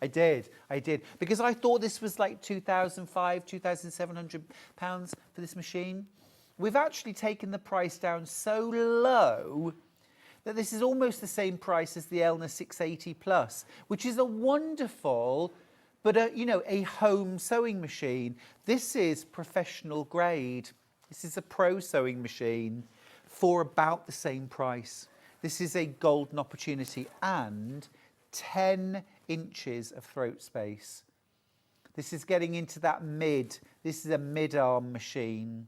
I did, because I thought this was like £2,500, £2,700 for this machine. We've actually taken the price down so low that this is almost the same price as the Elna 680 Plus, which is a wonderful, but a home sewing machine. This is professional grade. This is a Pro sewing machine for about the same price. This is a golden opportunity and 10 inches of throat space. This is getting into that mid. This is a mid-arm machine.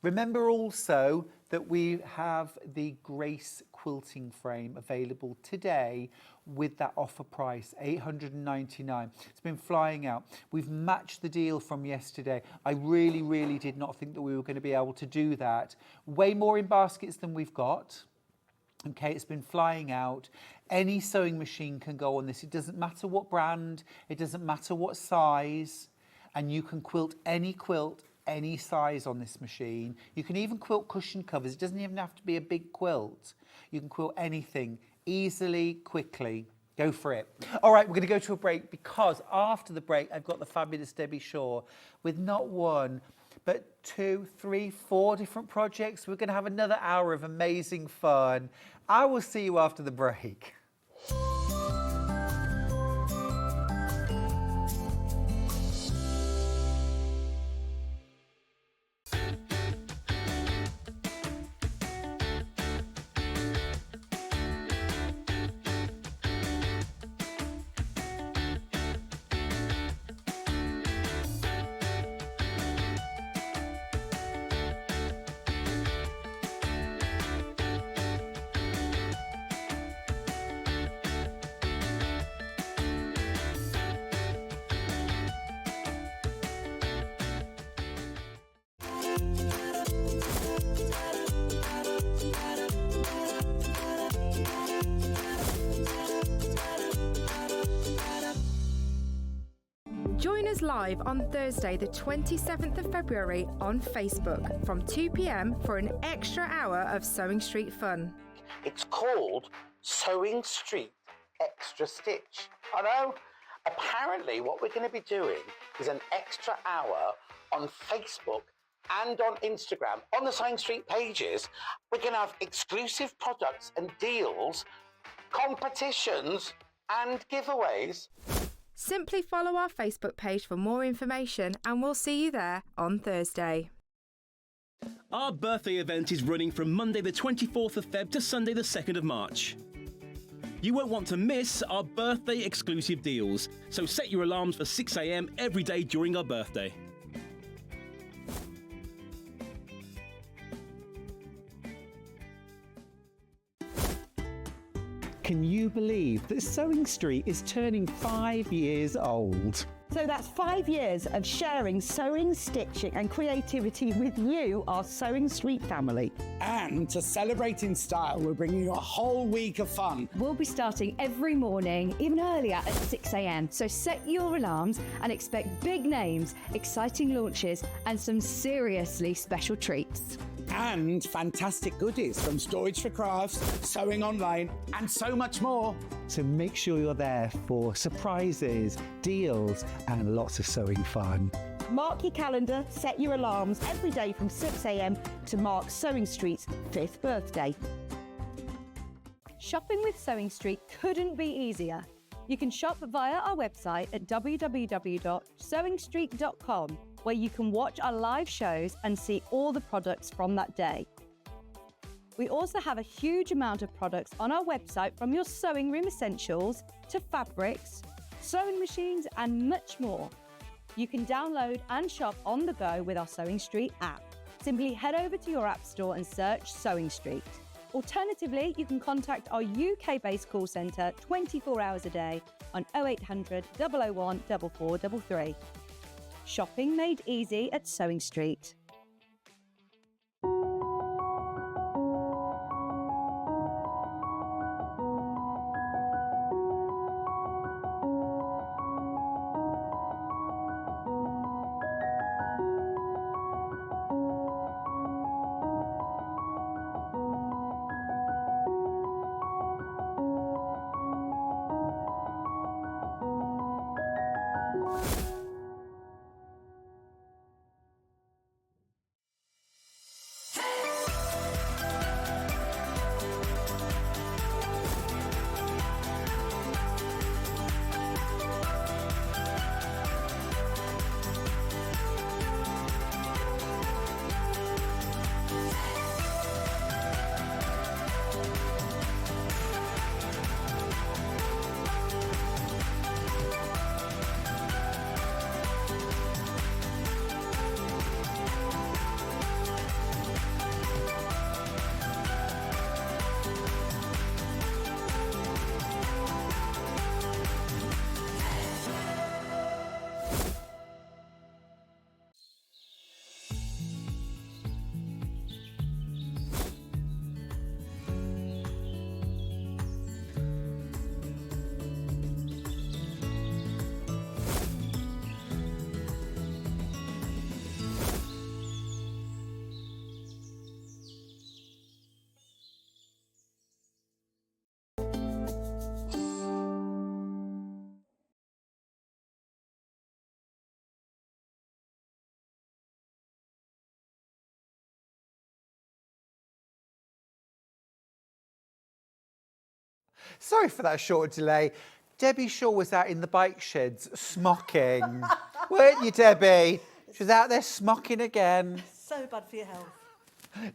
Remember also that we have the Grace quilting frame available today with that offer price, $899. It's been flying out. We've matched the deal from yesterday. I really, really did not think that we were going to be able to do that. Way more in baskets than we've got. Okay, it's been flying out. Any sewing machine can go on this. It doesn't matter what brand, it doesn't matter what size, and you can quilt any size on this machine. You can even quilt cushion covers. It doesn't even have to be a big quilt. You can quilt anything easily, quickly. Go for it. All right, we're going to go to a break because after the break, I've got the fabulous Debbie Shaw with not one, but 2, 3, 4 different projects. We're going to have another hour of amazing fun. I will see you after the break. us live on Thursday, the 27th of February on Facebook from 2 p.m. for an extra hour of Sewing Street fun. It's called Sewing Street Extra Stitch. I know. Apparently what we're going to be doing is an extra hour on Facebook and on Instagram, on the Sewing Street pages. We're going to have exclusive products and deals, competitions and giveaways. Simply follow our Facebook page for more information and we'll see you there on Thursday. Our birthday event is running from Monday the 24th of Feb to Sunday the 2nd of March. You won't want to miss our birthday exclusive deals, so set your alarms for 6 a.m. every day during our birthday. Can you believe that Sewing Street is turning 5 years old? So that's 5 years of sharing sewing, stitching and creativity with you, our Sewing Street family. And to celebrate in style, we're bringing you a whole week of fun. We'll be starting every morning, even earlier at 6 a.m. So set your alarms and expect big names, exciting launches and some seriously special treats. And fantastic goodies from Storage4crafts, Sewing Online, and so much more. So make sure you're there for surprises, deals, and lots of sewing fun. Mark your calendar, set your alarms every day from 6 a.m. to mark Sewing Street's 5th birthday. Shopping with Sewing Street couldn't be easier. You can shop via our website at www.sewingstreet.com, where you can watch our live shows and see all the products from that day. We also have a huge amount of products on our website, from your sewing room essentials to fabrics, sewing machines and much more. You can download and shop on the go with our Sewing Street app. Simply head over to your app store and search Sewing Street. Alternatively, you can contact our UK-based call centre 24 hours a day on 0800 001 4433. Shopping made easy at Sewing Street. Sorry for that short delay. Debbie Shaw was out in the bike sheds smocking. Weren't you, Debbie? She was out there smocking again. So bad for your health.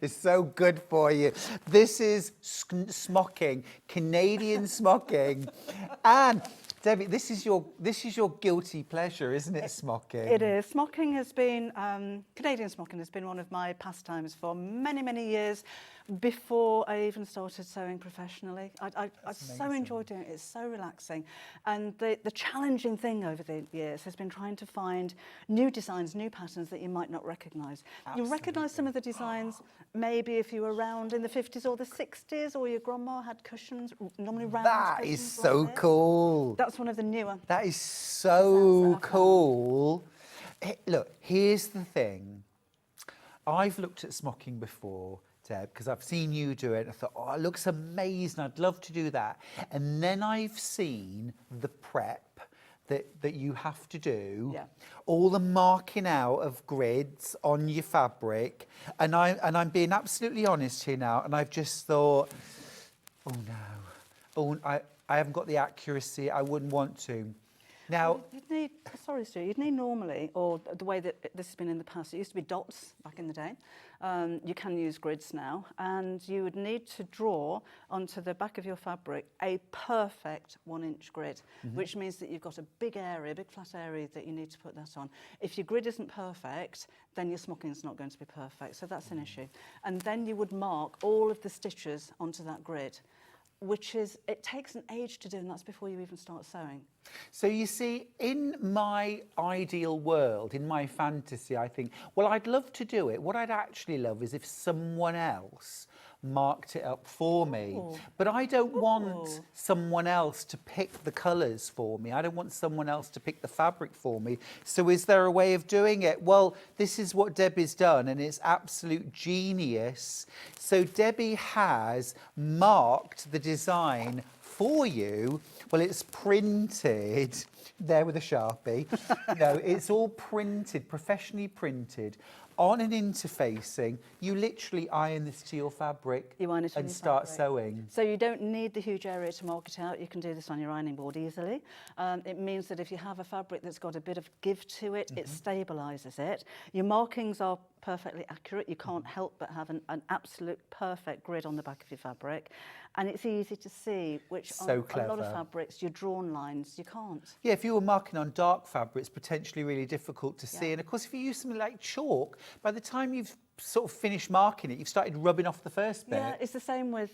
It's so good for you. This is smocking, Canadian smocking. And Debbie, this is your guilty pleasure, isn't it, smocking? It is. Smocking has been, Canadian smocking has been one of my pastimes for many, many years. before I even started sewing professionally. I so enjoy doing it. It's so relaxing. And the challenging thing over the years has been trying to find new designs, new patterns that you might not recognise. You recognise some of the designs maybe if you were around in the 50s or the 60s, or your grandma had cushions, normally round That cushions is like so this. cool. That's one of the newer. That is so cool. Look, here's the thing. I've looked at smocking before, Deb, because I've seen you do it. I thought, oh, it looks amazing. I'd love to do that. And then I've seen the prep that you have to do, all the marking out of grids on your fabric. And I'm being absolutely honest here now. And I've just thought, oh no, oh, I haven't got the accuracy. I wouldn't want to. Now, Well, you'd need, sorry, Stuart, you'd need normally, or the way that this has been in the past, it used to be dots back in the day. You can use grids now, and you would need to draw onto the back of your fabric a perfect 1-inch grid, which means that you've got a big area, big flat area that you need to put that on. If your grid isn't perfect, then your smocking's not going to be perfect, so that's an issue. And then you would mark all of the stitches onto that grid, which is, it takes an age to do, and that's before you even start sewing. so you see, in my ideal world, in my fantasy, I think, well, I'd love to do it. What I'd actually love is if someone else marked it up for me. But I don't want someone else to pick the colours for me. I don't want someone else to pick the fabric for me. So is there a way of doing it? Well, this is what Debbie's done, and it's absolute genius. So Debbie has marked the design for you. Well, it's printed there with a Sharpie. No, it's all printed, professionally printed, on an interfacing. You literally iron this to your fabric and start sewing. So you don't need the huge area to mark it out. You can do this on your ironing board easily. It means that if you have a fabric that's got a bit of give to it, it stabilises it. Your markings are perfectly accurate. You can't help but have an absolute perfect grid on the back of your fabric. And it's easy to see, which So on a lot of clever. fabrics, your drawn lines, you can't. Yeah, if you were marking on dark fabric, it's potentially really difficult to see. And of course, if you use something like chalk, by the time you've sort of finished marking it, you've started rubbing off the first bit. Yeah, it's the same with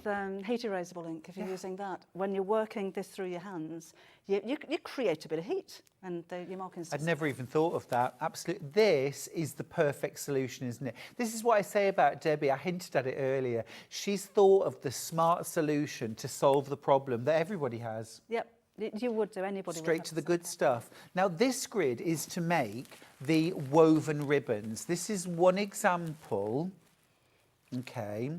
heat erasable ink, if you're using that. When you're working this through your hands, you create a bit of heat, and your markings... I'd never even thought of that. Absolutely. This is the perfect solution, isn't it? This is what I say about Debbie. I hinted at it earlier. She's thought of the smart solution to solve the problem that everybody has. Yep, you would do, anybody would. Straight to the good stuff. Now, this grid is to make the woven ribbons. This is one example. Okay.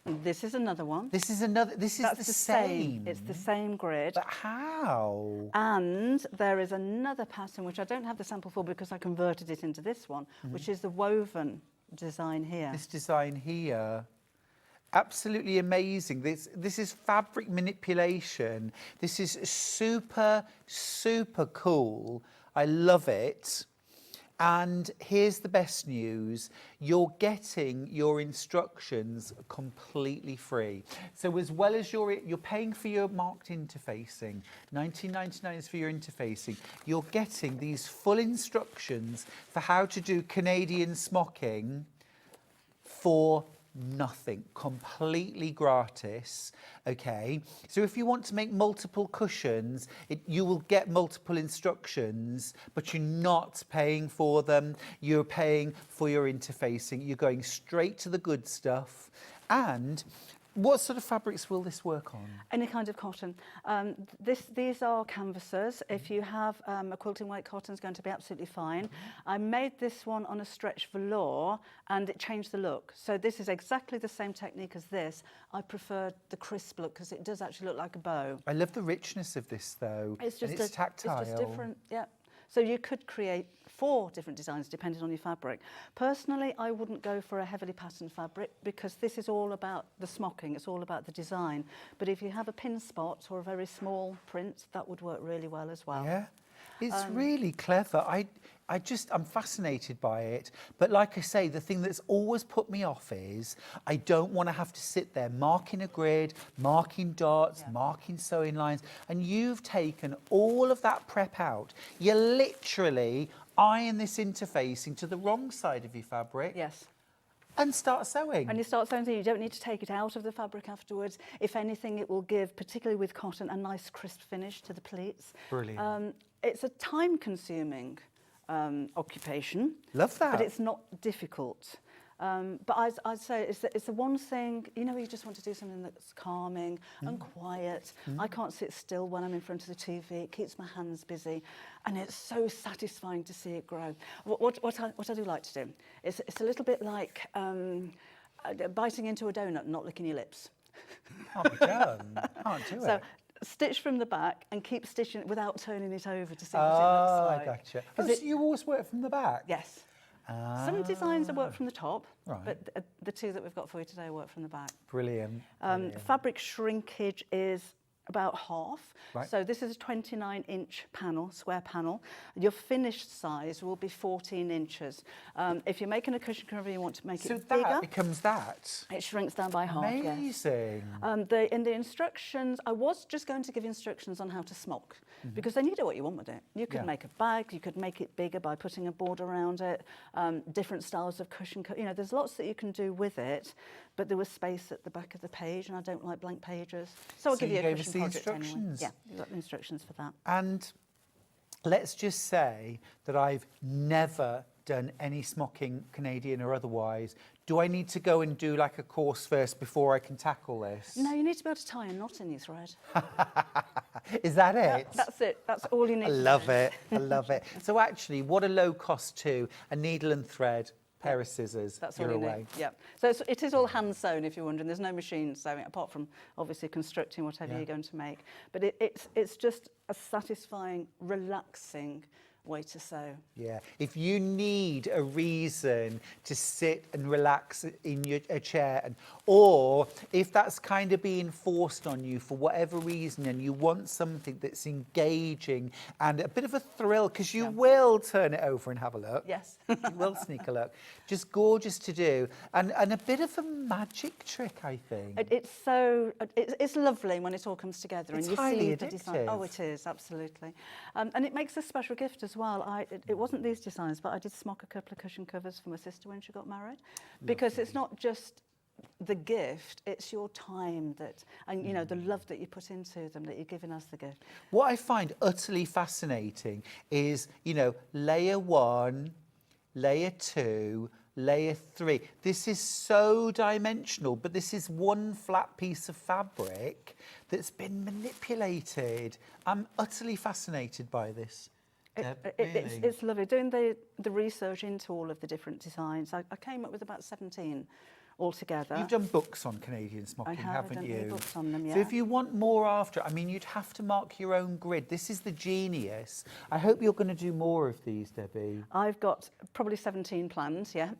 This is another one. This is another. This is That's the same. It's the same grid. But how? And there is another pattern which I don't have the sample for because I converted it into this one, which is the woven design here. This design here. Absolutely amazing. This is fabric manipulation. This is super, super cool. I love it. And here's the best news. You're getting your instructions completely free. So as well as you're paying for your marked interfacing, $19.99 is for your interfacing, you're getting these full instructions for how to do Canadian smocking for nothing, completely gratis. Okay, so if you want to make multiple cushions, you will get multiple instructions, but you're not paying for them. You're paying for your interfacing. You're going straight to the good stuff. And what sort of fabrics will this work on? Any kind of cotton. These are canvases. If you have a quilting weight cotton, it's going to be absolutely fine. I made this one on a stretch velour, and it changed the look. So this is exactly the same technique as this. I prefer the crisp look because it does actually look like a bow. I love the richness of this, though. It's just it's tactile. It's just different. Yeah. So you could create 4 different designs depending on your fabric. Personally, I wouldn't go for a heavily patterned fabric because this is all about the smocking, it's all about the design. But if you have a pin spot or a very small print, that would work really well as well. Yeah, it's really clever. I'm fascinated by it. But like I say, the thing that's always put me off is I don't want to have to sit there marking a grid, marking dots, marking sewing lines. And you've taken all of that prep out. You literally iron this interfacing to the wrong side of your fabric. Yes. And start sewing. And you start sewing, so you don't need to take it out of the fabric afterwards. If anything, it will give, particularly with cotton, a nice crisp finish to the pleats. Brilliant. It's a time-consuming occupation. Love that. But it's not difficult. But I'd say it's the one thing, you know, you just want to do something that's calming and quiet. I can't sit still when I'm in front of the TV. It keeps my hands busy, and it's so satisfying to see it grow. What I do like to do, it's a little bit like biting into a donut and not licking your lips. Can't be done. Can't do So, it. stitch from the back and keep stitching it without turning it over to see what it looks like. I gotcha. Oh, so you always work from the back? Yes. Some designs I work from the top, Right. but the two that we've got for you today work from the back. Brilliant. Fabric shrinkage is about half. Right. So this is a 29-inch panel, square panel. Your finished size will be 14 inches. If you're making a cushion cover, you want to make it bigger. That becomes that. It shrinks down by half. Amazing. Yes. In the instructions, I was just going to give instructions on how to smock, because then you do what you want with it. You could make a bag, you could make it bigger by putting a board around it, different styles of cushion. You know, there's lots that you can do with it, but there was space at the back of the page, and I don't like blank pages. So I'll give you a cushion project instructions. anyway. Yeah, you've got the instructions for that. And let's just say that I've never done any smocking, Canadian or otherwise. Do I need to go and do like a course first before I can tackle this? No, you need to be able to tie a knot in your thread. Is that it? That's it. That's all you need I to do. love it. I love it. So actually, what a low cost too. A needle and thread, pair of scissors, That's you're all you away. need. Yeah. So it is all hand sewn, if you're wondering. There's no machine sewing, apart from obviously constructing whatever you're going to make. But it's just a satisfying, relaxing way to sew. Yeah. If you need a reason to sit and relax in a chair, or if that's kind of being forced on you for whatever reason, and you want something that's engaging and a bit of a thrill, because you will turn it over and have a look. Yes. You will sneak a look. Just gorgeous to do, and a bit of a magic trick, I think. It's lovely when it all comes together. It's and you highly see the design. Oh, it is, absolutely. And it makes a special gift as well. It wasn't these designs, but I did smock a couple of cushion covers for my sister when she got married. Because it's not just the gift, it's your time and you know, the love that you put into them, that you're giving us the gift. What I find utterly fascinating is, you know, layer 1, layer 2, layer 3. This is so dimensional, but this is one flat piece of fabric that's been manipulated. I'm utterly fascinated by this. It's lovely. Doing the research into all of the different designs, I came up with about 17 altogether. You've done books on Canadian smocking, haven't I've you? done books on them, yeah. So if you want more after, I mean, you'd have to mark your own grid. This is the genius. I hope you're going to do more of these, Debbie. I've got probably 17 planned, yeah.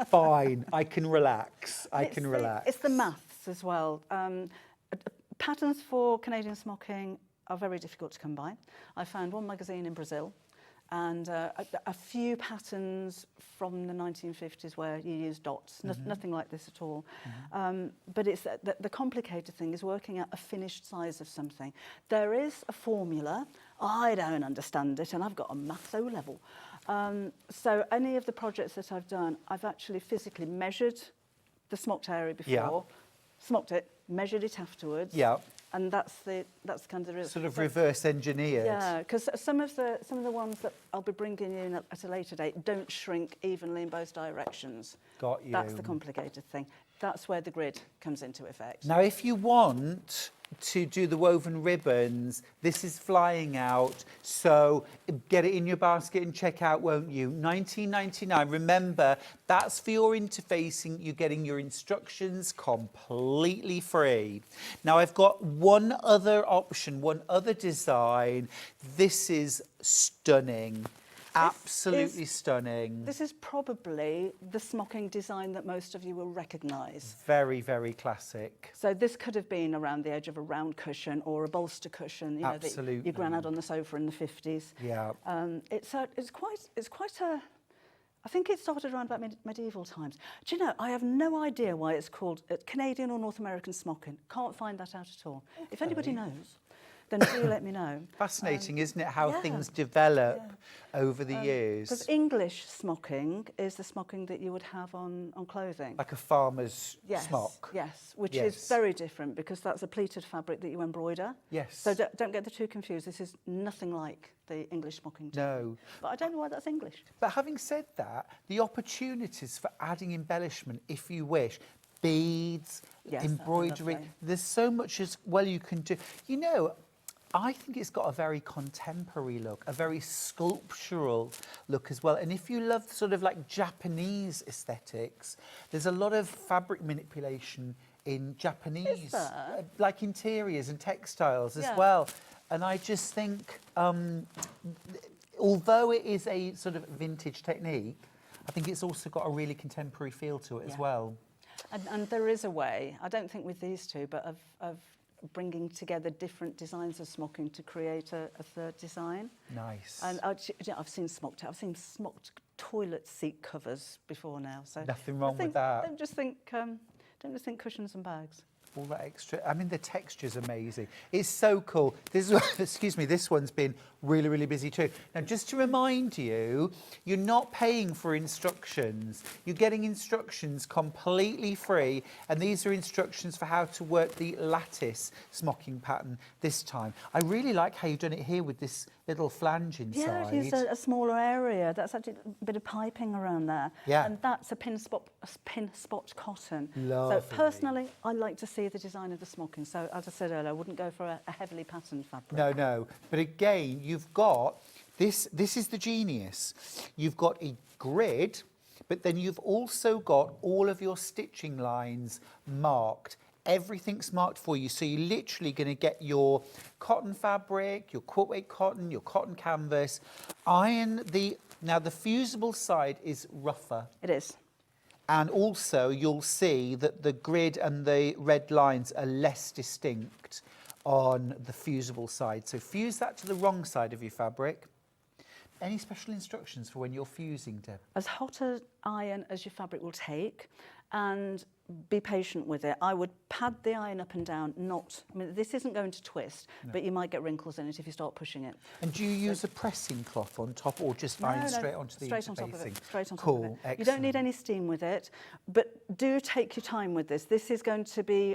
Fine, I can relax. I can relax. It's the maths as well. Patterns for Canadian smocking are very difficult to come by. I found one magazine in Brazil and a few patterns from the 1950s where you use dots, nothing like this at all. But it's the complicated thing is working out a finished size of something. There is a formula. I don't understand it, and I've got a maths O level. So any of the projects that I've done, I've actually physically measured the smocked area before, smocked it, measured it afterwards. Yeah. And that's kind of the Sort of reverse engineered. Yeah, because some of the ones that I'll be bringing in at a later date don't shrink evenly in both directions. Got you. That's the complicated thing. That's where the grid comes into effect. Now, if you want to do the woven ribbons, this is flying out, so get it in your basket and check out, won't you? $19.99. Remember, that's for your interfacing. You're getting your instructions completely free. Now, I've got one other option, one other design. This is stunning. Absolutely stunning. This is probably the smocking design that most of you will recognise. Very, very classic. So this could have been around the edge of a round cushion or a bolster cushion, you know, that your gran had on the sofa in the 50s. Yeah. It's quite a. I think it started around about medieval times. Do you know, I have no idea why it's called Canadian or North American smocking. Can't find that out at all. Okay. If anybody knows, then do let me know. Fascinating, isn't it, how yeah. things develop over the years? Because English smocking is the smocking that you would have on clothing. Like a farmer's Yes, smock. yes, which Yes. is very different because that's a pleated fabric that you embroider. Yes. So don't get the two confused. This is nothing like the English smocking. No. But I don't know why that's English. But having said that, the opportunities for adding embellishment, if you wish, beads, Yes, that'd be embroidery, lovely. there's so much as well you can do. You know, I think it's got a very contemporary look, a very sculptural look as well. And if you love sort of like Japanese aesthetics, there's a lot of fabric manipulation in Japanese, Is there? like interiors and textiles as Yeah. well. And I just think, although it is a sort of vintage technique, I think it's also got a really contemporary feel to it as Yeah. well. And there is a way, I don't think with these two, but of bringing together different designs of smocking to create a third design. Nice. And I've seen smocked toilet seat covers before now. So Nothing wrong I think, with that. Don't just think cushions and bags. All that extra. I mean, the texture's amazing. It's so cool. This is, excuse me, this one's been really, really busy too. Now, just to remind you, you're not paying for instructions. You're getting instructions completely free, and these are instructions for how to work the lattice smocking pattern this time. I really like how you've done it here with this little flange inside. Yeah, I've used a smaller area. That's actually a bit of piping around there. Yeah. And that's a pin spot cotton. Lovely. So personally, I like to see the design of the smocking. So as I said earlier, I wouldn't go for a heavily patterned fabric. No, no. But again, you've got this is the genius. You've got a grid, but then you've also got all of your stitching lines marked. Everything's marked for you. So you're literally going to get your cotton fabric, your quilt weight cotton, your cotton canvas, now the fusible side is rougher. It is. And also you'll see that the grid and the red lines are less distinct on the fusible side. So fuse that to the wrong side of your fabric. Any special instructions for when you're fusing, Deb? As hot an iron as your fabric will take, and be patient with it. I would pad the iron up and down, this isn't going to twist, but you might get wrinkles in it if you start pushing it. And do you use a pressing cloth on top or just iron straight onto the straight on top of interfacing? it. Straight on top Cool, of it. excellent. You don't need any steam with it, but do take your time with this. This is going to be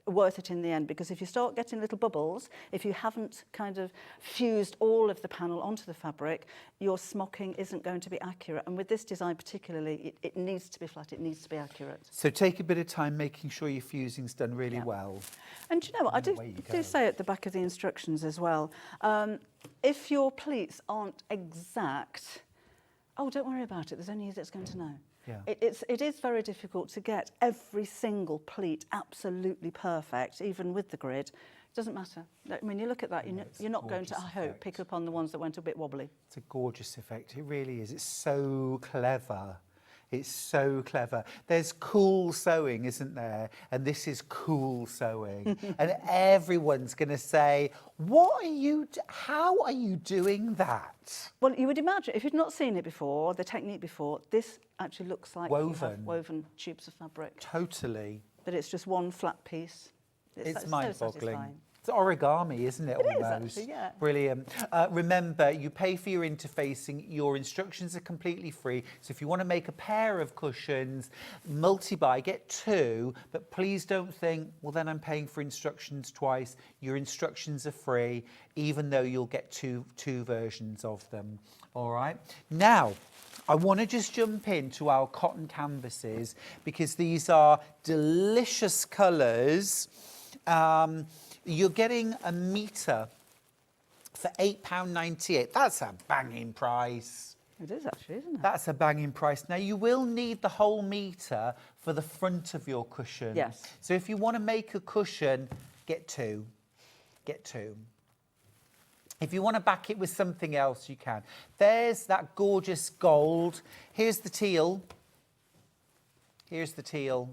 worth it in the end, because if you start getting little bubbles, if you haven't kind of fused all of the panel onto the fabric, your smocking isn't going to be accurate. And with this design particularly, it needs to be flat, it needs to be accurate. So take a bit of time making sure your fusing's done really well. And do you know what, I do away you go. say at the back of the instructions as well, if your pleats aren't exact, don't worry about it, there's only you that's going to know. Yeah. It is very difficult to get every single pleat absolutely perfect, even with the grid. It doesn't matter. I mean, you look at that, you're not going to, I hope, pick up on the ones that went a bit wobbly. It's a gorgeous effect. It really is. It's so clever. It's so clever. There's cool sewing, isn't there? And this is cool sewing. And everyone's going to say, how are you doing that? Well, you would imagine, if you'd not seen it before, the technique before, this actually looks like you have woven tubes of fabric. Totally. But it's just one flat piece. It's so mind-boggling. satisfying. It's origami, isn't it, It is, almost? actually, yeah. Brilliant. Remember, you pay for your interfacing. Your instructions are completely free. So if you want to make a pair of cushions, multi-buy, get 2. But please don't think, well, then I'm paying for instructions twice. Your instructions are free, even though you'll get two versions of them. All right? Now, I want to just jump into our cotton canvases, because these are delicious colours. You're getting a metre for £8.98. That's a banging price. It is actually, isn't it? That's a banging price. Now, you will need the whole metre for the front of your cushion. Yes. So if you want to make a cushion, get 2. Get 2. If you want to back it with something else, you can. There's that gorgeous gold. Here's the teal. Here's the teal.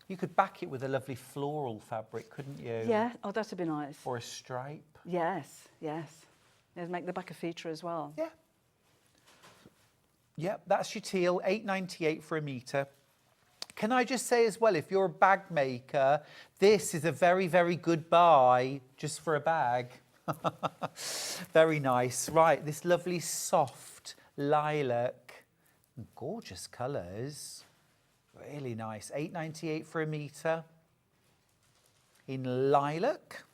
You could back it with a lovely floral fabric, couldn't you? Yeah, that'd be nice. Or a stripe. Yes, yes. Let's make the back a feature as well. Yeah. Yep, that's your teal, £8.98 for a metre. Can I just say as well, if you're a bag maker, this is a very, very good buy just for a bag. Very nice. Right, this lovely soft lilac. Gorgeous colours. Really nice. $8.98 for a metre in lilac.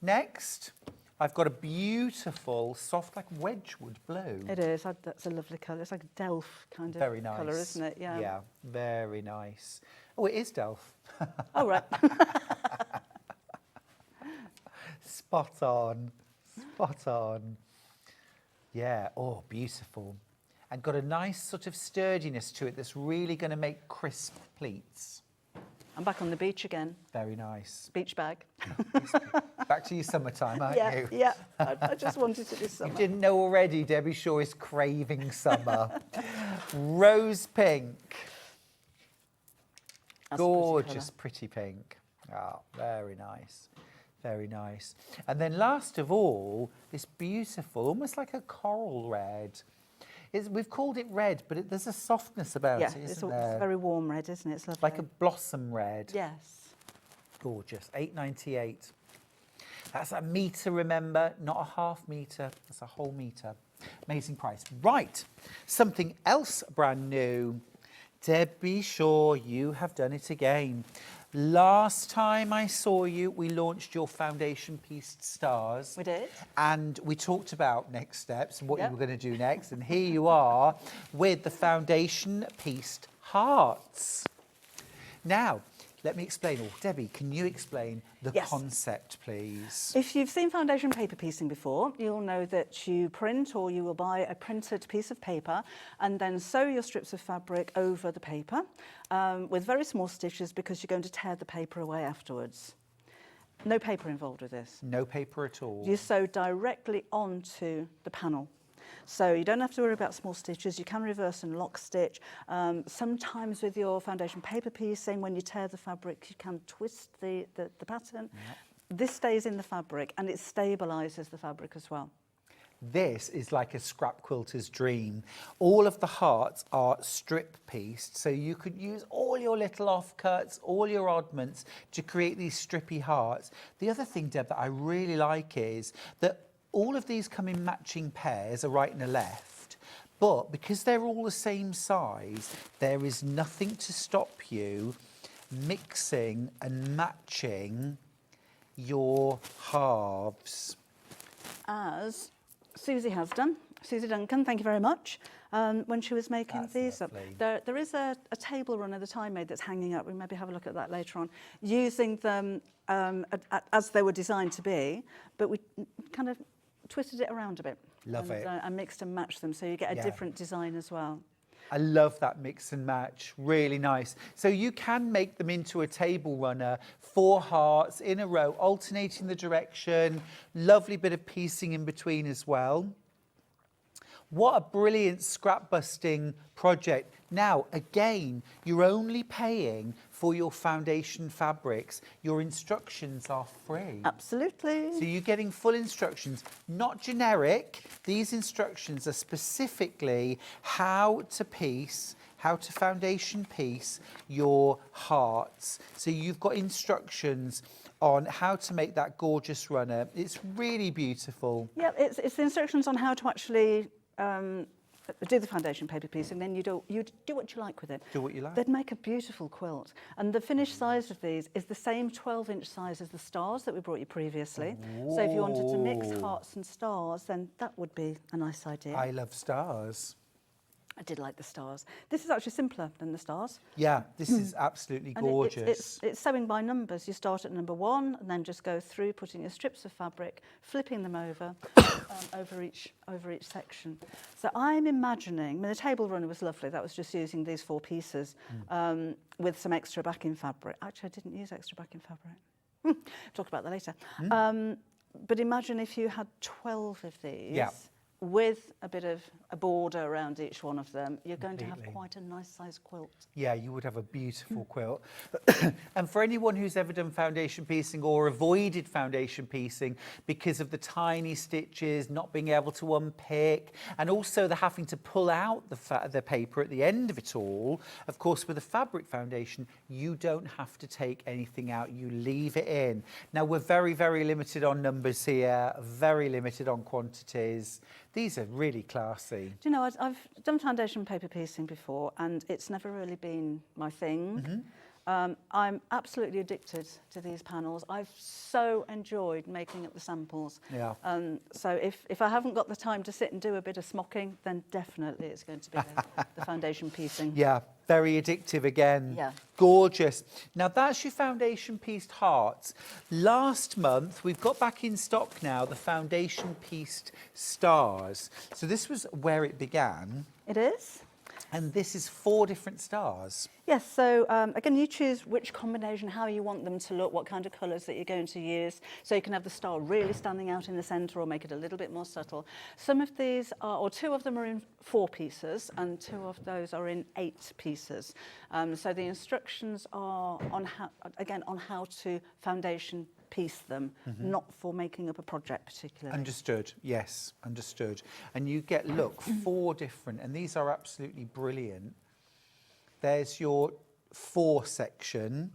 Next, I've got a beautiful, soft, like Wedgwood blue. It is. That's a lovely colour. It's like a Delft kind of Very nice. colour, isn't it? Yeah. Yeah, very nice. Oh, it is Delft. Oh, right. Spot on. Spot on. Yeah, oh, beautiful. And got a nice sort of sturdiness to it that's really going to make crisp pleats. I'm back on the beach again. Very nice. Beach bag. Back to your summertime, aren't Yeah, you? yeah. I just wanted to do summer. You didn't know already, Debbie Shaw is craving summer. Rose pink. That's Gorgeous, pretty pink. Oh, very nice. Very nice. And then last of all, this beautiful, almost like a coral red. We've called it red, but there's a softness about it, it's isn't a there? very warm red, isn't it? It's lovely. Like a blossom red. Yes. Gorgeous. $8.98. That's a metre, remember, not a half metre. That's a whole metre. Amazing price. Right, something else brand new. Debbie Shaw, you have done it again. Last time I saw you, we launched your foundation pieced stars. We did. And we talked about next steps and what you were going to do next. And here you are with the foundation pieced hearts. Now, let me explain. Or Debbie, can you explain the concept, please? If you've seen foundation paper piecing before, you'll know that you print or you will buy a printed piece of paper and then sew your strips of fabric over the paper with very small stitches because you're going to tear the paper away afterwards. No paper involved with this. No paper at all. You sew directly onto the panel. So you don't have to worry about small stitches. You can reverse and lock stitch. Sometimes with your foundation paper piecing, when you tear the fabric, you can twist the pattern. Yep. This stays in the fabric and it stabilises the fabric as well. This is like a scrap quilter's dream. All of the hearts are strip pieced, so you could use all your little offcuts, all your oddments to create these strippy hearts. The other thing, Deb, that I really like is that all of these come in matching pairs, a right and a left, but because they're all the same size, there is nothing to stop you mixing and matching your halves. As Susie has done. Susie Duncan, thank you very much. When she was making these up. There is a table runner that I made that's hanging up. We'll maybe have a look at that later on. Using them as they were designed to be, but we kind of twisted it around a bit. Love it. And mixed and matched them, so you get a different design as well. I love that mix and match, really nice. So you can make them into a table runner, 4 hearts in a row, alternating the direction, lovely bit of piecing in between as well. What a brilliant scrap busting project. Now, again, you're only paying for your foundation fabrics. Your instructions are free. Absolutely. So you're getting full instructions, not generic. These instructions are specifically how to piece, how to foundation piece your hearts. So you've got instructions on how to make that gorgeous runner. It's really beautiful. Yeah, it's the instructions on how to actually do the foundation paper piece, and then you do what you like with it. Do what you like. They'd make a beautiful quilt. And the finished size of these is the same 12-inch size as the stars that we brought you previously. Whoa. So if you wanted to mix hearts and stars, then that would be a nice idea. I love stars. I did like the stars. This is actually simpler than the stars. Yeah, this is absolutely gorgeous. It's sewing by numbers. You start at number 1 and then just go through putting your strips of fabric, flipping them over over each section. So I'm imagining, the table runner was lovely. That was just using these 4 pieces with some extra backing fabric. Actually, I didn't use extra backing fabric. Talk about that later. But imagine if you had 12 of these. Yeah. with a bit of a border around each one of them, you're going to have quite a nice size quilt. Yeah, you would have a beautiful quilt. And for anyone who's ever done foundation piecing or avoided foundation piecing because of the tiny stitches, not being able to unpick, and also the having to pull out the paper at the end of it all, of course, with a fabric foundation, you don't have to take anything out. You leave it in. Now, we're very, very limited on numbers here, very limited on quantities. These are really classy. Do you know, I've done foundation paper piecing before, and it's never really been my thing. I'm absolutely addicted to these panels. I've so enjoyed making up the samples. Yeah. So if I haven't got the time to sit and do a bit of smocking, then definitely it's going to be the foundation piecing. Yeah, very addictive again. Yeah. Gorgeous. Now that's your foundation pieced hearts. Last month, we've got back in stock now the foundation pieced stars. So this was where it began. It is. And this is 4 different stars. Yes, so again, you choose which combination, how you want them to look, what kind of colours that you're going to use. So you can have the star really standing out in the centre or make it a little bit more subtle. Some of these are, or 2 of them are in 4 pieces and 2 of those are in 8 pieces. So the instructions are on how to foundation piece them, not for making up a project particularly. Understood, yes, understood. And you get, look, 4 different, and these are absolutely brilliant. There's your 4 section.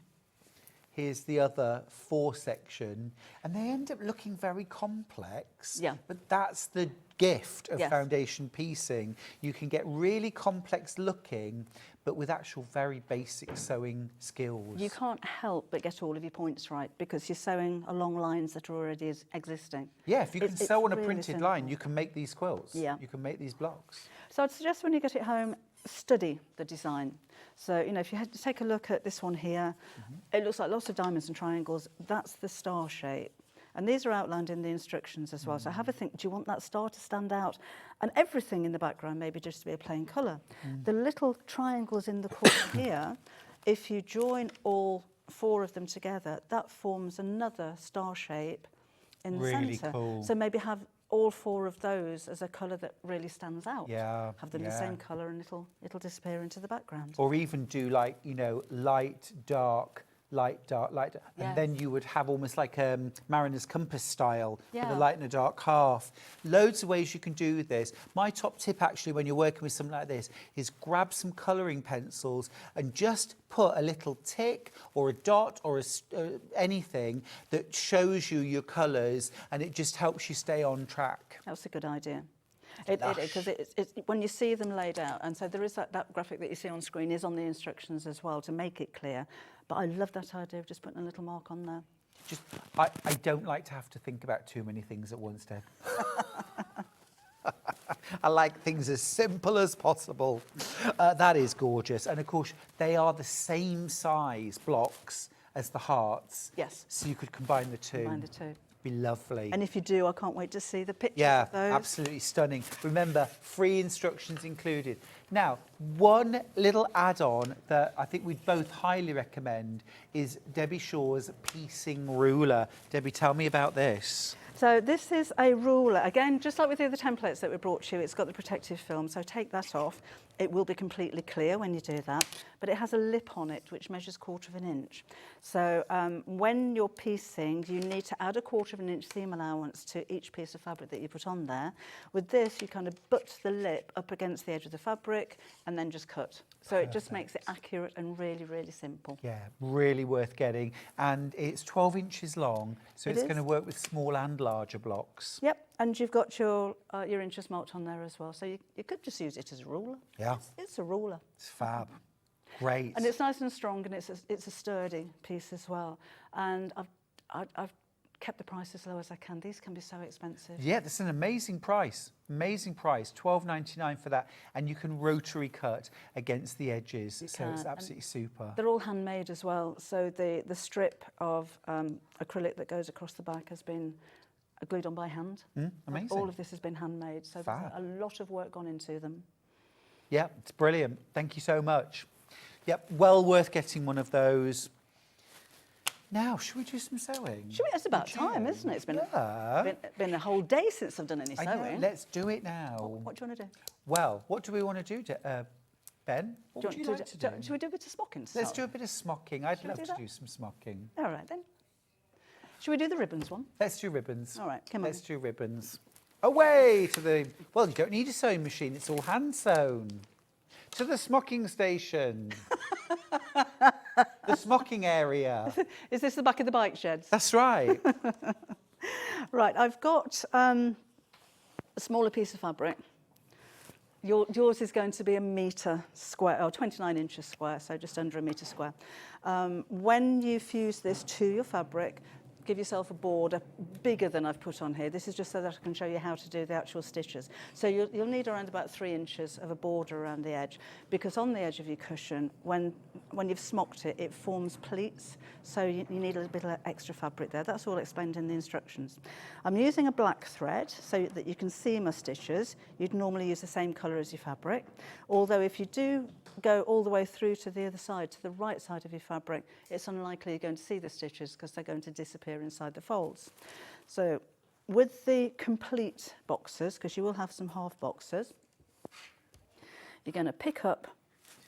Here's the other 4 section. And they end up looking very complex. Yeah. But that's the gift of foundation piecing. You can get really complex looking, but with actual very basic sewing skills. You can't help but get all of your points right because you're sewing along lines that are already existing. Yeah, if you can sew on a really printed simple. line, you can make these quilts. Yeah. You can make these blocks. So I'd suggest when you get it home, study the design. So, you know, if you had to take a look at this one here, it looks like lots of diamonds and triangles. That's the star shape. And these are outlined in the instructions as well. So have a think, do you want that star to stand out? And everything in the background maybe just to be a plain colour. The little triangles in the corner here, if you join all 4 of them together, that forms another star shape in the Really centre. cool. So maybe have all 4 of those as a colour that really stands out. Yeah, Have them the same colour and it'll disappear into the background. Or even do like, you know, light, dark, light, dark, light, dark. And then you would have almost like a mariner's compass style with a light and a dark half. Loads of ways you can do this. My top tip actually when you're working with something like this is grab some colouring pencils and just put a little tick or a dot or anything that shows you your colours, and it just helps you stay on track. That's a good idea. Because when you see them laid out, and so there is that graphic that you see on screen is on the instructions as well to make it clear. But I love that idea of just putting a little mark on there. Just, I don't like to have to think about too many things at once, Deb. I like things as simple as possible. That is gorgeous. And of course, they are the same size blocks as the hearts. Yes. So you could combine the 2. Combine the 2. Be lovely. And if you do, I can't wait to see the pictures of those. Absolutely stunning. Remember, free instructions included. Now, one little add-on that I think we'd both highly recommend is Debbie Shaw's piecing ruler. Debbie, tell me about this. So this is a ruler. Again, just like with the other templates that we brought you, it's got the protective film, so take that off. It will be completely clear when you do that, but it has a lip on it which measures 1/4 inch. So when you're piecing, you need to add a 1/4 inch seam allowance to each piece of fabric that you put on there. With this, you kind of butt the lip up against the edge of the fabric and then just cut. So it just makes it accurate and really, really simple. Yeah, really worth getting. And it's 12 inches long, so it's going to work with small and larger blocks. Yep, and you've got your inches marked on there as well. So you could just use it as a ruler. Yeah. It's a ruler. It's fab. Great. And it's nice and strong, and it's a sturdy piece as well. And I've kept the price as low as I can. These can be so expensive. Yeah, that's an amazing price. Amazing price. $12.99 for that. And you can rotary cut against the edges. So it's absolutely super. They're all handmade as well. So the strip of acrylic that goes across the back has been glued on by hand. Amazing. All of this has been handmade. So there's a lot of work gone into them. Yeah, it's brilliant. Thank you so much. Yep, well worth getting one of those. Now, should we do some sewing? It's about time, isn't it? It's been, been a whole day since I've done any I know, sewing. let's do it now. What do you want to do? Well, what do we want to do, Ben? What would you like to do? Should we do a bit of smocking? Let's do a bit of smocking. I'd love do to that? do some smocking. All right, then. Should we do the ribbons one? Let's do ribbons. All right, come on. Let's do ribbons. Away to the... Well, you don't need a sewing machine. It's all hand sewn. To the smocking station. The smocking area. Is this the back of the bike sheds? That's right. Right, I've got a smaller piece of fabric. Yours is going to be 1 metre square, or 29 inches square, so just under 1 metre square. When you fuse this to your fabric, give yourself a border bigger than I've put on here. This is just so that I can show you how to do the actual stitches. So you'll need around about 3 inches of a border around the edge, because on the edge of your cushion, when you've smocked it, it forms pleats. So you need a little bit of extra fabric there. That's all explained in the instructions. I'm using a black thread so that you can see my stitches. You'd normally use the same colour as your fabric. Although if you do go all the way through to the other side, to the right side of your fabric, it's unlikely you're going to see the stitches because they're going to disappear inside the folds. So with the complete boxes, because you will have some half boxes, you're going to pick up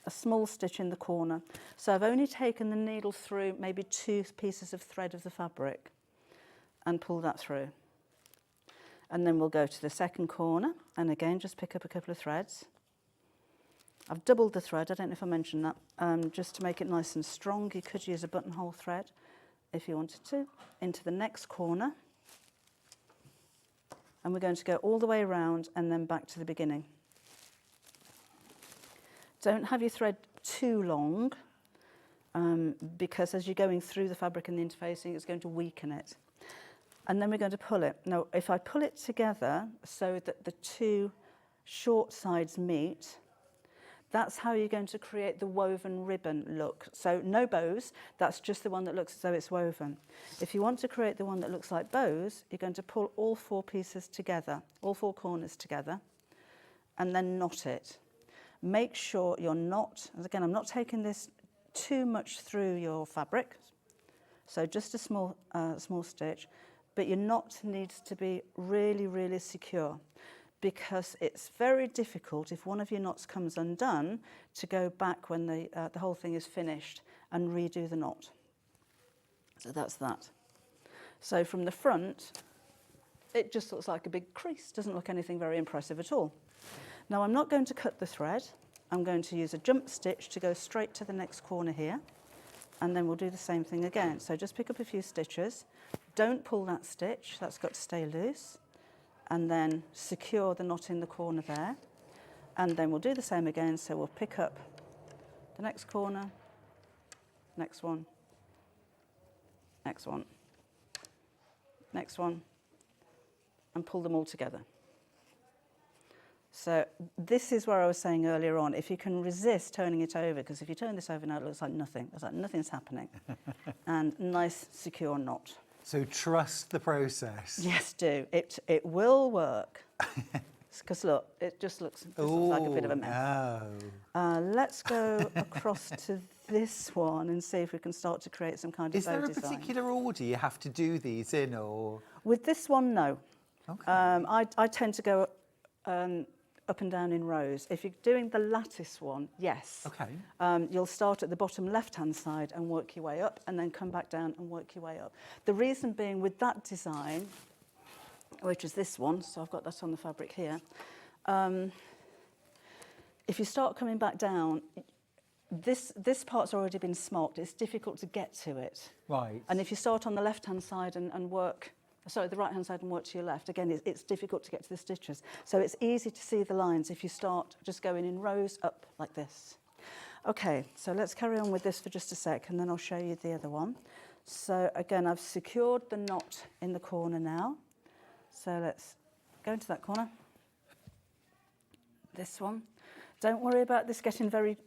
a small stitch in the corner. So I've only taken the needle through maybe 2 pieces of thread of the fabric and pull that through. And then we'll go to the second corner and again just pick up a couple of threads. I've doubled the thread, I don't know if I mentioned that, just to make it nice and strong. You could use a buttonhole thread if you wanted to, into the next corner. And we're going to go all the way around and then back to the beginning. Don't have your thread too long, because as you're going through the fabric and the interfacing, it's going to weaken it. And then we're going to pull it. Now, if I pull it together so that the 2 short sides meet, that's how you're going to create the woven ribbon look. So no bows, that's just the one that looks as though it's woven. If you want to create the one that looks like bows, you're going to pull all 4 pieces together, all 4 corners together, and then knot it. Make sure you're not, and again, I'm not taking this too much through your fabric, so just a small stitch, but your knot needs to be really, really secure, because it's very difficult if one of your knots comes undone to go back when the whole thing is finished and redo the knot. So that's that. So from the front, it just looks like a big crease, doesn't look anything very impressive at all. Now I'm not going to cut the thread, I'm going to use a jump stitch to go straight to the next corner here, and then we'll do the same thing again. So just pick up a few stitches, don't pull that stitch, that's got to stay loose, and then secure the knot in the corner there, and then we'll do the same again. So we'll pick up the next corner, next one, next one, next one, and pull them all together. So this is where I was saying earlier on, if you can resist turning it over, because if you turn this over now, it looks like nothing. It's like nothing's happening. And nice, secure knot. So trust the process. Yes, do. It will work. Because look, it just looks like a bit of a mess. No. Let's go across to this one and see if we can start to create some kind of Is there bow a design. particular order you have to do these in, or? With this one, no. Okay. I tend to go up and down in rows. If you're doing the lattice one, yes. Okay. You'll start at the bottom left-hand side and work your way up, and then come back down and work your way up. The reason being with that design, which is this one, so I've got that on the fabric here, if you start coming back down, this part's already been smocked. It's difficult to get to it. Right. And if you start on the left-hand side and work, sorry, the right-hand side and work to your left, again, it's difficult to get to the stitches. So it's easy to see the lines if you start just going in rows up like this. Okay, so let's carry on with this for just a sec, and then I'll show you the other one. So again, I've secured the knot in the corner now. So let's go into that corner. This one. Don't worry about this getting very,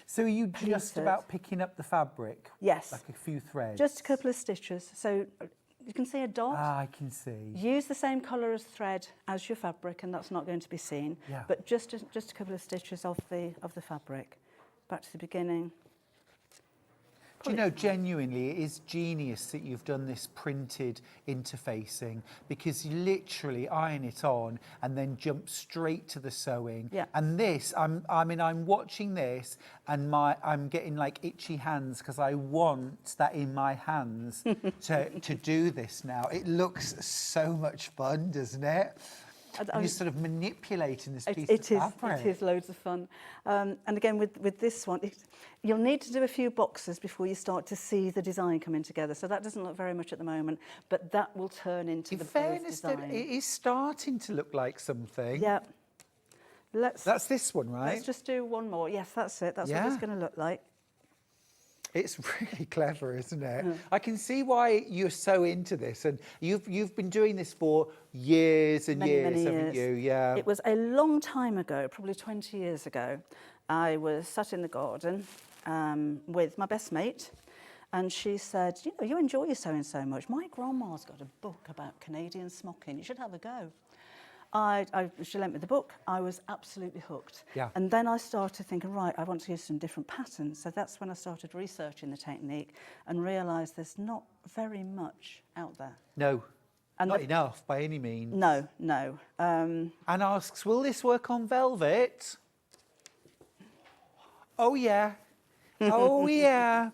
So are you just pleated. about picking up the fabric? Yes. Like a few threads? Just a couple of stitches. So you can see a dot. Ah, I can see. Use the same colour as thread as your fabric, and that's not going to be seen. Yeah. But just a couple of stitches of the fabric. Back to the beginning. Do you know, genuinely, it is genius that you've done this printed interfacing, because you literally iron it on and then jump straight to the sewing. Yeah. And this, I'm watching this and I'm getting like itchy hands because I want that in my hands to do this now. It looks so much fun, doesn't it? And you're sort of manipulating this piece of fabric. It is loads of fun. And again, with this one, you'll need to do a few boxes before you start to see the design coming together. So that doesn't look very much at the moment, but that will turn into the fairness, design. it is starting to look like something. Yeah. That's this one, right? Let's just do one more. Yes, that's it. That's what it's going to look like. It's really clever, isn't it? I can see why you're so into this, and you've been doing this for years and years, haven't you? Yeah. It was a long time ago, probably 20 years ago. I was sat in the garden with my best mate, and she said, "You know, you enjoy your sewing so much. My grandma's got a book about Canadian smocking. You should have a go." She lent me the book. I was absolutely hooked. Yeah. And then I started thinking, right, I want to use some different patterns. So that's when I started researching the technique and realised there's not very much out there. No, and not enough by any means. No, no. Anne asks, will this work on velvet? Oh, yeah. Oh, yeah.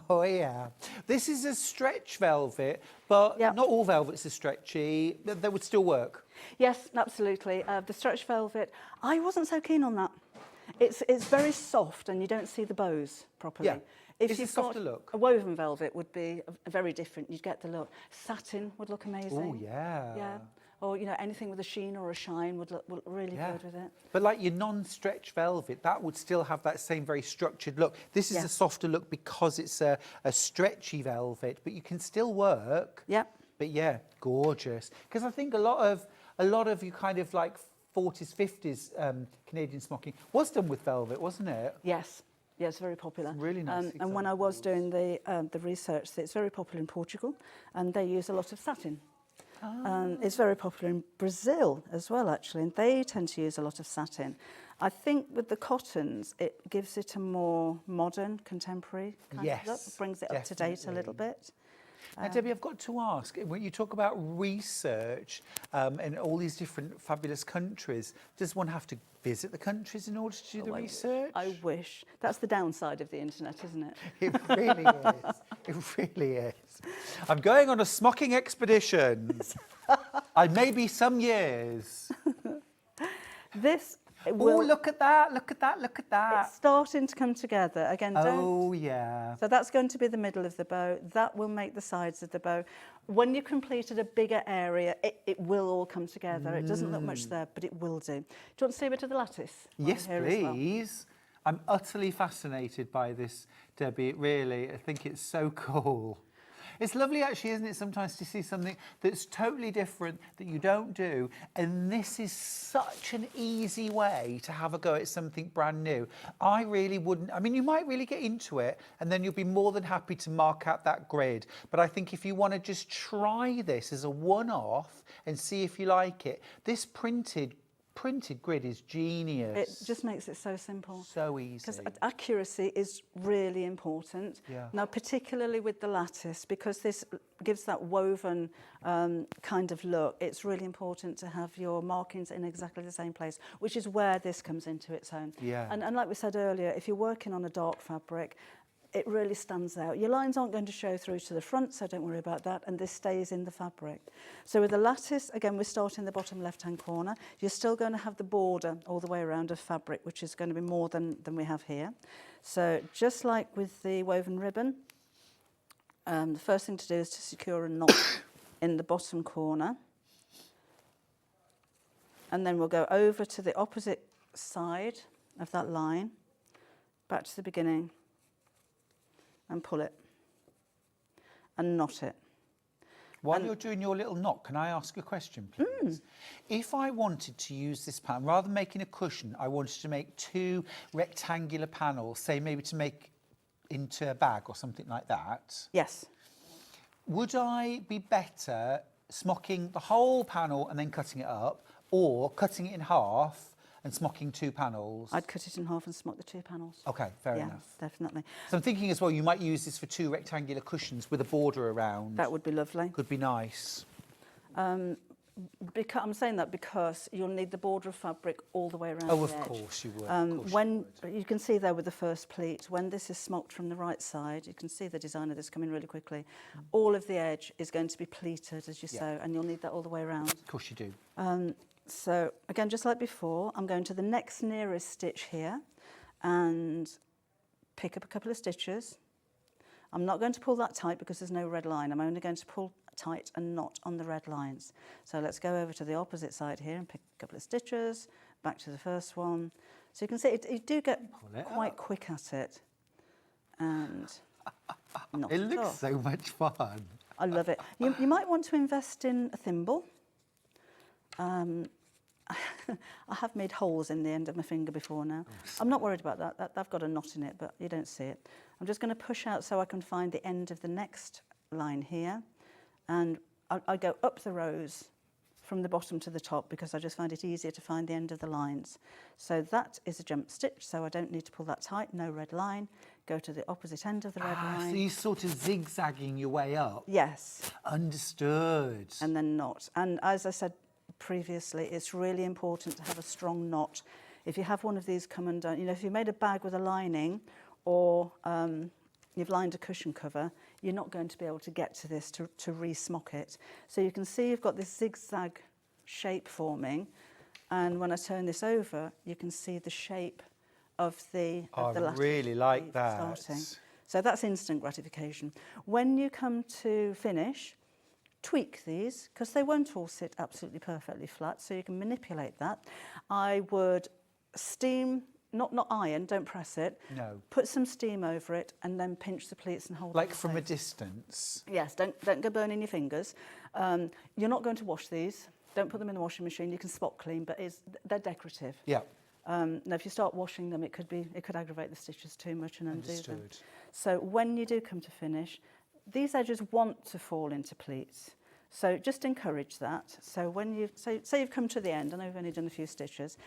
Oh, yeah. This is a stretch velvet, but not all velvets are stretchy. They would still work. Yes, absolutely. The stretch velvet, I wasn't so keen on that. It's very soft and you don't see the bows properly. Yeah. If It's a you've softer got look. A woven velvet would be very different. You'd get the look. Satin would look amazing. Oh, yeah. Yeah. Or, you know, anything with a sheen or a shine would look really good with it. But like your non-stretch velvet, that would still have that same very structured look. This is a softer look because it's a stretchy velvet, but you can still work. Yeah. But yeah, gorgeous. Because I think a lot of you kind of like 40s, 50s Canadian smocking was done with velvet, wasn't it? Yes. Yeah, it's very popular. Really nice. And when I was doing the research, it's very popular in Portugal, and they use a lot of satin. It's very popular in Brazil as well, actually, and they tend to use a lot of satin. I think with the cottons, it gives it a more modern, contemporary kind of look. It brings it up to date a little bit. Now, Debbie, I've got to ask, when you talk about research in all these different fabulous countries, does one have to visit the countries in order to do the research? I wish. That's the downside of the internet, isn't it? It really is. It really is. I'm going on a smocking expedition. I may be some years. Look at that, look at that, look at that. It's starting to come together. Again, yeah. So that's going to be the middle of the bow. That will make the sides of the bow. When you've completed a bigger area, it will all come together. It doesn't look much there, but it will do. Do you want to see a bit of the lattice? Yes, please. I'm utterly fascinated by this, Debbie, really. I think it's so cool. It's lovely, actually, isn't it, sometimes to see something that's totally different that you don't do, and this is such an easy way to have a go at something brand new. I really wouldn't, I mean, you might really get into it, and then you'll be more than happy to mark out that grid. But I think if you want to just try this as a one-off and see if you like it, this printed grid is genius. It just makes it so simple. So easy. Because accuracy is really important. Yeah. Now, particularly with the lattice, because this gives that woven kind of look, it's really important to have your markings in exactly the same place, which is where this comes into its own. Yeah. And like we said earlier, if you're working on a dark fabric, it really stands out. Your lines aren't going to show through to the front, so don't worry about that, and this stays in the fabric. So with the lattice, again, we're starting the bottom left-hand corner. You're still going to have the border all the way around of fabric, which is going to be more than we have here. So just like with the woven ribbon, the first thing to do is to secure a knot in the bottom corner. And then we'll go over to the opposite side of that line, back to the beginning, and pull it and knot it. While you're doing your little knot, can I ask a question, please? If I wanted to use this pattern, rather than making a cushion, I wanted to make 2 rectangular panels, say maybe to make into a bag or something like that. Yes. Would I be better smocking the whole panel and then cutting it up, or cutting it in half And smocking 2 panels. I'd cut it in half and smock the 2 panels. Okay, fair yeah, enough. Definitely. So I'm thinking as well, you might use this for 2 rectangular cushions with a border around. That would be lovely. Could be nice. Because, I'm saying that because you'll need the border of fabric all the way around Oh, the of edge. course you would. When you can see there with the first pleat, when this is smocked from the right side, you can see the design of this coming really quickly. All of the edge is going to be pleated as you sew, and you'll need that all the way around. Of course you do. So again, just like before, I'm going to the next nearest stitch here and pick up a couple of stitches. I'm not going to pull that tight because there's no red line. I'm only going to pull tight and not on the red lines. So let's go over to the opposite side here and pick a couple of stitches, back to the first one. So you can see you do get quite quick at it. And not It at all. looks so much fun. I love it. You might want to invest in a thimble. I have made holes in the end of my finger before now. I'm not worried about that. I've got a knot in it, but you don't see it. I'm just going to push out so I can find the end of the next line here. And I go up the rows from the bottom to the top because I just find it easier to find the end of the lines. So that is a jump stitch, so I don't need to pull that tight, no red line. Go to the opposite end of the red line. So you're sort of zigzagging your way up? Yes. Understood. And then knot. And as I said previously, it's really important to have a strong knot. If you have one of these come undone, you know, if you made a bag with a lining or you've lined a cushion cover, you're not going to be able to get to this to re-smock it. So you can see you've got this zigzag shape forming, and when I turn this over, you can see the shape of the lattice really like that. starting. So that's instant gratification. When you come to finish, tweak these because they won't all sit absolutely perfectly flat, so you can manipulate that. I would steam, not iron, don't press it. No. Put some steam over it and then pinch the pleats and hold them Like from a safe. distance? Yes, don't go burning your fingers. You're not going to wash these. Don't put them in the washing machine. You can spot clean, but they're decorative. Yeah. Now, if you start washing them, it could aggravate the stitches too much and undo them. Understood. So when you do come to finish, these edges want to fall into pleats. So just encourage that. So when you say you've come to the end, I know you've only done a few stitches,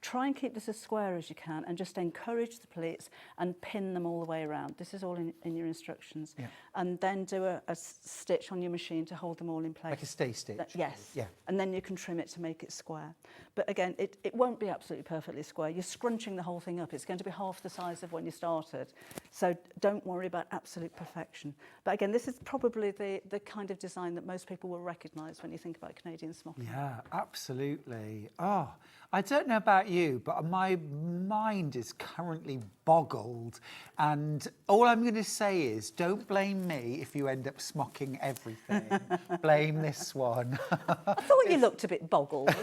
try and keep this as square as you can and just encourage the pleats and pin them all the way around. This is all in your instructions. Yeah. And then do a stitch on your machine to hold them all in place. Like a stay stitch? Yes. Yeah. And then you can trim it to make it square. But again, it won't be absolutely perfectly square. You're scrunching the whole thing up. It's going to be half the size of when you started. So don't worry about absolute perfection. But again, this is probably the kind of design that most people will recognise when you think about Canadian smocking. Yeah, absolutely. Oh, I don't know about you, but my mind is currently boggled. And all I'm going to say is, don't blame me if you end up smocking everything. Blame this one. I thought you looked a bit boggled.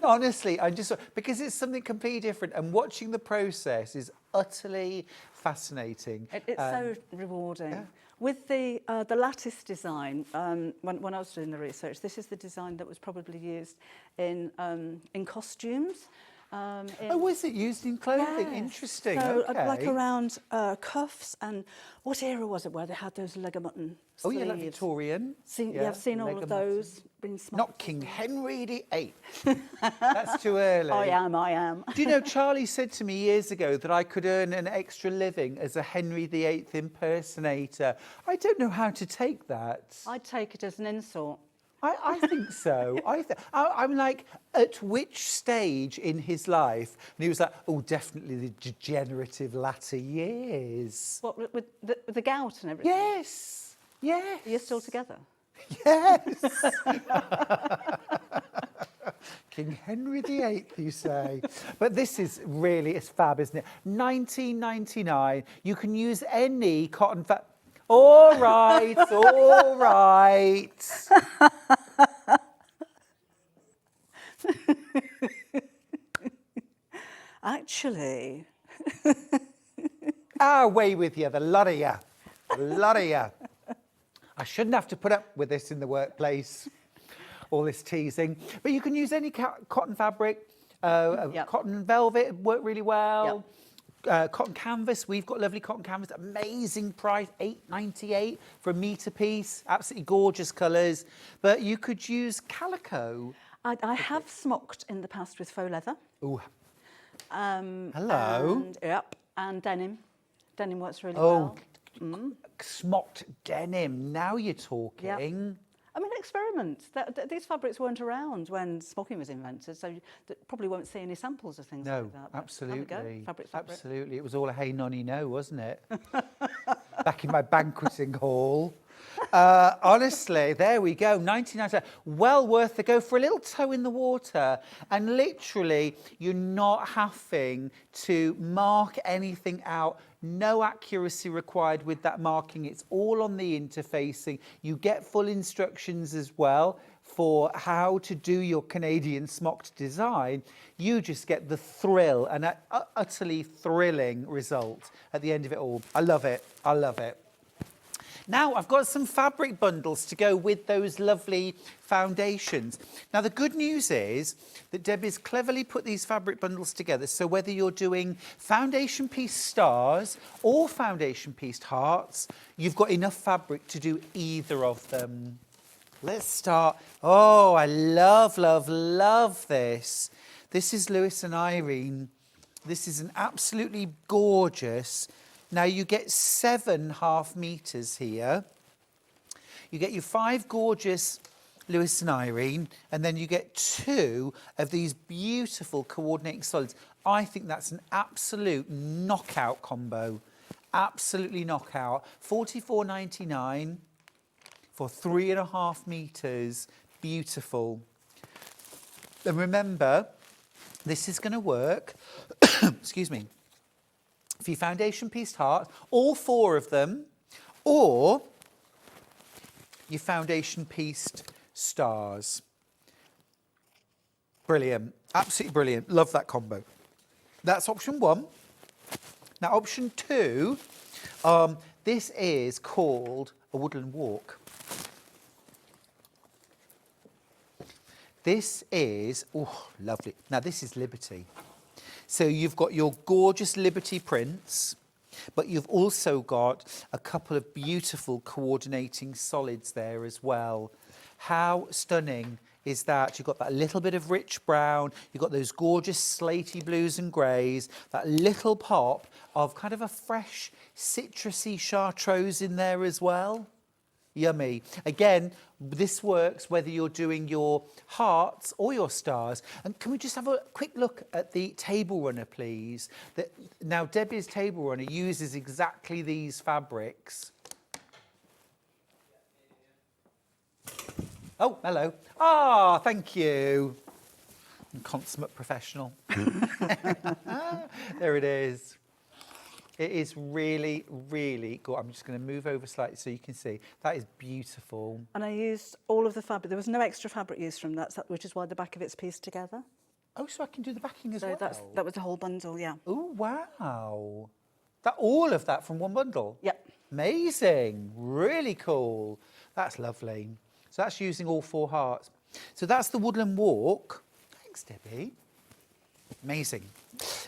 Honestly, because it's something completely different, and watching the process is utterly fascinating. It's so rewarding. Yeah. With the lattice design, when I was doing the research, this is the design that was probably used in costumes. Was it used in clothing? Yes. Interesting. So, okay. like around cuffs, and what era was it where they had those leg of mutton sleeves? Oh, yeah, like Victorian. I've seen all of those. Been Not King Henry VIII. That's too early. I am. Do you know, Charlie said to me years ago that I could earn an extra living as a Henry VIII impersonator. I don't know how to take that. I'd take it as an insult. I think so. I'm like, at which stage in his life? And he was like, oh, definitely the degenerative latter years. What, with the gout and everything? Yes. Yes. You're still together? Yes. King Henry VIII, you say. But this is really, it's fab, isn't it? 19.99. You can use any cotton fabric. All right, all right. Actually. Away with you, the lot of you. The lot of you. I shouldn't have to put up with this in the workplace, all this teasing. But you can use any cotton fabric. Cotton velvet work really well. Cotton canvas, we've got lovely cotton canvas, amazing price, $8.98 for a metre piece, absolutely gorgeous colours. But you could use calico. I have smocked in the past with faux leather. Ooh. Hello. And denim. Denim works really well. Smocked denim. Now you're talking. Yep. I mean, experiment. These fabrics weren't around when smocking was invented, so you probably won't see any samples of things like that. But Absolutely. have a go. Fabric. Absolutely. It was all a hey nonny no, wasn't it? Back in my banqueting hall. Honestly, there we go. 99. Well worth the go for a little toe in the water. And literally, you're not having to mark anything out. No accuracy required with that marking. It's all on the interfacing. You get full instructions as well for how to do your Canadian smocked design. You just get the thrill and an utterly thrilling result at the end of it all. I love it. I love it. Now, I've got some fabric bundles to go with those lovely foundations. Now, the good news is that Debbie's cleverly put these fabric bundles together, so whether you're doing foundation piece stars or foundation piece hearts, you've got enough fabric to do either of them. Let's start. Oh, I love, love, love this. This is Lewis and Irene. This is an absolutely gorgeous. Now you get 7.5 meters here. You get your 5 gorgeous Lewis and Irene, and then you get 2 of these beautiful coordinating solids. I think that's an absolute knockout combo. Absolutely knockout. $44.99 for 3.5 meters. Beautiful. And remember, this is going to work. Excuse me. For your foundation pieced heart, all 4 of them, or your foundation pieced stars. Brilliant, absolutely brilliant. Love that combo. That's option 1. Now option 2, this is called a woodland walk. This is, oh, lovely. Now this is Liberty. So you've got your gorgeous Liberty prints, but you've also got a couple of beautiful coordinating solids there as well. How stunning is that? You've got that little bit of rich brown, you've got those gorgeous slaty blues and greys, that little pop of kind of a fresh citrusy chartreuse in there as well. Yummy. Again, this works whether you're doing your hearts or your stars. And can we just have a quick look at the table runner, please? Now, Debbie's table runner uses exactly these fabrics. Oh, hello. Ah, thank you. Consummate professional. There it is. It is really, really good. I'm just going to move over slightly so you can see. That is beautiful. And I used all of the fabric. There was no extra fabric used from that, which is why the back of it's pieced together. Oh, so I can do the backing as well? That was the whole bundle, yeah. Oh, wow. All of that from one bundle? Yep. Amazing. Really cool. That's lovely. So that's using all 4 hearts. So that's the woodland walk. Thanks, Debbie. Amazing.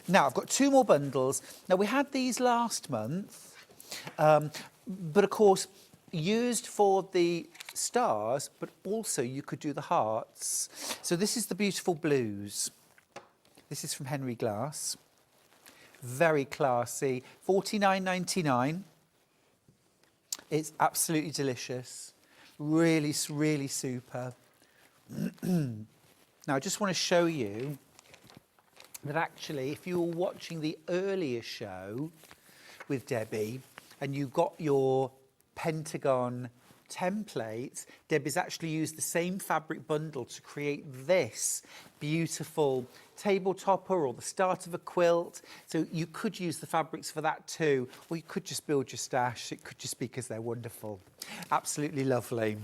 Now, I've got 2 more bundles. Now, we had these last month, but of course, used for the stars, but also you could do the hearts. So this is the beautiful blues. This is from Henry Glass. Very classy. $49.99. It's absolutely delicious. Really, really super. Now, I just want to show you that actually, if you were watching the earlier show with Debbie and you got your Pentagon templates, Debbie's actually used the same fabric bundle to create this beautiful table topper or the start of a quilt. So you could use the fabrics for that too, or you could just build your stash. It could just be because they're wonderful. Absolutely lovely.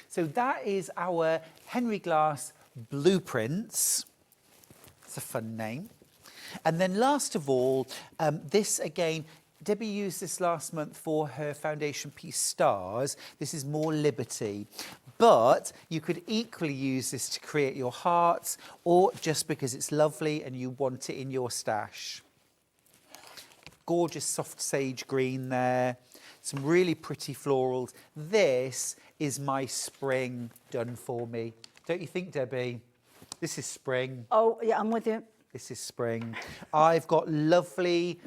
So that is our Henry Glass blueprints. It's a fun name. And then last of all, this again, Debbie used this last month for her foundation piece stars. This is more Liberty. But you could equally use this to create your hearts or just because it's lovely and you want it in your stash. Gorgeous soft sage green there. Some really pretty florals. This is my spring done for me. Don't you think, Debbie? This is spring. Oh, yeah, I'm with you. This is spring. I've got lovely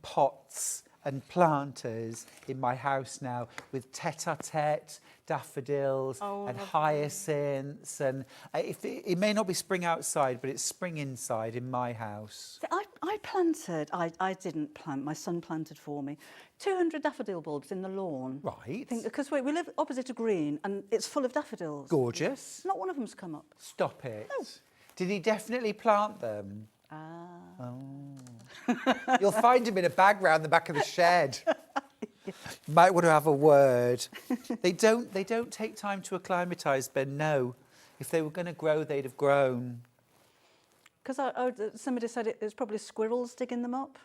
pots and planters in my house now with tete-a-tete, daffodils and hyacinths. And it may not be spring outside, but it's spring inside in my house. I planted, I didn't plant, my son planted for me, 200 daffodil bulbs in the lawn. Right. Because we live opposite a green and it's full of daffodils. Gorgeous. Not one of them's come up. Stop it. No. Did he definitely plant them? Ah. Oh. You'll find him in a bag round the back of the shed. Might want to have a word. They don't take time to acclimatise, Ben, no. If they were going to grow, they'd have grown. Because somebody said it's probably squirrels digging them up.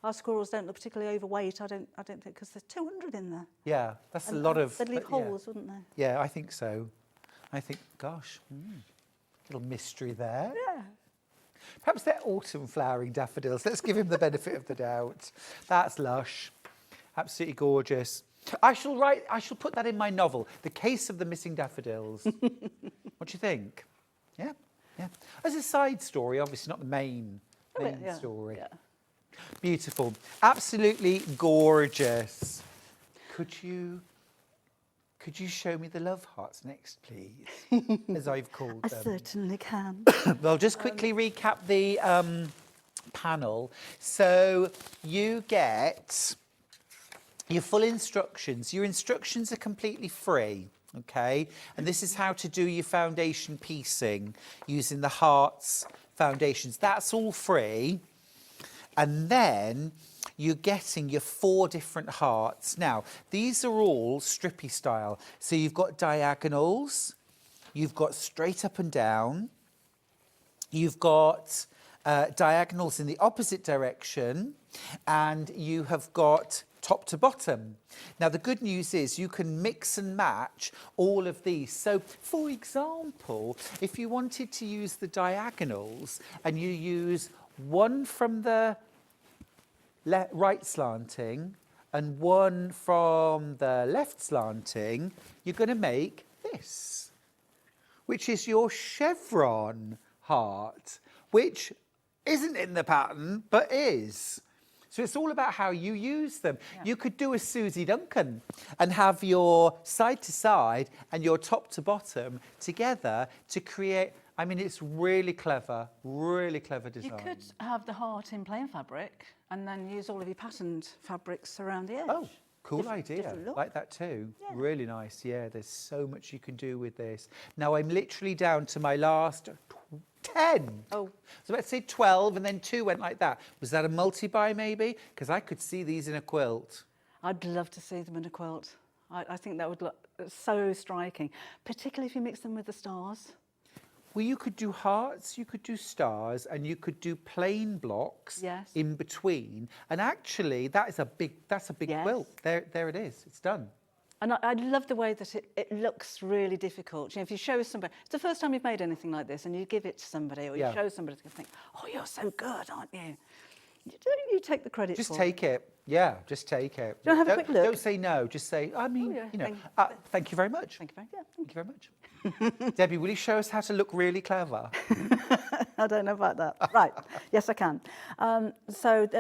Our squirrels don't look particularly overweight, I don't think, because there's 200 in there. Yeah, that's a lot of... They'd leave holes, wouldn't they? Yeah, I think so. I think, gosh, little mystery there. Yeah. Perhaps they're autumn flowering daffodils. Let's give him the benefit of the doubt. That's lush. Absolutely gorgeous. I shall put that in my novel, The Case of the Missing Daffodils. What do you think? Yeah, yeah. As a side story, obviously not the main story. Yeah. Beautiful. Absolutely gorgeous. Could you show me the love hearts next, please? As I've called them. I certainly can. Well, just quickly recap the panel. So you get your full instructions. Your instructions are completely free, okay? And this is how to do your foundation piecing using the hearts foundations. That's all free. And then you're getting your 4 different hearts. Now, these are all strippy style. So you've got diagonals, you've got straight up and down, you've got diagonals in the opposite direction, and you have got top to bottom. Now, the good news is you can mix and match all of these. So, for example, if you wanted to use the diagonals and you use one from the right slanting and one from the left slanting, you're going to make this, which is your chevron heart, which isn't in the pattern, but is. So it's all about how you use them. Yeah. You could do a Susie Duncan and have your side to side and your top to bottom together to create... I mean, it's really clever design. You could have the heart in plain fabric and then use all of your patterned fabrics around the edge. Oh, cool idea. Like that too. Yeah. Really nice. Yeah, there's so much you can do with this. Now, I'm literally down to my last 10. Oh. So let's say 12 and then 2 went like that. Was that a multi-buy maybe? Because I could see these in a quilt. I'd love to see them in a quilt. I think that would look so striking, particularly if you mix them with the stars. Well, you could do hearts, you could do stars, and you could do plain blocks in between. And actually, that's a big quilt. There it is. It's done. And I love the way that it looks really difficult. You know, if you show somebody, it's the first time you've made anything like this, and you give it to somebody, or you show somebody, to think, "Oh, you're so good, aren't you?" You take the credit. Just take it. Yeah, just take it. Do you want to have a quick look? Don't say no. Just say, I mean, thank you very much. Thank you very much. Debbie, will you show us how to look really clever? I don't know about that. Right. Yes, I can.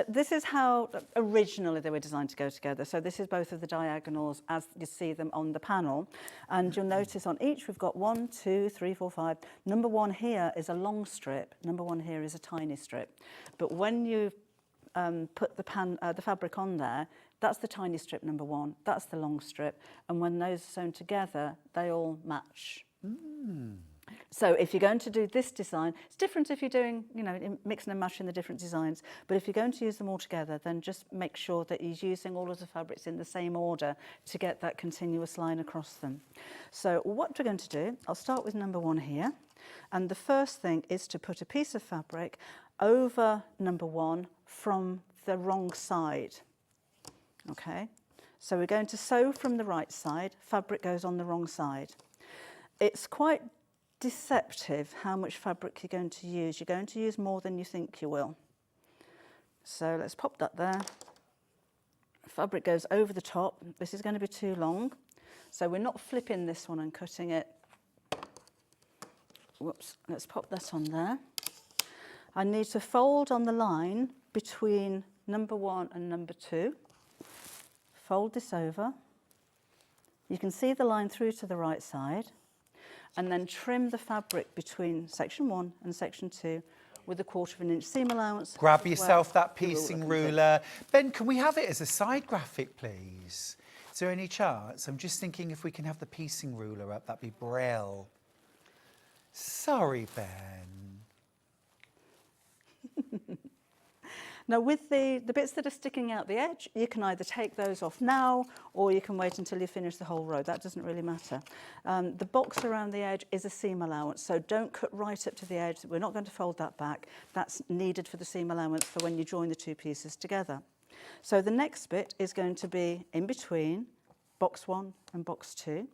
This is how originally they were designed to go together. So this is both of the diagonals as you see them on the panel. And you'll notice on each we've got 1, 2, 3, 4, 5. Number 1 here is a long strip. Number 1 here is a tiny strip. But when you put the fabric on there, that's the tiny strip number 1, that's the long strip, and when those are sewn together, they all match. So if you're going to do this design, it's different if you're doing, mixing and matching the different designs, but if you're going to use them all together, then just make sure that you're using all of the fabrics in the same order to get that continuous line across them. So what we're going to do, I'll start with number 1 here, and the first thing is to put a piece of fabric over number 1 from the wrong side. Okay, so we're going to sew from the right side, fabric goes on the wrong side. It's quite deceptive how much fabric you're going to use. You're going to use more than you think you will. So let's pop that there. Fabric goes over the top. This is going to be too long, so we're not flipping this one and cutting it whoops, let's pop that on there. I need to fold on the line between number 1 and number 2. Fold this over. You can see the line through to the right side, and then trim the fabric between section 1 and section 2 with a 1/4 inch seam allowance. Grab where yourself that the piecing comes in. ruler. Ben, can we have it as a side graphic, please? Is there any chance? I'm just thinking if we can have the piecing ruler up, that'd be brill. Sorry, Ben. Now with the bits that are sticking out the edge, you can either take those off now or you can wait until you finish the whole row. That doesn't really matter. The box around the edge is a seam allowance, so don't cut right up to the edge. We're not going to fold that back. That's needed for the seam allowance for when you join the 2 pieces together. So the next bit is going to be in between box 1 and box 2.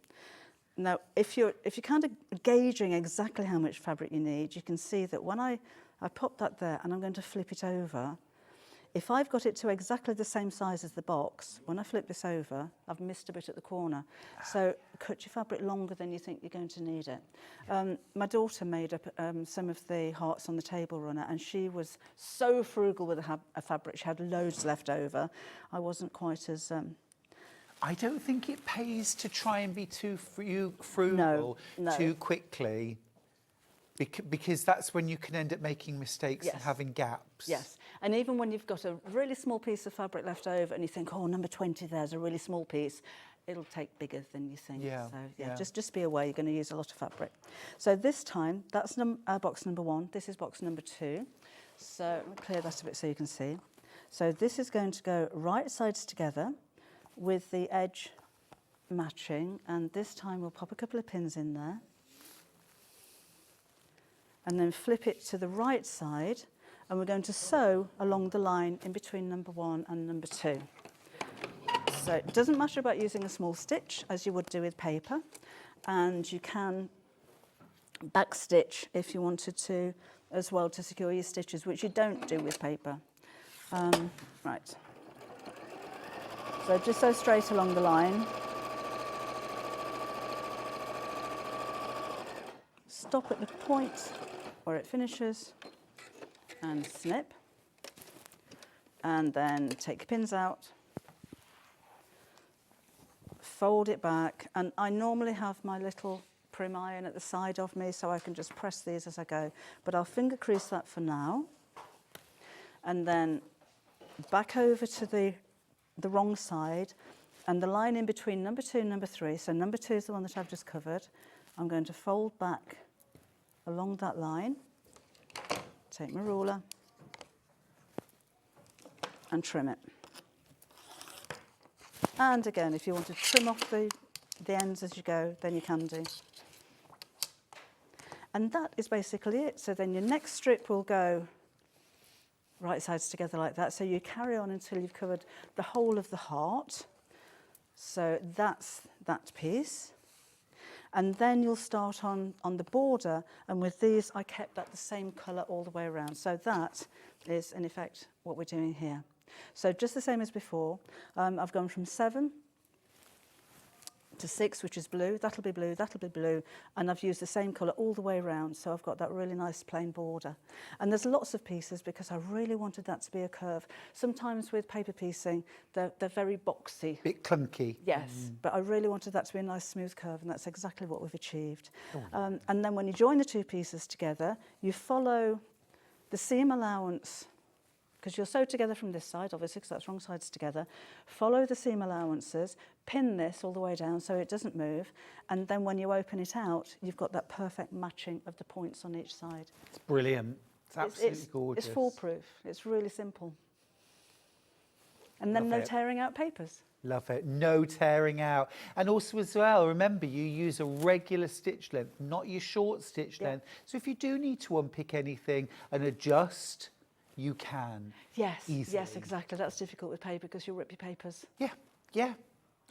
Now, if you're kind of gauging exactly how much fabric you need, you can see that when I pop that there and I'm going to flip it over, if I've got it to exactly the same size as the box, when I flip this over, I've missed a bit at the corner. So cut your fabric longer than you think you're going to need it. My daughter made up some of the hearts on the table runner, and she was so frugal with a fabric. She had loads left over. I wasn't quite as... I don't think it pays to try and be too frugal No. too quickly, because that's when you can end up making mistakes and having gaps. Yes, and even when you've got a really small piece of fabric left over and you think, oh, number 20 there's a really small piece, it'll take bigger than you think. Yeah, So yeah. just be aware you're going to use a lot of fabric. So this time, that's box number 1. This is box number 2. So let me clear that a bit so you can see. So this is going to go right sides together with the edge matching, and this time we'll pop a couple of pins in there and then flip it to the right side, and we're going to sew along the line in between number 1 and number 2. So it doesn't matter about using a small stitch as you would do with paper, and you can back stitch if you wanted to as well to secure your stitches, which you don't do with paper. Right. So just sew straight along the line. Stop at the point where it finishes and snip. And then take your pins out. Fold it back. And I normally have my little prim iron at the side of me so I can just press these as I go. But I'll finger crease that for now. And then back over to the wrong side, and the line in between number 2 and number 3, so number 2 is the one that I've just covered. I'm going to fold back along that line, take my ruler and trim it. And again, if you want to trim off the ends as you go, then you can do. And that is basically it. So then your next strip will go right sides together like that. So you carry on until you've covered the whole of the heart. So that's that piece. And then you'll start on the border. And with these, I kept that the same colour all the way around. So that is, in effect, what we're doing here. So just the same as before. I've gone from 7 to 6, which is blue. That'll be blue, that'll be blue. And I've used the same colour all the way around, so I've got that really nice plain border. And there's lots of pieces because I really wanted that to be a curve. Sometimes with paper piecing, they're very boxy. Bit clunky. Yes, but I really wanted that to be a nice smooth curve, and that's exactly what we've achieved. And then when you join the 2 pieces together, you follow the seam allowance, because you'll sew together from this side, obviously, because that's wrong sides together. Follow the seam allowances, pin this all the way down so it doesn't move, and then when you open it out, you've got that perfect matching of the points on each side. It's brilliant. It's absolutely gorgeous. It's foolproof. It's really simple. And then no tearing out papers. Love it. No tearing out. And also as well, remember, you use a regular stitch length, not your short stitch length. So if you do need to unpick anything and adjust, you can. Yes, easily. yes, exactly. That's difficult with paper because you'll rip your papers. Yeah, yeah.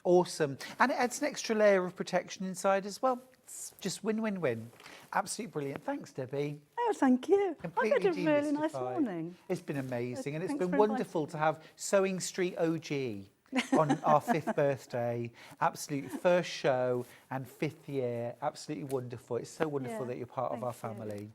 Awesome. And it adds an extra layer of protection inside as well. It's just win, win, win. Absolutely brilliant. Thanks, Debbie. Oh, thank you. Completely I've had a really nice demystified. morning. It's been amazing, and it's Thanks been for wonderful to have Sewing Street OG. on our 5th birthday. Absolutely, first show and 5th year. Absolutely wonderful. It's so wonderful that you're part of our family.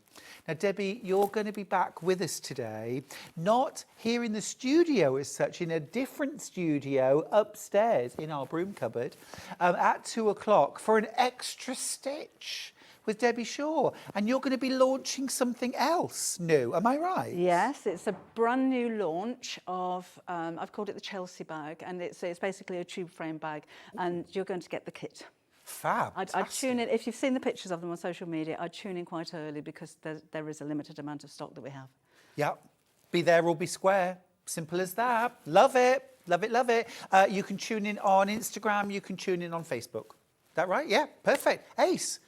Now, Debbie, you're going to be back with us today, not here in the studio as such, in a different studio upstairs in our broom cupboard at 2 o'clock for an extra stitch with Debbie Shaw, and you're going to be launching something else new, am I right? Yes, it's a brand new launch of, I've called it the Chelsea bag, and it's basically a tube frame bag, and you're going to get the kit. Fab. I'd tune in, if you've seen the pictures of them on social media, I'd tune in quite early because there is a limited amount of stock that we have. Yep. Be there or be square. Simple as that. Love it. Love it, love it. You can tune in on Instagram, you can tune in on Facebook. That right? Yeah, perfect. Ace.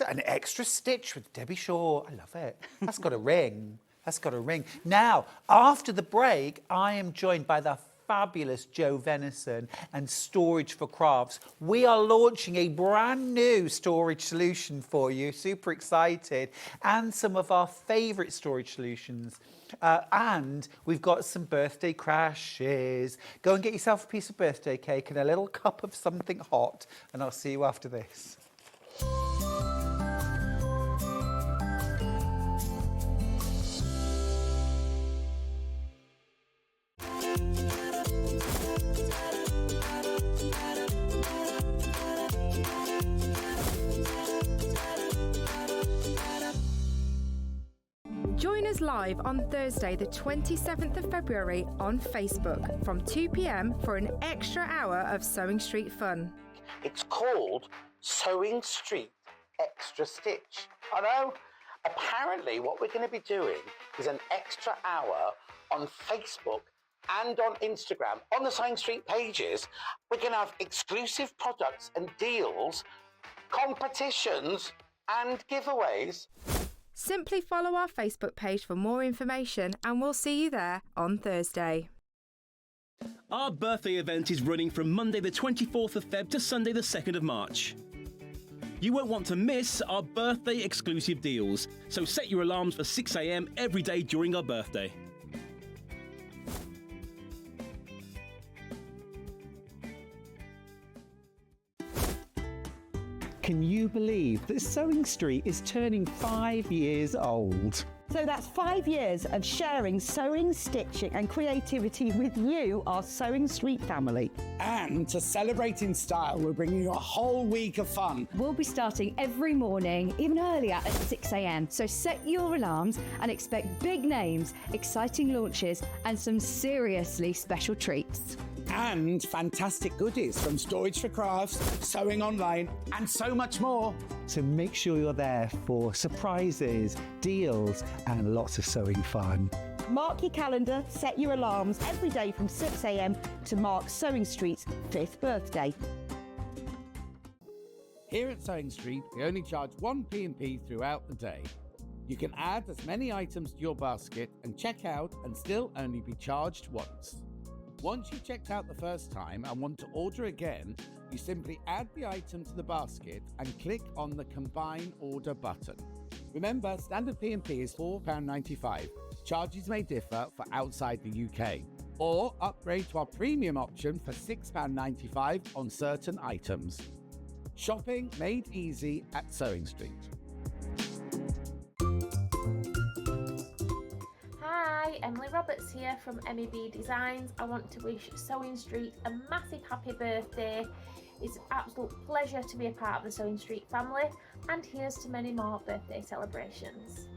An extra stitch with Debbie Shaw. I love it. That's got a ring. That's got a ring. Now, after the break, I am joined by the fabulous Jo Venison and Storage4crafts. We are launching a brand new storage solution for you. Super excited. And some of our favourite storage solutions. And we've got some birthday crashes. Go and get yourself a piece of birthday cake and a little cup of something hot. And I'll see you after this. Join us live on Thursday, the 27th of February on Facebook from 2 p.m. for an extra hour of Sewing Street fun. It's called Sewing Street Extra Stitch. I know. Apparently, what we're going to be doing is an extra hour on Facebook and on Instagram, on the Sewing Street pages. We're going to have exclusive products and deals, competitions, and giveaways. Simply follow our Facebook page for more information and we'll see you there on Thursday. Our birthday event is running from Monday the 24th of Feb to Sunday the 2nd of March. You won't want to miss our birthday exclusive deals, so set your alarms for 6 a.m. every day during our birthday. Can you believe that Sewing Street is turning 5 years old? So that's 5 years of sharing sewing, stitching and creativity with you, our Sewing Street family. And to celebrate in style, we're bringing you a whole week of fun. We'll be starting every morning, even earlier at 6 a.m. So set your alarms and expect big names, exciting launches and some seriously special treats. And fantastic goodies from Storage4crafts, Sewing Online, and so much more. So make sure you're there for surprises, deals, and lots of sewing fun. Mark your calendar, set your alarms every day from 6 a.m. to mark Sewing Street's 5th birthday. Here at Sewing Street, we only charge 1 P&P throughout the day. You can add as many items to your basket and check out and still only be charged once. Once you've checked out the first time and want to order again, you simply add the item to the basket and click on the Combine Order button. Remember, standard P&P is £4.95. Charges may differ for outside the UK. Or upgrade to our premium option for £6.95 on certain items. Shopping made easy at Sewing Street. Hi, Emily Roberts here from MEB Designs. I want to wish Sewing Street a massive happy birthday. It's an absolute pleasure to be a part of the Sewing Street family, and here's to many more birthday celebrations.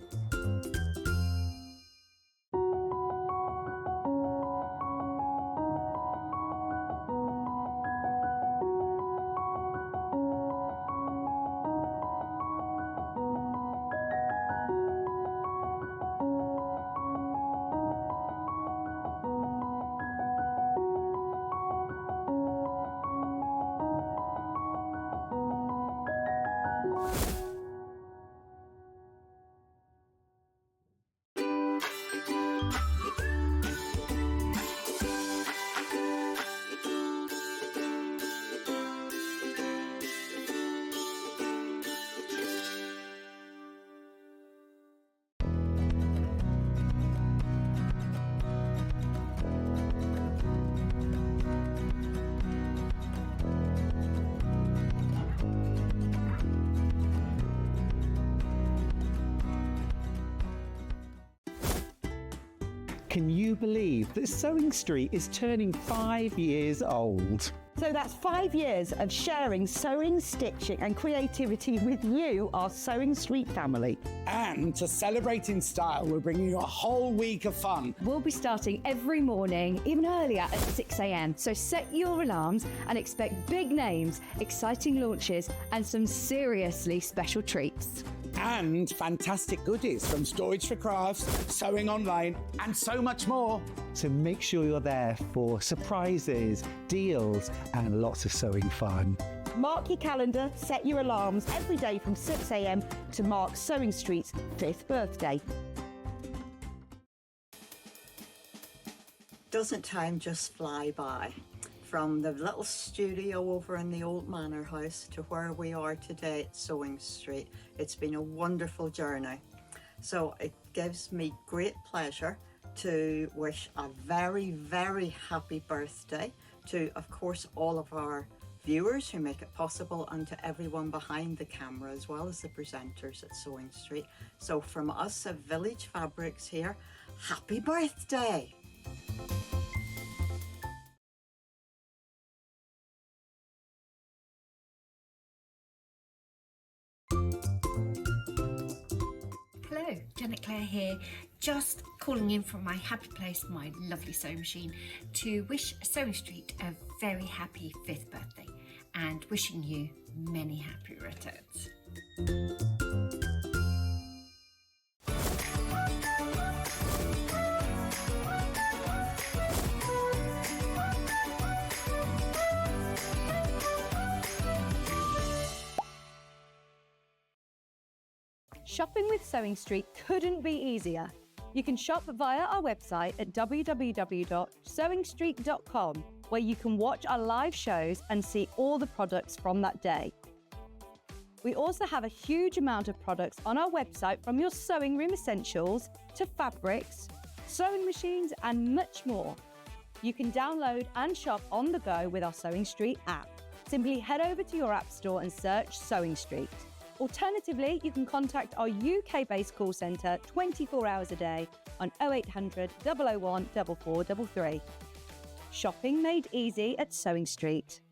Can you believe that Sewing Street is turning 5 years old? So that's 5 years of sharing sewing, stitching and creativity with you, our Sewing Street family. And to celebrate in style, we're bringing you a whole week of fun. We'll be starting every morning, even earlier at 6 a.m. So set your alarms and expect big names, exciting launches and some seriously special treats. And fantastic goodies from Storage4crafts, Sewing Online, and so much more. So make sure you're there for surprises, deals and lots of sewing fun. Mark your calendar, set your alarms every day from 6 a.m. to mark Sewing Street's 5th birthday. Doesn't time just fly by? From the little studio over in the old manor house to where we are today at Sewing Street, it's been a wonderful journey. So it gives me great pleasure to wish a very, very happy birthday to, of course, all of our viewers who make it possible, and to everyone behind the camera as well as the presenters at Sewing Street. So from us at Village Fabrics here, happy birthday! Hello, Janet Clare here, just calling in from my happy place, my lovely sewing machine, to wish Sewing Street a very happy 5th birthday and wishing you many happy returns. Shopping with Sewing Street couldn't be easier. You can shop via our website at www.sewingstreet.com, where you can watch our live shows and see all the products from that day. We also have a huge amount of products on our website, from your sewing room essentials to fabrics, sewing machines and much more. You can download and shop on the go with our Sewing Street app. Simply head over to your app store and search Sewing Street. Alternatively, you can contact our UK-based call centre 24 hours a day on 0800 001 4433. Shopping made easy at Sewing Street.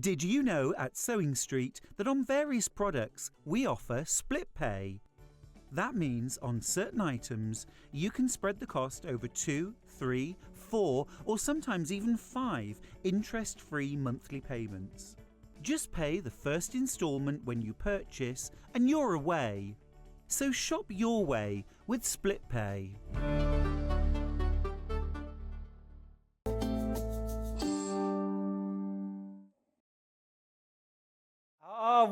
Did you know at Sewing Street that on various products we offer split pay? That means on certain items you can spread the cost over 2, 3, 4 or sometimes even 5 interest-free monthly payments. Just pay the first instalment when you purchase and you're away. So shop your way with split pay.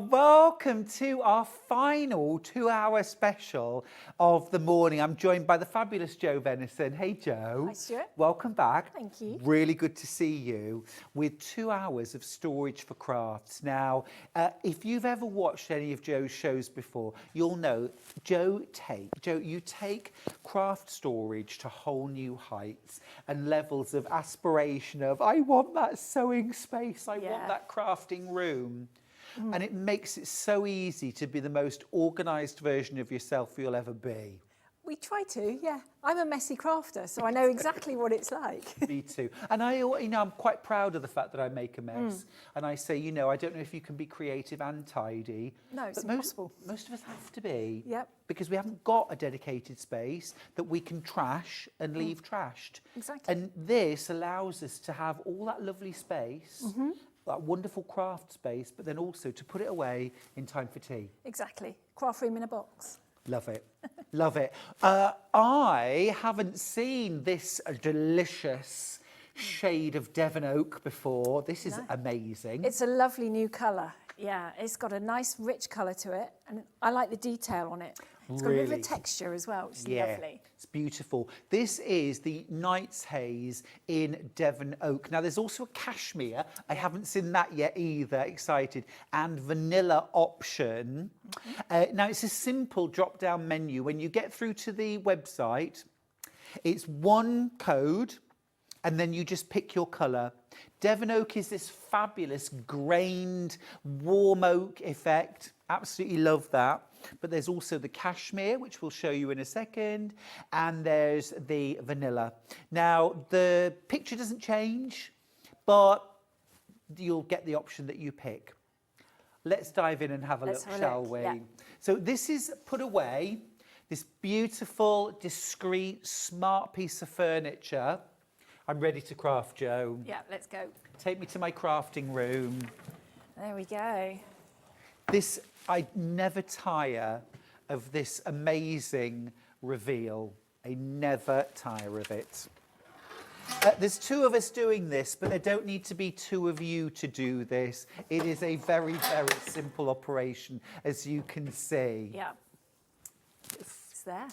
Welcome to our final 2-hour special of the morning. I'm joined by the fabulous Jo Venison. Hey Jo. Hi Stuart. Welcome back. Thank you. Really good to see you with 2 hours of Storage4crafts. Now, if you've ever watched any of Jo's shows before, you'll know Jo, you take craft storage to whole new heights and levels of aspiration of, I want that sewing space, I want that crafting room. And it makes it so easy to be the most organised version of yourself you'll ever be. We try to, yeah. I'm a messy crafter, so I know exactly what it's like. Me too. And I'm quite proud of the fact that I make a mess. And I say, I don't know if you can be creative and tidy. No, it's but impossible. Most of us have to be. Yep. Because we haven't got a dedicated space that we can trash and leave trashed. Exactly. And this allows us to have all that lovely space, that wonderful craft space, but then also to put it away in time for tea. Exactly. Craft room in a box. Love it. Love it. I haven't seen this delicious shade of Devon Oak before. This is amazing. It's a lovely new colour. Yeah, it's got a nice rich colour to it, and I like the detail on it. It's got a bit of a Really. texture as well, which is Yeah, lovely. it's beautiful. This is the Knight's Haze in Devon Oak. Now, there's also a cashmere. I haven't seen that yet either. Excited. And vanilla option. Now, it's a simple drop-down menu. When you get through to the website, it's one code, and then you just pick your colour. Devon Oak is this fabulous grained warm oak effect. Absolutely love that. But there's also the cashmere, which we'll show you in a second, and there's the vanilla. Now, the picture doesn't change, but you'll get the option that you pick. Let's dive in and have a Let's look, have a shall look, we? yeah. So this is put away, this beautiful, discreet, smart piece of furniture. I'm ready to craft, Jo. Yeah, let's go. Take me to my crafting room. There we go. This, I never tire of this amazing reveal. I never tire of it. There's two of us doing this, but there don't need to be two of you to do this. It is a very, very simple operation, as you can see. Yeah. It's there.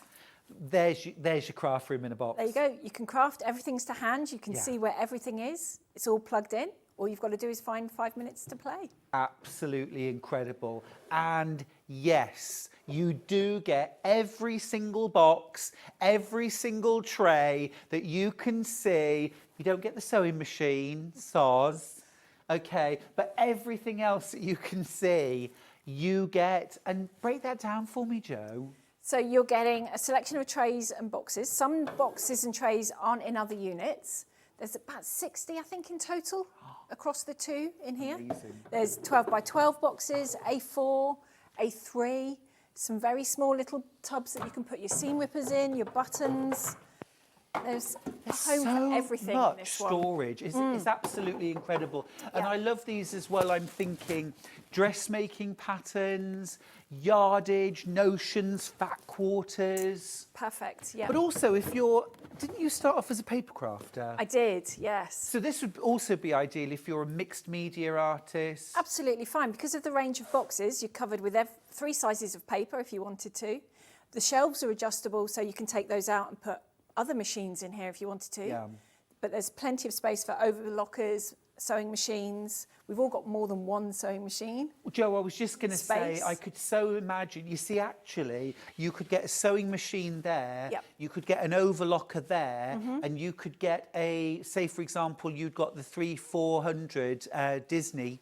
There's your craft room in a box. There you go. You can craft. Everything's to hand. You can Yeah. see where everything is. It's all plugged in. All you've got to do is find 5 minutes to play. Absolutely incredible. And yes, you do get every single box, every single tray that you can see. You don't get the sewing machine, soz, okay, but everything else that you can see, you get. And break that down for me, Jo. So you're getting a selection of trays and boxes. Some boxes and trays aren't in other units. There's about 60, I think, in total across the two in here. Amazing. There's 12 by 12 boxes, A4, A3, some very small little tubs that you can put your seam whippers in, your buttons. There's a home for everything in much this one. storage. It's absolutely incredible. And I love these as well. I'm thinking dressmaking patterns, yardage, notions, fat quarters. Perfect, yeah. But also, if you're... Didn't you start off as a paper crafter? I did, yes. So this would also be ideal if you're a mixed media artist. Absolutely fine. Because of the range of boxes, you're covered with 3 sizes of paper if you wanted to. The shelves are adjustable, so you can take those out and put other machines in here if you wanted to. Yeah. But there's plenty of space for overlockers, sewing machines. We've all got more than one sewing machine. Well, Jo, I was just going to say, Space. I could so imagine, you see, actually, you could get a sewing machine there, Yep. you could get an overlocker there, and you could get a, say, for example, you'd got the 300-400 Disney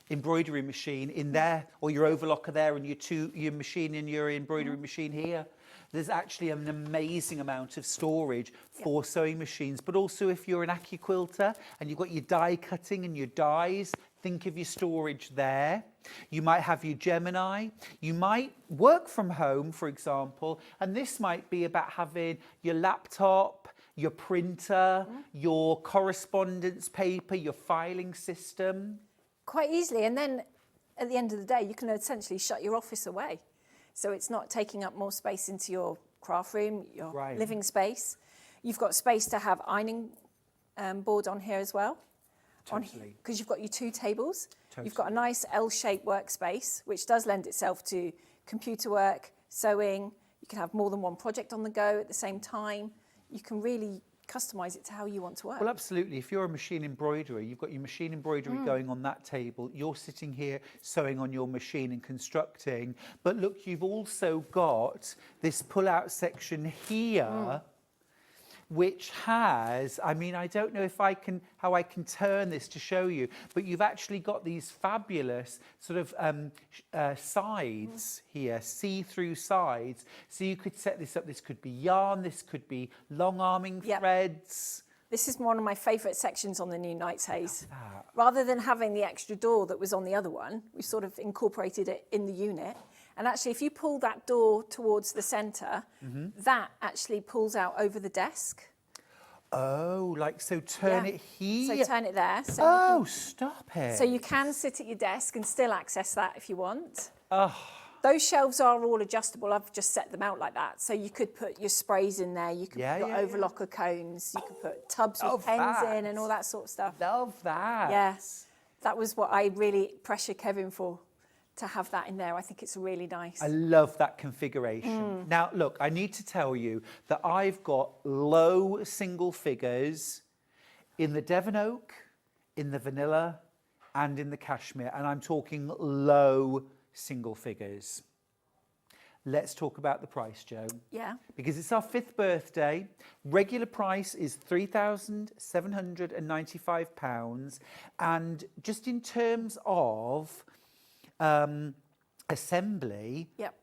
embroidery machine in there, or your overlocker there, and your machine in your embroidery machine here. There's actually an amazing amount of storage for sewing machines. But also if you're an AccuQuilter and you've got your die cutting and your dies, think of your storage there. You might have your Gemini. You might work from home, for example, and this might be about having your laptop, your printer, your correspondence paper, your filing system. Quite easily. And then at the end of the day, you can essentially shut your office away. So it's not taking up more space into your craft room, your living space. You've got space to have ironing board on here as well. Totally. Because you've got your 2 tables. Totally. You've got a nice L-shaped workspace, which does lend itself to computer work, sewing. You can have more than one project on the go at the same time. You can really customise it to how you want to work. Well, absolutely. If you're a machine embroiderer, you've got your machine embroidery going on that table. You're sitting here sewing on your machine and constructing. But look, you've also got this pull-out section here, which has, I mean, I don't know if how I can turn this to show you, but you've actually got these fabulous sort of sides here, see-through sides. So you could set this up. This could be yarn. This could be long arming threads. This is one of my favourite sections on the new Knight's Haze. Rather than having the extra door that was on the other one, we've sort of incorporated it in the unit. And actually, if you pull that door towards the centre, that actually pulls out over the desk. Oh, like, so turn it here. So turn it there. So stop it. So you can sit at your desk and still access that if you want. Oh. Those shelves are all adjustable. I've just set them out like that. So you could put your sprays in there. You could put your overlocker cones. You could put tubs with pens in and all that sort of stuff. Love that. Yes. That was what I really pressured Kevin for. to have that in there. I think it's really nice. I love that configuration. Now, look, I need to tell you that I've got low single figures in the Devon Oak, in the vanilla, and in the cashmere, and I'm talking low single figures. Let's talk about the price, Jo. Yeah. Because it's our 5th birthday. Regular price is £3,795. And just in terms of assembly, Yep.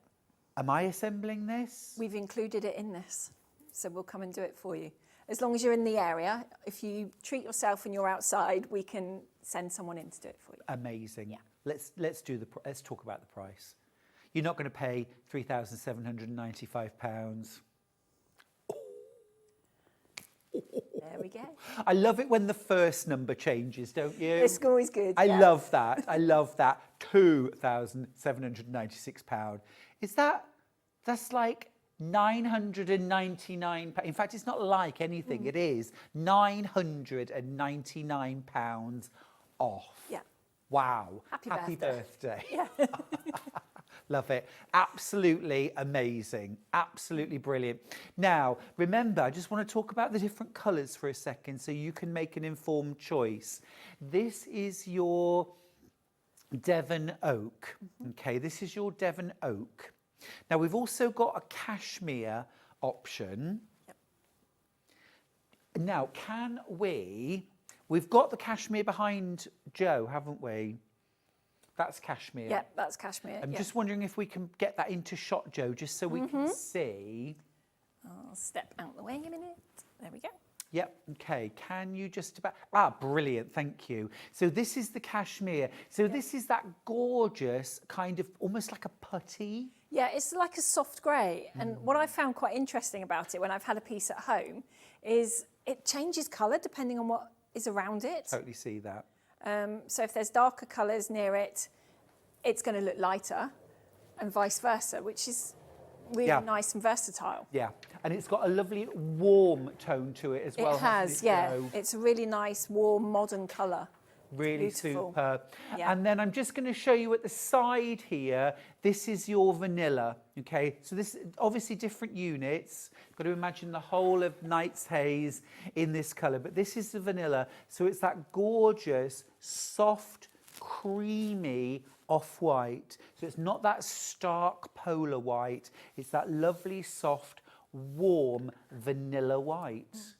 am I assembling this? We've included it in this, so we'll come and do it for you. As long as you're in the area, if you treat yourself and you're outside, we can send someone in to do it for you. Amazing. Yeah. Let's talk about the price. You're not going to pay £3,795. There we go. I love it when the first number changes, don't you? It's always good. I yeah. love that. I love that. £2,796. That's like £999. In fact, it's not like anything. It is £999 off. Yeah. Wow. Happy birthday. Yeah. Love it. Absolutely amazing. Absolutely brilliant. Now, remember, I just want to talk about the different colours for a second so you can make an informed choice. This is your Devon Oak. Okay, this is your Devon Oak. Now, we've also got a cashmere option. Yep. Now, we've got the cashmere behind Jo, haven't we? That's cashmere. Yeah, that's cashmere. I'm just wondering if we can get that into shot, Jo, just so we can see. I'll step out the way a minute. There we go. Yep, okay. Can you just about... brilliant, thank you. So this is the cashmere. So this is that gorgeous kind of, almost like a putty. Yeah, it's like a soft grey. And what I found quite interesting about it when I've had a piece at home is it changes colour depending on what is around it. Totally see that. So if there's darker colours near it, it's going to look lighter and vice versa, which is really nice and versatile. Yeah, and it's got a lovely warm tone to it as well. It has, yeah. It's a really nice, warm, modern colour. Really Beautiful. superb. Yeah. And then I'm just going to show you at the side here, this is your vanilla, okay? So this obviously different units. You've got to imagine the whole of Knight's Haze in this colour, but this is the vanilla. So it's that gorgeous, soft, creamy off-white. So it's not that stark polar white. It's that lovely, soft, warm vanilla white.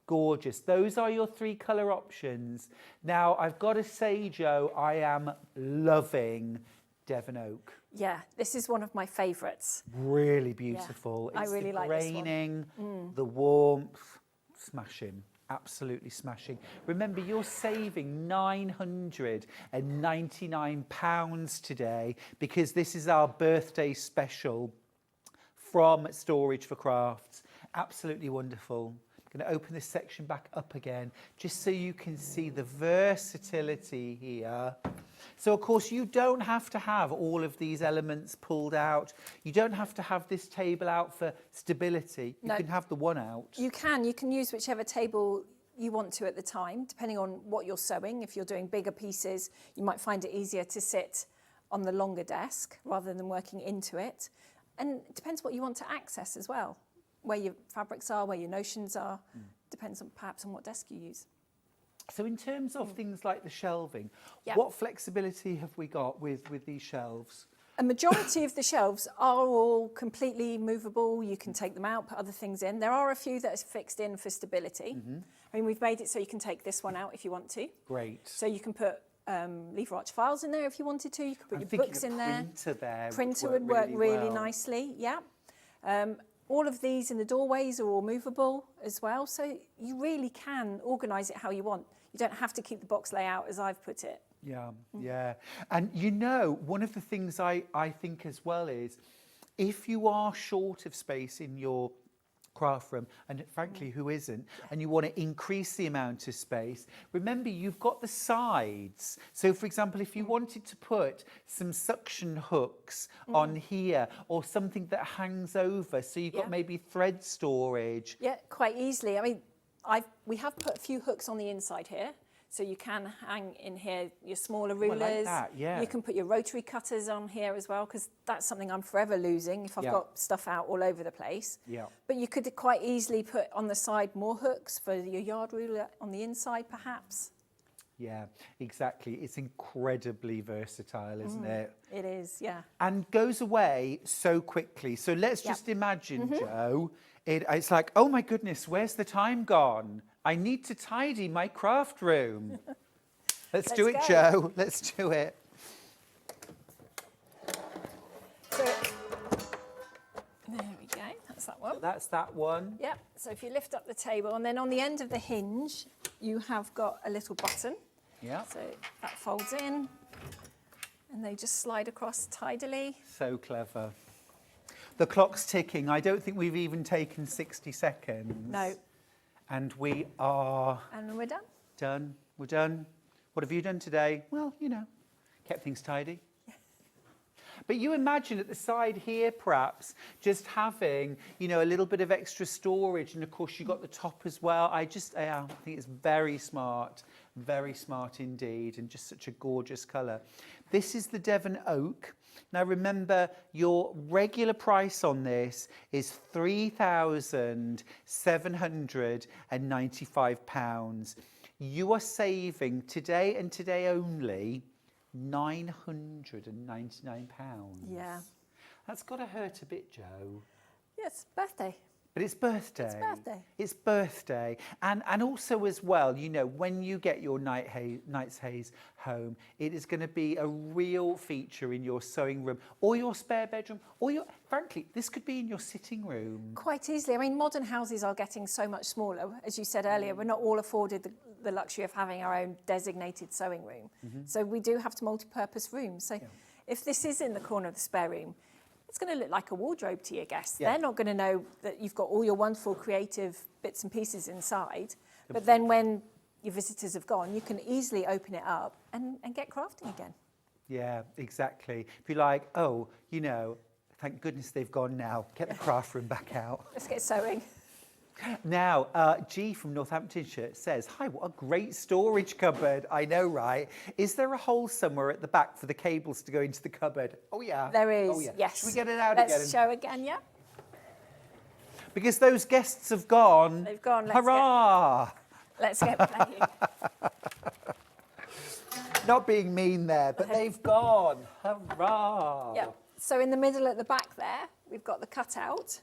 Gorgeous. Those are your 3 colour options. Now, I've got to say, Jo, I am loving Devon Oak. Yeah, this is one of my favourites. Really beautiful. Yeah, I really like this one. The graining, the warmth, smashing. Absolutely smashing. Remember, you're saving £999 today because this is our birthday special from Storage4crafts. Absolutely wonderful. I'm going to open this section back up again just so you can see the versatility here. So, of course, you don't have to have all of these elements pulled out. You don't have to have this table out for stability. You can have the one out. You can use whichever table you want to at the time, depending on what you're sewing. If you're doing bigger pieces, you might find it easier to sit on the longer desk rather than working into it. And it depends what you want to access as well. Where your fabrics are, where your notions are, depends on perhaps on what desk you use. So in terms of things like the shelving, what flexibility have we got with these shelves? A majority of the shelves are all completely movable. You can take them out, put other things in. There are a few that are fixed in for stability. I mean, we've made it so you can take this one out if you want to. Great. So you can put lever arch files in there if you wanted to. You could put your books in there. Printer would work really nicely, yeah. All of these in the doorways are all movable as well, so you really can organise it how you want. You don't have to keep the box layout as I've put it. Yeah, yeah. And you know, one of the things I think as well is, if you are short of space in your craft room, and frankly, who isn't, and you want to increase the amount of space, remember you've got the sides. So for example, if you wanted to put some suction hooks on here, or something that hangs over, so you've got maybe thread storage. Yeah, quite easily. I mean, we have put a few hooks on the inside here, So you can hang in here your smaller I rulers. like that, yeah. You can put your rotary cutters on here as well, because that's something I'm forever losing if I've Yeah. got stuff out all over the place. Yeah. But you could quite easily put on the side more hooks for your yard ruler on the inside, perhaps. Yeah, exactly. It's incredibly versatile, isn't it? It is, yeah. And goes away so quickly. So let's Yep. just imagine, Jo, it's like, oh my goodness, where's the time gone? I need to tidy my craft room. Let's do it, go. Jo. Let's do it. So, there we go, that's that one. That's that one. Yep, so if you lift up the table, and then on the end of the hinge, you have got a little button. Yeah. So that folds in, and they just slide across tidily. So clever. The clock's ticking. I don't think we've even taken 60 seconds. No. And we are And we're done. done. We're done. What have you done today? Well, you know, kept things tidy. But you imagine at the side here, perhaps, just having, you know, a little bit of extra storage. And of course, you got the top as well. I think it's very smart indeed, and just such a gorgeous colour. This is the Devon Oak. Now, remember, your regular price on this is £3,795. You are saving today and today only £999. Yeah. That's got to hurt a bit, Jo. Yes, birthday. But it's birthday. It's birthday. It's birthday. And also as well, you know, when you get your Night's Haze home, it is going to be a real feature in your sewing room or your spare bedroom or frankly, this could be in your sitting room. Quite easily. I mean, modern houses are getting so much smaller. As you said earlier, we're not all afforded the luxury of having our own designated sewing room. So we do have to multi-purpose rooms. So if this is in the corner of the spare room, it's going to look like a wardrobe to your guests. Yeah. They're not going to know that you've got all your wonderful creative bits and pieces inside. But then when your visitors have gone, you can easily open it up and get crafting again. Yeah, exactly. Be like, oh, you know, thank goodness they've gone now. Get the craft room back out. Let's get sewing. Now, G from Northamptonshire says, hi, what a great storage cupboard. I know, right? Is there a hole somewhere at the back for the cables to go into the cupboard? Oh, yeah. There is, oh, yeah. yes. Should we get it out Let's again? Let's show again, yeah? Because those guests have gone. They've gone. Hurrah! Let's get playing. Not being mean there, but they've gone. Hurrah! Yep. So in the middle at the back there, we've got the cutout.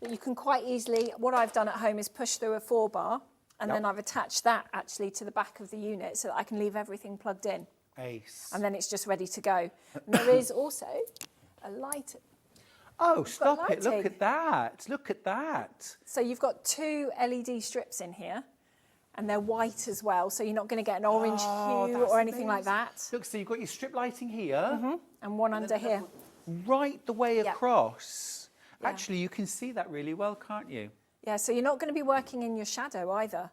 That you can quite easily, what I've done at home is push through a 4-bar, and then I've attached that actually to the back of the unit so that I can leave everything plugged in. Ace. And then it's just ready to go. And there is also a light. Oh, stop it. Look lighting. at that. Look at that. So you've got 2 LED strips in here, and they're white as well, so you're not going to get an orange hue or anything like that. Look, so you've got your strip lighting here. And one under here. Right the way across. Actually, you can see that really well, can't you? Yeah, so you're not going to be working in your shadow either.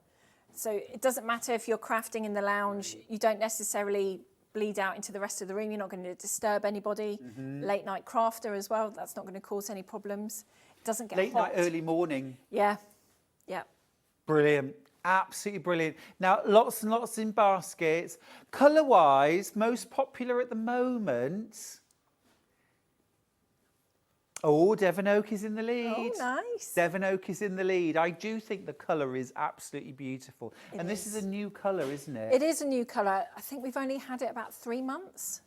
So it doesn't matter if you're crafting in the lounge, you don't necessarily bleed out into the rest of the room. You're not going to disturb anybody. Late night crafter as well, that's not going to cause any problems. It doesn't get Late hot. night, early morning. Yeah, yeah. Brilliant. Absolutely brilliant. Now, lots and lots in baskets. Colour-wise, most popular at the moment. Oh, Devon Oak is in the lead. Oh, nice. Devon Oak is in the lead. I do think the colour is absolutely beautiful. And this is a new colour, isn't it? It is a new colour. I think we've only had it about 3 months.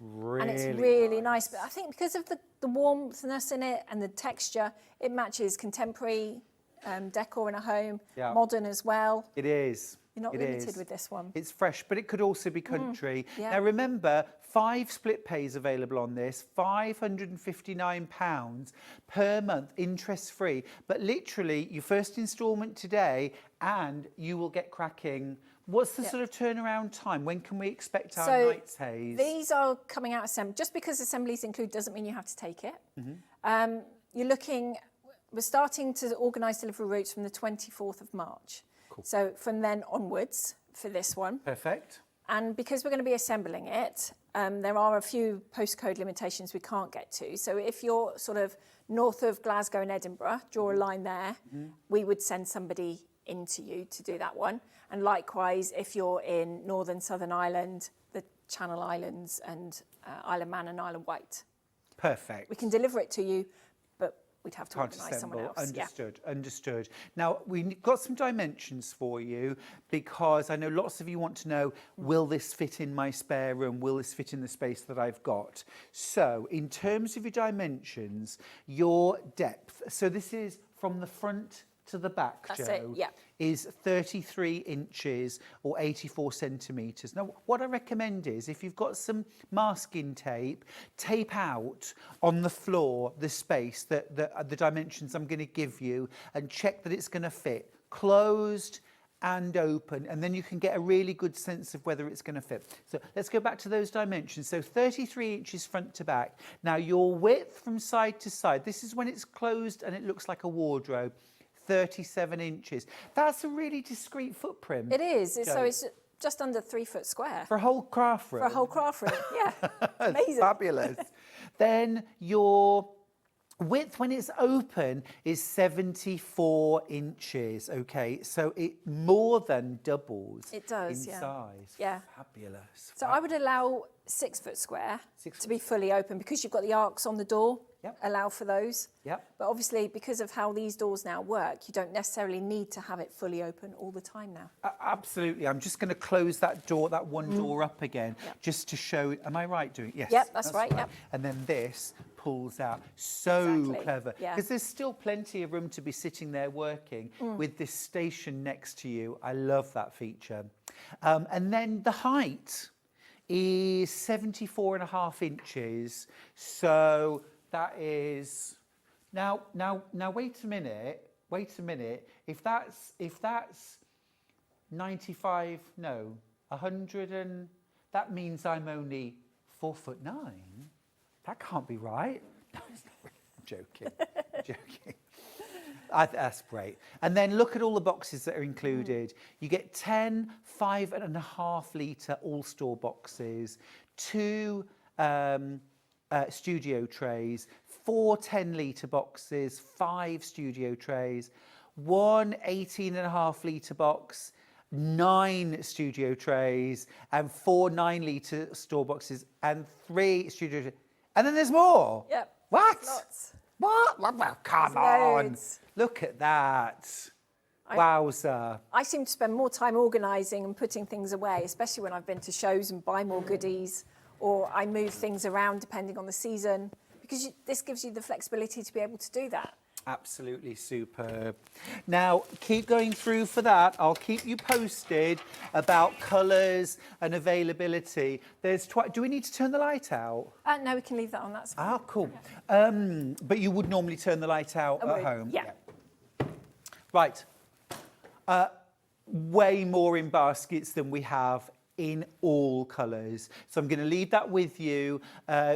Really And it's really nice. But I think because of the warmthness in it and the texture, it matches contemporary decor in a home, modern as well. It is. You're not limited with this one. It's fresh, but it could also be country. yeah. Now, remember, 5 split pays available on this, £559 per month, interest-free. But literally, your first instalment today, and you will get cracking. What's the sort of turnaround time? When can we expect our Night's Haze? These are coming out assembled. Just because assemblies include doesn't mean you have to take it. You're looking, we're starting to organise delivery routes from the 24th of March. Cool. So from then onwards for this one. Perfect. And because we're going to be assembling it, there are a few postcode limitations we can't get to. So if you're sort of north of Glasgow and Edinburgh, draw a line there, we would send somebody into you to do that one. And likewise, if you're in Northern, Southern Ireland, the Channel Islands and Isle of Man and Isle of Wight. Perfect. We can deliver it to you, but we'd have to Can't organise someone assemble. else. Understood, understood. Now, we've got some dimensions for you because I know lots of you want to know, will this fit in my spare room? Will this fit in the space that I've got? So, in terms of your dimensions, your depth, so this is from the front to the back, That's Jo, it, yeah. is 33 inches or 84 centimetres. Now, what I recommend is if you've got some masking tape, tape out on the floor the space, that the dimensions I'm going to give you, and check that it's going to fit closed and open, and then you can get a really good sense of whether it's going to fit. So let's go back to those dimensions. So 33 inches front to back. Now your width from side to side, this is when it's closed and it looks like a wardrobe. 37 inches. That's a really discreet footprint. It is. Jo. So it's just under 3 foot square. For a whole craft room. For a whole craft room, yeah. Amazing. Fabulous. Then your width when it's open is 74 inches, okay? So it more than doubles It does, in yeah. size. Yeah. Fabulous. So I would allow 6 foot square to be fully open because you've got the arcs on the door. Yep. Allow for those. Yep. But obviously, because of how these doors now work, you don't necessarily need to have it fully open all the time now. Absolutely. I'm just going to close that door, that one door up again, just to show. Am I right doing it? Yes. Yep, that's right. Yep. And then this pulls out. So Exactly, clever. yeah. Because there's still plenty of room to be sitting there working with this station next to you. I love that feature. And then the height is 74.5 inches. So that is now wait a minute. If that's 95, no, 100 and that means I'm only 4'9". That can't be right. No, it's not. I'm joking. I'm joking. That's great. And then look at all the boxes that are included. You get 10 5.5 litre all-store boxes, 2 studio trays, 4 10 litre boxes, 5 studio trays, 1 18.5 litre box, 9 studio trays, and 4 9 litre store boxes, and 3 studio trays. And then there's more. Yep. What? Lots. What? Well, come on. Look at that. Wowza. I seem to spend more time organising and putting things away, especially when I've been to shows and buy more goodies, or I move things around depending on the season, because this gives you the flexibility to be able to do that. Absolutely superb. Now, keep going through for that. I'll keep you posted about colours and availability. Do we need to turn the light out? No, we can leave that on. That's fine. Ah, cool. But you would normally turn the light out at home? Yeah. Right. Way more in baskets than we have in all colours. So I'm going to leave that with you.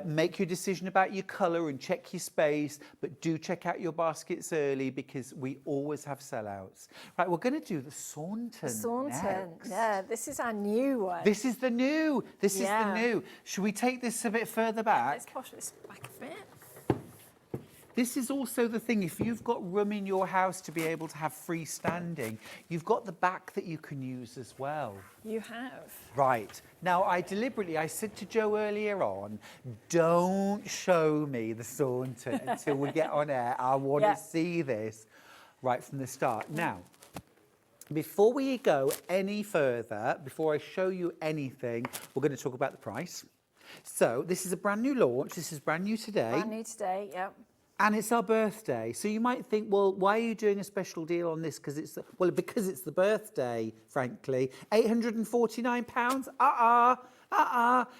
Make your decision about your colour and check your space, but do check out your baskets early because we always have sellouts. Right, we're going to do the Saunton next. Yeah, this is our new one. This is the new. This is the new. Should we take this a bit further back? Let's push this back a bit. This is also the thing, if you've got room in your house to be able to have freestanding, you've got the back that you can use as well. You have. Right. Now, I said to Jo earlier on, don't show me the Saunton until we get on air. I want to see this right from the start. Now, before we go any further, before I show you anything, we're going to talk about the price. So, this is a brand new launch. This is brand new today. Brand new today, yep. And it's our birthday. So you might think, well, why are you doing a special deal on this? Because it's the birthday, frankly. £849?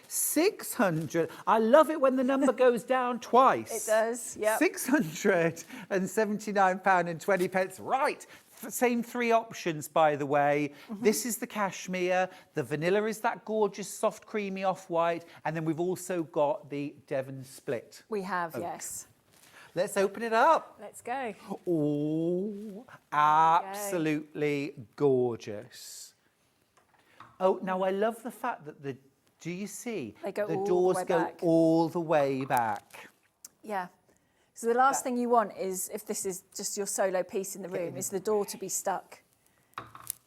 600. I love it when the number goes down twice. It does, yep. £679.20. Right. Same 3 options, by the way. This is the cashmere. The vanilla is that gorgeous, soft, creamy off-white. And then we've also got the Devon split. We have, yes. Let's open it up. Let's go. Oh, absolutely gorgeous. Oh, now I love the fact that do you see? They go the all the doors way go back. all the way back. Yeah. So the last thing you want is, if this is just your solo piece in the room, is the door to be stuck.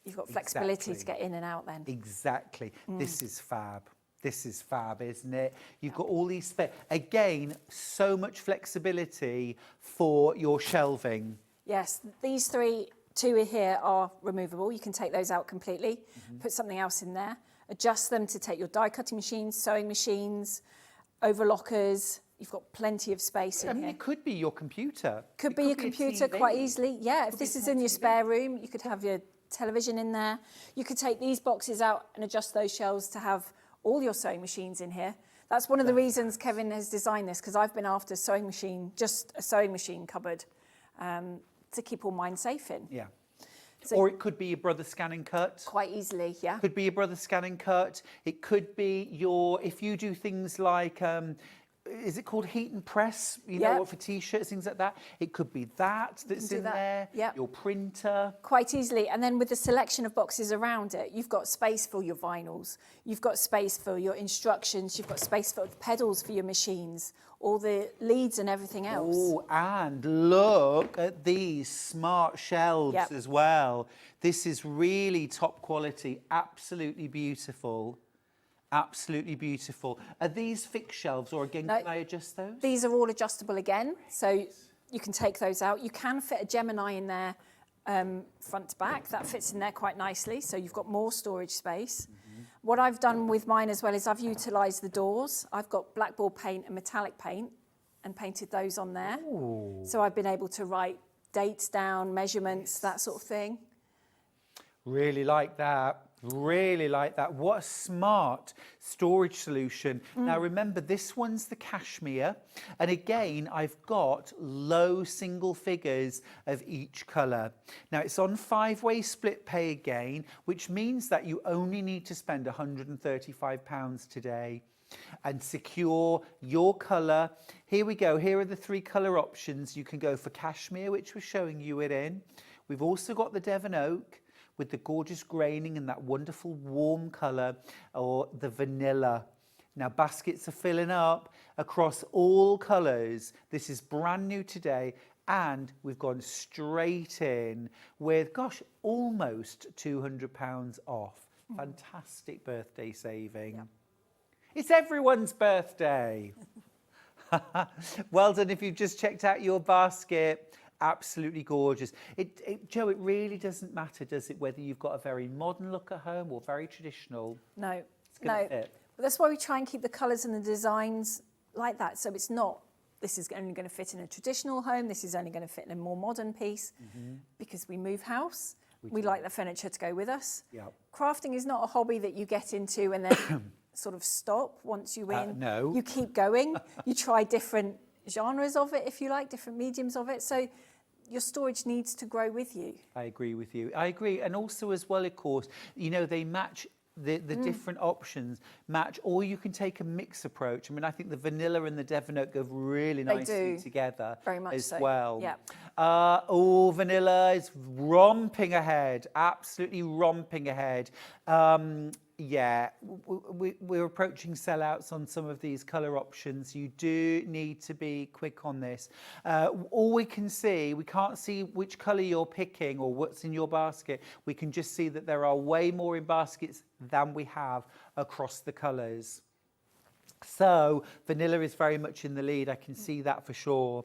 you've got flexibility to get in and out then. Exactly. This is fab. This is fab, isn't it? You've got all these, again, so much flexibility for your shelving. Yes, these two here are removable. You can take those out completely, put something else in there, adjust them to take your die cutting machines, sewing machines, overlockers. You've got plenty of space in here. It could be your computer. Could be your computer quite easily. Yeah, if this is in your spare room, you could have your television in there. You could take these boxes out and adjust those shelves to have all your sewing machines in here. That's one of the reasons Kevin has designed this, because I've been after sewing machine, just a sewing machine cupboard, to keep all mine safe in. Yeah. So or it could be your brother scan and cut. Quite easily, yeah. Could be your brother scan and cut. It could be your, if you do things like, is it called heat and press? You know, for T-shirts, things like that. It could be that's in there. Yeah. Your printer. Quite easily. And then with the selection of boxes around it, you've got space for your vinyls. You've got space for your instructions. You've got space for the pedals for your machines, all the leads and everything else. Oh, and look at these smart shelves as well. This is really top quality, absolutely beautiful. Absolutely beautiful. Are these fixed shelves, or again, can I adjust those? These are all adjustable again, so you can take those out. You can fit a Gemini in there front to back. That fits in there quite nicely, so you've got more storage space. What I've done with mine as well is I've utilised the doors. I've got blackboard paint and metallic paint and painted those on there. Ooh. So I've been able to write dates down, measurements, that sort of thing. Really like that. Really like that. What a smart storage solution. Now remember, this one's the cashmere. And again, I've got low single figures of each colour. Now it's on 5-way split pay again, which means that you only need to spend £135 today and secure your colour. Here we go. Here are the 3 colour options. You can go for cashmere, which we're showing you it in. We've also got the Devon Oak with the gorgeous graining and that wonderful warm colour, or the vanilla. Now baskets are filling up across all colours. This is brand new today, and we've gone straight in with, gosh, almost £200 off. Fantastic birthday saving. Yeah. It's everyone's birthday. Well done if you've just checked out your basket. Absolutely gorgeous. Joe, it really doesn't matter, does it, whether you've got a very modern look at home or very traditional? No, it's gonna fit. But that's why we try and keep the colours and the designs like that. So it's not, this is only going to fit in a traditional home, this is only going to fit in a more modern piece, because we move house. We like the furniture to go with us. Yep. Crafting is not a hobby that you get into and then sort of stop once you win. No. You keep going. You try different genres of it, if you like, different mediums of it. So your storage needs to grow with you. I agree with you. I agree. And also as well, of course, you know, they match the different options match, or you can take a mix approach. I mean, I think the vanilla and the Devon Oak go really nicely together. Very much as so. well. Yeah. Oh, vanilla is romping ahead, absolutely romping ahead. Yeah, we're approaching sellouts on some of these colour options. You do need to be quick on this. All we can see, we can't see which colour you're picking or what's in your basket. We can just see that there are way more in baskets than we have across the colours. So vanilla is very much in the lead. I can see that for sure.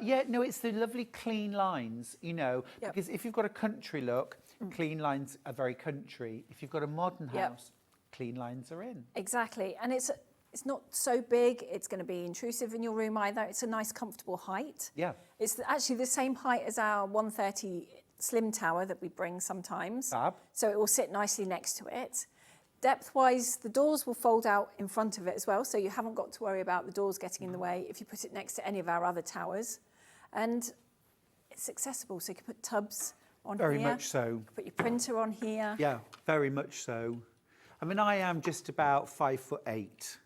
Yeah, no, it's the lovely clean lines, you know, because if you've got a country look, clean lines are very country. If you've got a modern house, clean lines are in. Exactly. And it's not so big, it's going to be intrusive in your room either. It's a nice, comfortable height. Yeah. It's actually the same height as our 130 slim tower that we bring sometimes. Fab. So it will sit nicely next to it. Depth-wise, the doors will fold out in front of it as well, so you haven't got to worry about the doors getting in the way if you put it next to any of our other towers. And it's accessible, so you can put tubs on here. Very much so. You can put your printer on here. Yeah, very much so. I mean, I am just about 5'8",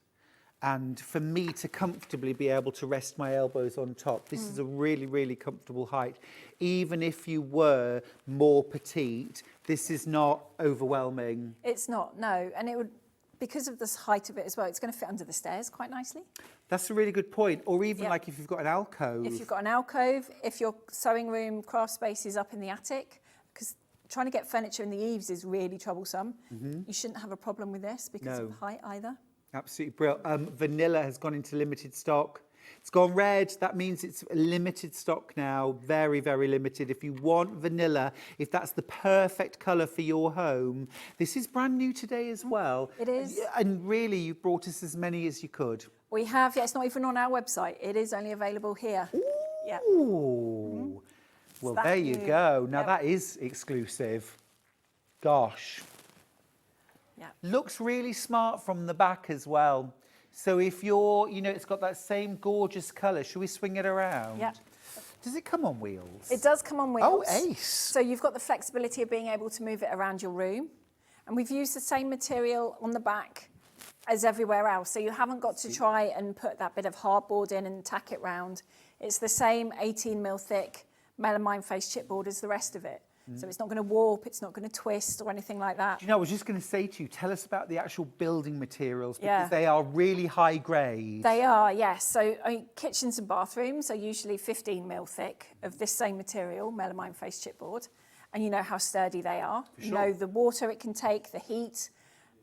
and for me to comfortably be able to rest my elbows on top, this is a really, really comfortable height. Even if you were more petite, this is not overwhelming. It's not, no. And it would, because of this height of it as well, it's going to fit under the stairs quite nicely. That's a really good point. Or even like if you've got an alcove. If you've got an alcove, if your sewing room, craft space is up in the attic, because trying to get furniture in the eaves is really troublesome. You shouldn't have a problem with this because of height either. Absolutely brilliant. Vanilla has gone into limited stock. It's gone red. That means it's limited stock now. Very, very limited. If you want vanilla, if that's the perfect colour for your home, this is brand new today as well. It is. And really, you brought us as many as you could. We have, yeah, it's not even on our website. It is only available here. Yeah. Ooh. Well, there you go. Now that is exclusive. Gosh. Yeah. Looks really smart from the back as well. So if you're, you know, it's got that same gorgeous colour. Should we swing it around? Yeah. Does it come on wheels? It does come on wheels. Oh, ace. So you've got the flexibility of being able to move it around your room. And we've used the same material on the back as everywhere else. So you haven't got to try and put that bit of hardboard in and tack it round. It's the same 18mm thick melamine face chipboard as the rest of it. So it's not going to warp, it's not going to twist or anything like that. Do you know, I was just going to say to you, tell us about the actual building materials because they are really high grade. They are, yes. So kitchens and bathrooms are usually 15mm thick of this same material, melamine face chipboard. And you know how sturdy they are. For sure. You know the water it can take, the heat.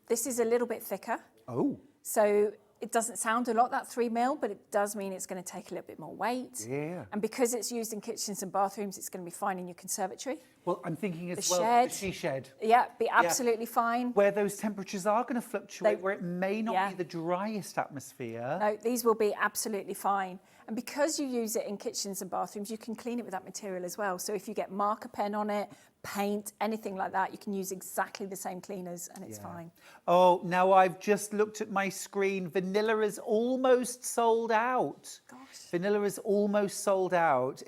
This is a little bit thicker. Oh. So it doesn't sound a lot, that 3mm, but it does mean it's going to take a little bit more weight. Yeah. And because it's used in kitchens and bathrooms, it's going to be fine in your conservatory. Well, I'm thinking as The well, shed. the she shed. Yeah, be absolutely fine. Where those temperatures are going to fluctuate, where it may not be the driest atmosphere. No, these will be absolutely fine. And because you use it in kitchens and bathrooms, you can clean it with that material as well. So if you get marker pen on it, paint, anything like that, you can use exactly the same cleaners and it's fine. Oh, now I've just looked at my screen. Vanilla is almost sold out. Gosh. Vanilla is almost sold out.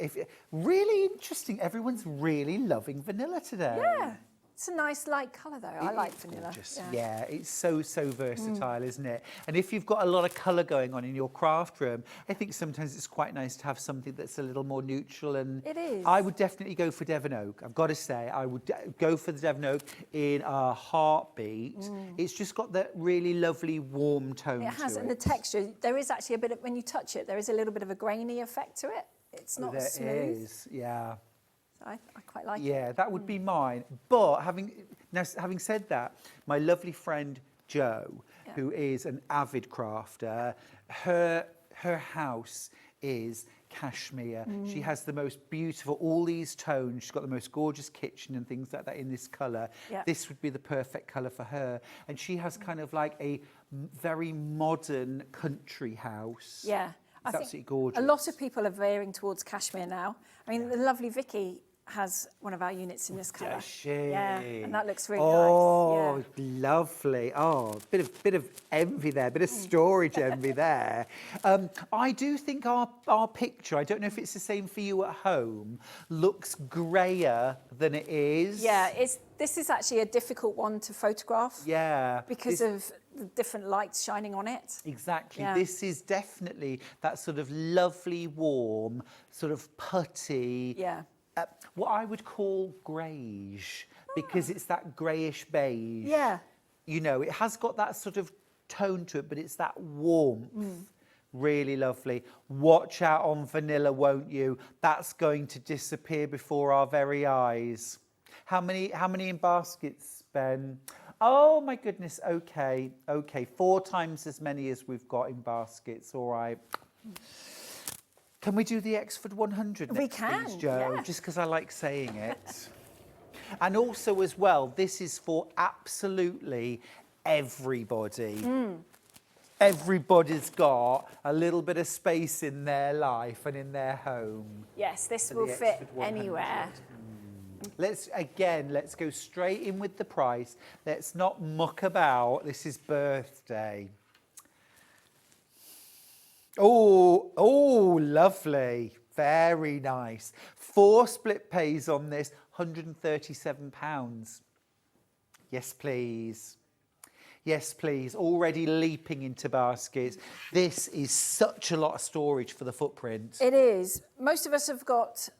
Really interesting. Everyone's really loving vanilla today. Yeah. It's a nice light colour though. I like vanilla. Gorgeous. Yeah, it's so versatile, isn't it? And if you've got a lot of colour going on in your craft room, I think sometimes it's quite nice to have something that's a little more neutral. And it is. I would definitely go for Devon Oak. I've got to say, I would go for the Devon Oak in a heartbeat. It's just got that really lovely warm tone. It has, to and the texture, there is actually a bit of, when you touch it, there is a little bit of a grainy effect to it. It's not smooth. There is, yeah. I quite like it. Yeah, that would be mine. But having said that, my lovely friend Jo, who is an avid crafter, her house is cashmere. She has the most beautiful, all these tones. She's got the most gorgeous kitchen and things like that in this colour. This would be the perfect colour for her. And she has kind of like a very modern country house. Yeah. It's absolutely gorgeous. A lot of people are veering towards cashmere now. I mean, the lovely Vicky has one of our units in this colour. Does she? Yeah, and that looks really nice. Oh, lovely. Oh, bit of envy there, bit of storage envy there. I do think our picture, I don't know if it's the same for you at home, looks greyer than it is. Yeah, this is actually a difficult one to photograph. Yeah. Because of the different lights shining on it. Exactly. Yeah. This is definitely that sort of lovely, warm, sort of putty. Yeah. What I would call greige, because it's that greyish beige. Yeah. You know, it has got that sort of tone to it, but it's that warmth. Really lovely. Watch out on vanilla, won't you? That's going to disappear before our very eyes. How many in baskets, Ben? Oh my goodness. Okay. 4 times as many as we've got in baskets. All right. Can we do the Exford 100 next, We can, please, Jo? yeah. Just because I like saying it. And also as well, this is for absolutely everybody. Everybody's got a little bit of space in their life and in their home. Yes, this for will the fit Exford 100. anywhere. Let's go straight in with the price. Let's not muck about. This is birthday. Oh, lovely. Very nice. 4 split pays on this, £137. Yes, please. Yes, please. Already leaping into baskets. This is such a lot of storage for the footprint. It is. Most of us have got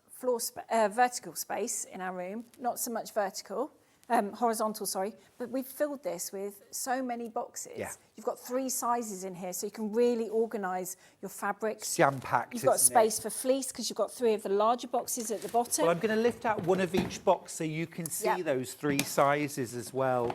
vertical space in our room, not so much vertical. horizontal, sorry, but we've filled this with so many boxes. Yeah. You've got 3 sizes in here, so you can really organise your fabrics. Jam-packed, You've got isn't space it? for fleece because you've got 3 of the larger boxes at the bottom. Well, I'm going to lift out one of each box so you can see those 3 sizes as well.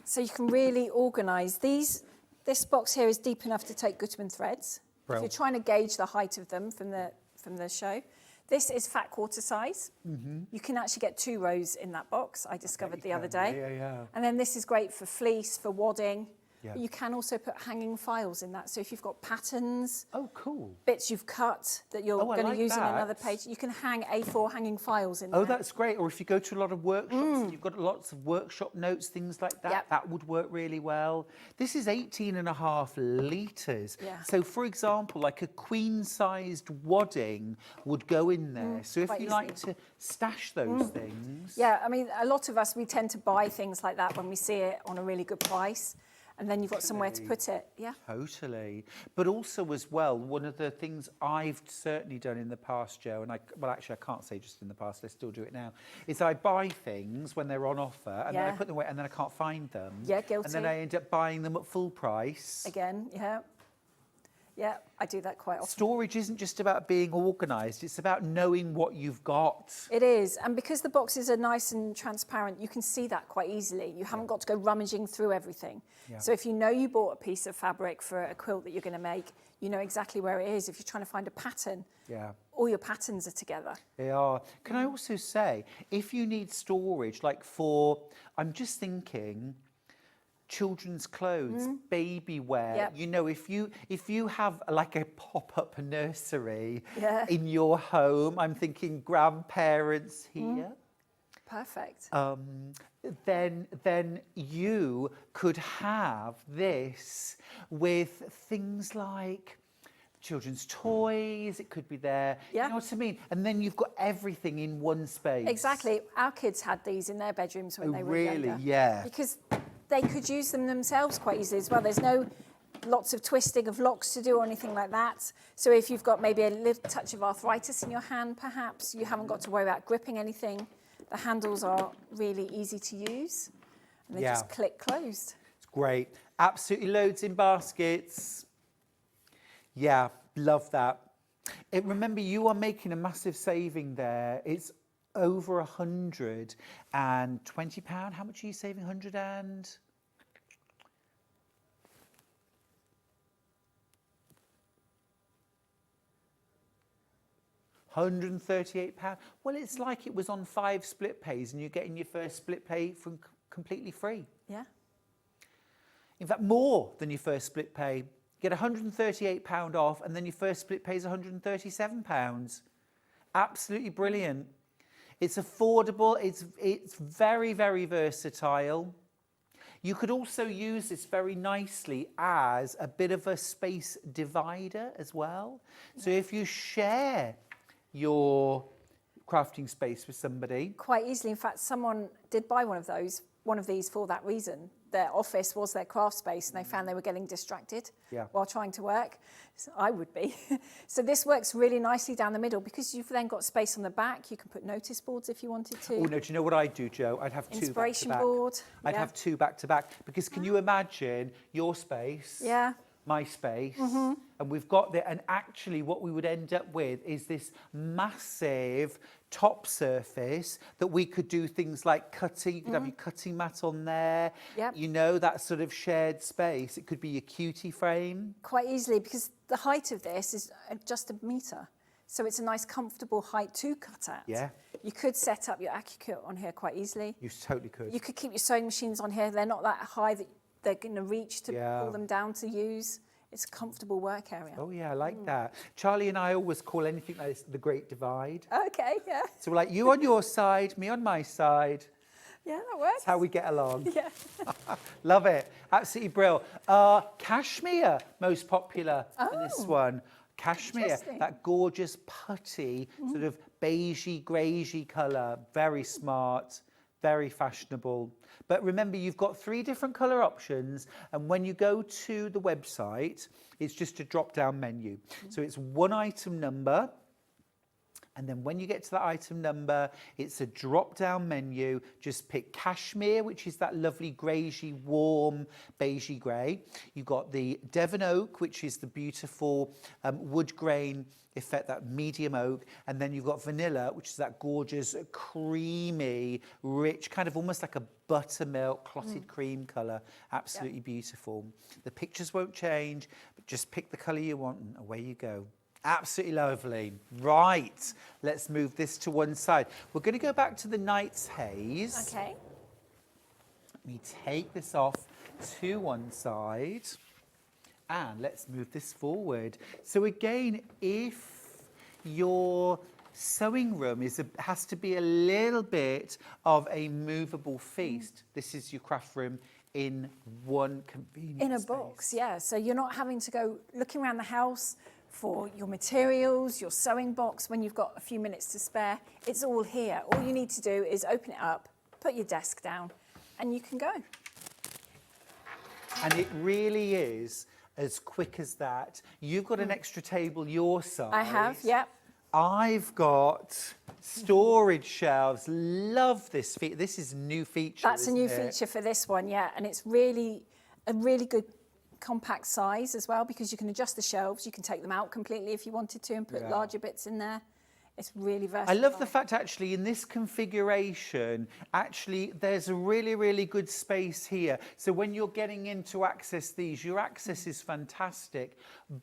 So you can really organise these. This box here is deep enough to take Gutterman threads. If you're trying to gauge the height of them from the show. This is fat quarter size. You can actually get 2 rows in that box, I discovered the other day. Yeah. And then this is great for fleece, for wadding. Yeah. But you can also put hanging files in that. So if you've got patterns, cool, bits you've cut that you're going to use in that. another page, you can hang A4 hanging files in there. Oh, that's great. Or if you go to a lot of workshops and you've got lots of workshop notes, things like that, that would work really well. This is 18.5 litres. Yeah. So, for example, like a queen-sized wadding would go in there. So if you like to stash those things... Yeah, I mean, a lot of us, we tend to buy things like that when we see it on a really good price. And then you've got somewhere to put it, yeah? Totally. But also as well, one of the things I've certainly done in the past, Jo, and well, actually I can't say just in the past, I still do it now, is I buy things when they're on offer and then I put them away and then I can't find them. Yeah, guilty. And then I end up buying them at full price. Again, yeah. Yeah, I do that quite often. Storage isn't just about being organised, it's about knowing what you've got. It is, and because the boxes are nice and transparent, you can see that quite easily. You haven't got to go rummaging through everything. Yeah. So if you know you bought a piece of fabric for a quilt that you're going to make, you know exactly where it is. If you're trying to find a pattern, all your patterns are together. They are. Can I also say, if you need storage, like for, I'm just thinking, children's clothes, baby wear. You know, if you have like a pop-up nursery in your home, I'm thinking grandparents here. Perfect. Then you could have this with things like children's toys, it could be there, you know what I mean? And then you've got everything in one space. Exactly. Our kids had these in their bedrooms when they were younger. Really? Yeah. Because they could use them themselves quite easily as well. There's no lots of twisting of locks to do or anything like that. So if you've got maybe a little touch of arthritis in your hand, perhaps, you haven't got to worry about gripping anything. The handles are really easy to use. And they just click closed. It's great. Absolutely loads in baskets. Yeah, love that. Remember, you are making a massive saving there. It's over £120. How much are you saving? 100 and... £138. Well, it's like it was on 5 split pays and you're getting your first split pay from completely free. Yeah. In fact, more than your first split pay. Get £138 off and then your first split pay is £137. Absolutely brilliant. It's affordable, it's very, very versatile. You could also use this very nicely as a bit of a space divider as well. So if you share your crafting space with somebody. Quite easily. In fact, someone did buy one of these for that reason. Their office was their craft space and they found they were getting distracted while trying to work. So I would be. So this works really nicely down the middle because you've then got space on the back. You can put notice boards if you wanted to. Oh, no, do you know what I'd do, Jo? I'd have 2 Inspiration back-to-back. board. I'd have 2 back-to-back because can you imagine your space? Yeah. My space, and we've got there, and actually what we would end up with is this massive top surface that we could do things like cutting. You could have your cutting mat on there, you know, that sort of shared space. It could be your cutie frame. Quite easily, because the height of this is just 1 metre. So it's a nice comfortable height to cut at. Yeah. You could set up your AccuCut on here quite easily. You totally could. You could keep your sewing machines on here. They're not that high that they're going to reach to pull them down to use. It's a comfortable work area. Oh yeah, I like that. Charlie and I always call anything like this the Great Divide. Okay, yeah. So we're like, you on your side, me on my side. Yeah, that works. That's how we get along. Yeah. Love it. Absolutely brilliant. Cashmere, most popular in this one. Cashmere, that gorgeous putty, sort of beigey, greigey colour. Very smart, very fashionable. But remember, you've got 3 different colour options, and when you go to the website, it's just a drop-down menu. So it's 1 item number, And then when you get to that item number, it's a drop-down menu. Just pick cashmere, which is that lovely greigey, warm, beigey grey. You've got the Devon oak, which is the beautiful wood grain effect, that medium oak. And then you've got vanilla, which is that gorgeous, creamy, rich, kind of almost like a buttermilk, clotted cream colour. Absolutely beautiful. The pictures won't change, but just pick the colour you want and away you go. Absolutely lovely. Right, let's move this to one side. We're going to go back to the Knight's Haze. Okay. Let me take this off to one side and let's move this forward. So again, if your sewing room has to be a little bit of a movable feast, this is your craft room in one convenient In a space. box, yeah. So you're not having to go looking around the house for your materials, your sewing box, when you've got a few minutes to spare. It's all here. All you need to do is open it up, put your desk down, and you can go. And it really is as quick as that. You've got an extra table your side. I have, yep. I've got storage shelves. Love this feature. This is a new feature. That's a new isn't it? feature for this one, yeah. And it's really a really good compact size as well, because you can adjust the shelves. You can take them out completely if you wanted to and put larger bits in there. It's really versatile. I love the fact actually in this configuration, actually there's a really, really good space here. So when you're getting in to access these, your access is fantastic.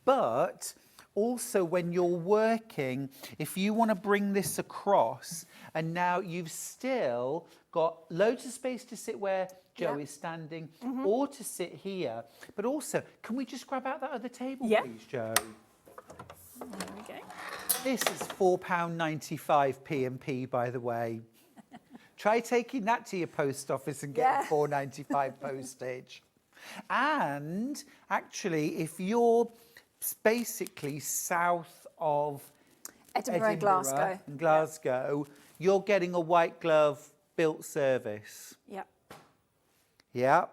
But also when you're working, if you want to bring this across and now you've still got loads of space to sit where Joe is standing or to sit here. But also, can we just grab out that other table, please, Joe? There we go. This is £4.95 P&P, by the way. Try taking that to your post office and getting £4.95 postage. And actually, if you're basically south of Edinburgh, Glasgow, you're getting a white glove built service. Yep. Yeah,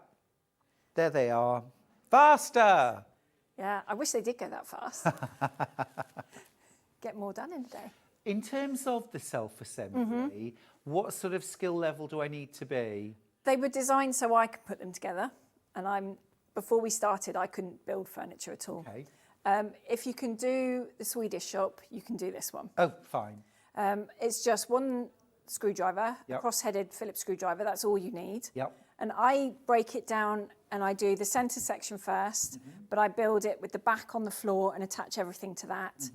there they are. Faster! Yeah, I wish they did go that fast. Get more done in a day. In terms of the self-assembly, what sort of skill level do I need to be? They were designed so I could put them together. And before we started, I couldn't build furniture at all. Okay. If you can do the Swedish shop, you can do this one. Oh, fine. It's just one screwdriver, a cross-headed Phillips screwdriver, that's all you need. Yep. And I break it down and I do the centre section first, but I build it with the back on the floor and attach everything to that.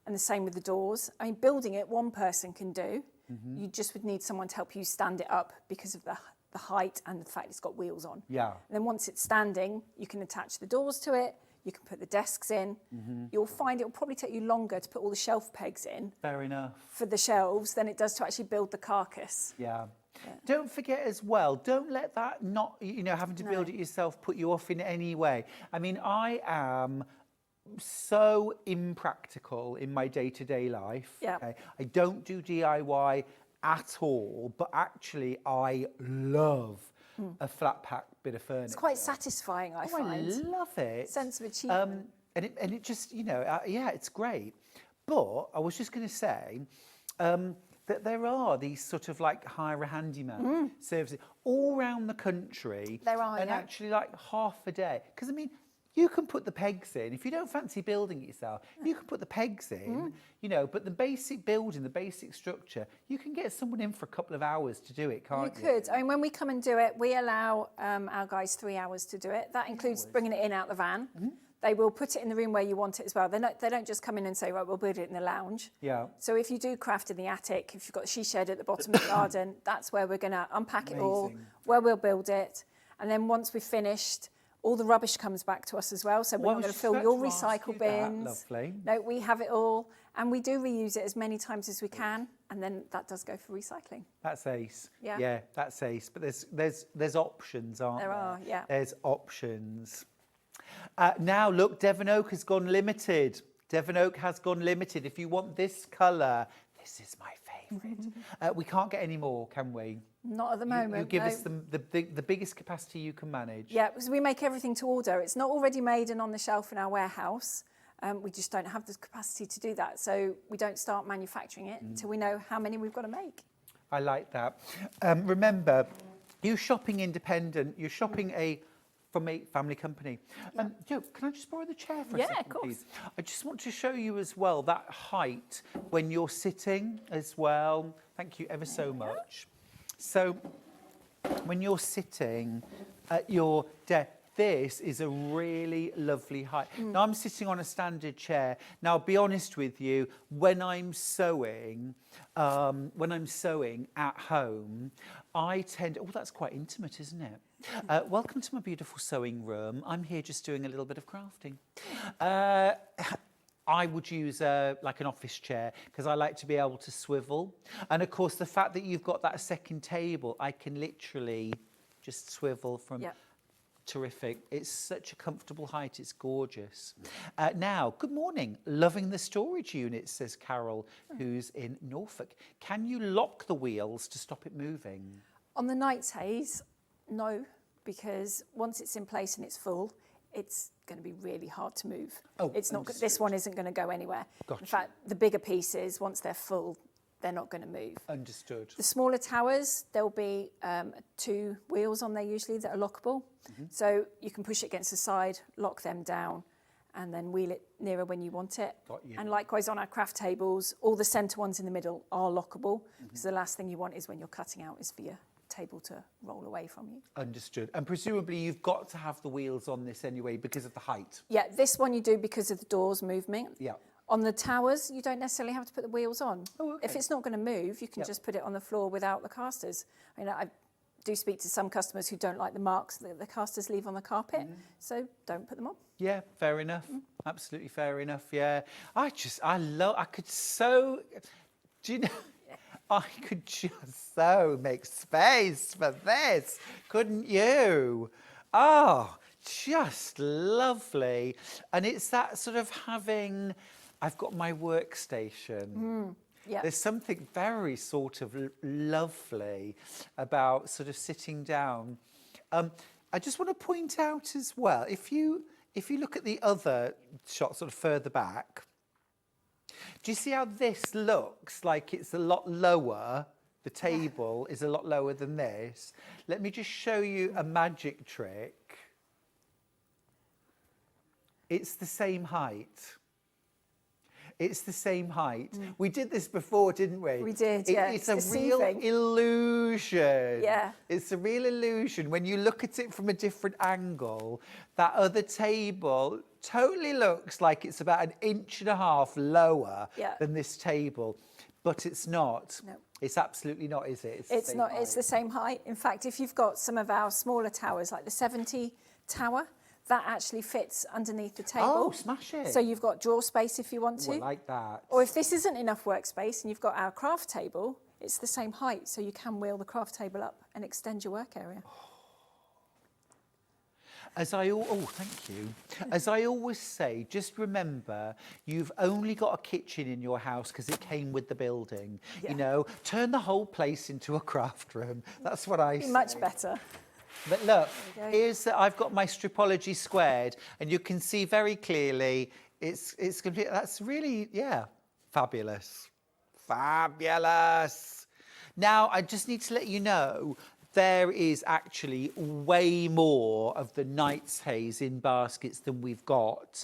And the same with the doors. I mean, building it, one person can do. You just would need someone to help you stand it up because of the height and the fact it's got wheels on. Yeah. And then once it's standing, you can attach the doors to it. You can put the desks in. You'll find it'll probably take you longer to put all the shelf pegs in. Fair enough. For the shelves than it does to actually build the carcass. Yeah. Don't forget as well, don't let that having to build it yourself put you off in any way. I mean, I am so impractical in my day-to-day life. Yeah. Okay? I don't do DIY at all, but actually I love a flat pack bit of furniture. It's quite satisfying, I find. I love it. Sense of achievement. And it just, it's great. But I was just going to say that there are these sort of like hire a handyman services all around the country. There are, and actually like half a day. Because I mean, you can put the pegs in. If you don't fancy building it yourself, you can put the pegs in, but the basic building, the basic structure, you can get someone in for a couple of hours to do it, can't you? You could. I mean, when we come and do it, we allow our guys 3 hours to do it. That includes bringing it in out the van. They will put it in the room where you want it as well. They don't just come in and say, right, we'll build it in the lounge. Yeah. So if you do craft in the attic, if you've got a she shed at the bottom of the garden, that's where we're going to unpack it all, where we'll build it. And then once we've finished, all the rubbish comes back to us as well. So we're not going to fill your recycle bins. Lovely. No, we have it all. And we do reuse it as many times as we can. And then that does go for recycling. That's ace. Yeah. Yeah, that's ace. But there's options, aren't there? There are, yeah. There's options. Now, look, Devon Oak has gone limited. Devon Oak has gone limited. If you want this colour, this is my favourite. We can't get any more, can we? Not at the moment. You give us the biggest capacity you can manage. Yeah, because we make everything to order. It's not already made and on the shelf in our warehouse. We just don't have the capacity to do that. So we don't start manufacturing it until we know how many we've got to make. I like that. Remember, you're shopping independent. You're shopping from a family company. Jo, can I just borrow the chair for a second, of course. please? I just want to show you as well that height when you're sitting as well. Thank you ever so much. So when you're sitting at your desk, this is a really lovely height. Now, I'm sitting on a standard chair. Now, I'll be honest with you, when I'm sewing at home, I tend... Oh, that's quite intimate, isn't it? Welcome to my beautiful sewing room. I'm here just doing a little bit of crafting. I would use like an office chair because I like to be able to swivel. And of course, the fact that you've got that second table, I can literally just swivel from... Yep. Terrific. It's such a comfortable height. It's gorgeous. Now, good morning. Loving the storage unit, says Carol, who's in Norfolk. Can you lock the wheels to stop it moving? On the Knights Haze, no, because once it's in place and it's full, it's going to be really hard to move. Oh, it's not. This one isn't going to go anywhere. Gotcha. In fact, the bigger pieces, once they're full, they're not going to move. Understood. The smaller towers, there'll be 2 wheels on there usually that are lockable. So you can push it against the side, lock them down, and then wheel it nearer when you want it. Got you. And likewise on our craft tables, all the centre ones in the middle are lockable, because the last thing you want is when you're cutting out is for your table to roll away from you. Understood. And presumably you've got to have the wheels on this anyway because of the height. Yeah, this one you do because of the doors movement. Yeah. On the towers, you don't necessarily have to put the wheels on. Oh, okay. If it's not going to move, you can just put it on the floor without the casters. I mean, I do speak to some customers who don't like the marks that the casters leave on the carpet, so don't put them on. Yeah, fair enough. Absolutely fair enough, yeah. I could sew, do you know, I could just so make space for this, couldn't you? Oh, just lovely. And it's that sort of having, I've got my workstation. Yeah. There's something very sort of lovely about sort of sitting down. I just want to point out as well, if you look at the other shot sort of further back, do you see how this looks like it's a lot lower? The table is a lot lower than this. Let me just show you a magic trick. It's the same height. It's the same height. We did this before, didn't we? We did, yeah. It's a deceiving. real illusion. Yeah. It's a real illusion. When you look at it from a different angle, that other table totally looks like it's about 1.5 inches lower than this table. But it's not. No. It's absolutely not, is it? It's not. It's the same height. In fact, if you've got some of our smaller towers, like the 70 tower, that actually fits underneath the table. Oh, smash it. So you've got drawer space if you want to. I like that. Or if this isn't enough workspace and you've got our craft table, it's the same height, so you can wheel the craft table up and extend your work area. Thank you. As I always say, just remember, you've only got a kitchen in your house because it came with the building. Yeah. You know, turn the whole place into a craft room. That's what I say. Much better. But look, There you go. I've got my stripology squared, and you can see very clearly it's complete. That's really, fabulous. Fabulous. Now, I just need to let you know, there is actually way more of the Knights Haze in baskets than we've got.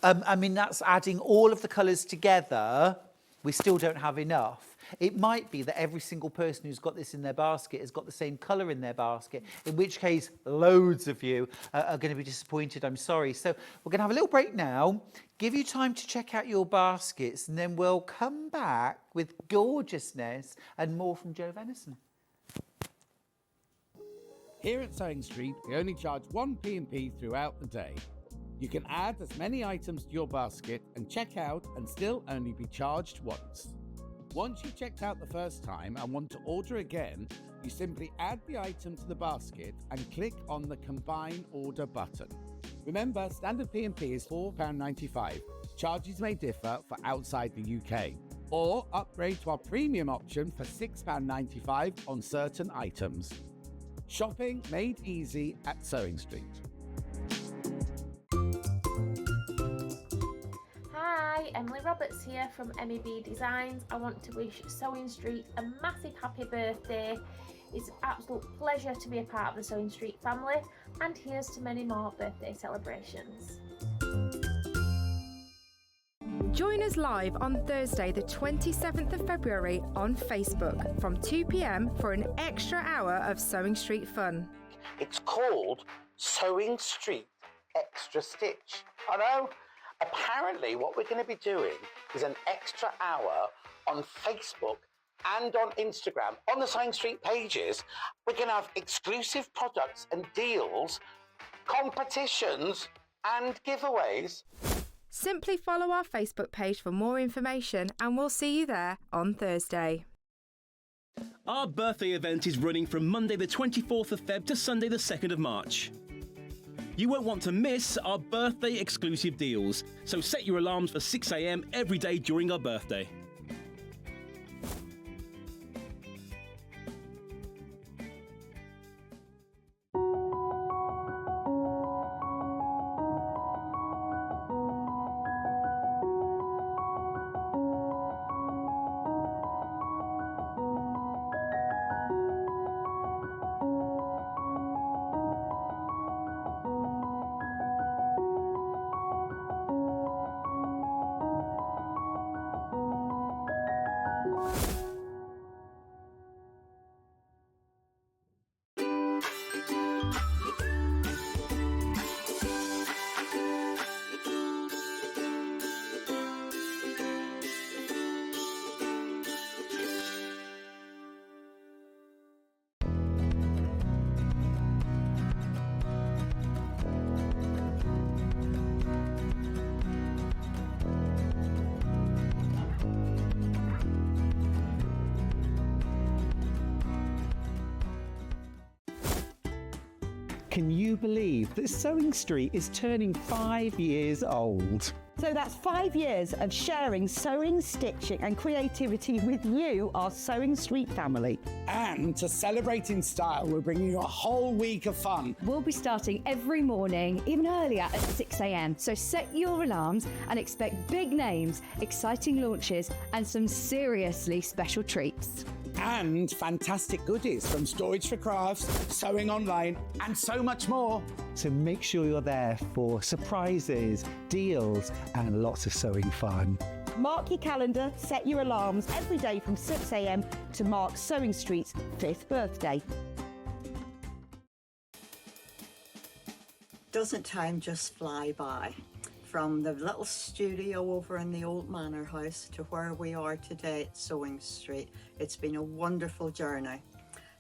I mean, that's adding all of the colours together. We still don't have enough. It might be that every single person who's got this in their basket has got the same colour in their basket, in which case loads of you are going to be disappointed, I'm sorry. So we're going to have a little break now, give you time to check out your baskets, and then we'll come back with gorgeousness and more from Jo Venison. Here at Sewing Street, we only charge 1 P&P throughout the day. You can add as many items to your basket and check out and still only be charged once. Once you've checked out the first time and want to order again, you simply add the item to the basket and click on the Combine Order button. Remember, standard P&P is £4.95. Charges may differ for outside the UK. Or upgrade to our premium option for £6.95 on certain items. Shopping made easy at Sewing Street. Hi, Emily Roberts here from MEB Designs. I want to wish Sewing Street a massive happy birthday. It's an absolute pleasure to be a part of the Sewing Street family, and here's to many more birthday celebrations. Join us live on Thursday, the 27th of February on Facebook from 2 p.m. for an extra hour of Sewing Street fun. It's called Sewing Street Extra Stitch. I know. Apparently, what we're going to be doing is an extra hour on Facebook and on Instagram, on the Sewing Street pages. We're going to have exclusive products and deals, competitions, and giveaways. Simply follow our Facebook page for more information, and we'll see you there on Thursday. Our birthday event is running from Monday the 24th of Feb to Sunday the 2nd of March. You won't want to miss our birthday exclusive deals, so set your alarms for 6 a.m. every day during our birthday. Can you believe that Sewing Street is turning 5 years old? So that's 5 years of sharing sewing, stitching and creativity with you, our Sewing Street family. And to celebrate in style, we're bringing you a whole week of fun. We'll be starting every morning, even earlier at 6 a.m. So set your alarms and expect big names, exciting launches and some seriously special treats. And fantastic goodies from Storage4crafts, Sewing Online, and so much more. So make sure you're there for surprises, deals, and lots of sewing fun. Mark your calendar, set your alarms every day from 6 a.m. to mark Sewing Street's 5th birthday. Doesn't time just fly by? From the little studio over in the old manor house to where we are today at Sewing Street, it's been a wonderful journey.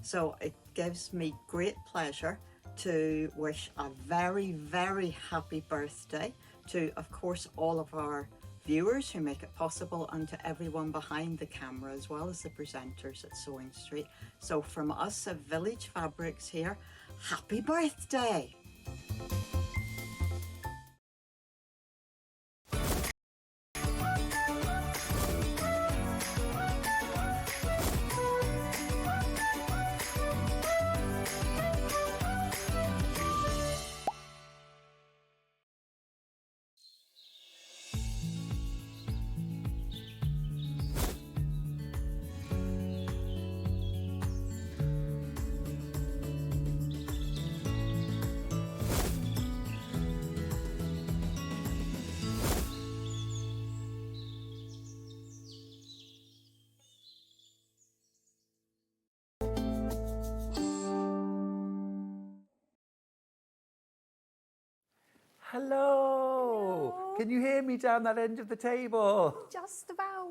So it gives me great pleasure to wish a very, very happy birthday to, of course, all of our viewers who make it possible, and to everyone behind the camera as well as the presenters at Sewing Street. So from us at Village Fabrics here, happy birthday! Hello. Can you hear me down that end of the table? Just about.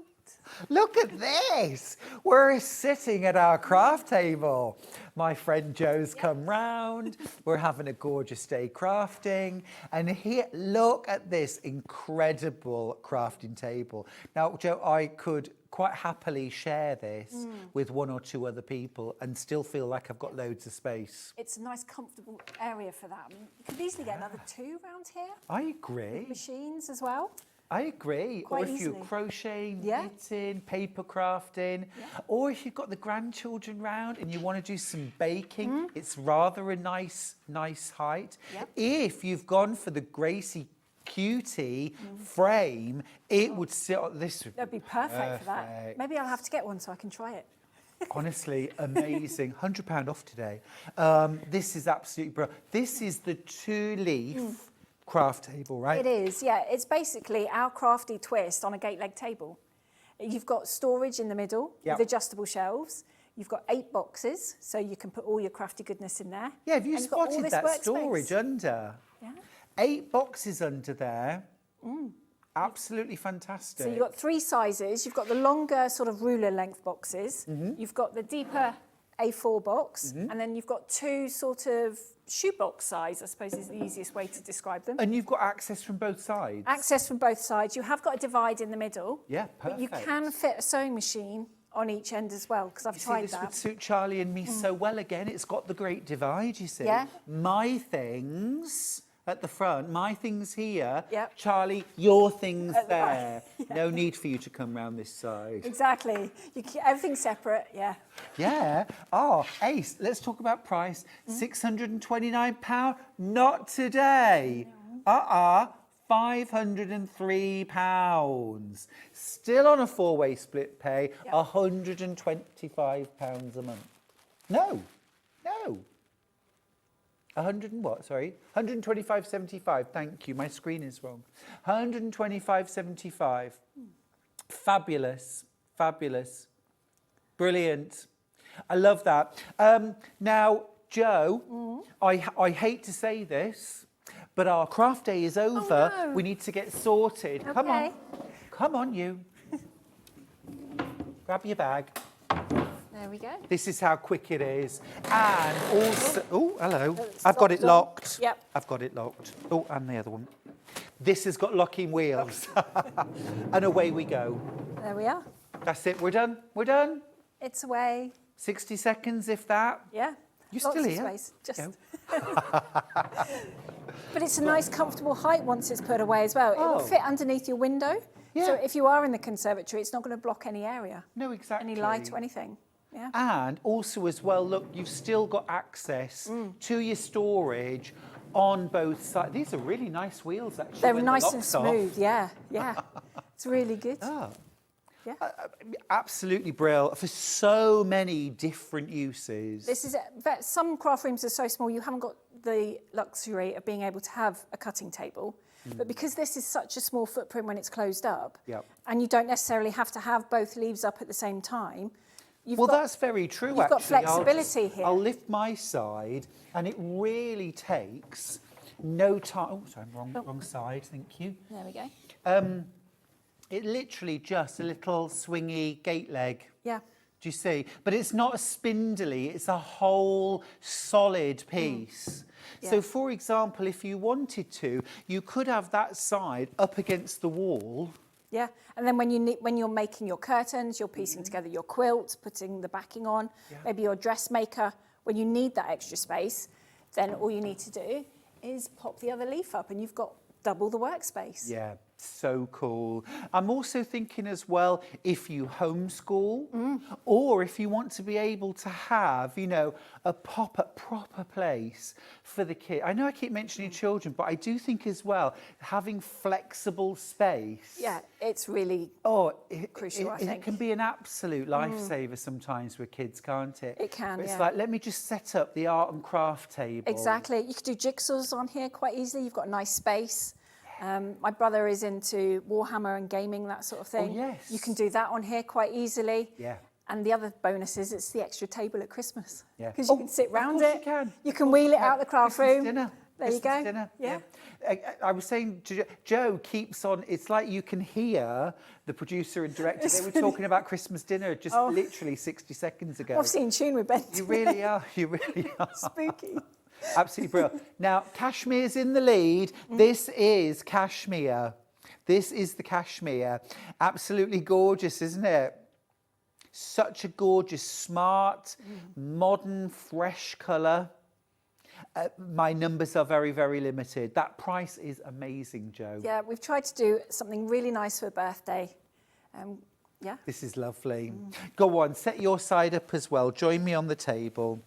Look at this. We're sitting at our craft table. My friend Joe's come round. We're having a gorgeous day crafting. And here, look at this incredible crafting table. Now, Joe, I could quite happily share this with one or two other people and still feel like I've got loads of space. It's a nice, comfortable area for that. I mean, you could easily get another 2 around here. I agree. Machines as well. I agree. Quite or if easily. you're crocheting, knitting, paper crafting, or if you've got the grandchildren round and you want to do some baking, it's rather a nice height. If you've gone for the Gracie cutie frame, it would sit on this. That'd be perfect for that. Maybe I'll have to get one so I can try it. Honestly, amazing. £100 off today. This is absolutely brilliant. This is the 2-leaf craft table, right? It is, yeah. It's basically our crafty twist on a gate leg table. You've got storage in the middle with adjustable shelves. You've got 8 boxes, so you can put all your crafty goodness in there. Yeah, have you And you've got all spotted this that workspace. storage under? Yeah. 8 boxes under there. Absolutely fantastic. So you've got 3 sizes. You've got the longer sort of ruler length boxes. You've got the deeper A4 box. And then you've got 2 sort of shoebox size, I suppose is the easiest way to describe them. And you've got access from both sides? Access from both sides. You have got a divide in the middle. Yeah, perfect. But you can fit a sewing machine on each end as well, because I've tried this that. would suit Charlie and me so well again. It's got the great divide, you see. Yeah. My things at the front, my things here. Yep. Charlie, your things At the back. there. No need for you to come round this side. Exactly. Everything's separate, yeah. Yeah. Oh, Ace, let's talk about price. £629. Not today. £503. Still on a 4-way split pay, £125 a month. No. 100 and what, sorry? 125.75, thank you, my screen is wrong. 125.75. Fabulous. Brilliant. I love that. Now, Jo, I hate to say this, but our craft day is over. Oh, no. We need to get sorted. Okay. Come on, you. Grab your bag. There we go. This is how quick it is. And also, oh, hello. It's I've got it locked on. locked. Yep. I've got it locked. Oh, and the other one. This has got locking wheels. And away we go. There we are. That's it. We're done. It's away. 60 seconds, if that. Yeah. You're Lots still of here. space. Just. Go. But it's a nice, comfortable height once it's put away as well. It will fit underneath your window. Yeah. So if you are in the conservatory, it's not going to block any area. No, exactly. Any light or anything. Yeah. And also as well, look, you've still got access to your storage on both sides. These are really nice wheels, actually. They're when the nice and lock's off. smooth. Yeah. It's really good. Oh. Yeah. Absolutely brilliant for so many different uses. This is some craft rooms are so small you haven't got the luxury of being able to have a cutting table. But because this is such a small footprint when it's closed up, and you don't necessarily have to have both leaves up at the same time, that's very true, You've got flexibility here. I'll lift my side, and it really takes no time. Oh, sorry, wrong side, thank you. There we go. It literally just a little swingy gate leg. Yeah. Do you see? But it's not a spindly, it's a whole solid piece. Yeah. So, for example, if you wanted to, you could have that side up against the wall. Yeah, and then when you're making your curtains, you're piecing together your quilt, putting the backing on, maybe your dressmaker, when you need that extra space, then all you need to do is pop the other leaf up and you've got double the workspace. Yeah, so cool. I'm also thinking as well, if you homeschool or if you want to be able to have, you know, a proper place for the kid. I know I keep mentioning children, but I do think as well, having flexible space. Yeah, it's really crucial, I think. It can be an absolute lifesaver sometimes with kids, can't it? It can, but it's yeah. like, let me just set up the art and craft table. Exactly. You could do jigsaws on here quite easily. You've got a nice space. My brother is into Warhammer and gaming, that sort of thing. Oh, yes. You can do that on here quite easily. Yeah. And the other bonus is it's the extra table at Christmas. Yeah. Because you can sit round it. You can wheel it out the craft room. Dinner. There you go. Dinner. Yeah. I was saying to Joe keeps on, it's like you can hear the producer and director. They were talking about Christmas dinner just literally 60 seconds ago. I've seen tune with Ben. You really are. You really are. Spooky. Absolutely brilliant. Now, cashmere's in the lead. This is cashmere. This is the cashmere. Absolutely gorgeous, isn't it? Such a gorgeous, smart, modern, fresh colour. My numbers are very, very limited. That price is amazing, Jo. Yeah, we've tried to do something really nice for a birthday. Yeah. This is lovely. Go on, set your side up as well. Join me on the table.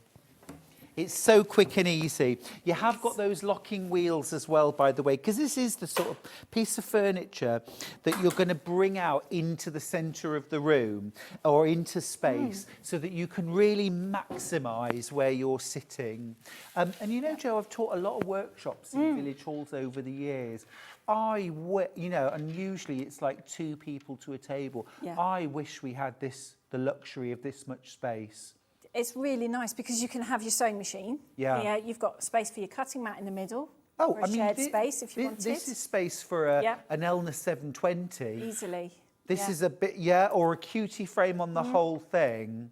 It's so quick and easy. You have got those locking wheels as well, by the way, because this is the sort of piece of furniture that you're going to bring out into the centre of the room or into space so that you can really maximise where you're sitting. And you know, Jo, I've taught a lot of workshops in village halls over the years. You know, and usually it's like 2 people to a table. Yeah. I wish we had the luxury of this much space. It's really nice because you can have your sewing machine. Yeah. Here, you've got space for your cutting mat in the middle. Oh, for a shared space if you wanted. This is space for an Elna 720. Easily. This is a bit, or a cutie frame on the whole thing.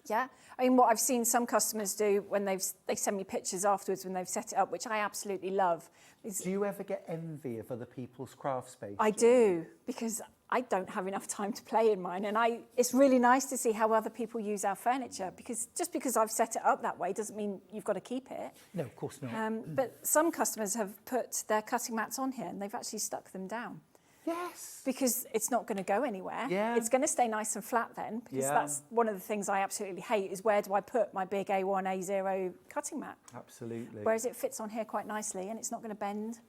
Yeah. I mean, what I've seen some customers do when they send me pictures afterwards when they've set it up, which I absolutely love. Do you ever get envy of other people's craft space? I do, because I don't have enough time to play in mine, and it's really nice to see how other people use our furniture, because just because I've set it up that way doesn't mean you've got to keep it. No, of course not. But some customers have put their cutting mats on here and they've actually stuck them down. Yes. Because it's not going to go anywhere. Yeah. It's going to stay nice and flat then, because that's one of the things I absolutely hate is where do I put my big A1, A0 cutting mat? Absolutely. Whereas it fits on here quite nicely and it's not going to bend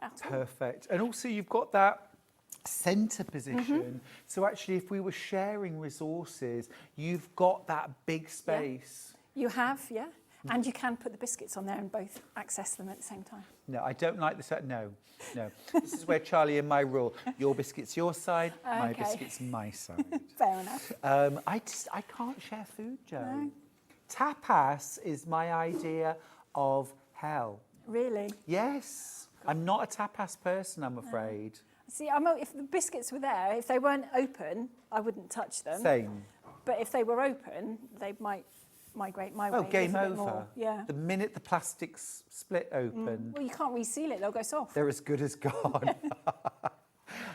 at all. Perfect. And also you've got that centre position. So actually if we were sharing resources, you've got that big space. Yeah. You have, yeah. And you can put the biscuits on there and both access them at the same time. No, I don't like this. No. This is where Charlie and my rule. Your biscuits your side, my biscuits my side. Fair enough. I can't share food, Jo. No. Tapas is my idea of hell. Really? Yes. I'm not a tapas person, I'm afraid. See, if the biscuits were there, if they weren't open, I wouldn't touch them. Same. But if they were open, they might migrate my way. Oh, game over. More. Yeah. The minute the plastic's split open. Well, you can't reseal it; they'll go soft. They're as good as gone.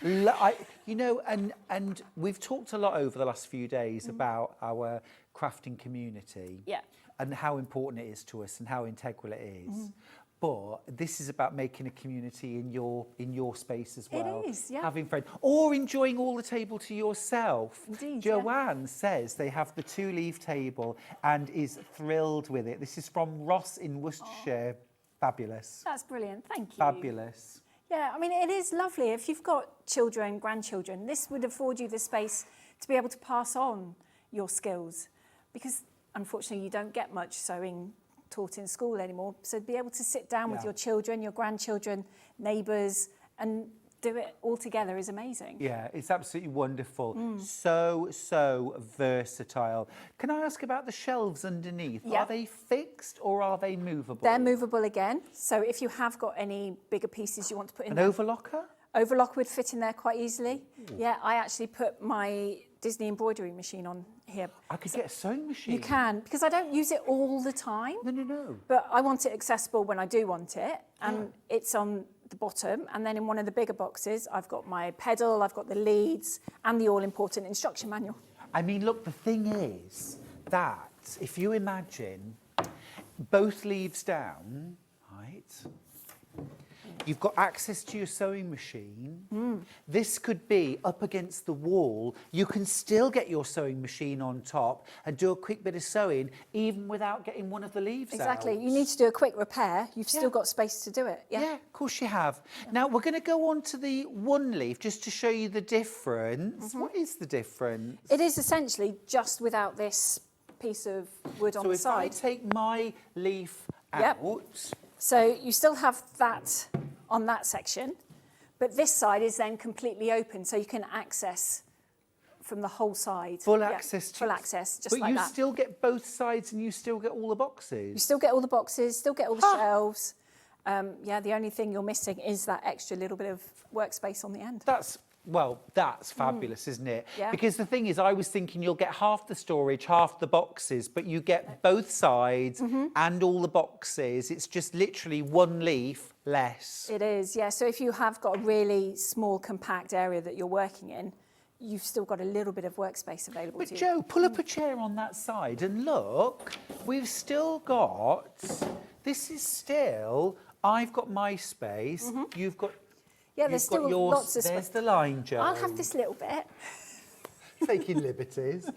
You know, and we've talked a lot over the last few days about our crafting community. Yeah. And how important it is to us and how integral it is. But this is about making a community in your space as well. It is, yeah. Having friends. Or enjoying all the table to yourself. Indeed, Joanne says they have the 2-leaf table and is thrilled with it. This is from Ross in Worcestershire. Fabulous. That's brilliant. Thank you. Fabulous. Yeah, I mean, it is lovely. If you've got children, grandchildren, this would afford you the space to be able to pass on your skills, because unfortunately you don't get much sewing taught in school anymore. So to be able to sit down with your children, your grandchildren, neighbours, and do it all together is amazing. Yeah, it's absolutely wonderful. So versatile. Can I ask about the shelves underneath? Yeah. Are they fixed or are they movable? They're movable again. So if you have got any bigger pieces you want to put in there. An overlocker? Overlock would fit in there quite easily. Yeah, I actually put my Disney embroidery machine on here. I could get a sewing machine. You can, because I don't use it all the time. No. But I want it accessible when I do want it. And it's on the bottom. And then in one of the bigger boxes, I've got my pedal, I've got the leads, and the all-important instruction manual. I mean, look, the thing is that if you imagine both leaves down, right? You've got access to your sewing machine. This could be up against the wall. You can still get your sewing machine on top and do a quick bit of sewing, even without getting one of the leaves Exactly. out. You need to do a quick repair. You've still got space to do it. Yeah, of course you have. Now, we're going to go on to the one leaf just to show you the difference. What is the difference? It is essentially just without this piece of wood on the side. So if I take my leaf out... So you still have that on that section, but this side is then completely open, so you can access from the whole side. Full access. Full access, just but like that. You still get both sides and you still get all the boxes? You still get all the boxes, still get all the shelves. The only thing you're missing is that extra little bit of workspace on the end. That's fabulous, isn't it? Yeah. Because the thing is, I was thinking you'll get half the storage, half the boxes, but you get both sides and all the boxes. It's just literally one leaf less. It is, yeah. So if you have got a really small, compact area that you're working in, you've still got a little bit of workspace available to you. But Jo, pull up a chair on that side and look, we've still got, this is still, I've got my space, you've got... Yeah, there's still lots of space. There's the line, Jo. I'll have this little bit. Taking liberties.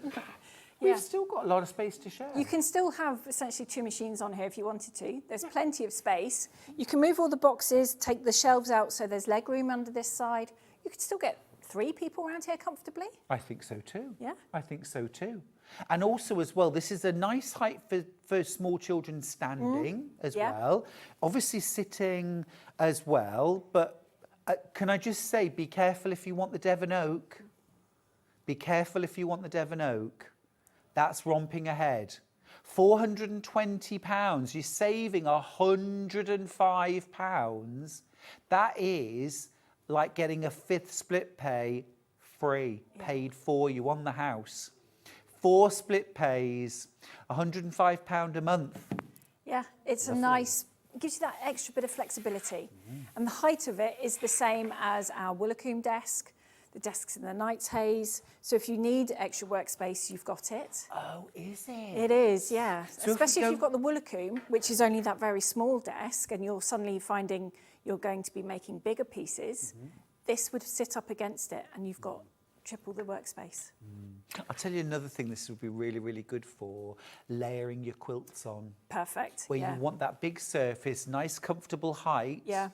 We've still got a lot of space to share. You can still have essentially 2 machines on here if you wanted to. There's plenty of space. You can move all the boxes, take the shelves out so there's leg room under this side. You could still get 3 people around here comfortably. I think so too. Yeah. I think so too. And also as well, this is a nice height for small children standing as well. Obviously sitting as well, but can I just say, be careful if you want the Devon Oak. Be careful if you want the Devon Oak. That's romping ahead. £420, you're saving £105. That is like getting a 5th split pay free, paid for you on the house. 4 split pays, £105 a month. Yeah, it's a nice, it gives you that extra bit of flexibility. And the height of it is the same as our Woolacombe desk, the desks in the Knight's Haze. So if you need extra workspace, you've got it. Oh, is it? It is, yeah. So especially if you've got the Woolacombe, which is only that very small desk, and you're suddenly finding you're going to be making bigger pieces, this would sit up against it, and you've got triple the workspace. I'll tell you another thing this would be really, really good for, layering your quilts on. Perfect, Where you want that big surface, nice comfortable height. Yeah.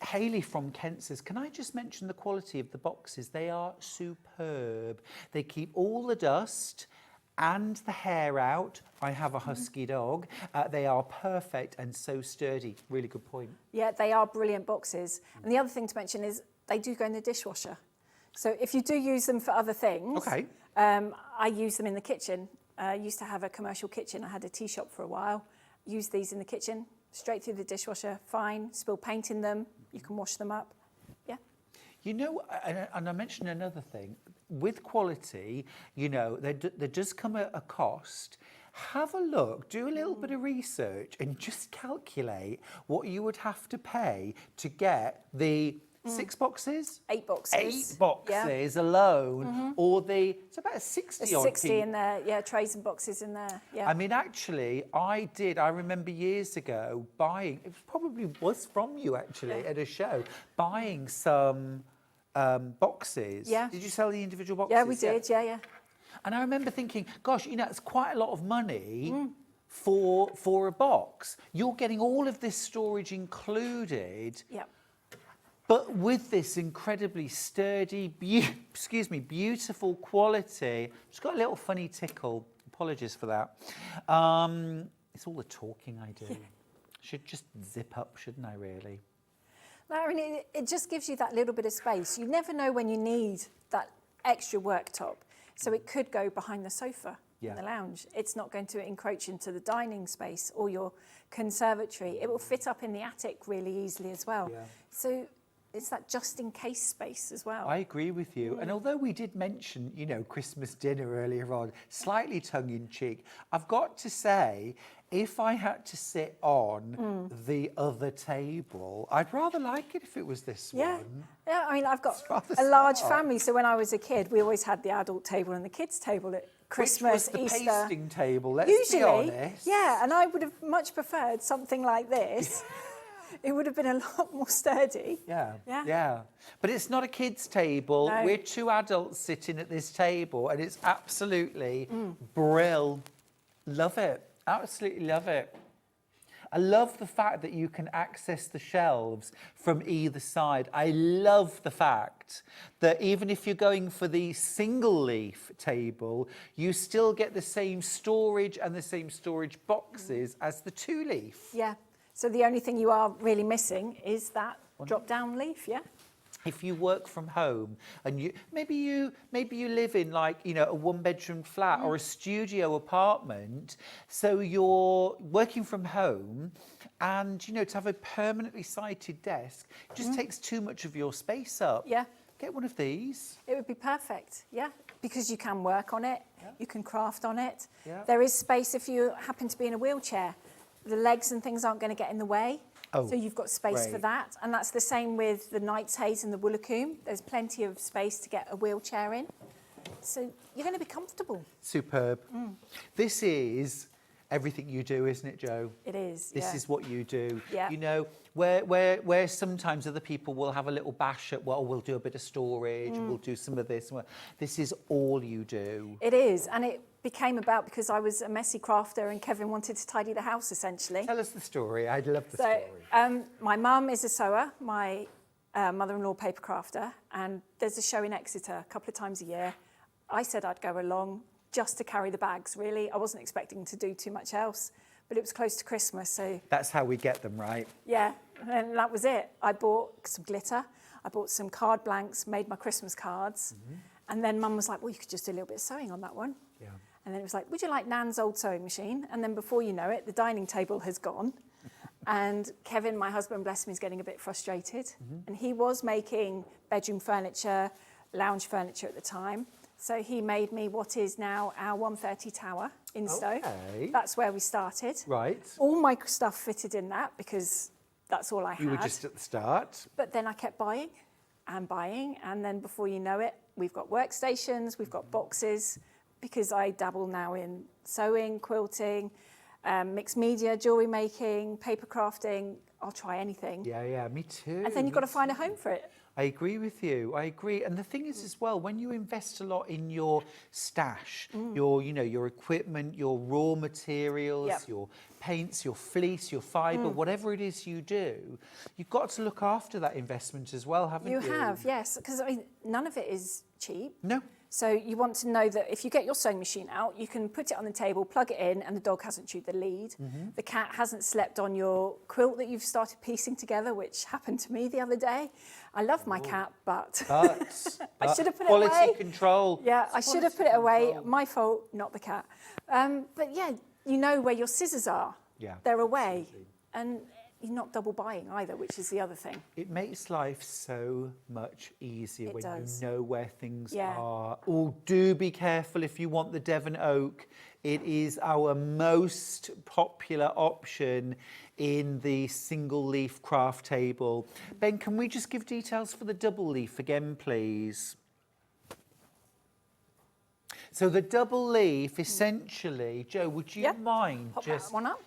Hayley from Kent says, can I just mention the quality of the boxes? They are superb. They keep all the dust and the hair out. I have a husky dog. They are perfect and so sturdy. Really good point. Yeah, they are brilliant boxes. And the other thing to mention is they do go in the dishwasher. So if you do use them for other things, I use them in the kitchen. I used to have a commercial kitchen. I had a tea shop for a while. Used these in the kitchen, straight through the dishwasher, fine. Spill paint in them, you can wash them up. Yeah. You know, and I mentioned another thing. With quality, you know, there does come a cost. Have a look, do a little bit of research and just calculate what you would have to pay to get the 6 boxes? 8 boxes. 8 boxes alone, or it's about a 60 There's 60 in there, yeah, trays and boxes in there, yeah. I mean, actually, I remember years ago buying, it probably was from you actually, at a show, buying some boxes. Yeah. Did you sell the individual boxes? Yeah, we did, yeah. And I remember thinking, gosh, you know, it's quite a lot of money for a box. You're getting all of this storage included. Yeah. But with this incredibly sturdy, beautiful quality, just got a little funny tickle. Apologies for that. It's all the talking I do. Should just zip up, shouldn't I, really? No, I mean, it just gives you that little bit of space. You never know when you need that extra worktop. So it could go behind the sofa in the lounge. It's not going to encroach into the dining space or your conservatory. It will fit up in the attic really easily as well. Yeah. So it's that just in case space as well. I agree with you. And although we did mention, you know, Christmas dinner earlier on, slightly tongue in cheek, I've got to say, if I had to sit on the other table, I'd rather like it if it was this one. Yeah, I mean, I've got a large family, so when I was a kid, we always had the adult table and the kids' table at Christmas, Which was the Easter. pasting table, let's Usually, be honest. Yeah, and I would have much preferred something like this. It would have been a lot more sturdy. Yeah. But it's not a kids' table. No. We're 2 adults sitting at this table, and it's absolutely brill. Love it. Absolutely love it. I love the fact that you can access the shelves from either side. I love the fact that even if you're going for the single leaf table, you still get the same storage and the same storage boxes as the 2 leaf. Yeah. So the only thing you are really missing is that drop-down leaf, yeah? If you work from home and maybe you live in, like, you know, a 1-bedroom flat or a studio apartment, so you're working from home and, you know, to have a permanently sited desk just takes too much of your space up. Yeah. Get one of these. It would be perfect, yeah, because you can work on it, you can craft on it. Yeah. There is space if you happen to be in a wheelchair. The legs and things aren't going to get in the way. So you've got space for that. And that's the same with the Knight's Haze and the Woolacombe. There's plenty of space to get a wheelchair in. So you're going to be comfortable. Superb. This is everything you do, isn't it, Jo? It is, This is what you do. Yeah. You know, where sometimes other people will have a little bash at, well, we'll do a bit of storage, we'll do some of this. This is all you do. It is. And became about because I was a messy crafter and Kevin wanted to tidy the house, essentially. Tell us the story. I'd love the story. My mum is a sewer, my mother-in-law paper crafter, and there's a show in Exeter a couple of times a year. I said I'd go along just to carry the bags, really. I wasn't expecting to do too much else, but it was close to Christmas, so... That's how we get them, right? Yeah, and that was it. I bought some glitter, I bought some card blanks, made my Christmas cards, and then Mum was like, well, you could just do a little bit of sewing on that one. Yeah. And then it was like, would you like Nan's old sewing machine? And then before you know it, the dining table has gone. And Kevin, my husband, bless him, is getting a bit frustrated. And he was making bedroom furniture, lounge furniture at the time. So he made me what is now our 130 tower, Insto. Okay. That's where we started. Right. All my stuff fitted in that because that's all I had. You were just at the start. But then I kept buying, and then before you know it, we've got workstations, we've got boxes, because I dabble now in sewing, quilting, mixed media, jewellery making, paper crafting. I'll try anything. Yeah, me too. And then you've got to find a home for it. I agree with you. I agree. And the thing is as well, when you invest a lot in your stash, your equipment, your raw materials, your paints, your fleece, your fibre, whatever it is you do, you've got to look after that investment as well, haven't you? You have, yes. Because, I mean, none of it is cheap. No. So you want to know that if you get your sewing machine out, you can put it on the table, plug it in, and the dog hasn't chewed the lead. The cat hasn't slept on your quilt that you've started piecing together, which happened to me the other day. I love my cat, but I should have put it away. Quality control. Yeah, I should have put it away. My fault, not the cat. But yeah, you know where your scissors are. Yeah. They're away. And you're not double buying either, which is the other thing. It makes life so much easier when you know where things Yeah. are. Oh, do be careful if you want the Devon Oak. It is our most popular option in the single leaf craft table. Ben, can we just give details for the double leaf again, please? So the double leaf, essentially, Jo, would you mind Pop just that one up.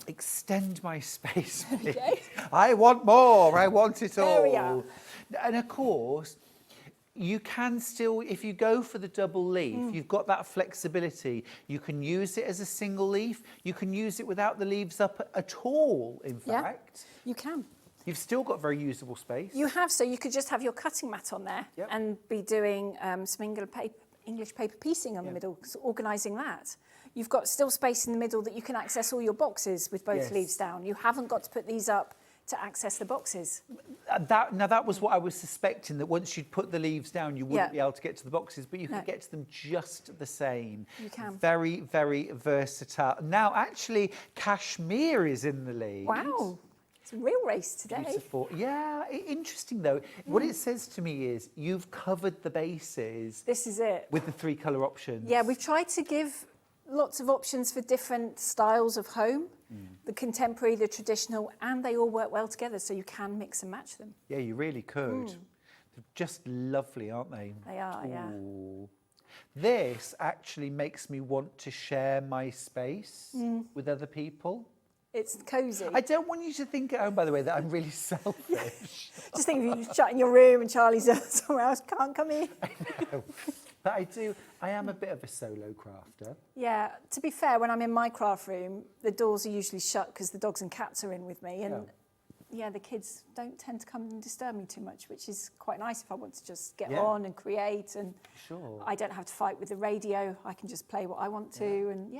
extend my space, please? Okay. I want more. I want it all. There we are. And of course, you can still, if you go for the double leaf, you've got that flexibility. You can use it as a single leaf. You can use it without the leaves up at all, in fact. You can. You've still got very usable space. You have, so you could just have your cutting mat on there and be doing some English paper piecing on the middle, so organising that. You've got still space in the middle that you can access all your boxes with both leaves down. You haven't got to put these up to access the boxes. That was what I was suspecting, that once you'd put the leaves down, you wouldn't be able to get to the boxes, but you could get to them just the same. You can. Very, very versatile. Now, actually, cashmere is in the lead. Wow. It's a real race today. Beautiful. Yeah, interesting though. What it says to me is you've covered the bases. This is it. With the 3 colour options. Yeah, we've tried to give lots of options for different styles of home, the contemporary, the traditional, and they all work well together, so you can mix and match them. Yeah, you really could. They're just lovely, aren't they? They are, yeah. This actually makes me want to share my space with other people. It's cosy. I don't want you to think at home, by the way, that I'm really selfish. Just think of you shut in your room and Charlie's somewhere else, can't come in. I know. But I am a bit of a solo crafter. Yeah, to be fair, when I'm in my craft room, the doors are usually shut because the dogs and cats are in with me. And yeah, the kids don't tend to come and disturb me too much, which is quite nice if I want to just get on and create. And I don't have to fight with the radio. I can just play what I want to. And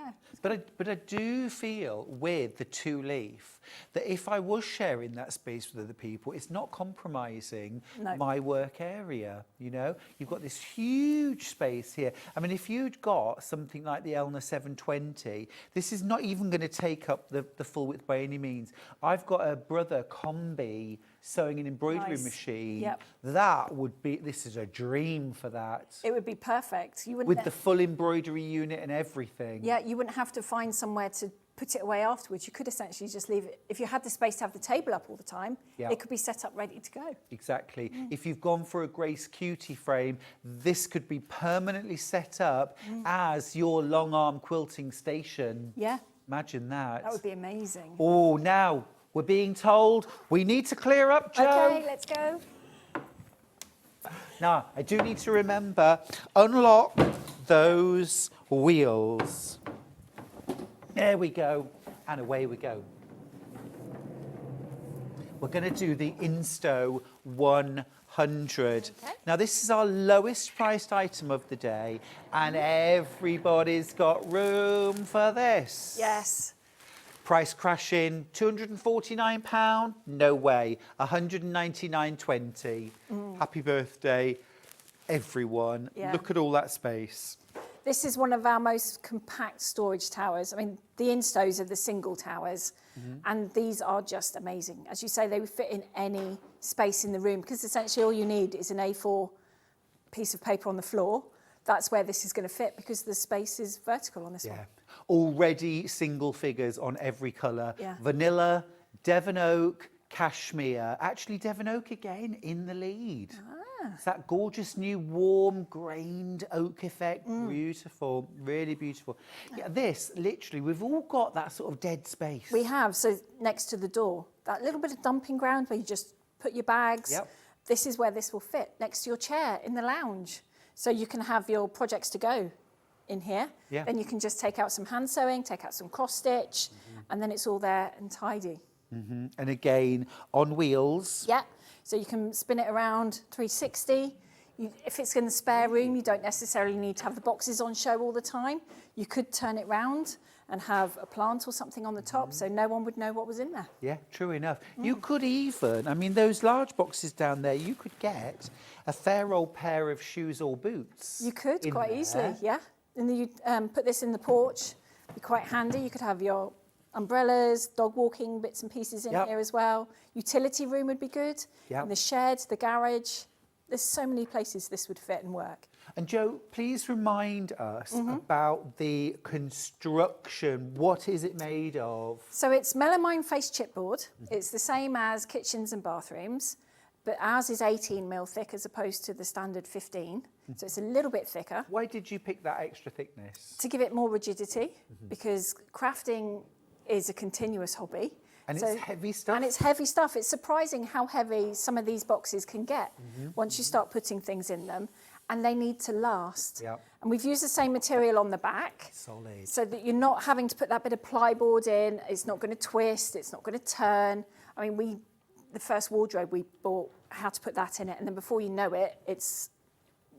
But I do feel with the 2 leaf that if I was sharing that space with other people, it's not compromising my work area. You know, you've got this huge space here. I mean, if you'd got something like the Elna 720, this is not even going to take up the full width by any means. I've got a Brother Combi sewing and embroidery machine. That would be, this is a dream for that. It would be perfect. You wouldn't with the full embroidery unit and everything. Yeah, you wouldn't have to find somewhere to put it away afterwards. You could essentially just leave it. If you had the space to have the table up all the time, it could be set up ready to go. Exactly. If you've gone for a Grace Cutie frame, this could be permanently set up as your long arm quilting station. Yeah. Imagine that. That would be amazing. Oh, now we're being told we need to clear up, Jo. Okay, let's go. Now, I do need to remember, unlock those wheels. There we go, and away we go. We're going to do the Insto 100. Okay. Now, this is our lowest priced item of the day, and everybody's got room for this. Yes. Price crashing, £249? No way. £199.20. Happy birthday, everyone. Yeah. Look at all that space. This is one of our most compact storage towers. I mean, the Instos are the single towers, and these are just amazing. As you say, they would fit in any space in the room, because essentially all you need is an A4 piece of paper on the floor. That's where this is going to fit, because the space is vertical on this one. Already single figures on every colour. Yeah. Vanilla, Devon Oak, Cashmere. Actually, Devon Oak again in the lead. It's that gorgeous new warm grained oak effect. Beautiful, really beautiful. Yeah, this, literally, we've all got that sort of dead space. We have, so next to the door, that little bit of dumping ground where you just put your bags. Yep. This is where this will fit, next to your chair in the lounge. So you can have your projects to go in here. Yeah. Then you can just take out some hand sewing, take out some cross stitch, and then it's all there and tidy. And again, on wheels. Yeah, so you can spin it around 360. If it's in the spare room, you don't necessarily need to have the boxes on show all the time. You could turn it round and have a plant or something on the top, so no one would know what was in there. Yeah, true enough. You could even, I mean, those large boxes down there, you could get a fair old pair of shoes or boots. You could quite easily, yeah. And then you put this in the porch, be quite handy. You could have your umbrellas, dog walking bits and pieces in here as well. Utility room would be good. In the shed, the garage. There's so many places this would fit and work. And Jo, please remind us about the construction. What is it made of? So it's melamine face chipboard. It's the same as kitchens and bathrooms, but ours is 18mm thick as opposed to the standard 15. So it's a little bit thicker. Why did you pick that extra thickness? To give it more rigidity, because crafting is a continuous hobby. And it's heavy stuff. And it's heavy stuff. It's surprising how heavy some of these boxes can get once you start putting things in them, and they need to last. And we've used the same material on the back. Solid. So that you're not having to put that bit of plyboard in. It's not going to twist. It's not going to turn. I mean, the first wardrobe we bought, how to put that in it, and then before you know it, it's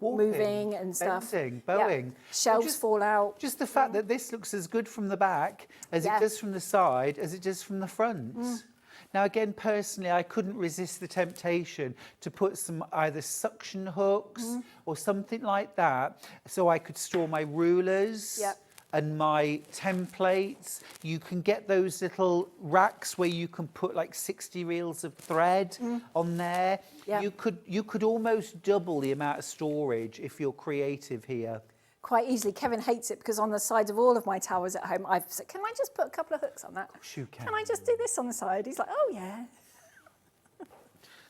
moving and stuff. Bending, bowing. Yeah. Shelves fall out. Just the fact that this looks as good from the back as it does from the side, as it does from the front. Now, again, personally, I couldn't resist the temptation to put some either suction hooks or something like that, so I could store my rulers and my templates. You can get those little racks where you can put like 60 reels of thread on there. You could almost double the amount of storage if you're creative here. Quite easily. Kevin hates it because on the sides of all of my towers at home, I've said, can I just put a couple of hooks on that? Can I just do this on the side? He's like, oh yeah.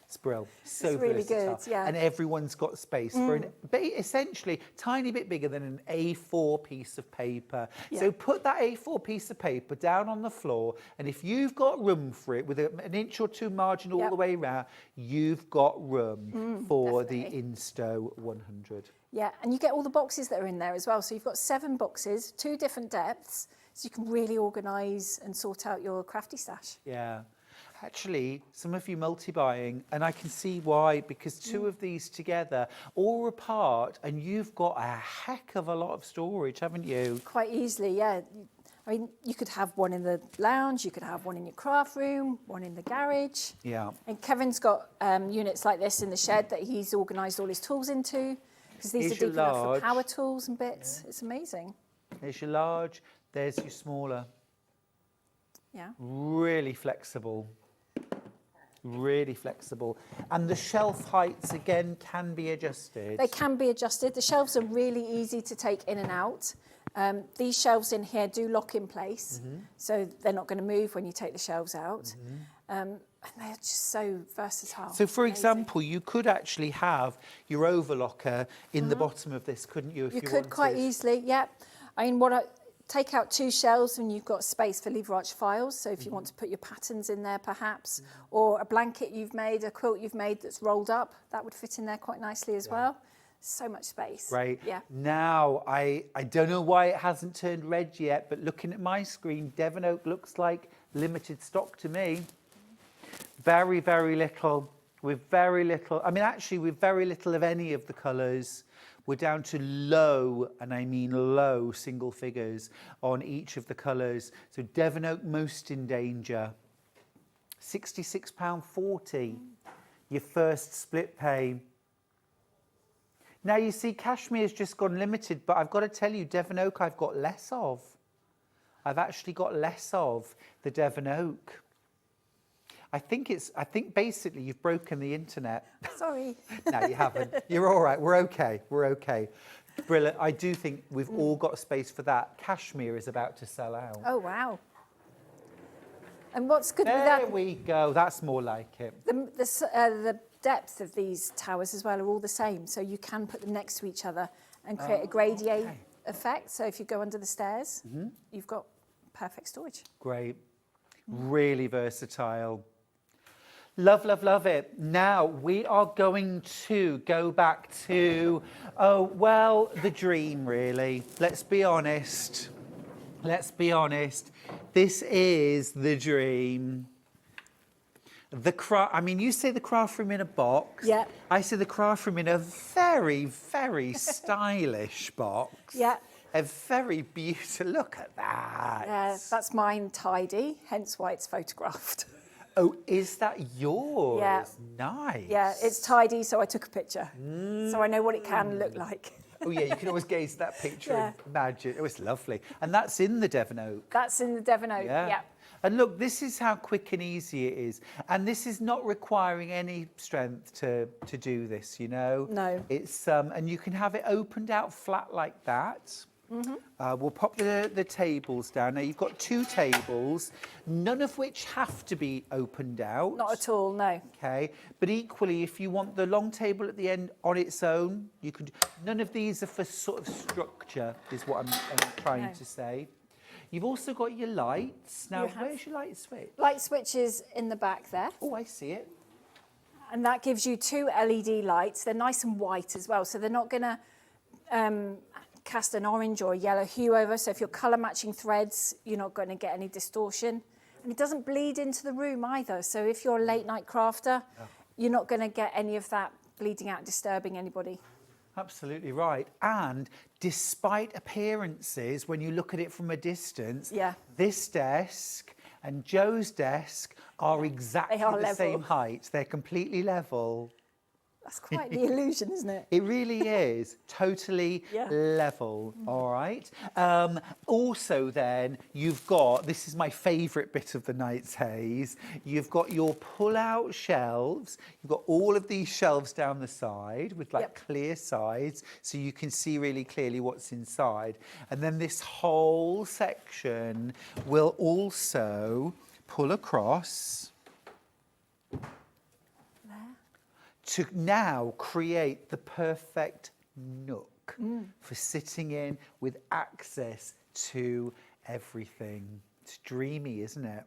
It's brilliant. So it's really versatile. good, yeah. And everyone's got space for an essentially tiny bit bigger than an A4 piece of paper. So put that A4 piece of paper down on the floor, and if you've got room for it with an inch or two margin all the way around, you've got room for the Insto 100. Yeah, and you get all the boxes that are in there as well. So you've got 7 boxes, 2 different depths, so you can really organise and sort out your crafty stash. Yeah. Actually, some of you multi-buying, and I can see why, because 2 of these together, all apart, and you've got a heck of a lot of storage, haven't you? Quite easily, yeah. I mean, you could have one in the lounge, you could have one in your craft room, one in the garage. Yeah. And Kevin's got units like this in the shed that he's organised all his tools into, because these are deep enough for power tools and bits. It's amazing. There's your large, there's your smaller. Yeah. Really flexible. Really flexible. And the shelf heights, again, can be adjusted. They can be adjusted. The shelves are really easy to take in and out. These shelves in here do lock in place, so they're not going to move when you take the shelves out. And they're just so versatile. So, for example, you could actually have your overlocker in the bottom of this, couldn't you? If you could wanted? quite easily, yeah. I mean, take out 2 shelves when you've got space for lever arch files. So if you want to put your patterns in there perhaps, or a blanket you've made, a quilt you've made that's rolled up, that would fit in there quite nicely as well. So much space. Right. Yeah. Now, I don't know why it hasn't turned red yet, but looking at my screen, Devon Oak looks like limited stock to me. Very, very little. With very little, I mean, actually, with very little of any of the colours. We're down to low, and I mean low, single figures on each of the colours. So Devon Oak most in danger. £66.40. Your first split pay. Now you see, Cashmere's just gone limited, but I've got to tell you, Devon Oak I've got less of. I've actually got less of the Devon Oak. I think basically you've broken the internet. Sorry. No, you haven't. You're all right. We're okay. We're okay. Brilliant. I do think we've all got space for that. Cashmere is about to sell out. Oh, wow. And what's good with that? There we go. That's more like it. The depth of these towers as well are all the same, so you can put them next to each other and create a gradier effect. So if you go under the stairs, you've got perfect storage. Great. Really versatile. Love, love, love it. Now we are going to go back to, oh, well, the dream, really. Let's be honest. Let's be honest. This is the dream. The craft, I mean, you say the craft room in a box. Yeah. I say the craft room in a very, very stylish box. Yeah. A very beautiful, look at that. Yeah, that's mine tidy, hence why it's photographed. Oh, is that yours? Yeah. Nice. Yeah, it's tidy, so I took a picture. So I know what it can look like. Oh, yeah, you can always gaze at that picture Yeah. and imagine. Oh, it's lovely. And that's in the Devon Oak. That's in the Devon Oak, yeah. And look, this is how quick and easy it is. And this is not requiring any strength to do this, you know? No. It's, and you can have it opened out flat like that. We'll pop the tables down. Now, you've got 2 tables, none of which have to be opened out. Not at all, no. Okay, but equally, if you want the long table at the end on its own, you can. None of these are for sort of structure, is what I'm trying to say. You've also got your lights. Now, where's your light switch? Light switch is in the back there. Oh, I see it. And that gives you 2 LED lights. They're nice and white as well, so they're not going to cast an orange or a yellow hue over. So if you're colour matching threads, you're not going to get any distortion. And it doesn't bleed into the room either. So if you're a late night crafter, you're not going to get any of that bleeding out, disturbing anybody. Absolutely right. And despite appearances, when you look at it from a distance, this desk and Joe's desk are exactly the same height. They're completely level. That's quite the illusion, isn't it? It really is. Totally level, all right? Also then, you've got, this is my favourite bit of the night's haze, you've got your pull-out shelves. You've got all of these shelves down the side with like clear sides, so you can see really clearly what's inside. And then this whole section will also pull across to now create the perfect nook for sitting in with access to everything. It's dreamy, isn't it?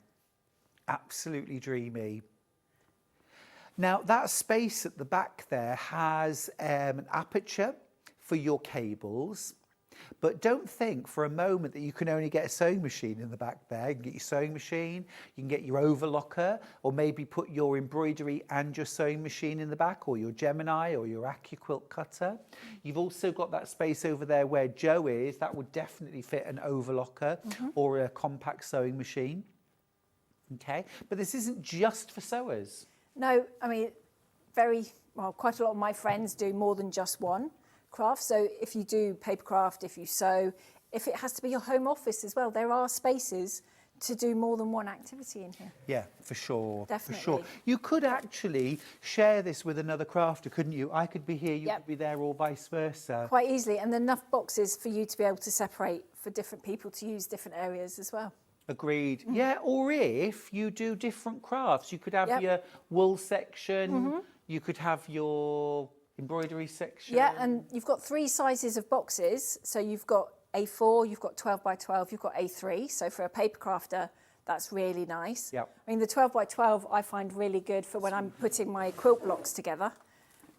Absolutely dreamy. Now, that space at the back there has an aperture for your cables. But don't think for a moment that you can only get a sewing machine in the back there. You can get your sewing machine, you can get your overlocker, or maybe put your embroidery and your sewing machine in the back, or your Gemini or your AccuQuilt cutter. You've also got that space over there where Joe is. That would definitely fit an overlocker or a compact sewing machine. Okay, but this isn't just for sewers. No, I mean, quite a lot of my friends do more than just one craft. So if you do paper craft, if you sew, if it has to be your home office as well, there are spaces to do more than one activity in here. Yeah, for sure. Definitely. For sure. You could actually share this with another crafter, couldn't you? I could be here, you could be there, or vice versa. Quite easily, and enough boxes for you to be able to separate for different people to use different areas as well. Agreed. Yeah, or if you do different crafts, you could have your wool section, you could have your embroidery section. Yeah, and you've got 3 sizes of boxes. So you've got A4, you've got 12 by 12, you've got A3. So for a paper crafter, that's really nice. Yep. I mean, the 12 by 12 I find really good for when I'm putting my quilt blocks together.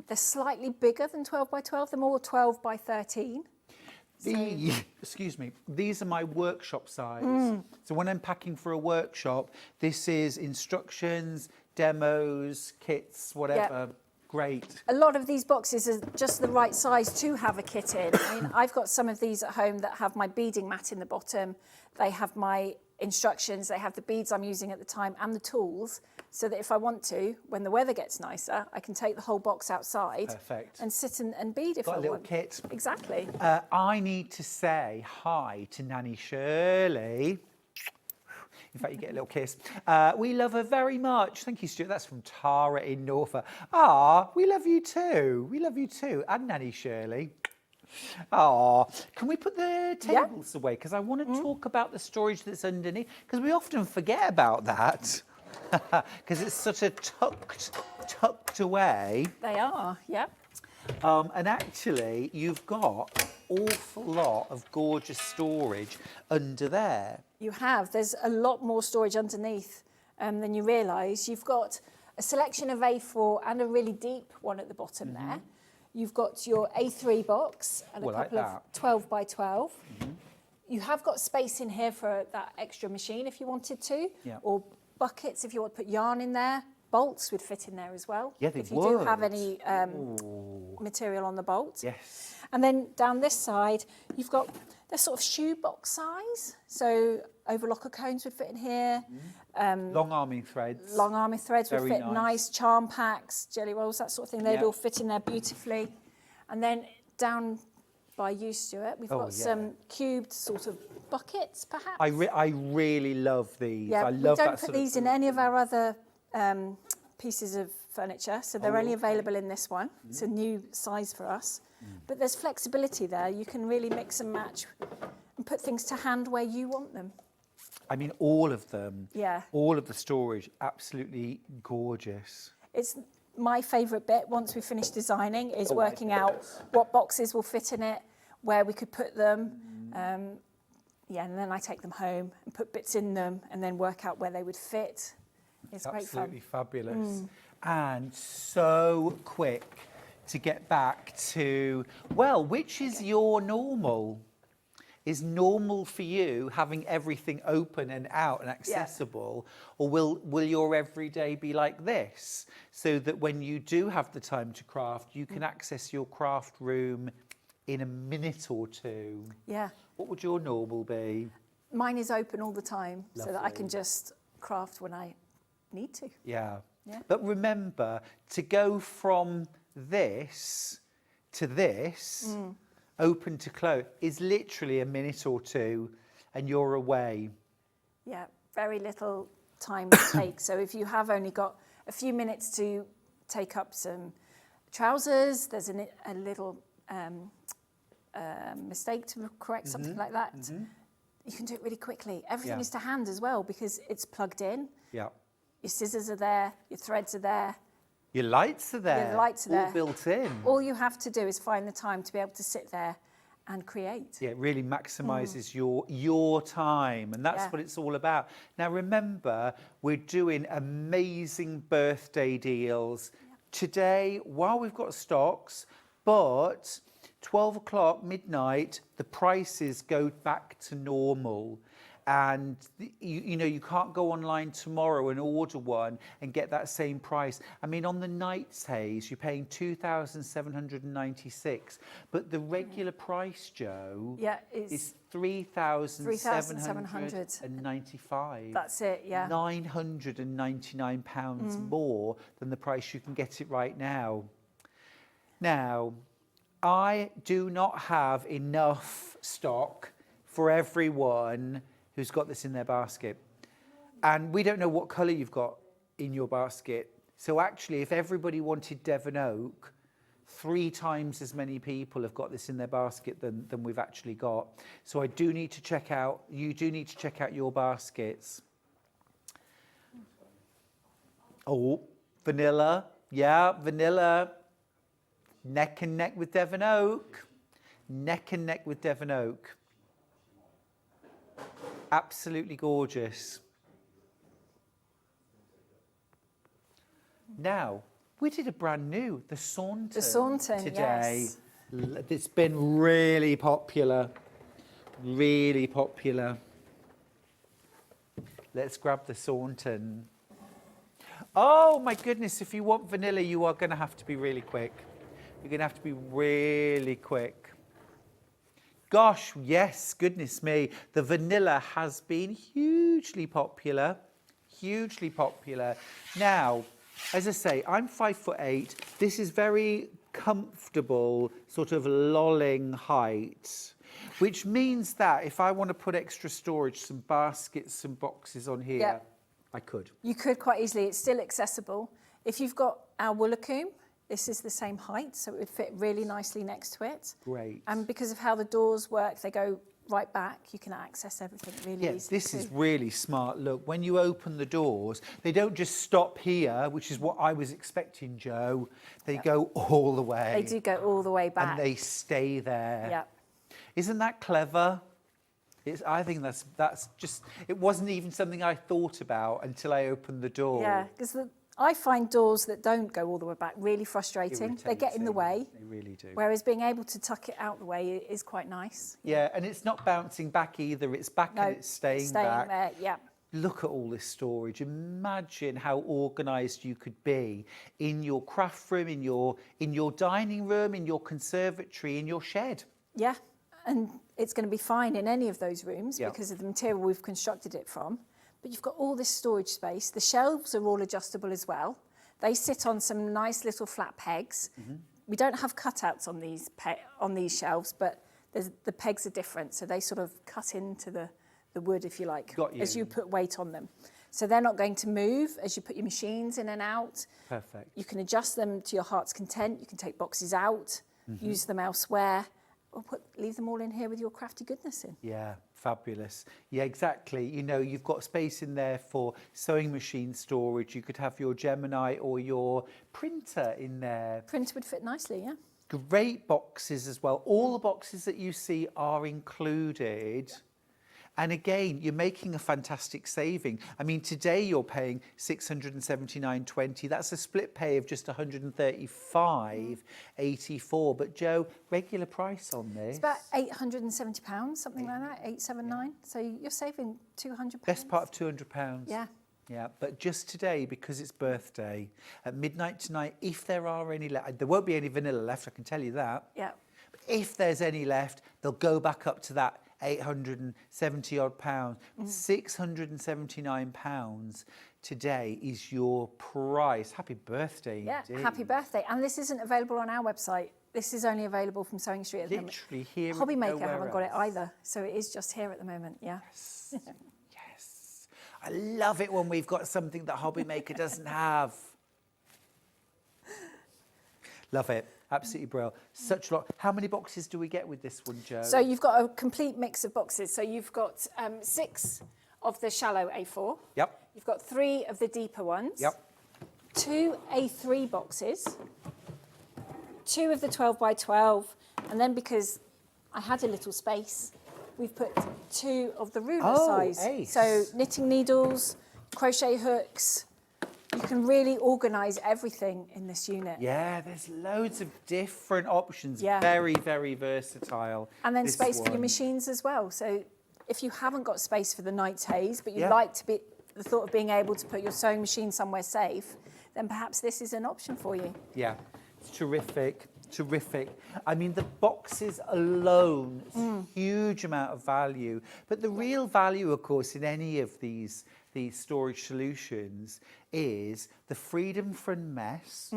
They're slightly bigger than 12 by 12. They're more 12 by 13. Excuse me, these are my workshop size. So when I'm packing for a workshop, this is instructions, demos, kits, whatever. Yep. Great. A lot of these boxes are just the right size to have a kit in. I mean, I've got some of these at home that have my beading mat in the bottom. They have my instructions, they have the beads I'm using at the time and the tools, so that if I want to, when the weather gets nicer, I can take the whole box outside. Perfect. And sit and bead if Got I a little want. kit. Exactly. I need to say hi to Nanny Shirley. In fact, you get a little kiss. We love her very much. Thank you, Stuart. That's from Tara in Norfolk. Ah, we love you too. We love you too. And Nanny Shirley. Ah, can we put the tables away? Because I want to talk about the storage that's underneath. Because we often forget about that. Because it's such a tucked away. They are, yeah. And actually, you've got an awful lot of gorgeous storage under there. You have. There's a lot more storage underneath than you realise. You've got a selection of A4 and a really deep one at the bottom there. You've got your A3 box and a couple of 12 by 12. You have got space in here for that extra machine if you wanted to, or buckets if you want to put yarn in there. Bolts would fit in there as well. Yeah, they if you do have any material on the bolt. Yes. And then down this side, you've got the sort of shoebox size. So overlocker cones would fit in here. Long arming threads. Long arming threads would Very fit nice. nice. Charm packs, jelly rolls, that sort of thing. They'd Yeah. all fit in there beautifully. And then down by you, Stuart, we've got some cubed sort of buckets, perhaps. I really love these. Yeah, I we love don't that put these in any of our other pieces of furniture, so they're only available in this one. It's a new size for us. But there's flexibility there. You can really mix and match and put things to hand where you want them. I mean, all of them. Yeah. All of the storage, absolutely gorgeous. It's my favourite bit once we finish designing is working out what boxes will fit in it, where we could put them. Yeah, and then I take them home and put bits in them and then work out where they would fit. It's great fun. Absolutely fabulous. And so quick to get back to, well, which is your normal? Is normal for you having everything open and out and accessible, or will your everyday be like this, so that when you do have the time to craft, you can access your craft room in a minute or two? Yeah. What would your normal be? Mine is open all the time so that I Lovely. can just craft when I need to. Yeah. Yeah. But remember, to go from this to this, open to close, is literally a minute or two and you're away. Yeah, very little time to take. So if you have only got a few minutes to take up some trousers, there's a little mistake to correct, something like that, you can do it really quickly. Everything is to hand as well because it's plugged in. Yeah. Your scissors are there, your threads are there. Your lights are there. Your lights are all there. built in. All you have to do is find the time to be able to sit there and create. Yeah, it really maximises your time, and that's what it's all about. Now remember, we're doing amazing birthday deals today while we've got stocks, but 12 o'clock, midnight, the prices go back to normal. And you know, you can't go online tomorrow and order one and get that same price. I mean, on the Nights Haze, you're paying $2,796, but the regular price, Jo, is $3,795. That's it, yeah. £999 more than the price you can get it right now. Now, I do not have enough stock for everyone who's got this in their basket. And we don't know what colour you've got in your basket. So actually, if everybody wanted Devon Oak, 3 times as many people have got this in their basket than we've actually got. So I do need to check out, you do need to check out your baskets. Oh, vanilla. Yeah, vanilla. Neck and neck with Devon Oak. Neck and neck with Devon Oak. Absolutely gorgeous. Now, we did a brand new, the Saunton. The Saunton, today. yes. It's been really popular. Really popular. Let's grab the Saunton. Oh my goodness, if you want vanilla, you are going to have to be really quick. You're going to have to be really quick. Gosh, yes, goodness me. The vanilla has been hugely popular. Hugely popular. Now, as I say, I'm 5'8". This is very comfortable, sort of lolling height, which means that if I want to put extra storage, some baskets, some boxes on here, Yep. I could. You could quite easily. It's still accessible. If you've got our Woolacombe, this is the same height, so it would fit really nicely next to it. Great. And because of how the doors work, they go right back. You can access everything really Yeah, easily. this is really smart. Look, when you open the doors, they don't just stop here, which is what I was expecting, Jo. They go all the way. They do go all the way back. And they stay there. Yeah. Isn't that clever? I think that's just, it wasn't even something I thought about until I opened the door. Yeah, because I find doors that don't go all the way back really frustrating. They get in the way. They really do. Whereas being able to tuck it out the way is quite nice. Yeah, and it's not bouncing back either. It's back and it's staying back. there, yeah. Look at all this storage. Imagine how organised you could be in your craft room, in your dining room, in your conservatory, in your shed. Yeah, and it's going to be fine in any of those rooms Yeah. because of the material we've constructed it from. But you've got all this storage space. The shelves are all adjustable as well. They sit on some nice little flat pegs. We don't have cutouts on these shelves, but the pegs are different. So they sort of cut into the wood, if you like, as you put weight on them. So they're not going to move as you put your machines in and out. Perfect. You can adjust them to your heart's content. You can take boxes out, use them elsewhere, or leave them all in here with your crafty goodness in. Yeah, fabulous. Yeah, exactly. You know, you've got space in there for sewing machine storage. You could have your Gemini or your printer in there. Printer would fit nicely, yeah. Great boxes as well. All the boxes that you see are included. And again, you're making a fantastic saving. I mean, today you're paying $679.20. That's a split pay of just $135.84. But Jo, regular price on this? It's about £870, something like that, £879. So you're saving £200. Best part of £200. Yeah. Yeah, but just today, because it's birthday, at midnight tonight, if there are any left, there won't be any vanilla left, I can tell you that. Yeah. But if there's any left, they'll go back up to that 870 odd pounds. £679 today is your price. Happy birthday. Yeah, indeed. happy birthday. And this isn't available on our website. This is only available from Sewing Street at the moment. Literally here. Hobbymaker nowhere haven't got it else. either. So it is just here at the moment, yeah. Yes. Yes. I love it when we've got something that Hobbymaker doesn't have. Love it. Absolutely brilliant. Such a lot. How many boxes do we get with this one, Jo? So you've got a complete mix of boxes. So you've got 6 of the shallow A4. Yep. You've got 3 of the deeper ones. Yep. 2 A3 boxes. 2 of the 12 by 12. And then because I had a little space, we've put 2 of the ruler size. Ace. So knitting needles, crochet hooks. You can really organise everything in this unit. Yeah, there's loads of different options. Yeah. Very, very versatile. And then this space for your one. machines as well. So if you haven't got space for the night's haze, but you Yeah. like to be the thought of being able to put your sewing machine somewhere safe, then perhaps this is an option for you. Yeah, it's terrific. Terrific. I mean, the boxes alone, it's a huge amount of value. But the real value, of course, in any of these storage solutions is the freedom from mess,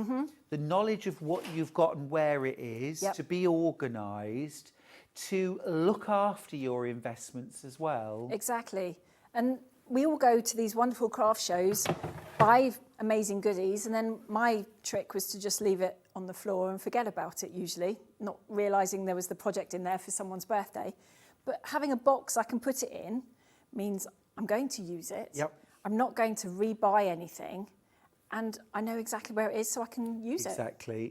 the knowledge of what you've got and where it is, to be organised, to look after your investments as well. Exactly. And we all go to these wonderful craft shows, buy amazing goodies, and then my trick was to just leave it on the floor and forget about it usually, not realising there was the project in there for someone's birthday. But having a box I can put it in means I'm going to use it. Yep. I'm not going to rebuy anything, and I know exactly where it is so I can use it.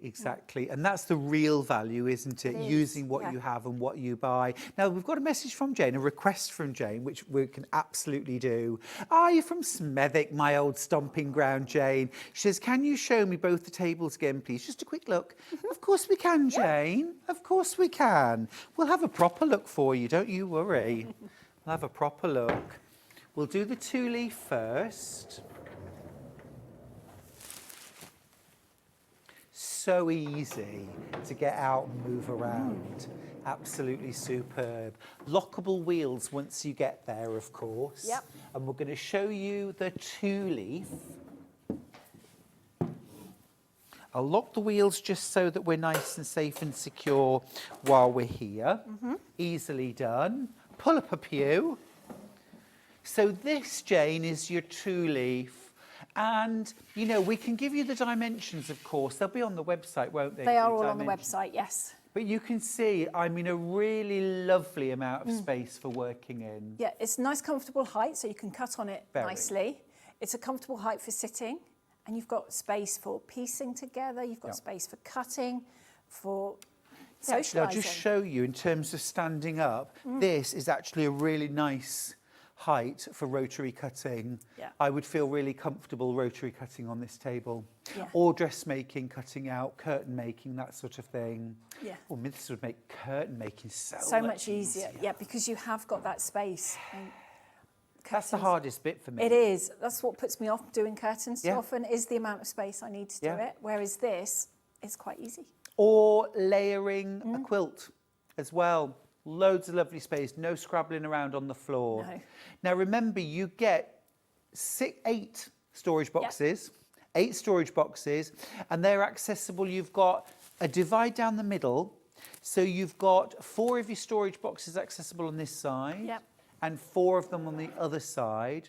Exactly. And that's the real value, isn't it? It is, Using what yeah. you have and what you buy. Now, we've got a message from Jane, a request from Jane, which we can absolutely do. Are you from Smethwick, my old stomping ground, Jane? She says, can you show me both the tables again, please? Just a quick look. Of course we can, Jane. Of course we can. We'll have a proper look for you, don't you worry. We'll have a proper look. We'll do the 2-leaf first. So easy to get out and move around. Absolutely superb. Lockable wheels once you get there, of course. Yep. And we're going to show you the 2-leaf. I'll lock the wheels just so that we're nice and safe and secure while we're here. Easily done. Pull up a pew. So this, Jane, is your 2-leaf. And, you know, we can give you the dimensions, of course. They'll be on the website, won't they? They are all on the website, yes. But you can see, I mean, a really lovely amount of space for working in. Yeah, it's a nice, comfortable height, so you can cut on it Very. nicely. It's a comfortable height for sitting, and you've got space for piecing together. You've got space for cutting, for socialising. I'll just show you in terms of standing up. This is actually a really nice height for rotary cutting. Yeah. I would feel really comfortable rotary cutting on this table. Yeah. Or dressmaking, cutting out, curtain making, that sort of thing. Yeah. Oh, this would make curtain making so much easier. Yeah, because you have got that space. And that's the curtains- hardest bit for me. It is. That's what puts me off doing curtains too Yeah. often, is the amount of space I need to do Yeah. it. Whereas this is quite easy. Or layering a quilt as well. Loads of lovely space, no scrabbling around on the floor. No. Now remember, you get 8 storage boxes, 8 storage boxes, and they're accessible. You've got a divide down the middle, so you've got 4 of your storage boxes accessible on this side, Yep. and 4 of them on the other side,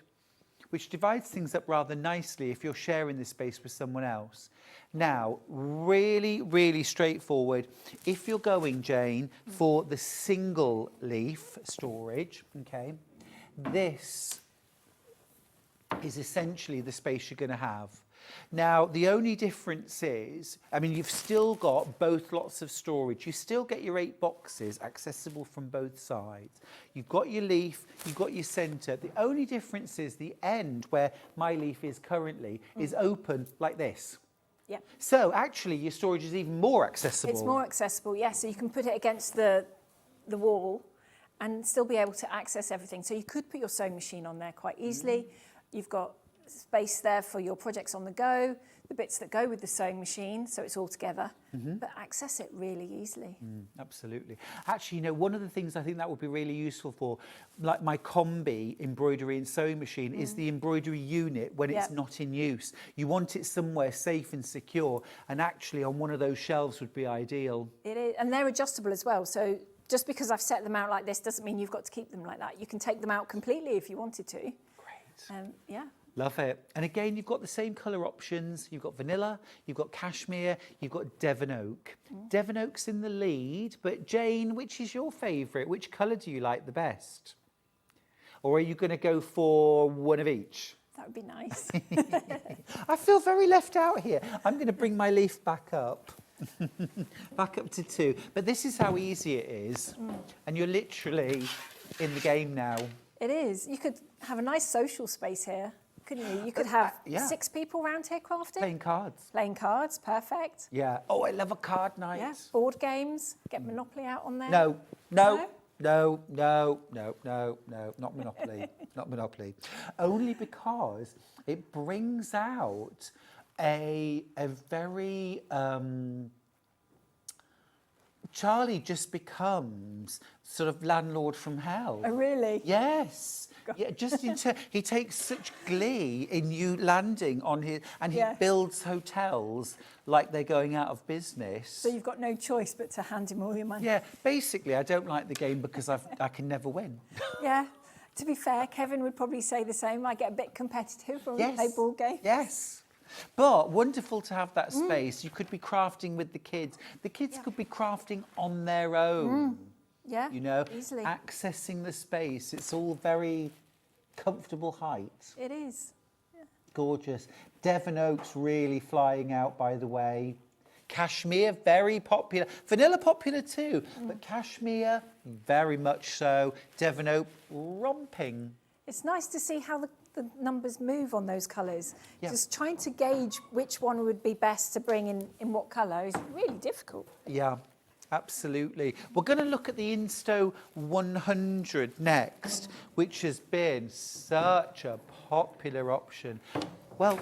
which divides things up rather nicely if you're sharing this space with someone else. Now, really straightforward. If you're going, Jane, for the single leaf storage, okay, this is essentially the space you're going to have. Now, the only difference is, I mean, you've still got both lots of storage. You still get your 8 boxes accessible from both sides. You've got your leaf, you've got your centre. The only difference is the end, where my leaf is currently, is open like this. Yeah. So, actually, your storage is even more accessible. It's more accessible, yes. So you can put it against the wall and still be able to access everything. So you could put your sewing machine on there quite easily. You've got space there for your projects on the go, the bits that go with the sewing machine, so it's all together, but access it really easily. Absolutely. Actually, you know, one of the things I think that would be really useful for, like my combi embroidery and sewing machine, is the embroidery unit when it's not in use. You want it somewhere safe and secure, and actually on one of those shelves would be ideal. It is, and they're adjustable as well. So just because I've set them out like this doesn't mean you've got to keep them like that. You can take them out completely if you wanted to. Great. Yeah. Love it. And again, you've got the same colour options. You've got vanilla, you've got cashmere, you've got Devon Oak. Devon Oak's in the lead, but Jane, which is your favourite? Which colour do you like the best? Or are you going to go for one of each? That would be nice. I feel very left out here. I'm going to bring my leaf back up. Back up to 2. But this is how easy it is. And you're literally in the game now. It is. You could have a nice social space here, couldn't you? You could have 6 people around here crafting. Playing cards. Playing cards, perfect. Yeah. Oh, I love a card night. Yeah. Board games, get Monopoly out on there. No, not Monopoly. Not Monopoly. Only because it brings out a very... Charlie just becomes sort of landlord from hell. Oh, really? Yes. Yeah, just he takes such glee in you landing on his, and he builds hotels like they're going out of business. So you've got no choice but to hand him all your money. Yeah, basically, I don't like the game because I can never win. Yeah. To be fair, Kevin would probably say the same. I get a bit competitive when we play board games. Yes. But wonderful to have that space. You could be crafting with the kids. The kids could be crafting on their own. Yeah, you know, easily. Accessing the space. It's all very comfortable height. It is. Yeah. Gorgeous. Devon Oak's really flying out, by the way. Cashmere, very popular. Vanilla popular too, but cashmere, very much so. Devon Oak, romping. It's nice to see how the numbers move on those colours. Yeah. Just trying to gauge which one would be best to bring in what colour is really difficult. Yeah, absolutely. We're going to look at the Insto 100 next, which has been such a popular option. Well,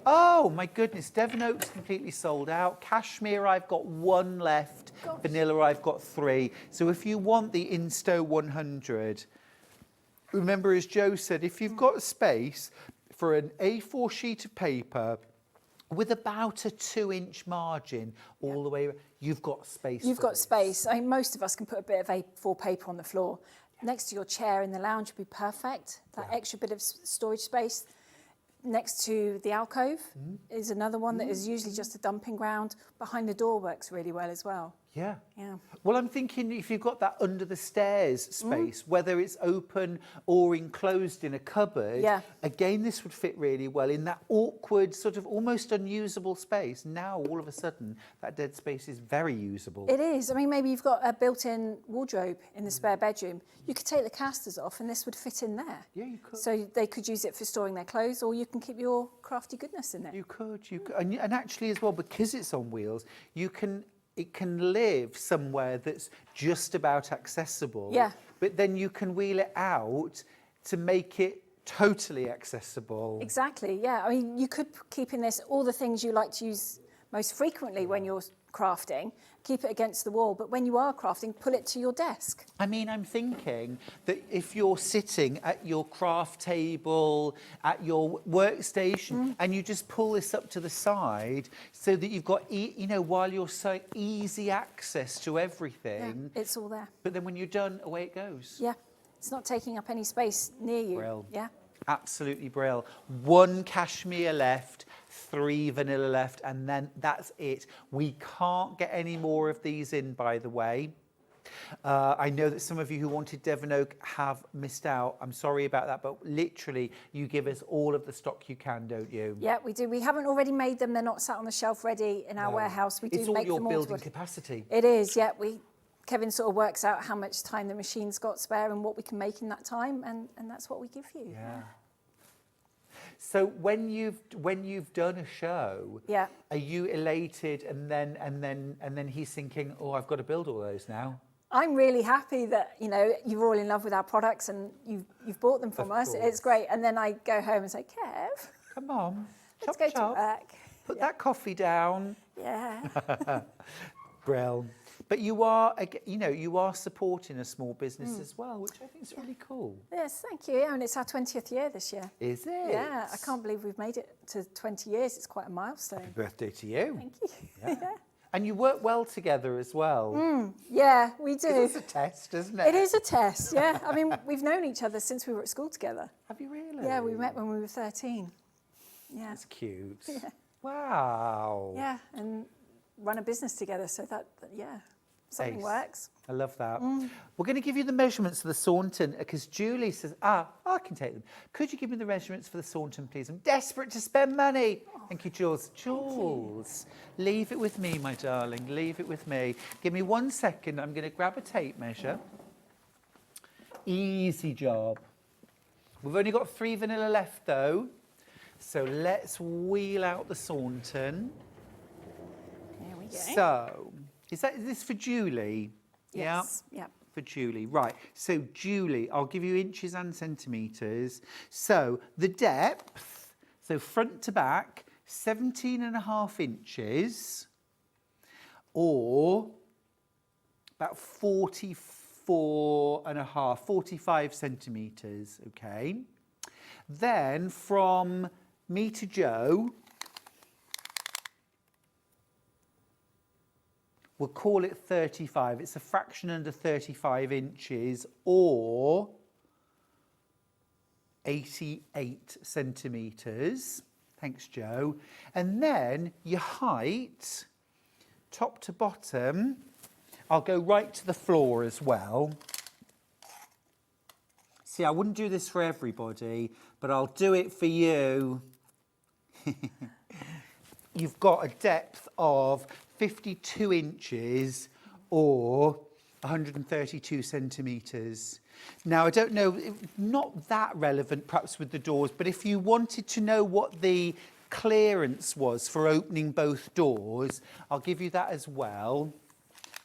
oh my goodness, Devon Oak's completely sold out. Cashmere, I've got 1 left. Gosh. Vanilla, I've got 3. So if you want the Insto 100, remember, as Joe said, if you've got space for an A4 sheet of paper with about a 2-inch margin all the way, you've got space. You've for got this. space. I mean, most of us can put a bit of A4 paper on the floor. Next to your chair in the lounge would be perfect. That extra bit of storage space. Next to the alcove is another one that is usually just a dumping ground. Behind the door works really well as well. Yeah. Yeah. Well, I'm thinking if you've got that under the stairs space, whether it's open or enclosed in a cupboard, again, this would fit really well in that awkward, sort of almost unusable space. Now, all of a sudden, that dead space is very usable. It is. I mean, maybe you've got a built-in wardrobe in the spare bedroom. You could take the casters off and this would fit in there. Yeah, you could. So they could use it for storing their clothes, or you can keep your crafty goodness in there. You could. And actually as well, because it's on wheels, it can live somewhere that's just about accessible. Yeah. But then you can wheel it out to make it totally accessible. Exactly, yeah. I mean, you could keep in this all the things you like to use most frequently when you're crafting, keep it against the wall, but when you are crafting, pull it to your desk. I mean, I'm thinking that if you're sitting at your craft table, at your workstation, and you just pull this up to the side so that you've got, while you're so easy access to everything. Yeah, it's all there. But then when you're done, away it goes. Yeah, it's not taking up any space near you. Brill. Yeah. Absolutely brill. 1 cashmere left, 3 vanilla left, and then that's it. We can't get any more of these in, by the way. I know that some of you who wanted Devon Oak have missed out. I'm sorry about that, but literally, you give us all of the stock you can, don't you? Yeah, we do. We haven't already made them. They're not sat on the shelf ready in our warehouse. We do It's all make your them all building capacity. It is, yeah. Kevin sort of works out how much time the machine's got spare and what we can make in that time, and that's what we give you. Yeah. So when you've done a show, are you elated and then he's thinking, oh, I've got to build all those now? I'm really happy that you're all in love with our products and you've bought them from us. It's great. And then I go home and say, Kev, come on, let's go to work. Put that coffee down. Yeah. Brill. But you are supporting a small business as well, which I think is really cool. Yes, thank you. And it's our 20th year this year. Is it? Yeah, I can't believe we've made it to 20 years. It's quite a milestone. Happy birthday to you. Thank you. Yeah. And you work well together as well. Yeah, we do. It's a test, isn't it? It is a test, yeah. I mean, we've known each other since we were at school together. Have you really? Yeah, we met when we were 13. Yeah. That's cute. Yeah. Wow. Yeah, and run a business together, so that something works. I love that. We're going to give you the measurements for the Saunton because Julie says, I can take them. Could you give me the measurements for the Saunton, please? I'm desperate to spend money. Thank you, Jules. Jules, leave it with me, my darling. Leave it with me. Give me 1 second. I'm going to grab a tape measure. Easy job. We've only got 3 vanilla left, though. So let's wheel out the Saunton. There we go. So, is this for Julie? Yes. Yeah. For Julie. Right. So, Julie, I'll give you inches and centimetres. So, the depth, so front to back, 17.5 inches, or about 45 centimetres, okay? Then, from me to Joe, we'll call it 35. It's a fraction under 35 inches or 88 centimetres. Thanks, Joe. And then your height, top to bottom, I'll go right to the floor as well. See, I wouldn't do this for everybody, but I'll do it for you. You've got a depth of 52 inches or 132 centimetres. Now, I don't know, not that relevant perhaps with the doors, but if you wanted to know what the clearance was for opening both doors, I'll give you that as well.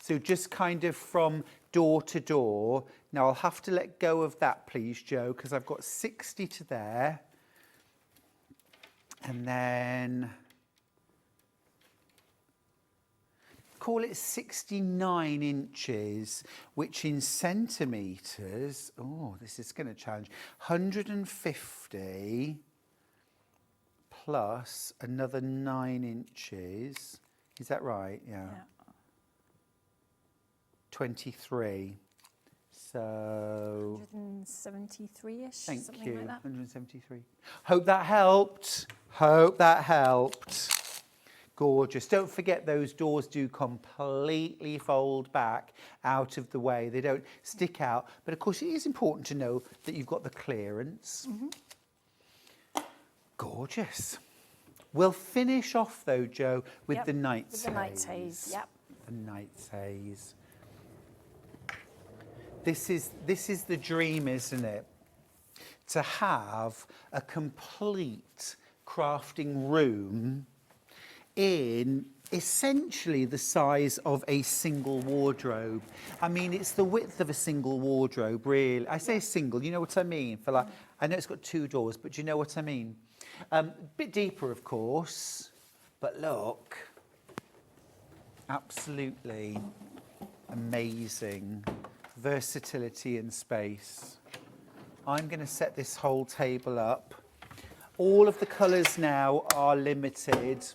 So just kind of from door to door. Now, I'll have to let go of that, please, Joe, because I've got 60 to there. And then call it 69 inches, which in centimetres, oh, this is going to challenge, 150 plus another 9 inches. Is that right? Yeah. 23. So 173-ish, thank something you. like that. 173. Hope that helped. Hope that helped. Gorgeous. Don't forget those doors do completely fold back out of the way. They don't stick out. But of course, it is important to know that you've got the clearance. Gorgeous. We'll finish off though, Joe, with the Knight's Haze. The Knight's Haze, yep. The Knight's Haze. This is the dream, isn't it? To have a complete crafting room in essentially the size of a single wardrobe. I mean, it's the width of a single wardrobe, really. I say single, you know what I mean? For like, I know it's got 2 doors, but do you know what I mean? A bit deeper, of course, but look, absolutely amazing versatility in space. I'm going to set this whole table up. All of the colours now are limited.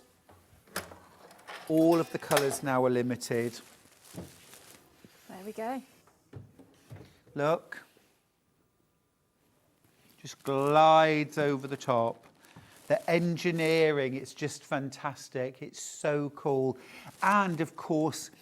All of the colours now are limited. There we go. Look. Just glides over the top. The engineering, it's just fantastic. It's so cool. And of course,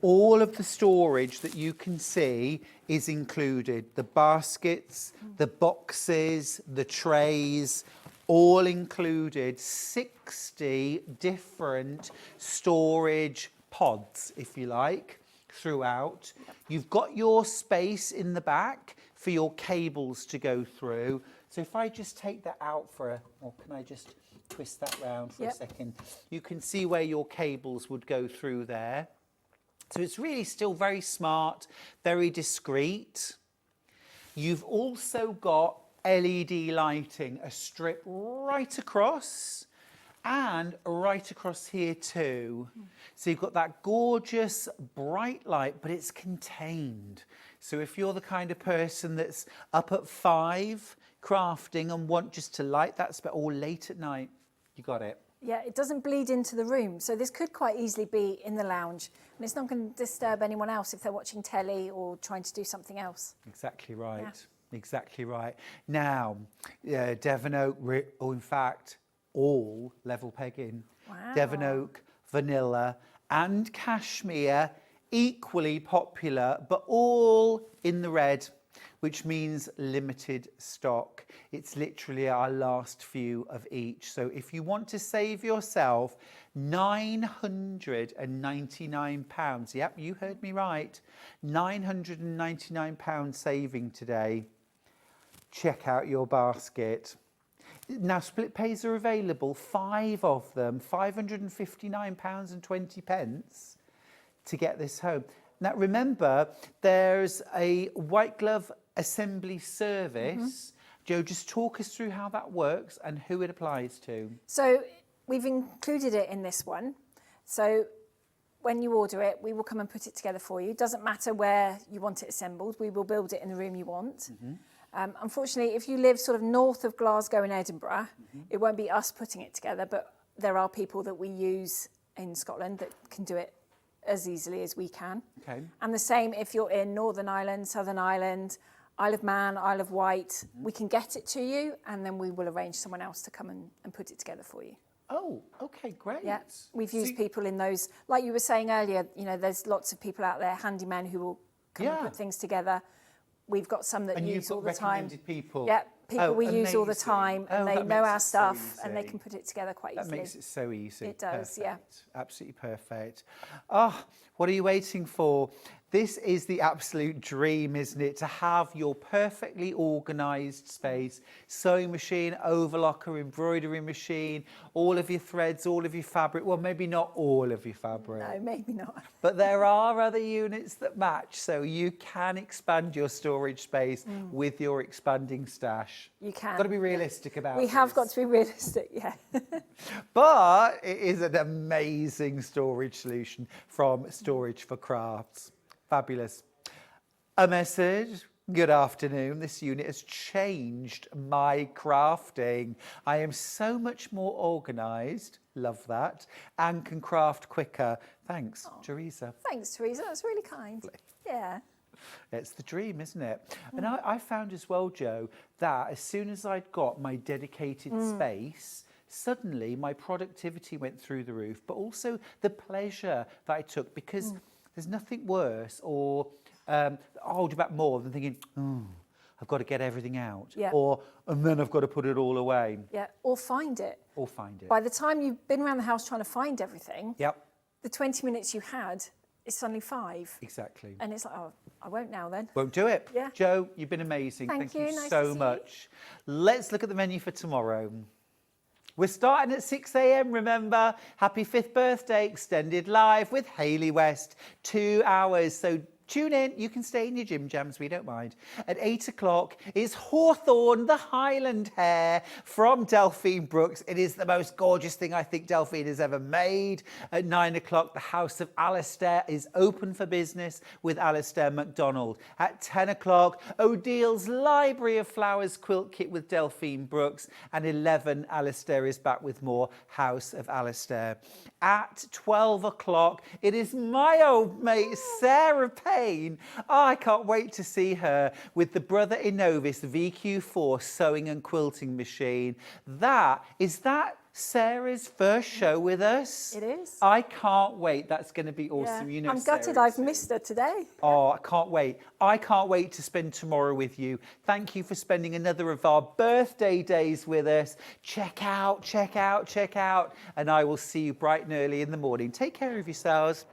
all of the storage that you can see is included. The baskets, the boxes, the trays, all included. 60 different storage pods, if you like, throughout. You've got your space in the back for your cables to go through. So if I just take that out for a, or can I just twist that round for a second? You can see where your cables would go through there. So it's really still very smart, very discreet. You've also got LED lighting, a strip right across and right across here too. So you've got that gorgeous bright light, but it's contained. So if you're the kind of person that's up at 5 crafting and want just to light that spot, or late at night, you got it. Yeah, it doesn't bleed into the room. So this could quite easily be in the lounge. And it's not going to disturb anyone else if they're watching telly or trying to do something else. Exactly right. Yeah. Exactly right. Now, Devon Oak, or in fact, all level pegging. Wow. Devon Oak, vanilla and cashmere, equally popular, but all in the red, which means limited stock. It's literally our last few of each. So if you want to save yourself £999, yep, you heard me right, £999 saving today, check out your basket. Now, split pays are available, 5 of them, £559.20 to get this home. Now, remember, there's a white glove assembly service. Joe, just talk us through how that works and who it applies to. So we've included it in this one. So when you order it, we will come and put it together for you. Doesn't matter where you want it assembled, we will build it in the room you want. Unfortunately, if you live sort of north of Glasgow and Edinburgh, it won't be us putting it together, but there are people that we use in Scotland that can do it as easily as we can. Okay. And the same if you're in Northern Ireland, Southern Ireland, Isle of Man, Isle of Wight, we can get it to you and then we will arrange someone else to come and put it together for you. Oh, okay, great. Yeah, we've used people in those, like you were saying earlier, you know, there's lots of people out there, handymen who will come and put things together. we've got some that And use you've all got the time. recommended people. Yeah, people Oh, we use all the amazing. time, and Oh, they that know makes our it so stuff, and they easy. can put it together quite That easily. makes it so easy. It does, yeah. Perfect. Absolutely perfect. Oh, what are you waiting for? This is the absolute dream, isn't it? To have your perfectly organised space, sewing machine, overlocker, embroidery machine, all of your threads, all of your fabric. Well, maybe not all of your fabric. No, maybe not. But there are other units that match, so you can expand your storage space with your expanding stash. You can. Got to be realistic about it. We have got to be realistic, yeah. But it is an amazing storage solution from Storage4crafts. Fabulous. A message. Good afternoon. This unit has changed my crafting. I am so much more organised. Love that. And can craft quicker. Thanks, Teresa. Thanks, Teresa. That's really kind. Yeah. It's the dream, isn't it? And I found as well, Jo, that as soon as I'd got my dedicated space, suddenly my productivity went through the roof, but also the pleasure that I took, because there's nothing worse or hold you back more than thinking, oh, I've got to get everything out. Yeah. Or, and then I've got to put it all away. Yeah, or find it. Or find it. By the time you've been around the house trying to find everything, Yep. the 20 minutes you had is suddenly 5. Exactly. And it's like, oh, I won't now then. Won't do it. Yeah. Jo, you've been amazing. Thank you. Nice to so see you. much. Let's look at the menu for tomorrow. We're starting at 6 a.m, remember? Happy 5th birthday, extended live with Hayley West. 2 hours, so tune in. You can stay in your gym jams, we don't mind. At 8 o'clock is Hawthorne, the Highland hair from Delphine Brooks. It is the most gorgeous thing I think Delphine has ever made. At 9 o'clock, the House of Alistair is open for business with Alistair MacDonald. At 10 o'clock, Odil's Library of Flowers quilt kit with Delphine Brooks. And 11, Alistair is back with more House of Alistair. At 12 o'clock, it is my old mate, Sarah Payne. Oh, I can't wait to see her with the Brother Inovis VQ4 sewing and quilting machine. Is that Sarah's first show with us? It is. I can't wait. That's going to be awesome. Yeah. You know, I'm gutted Sarah, I've missed her today. Oh, I can't wait. I can't wait to spend tomorrow with you. Thank you for spending another of our birthday days with us. Check out, check out, check out. And I will see you bright and early in the morning. Take care of yourselves.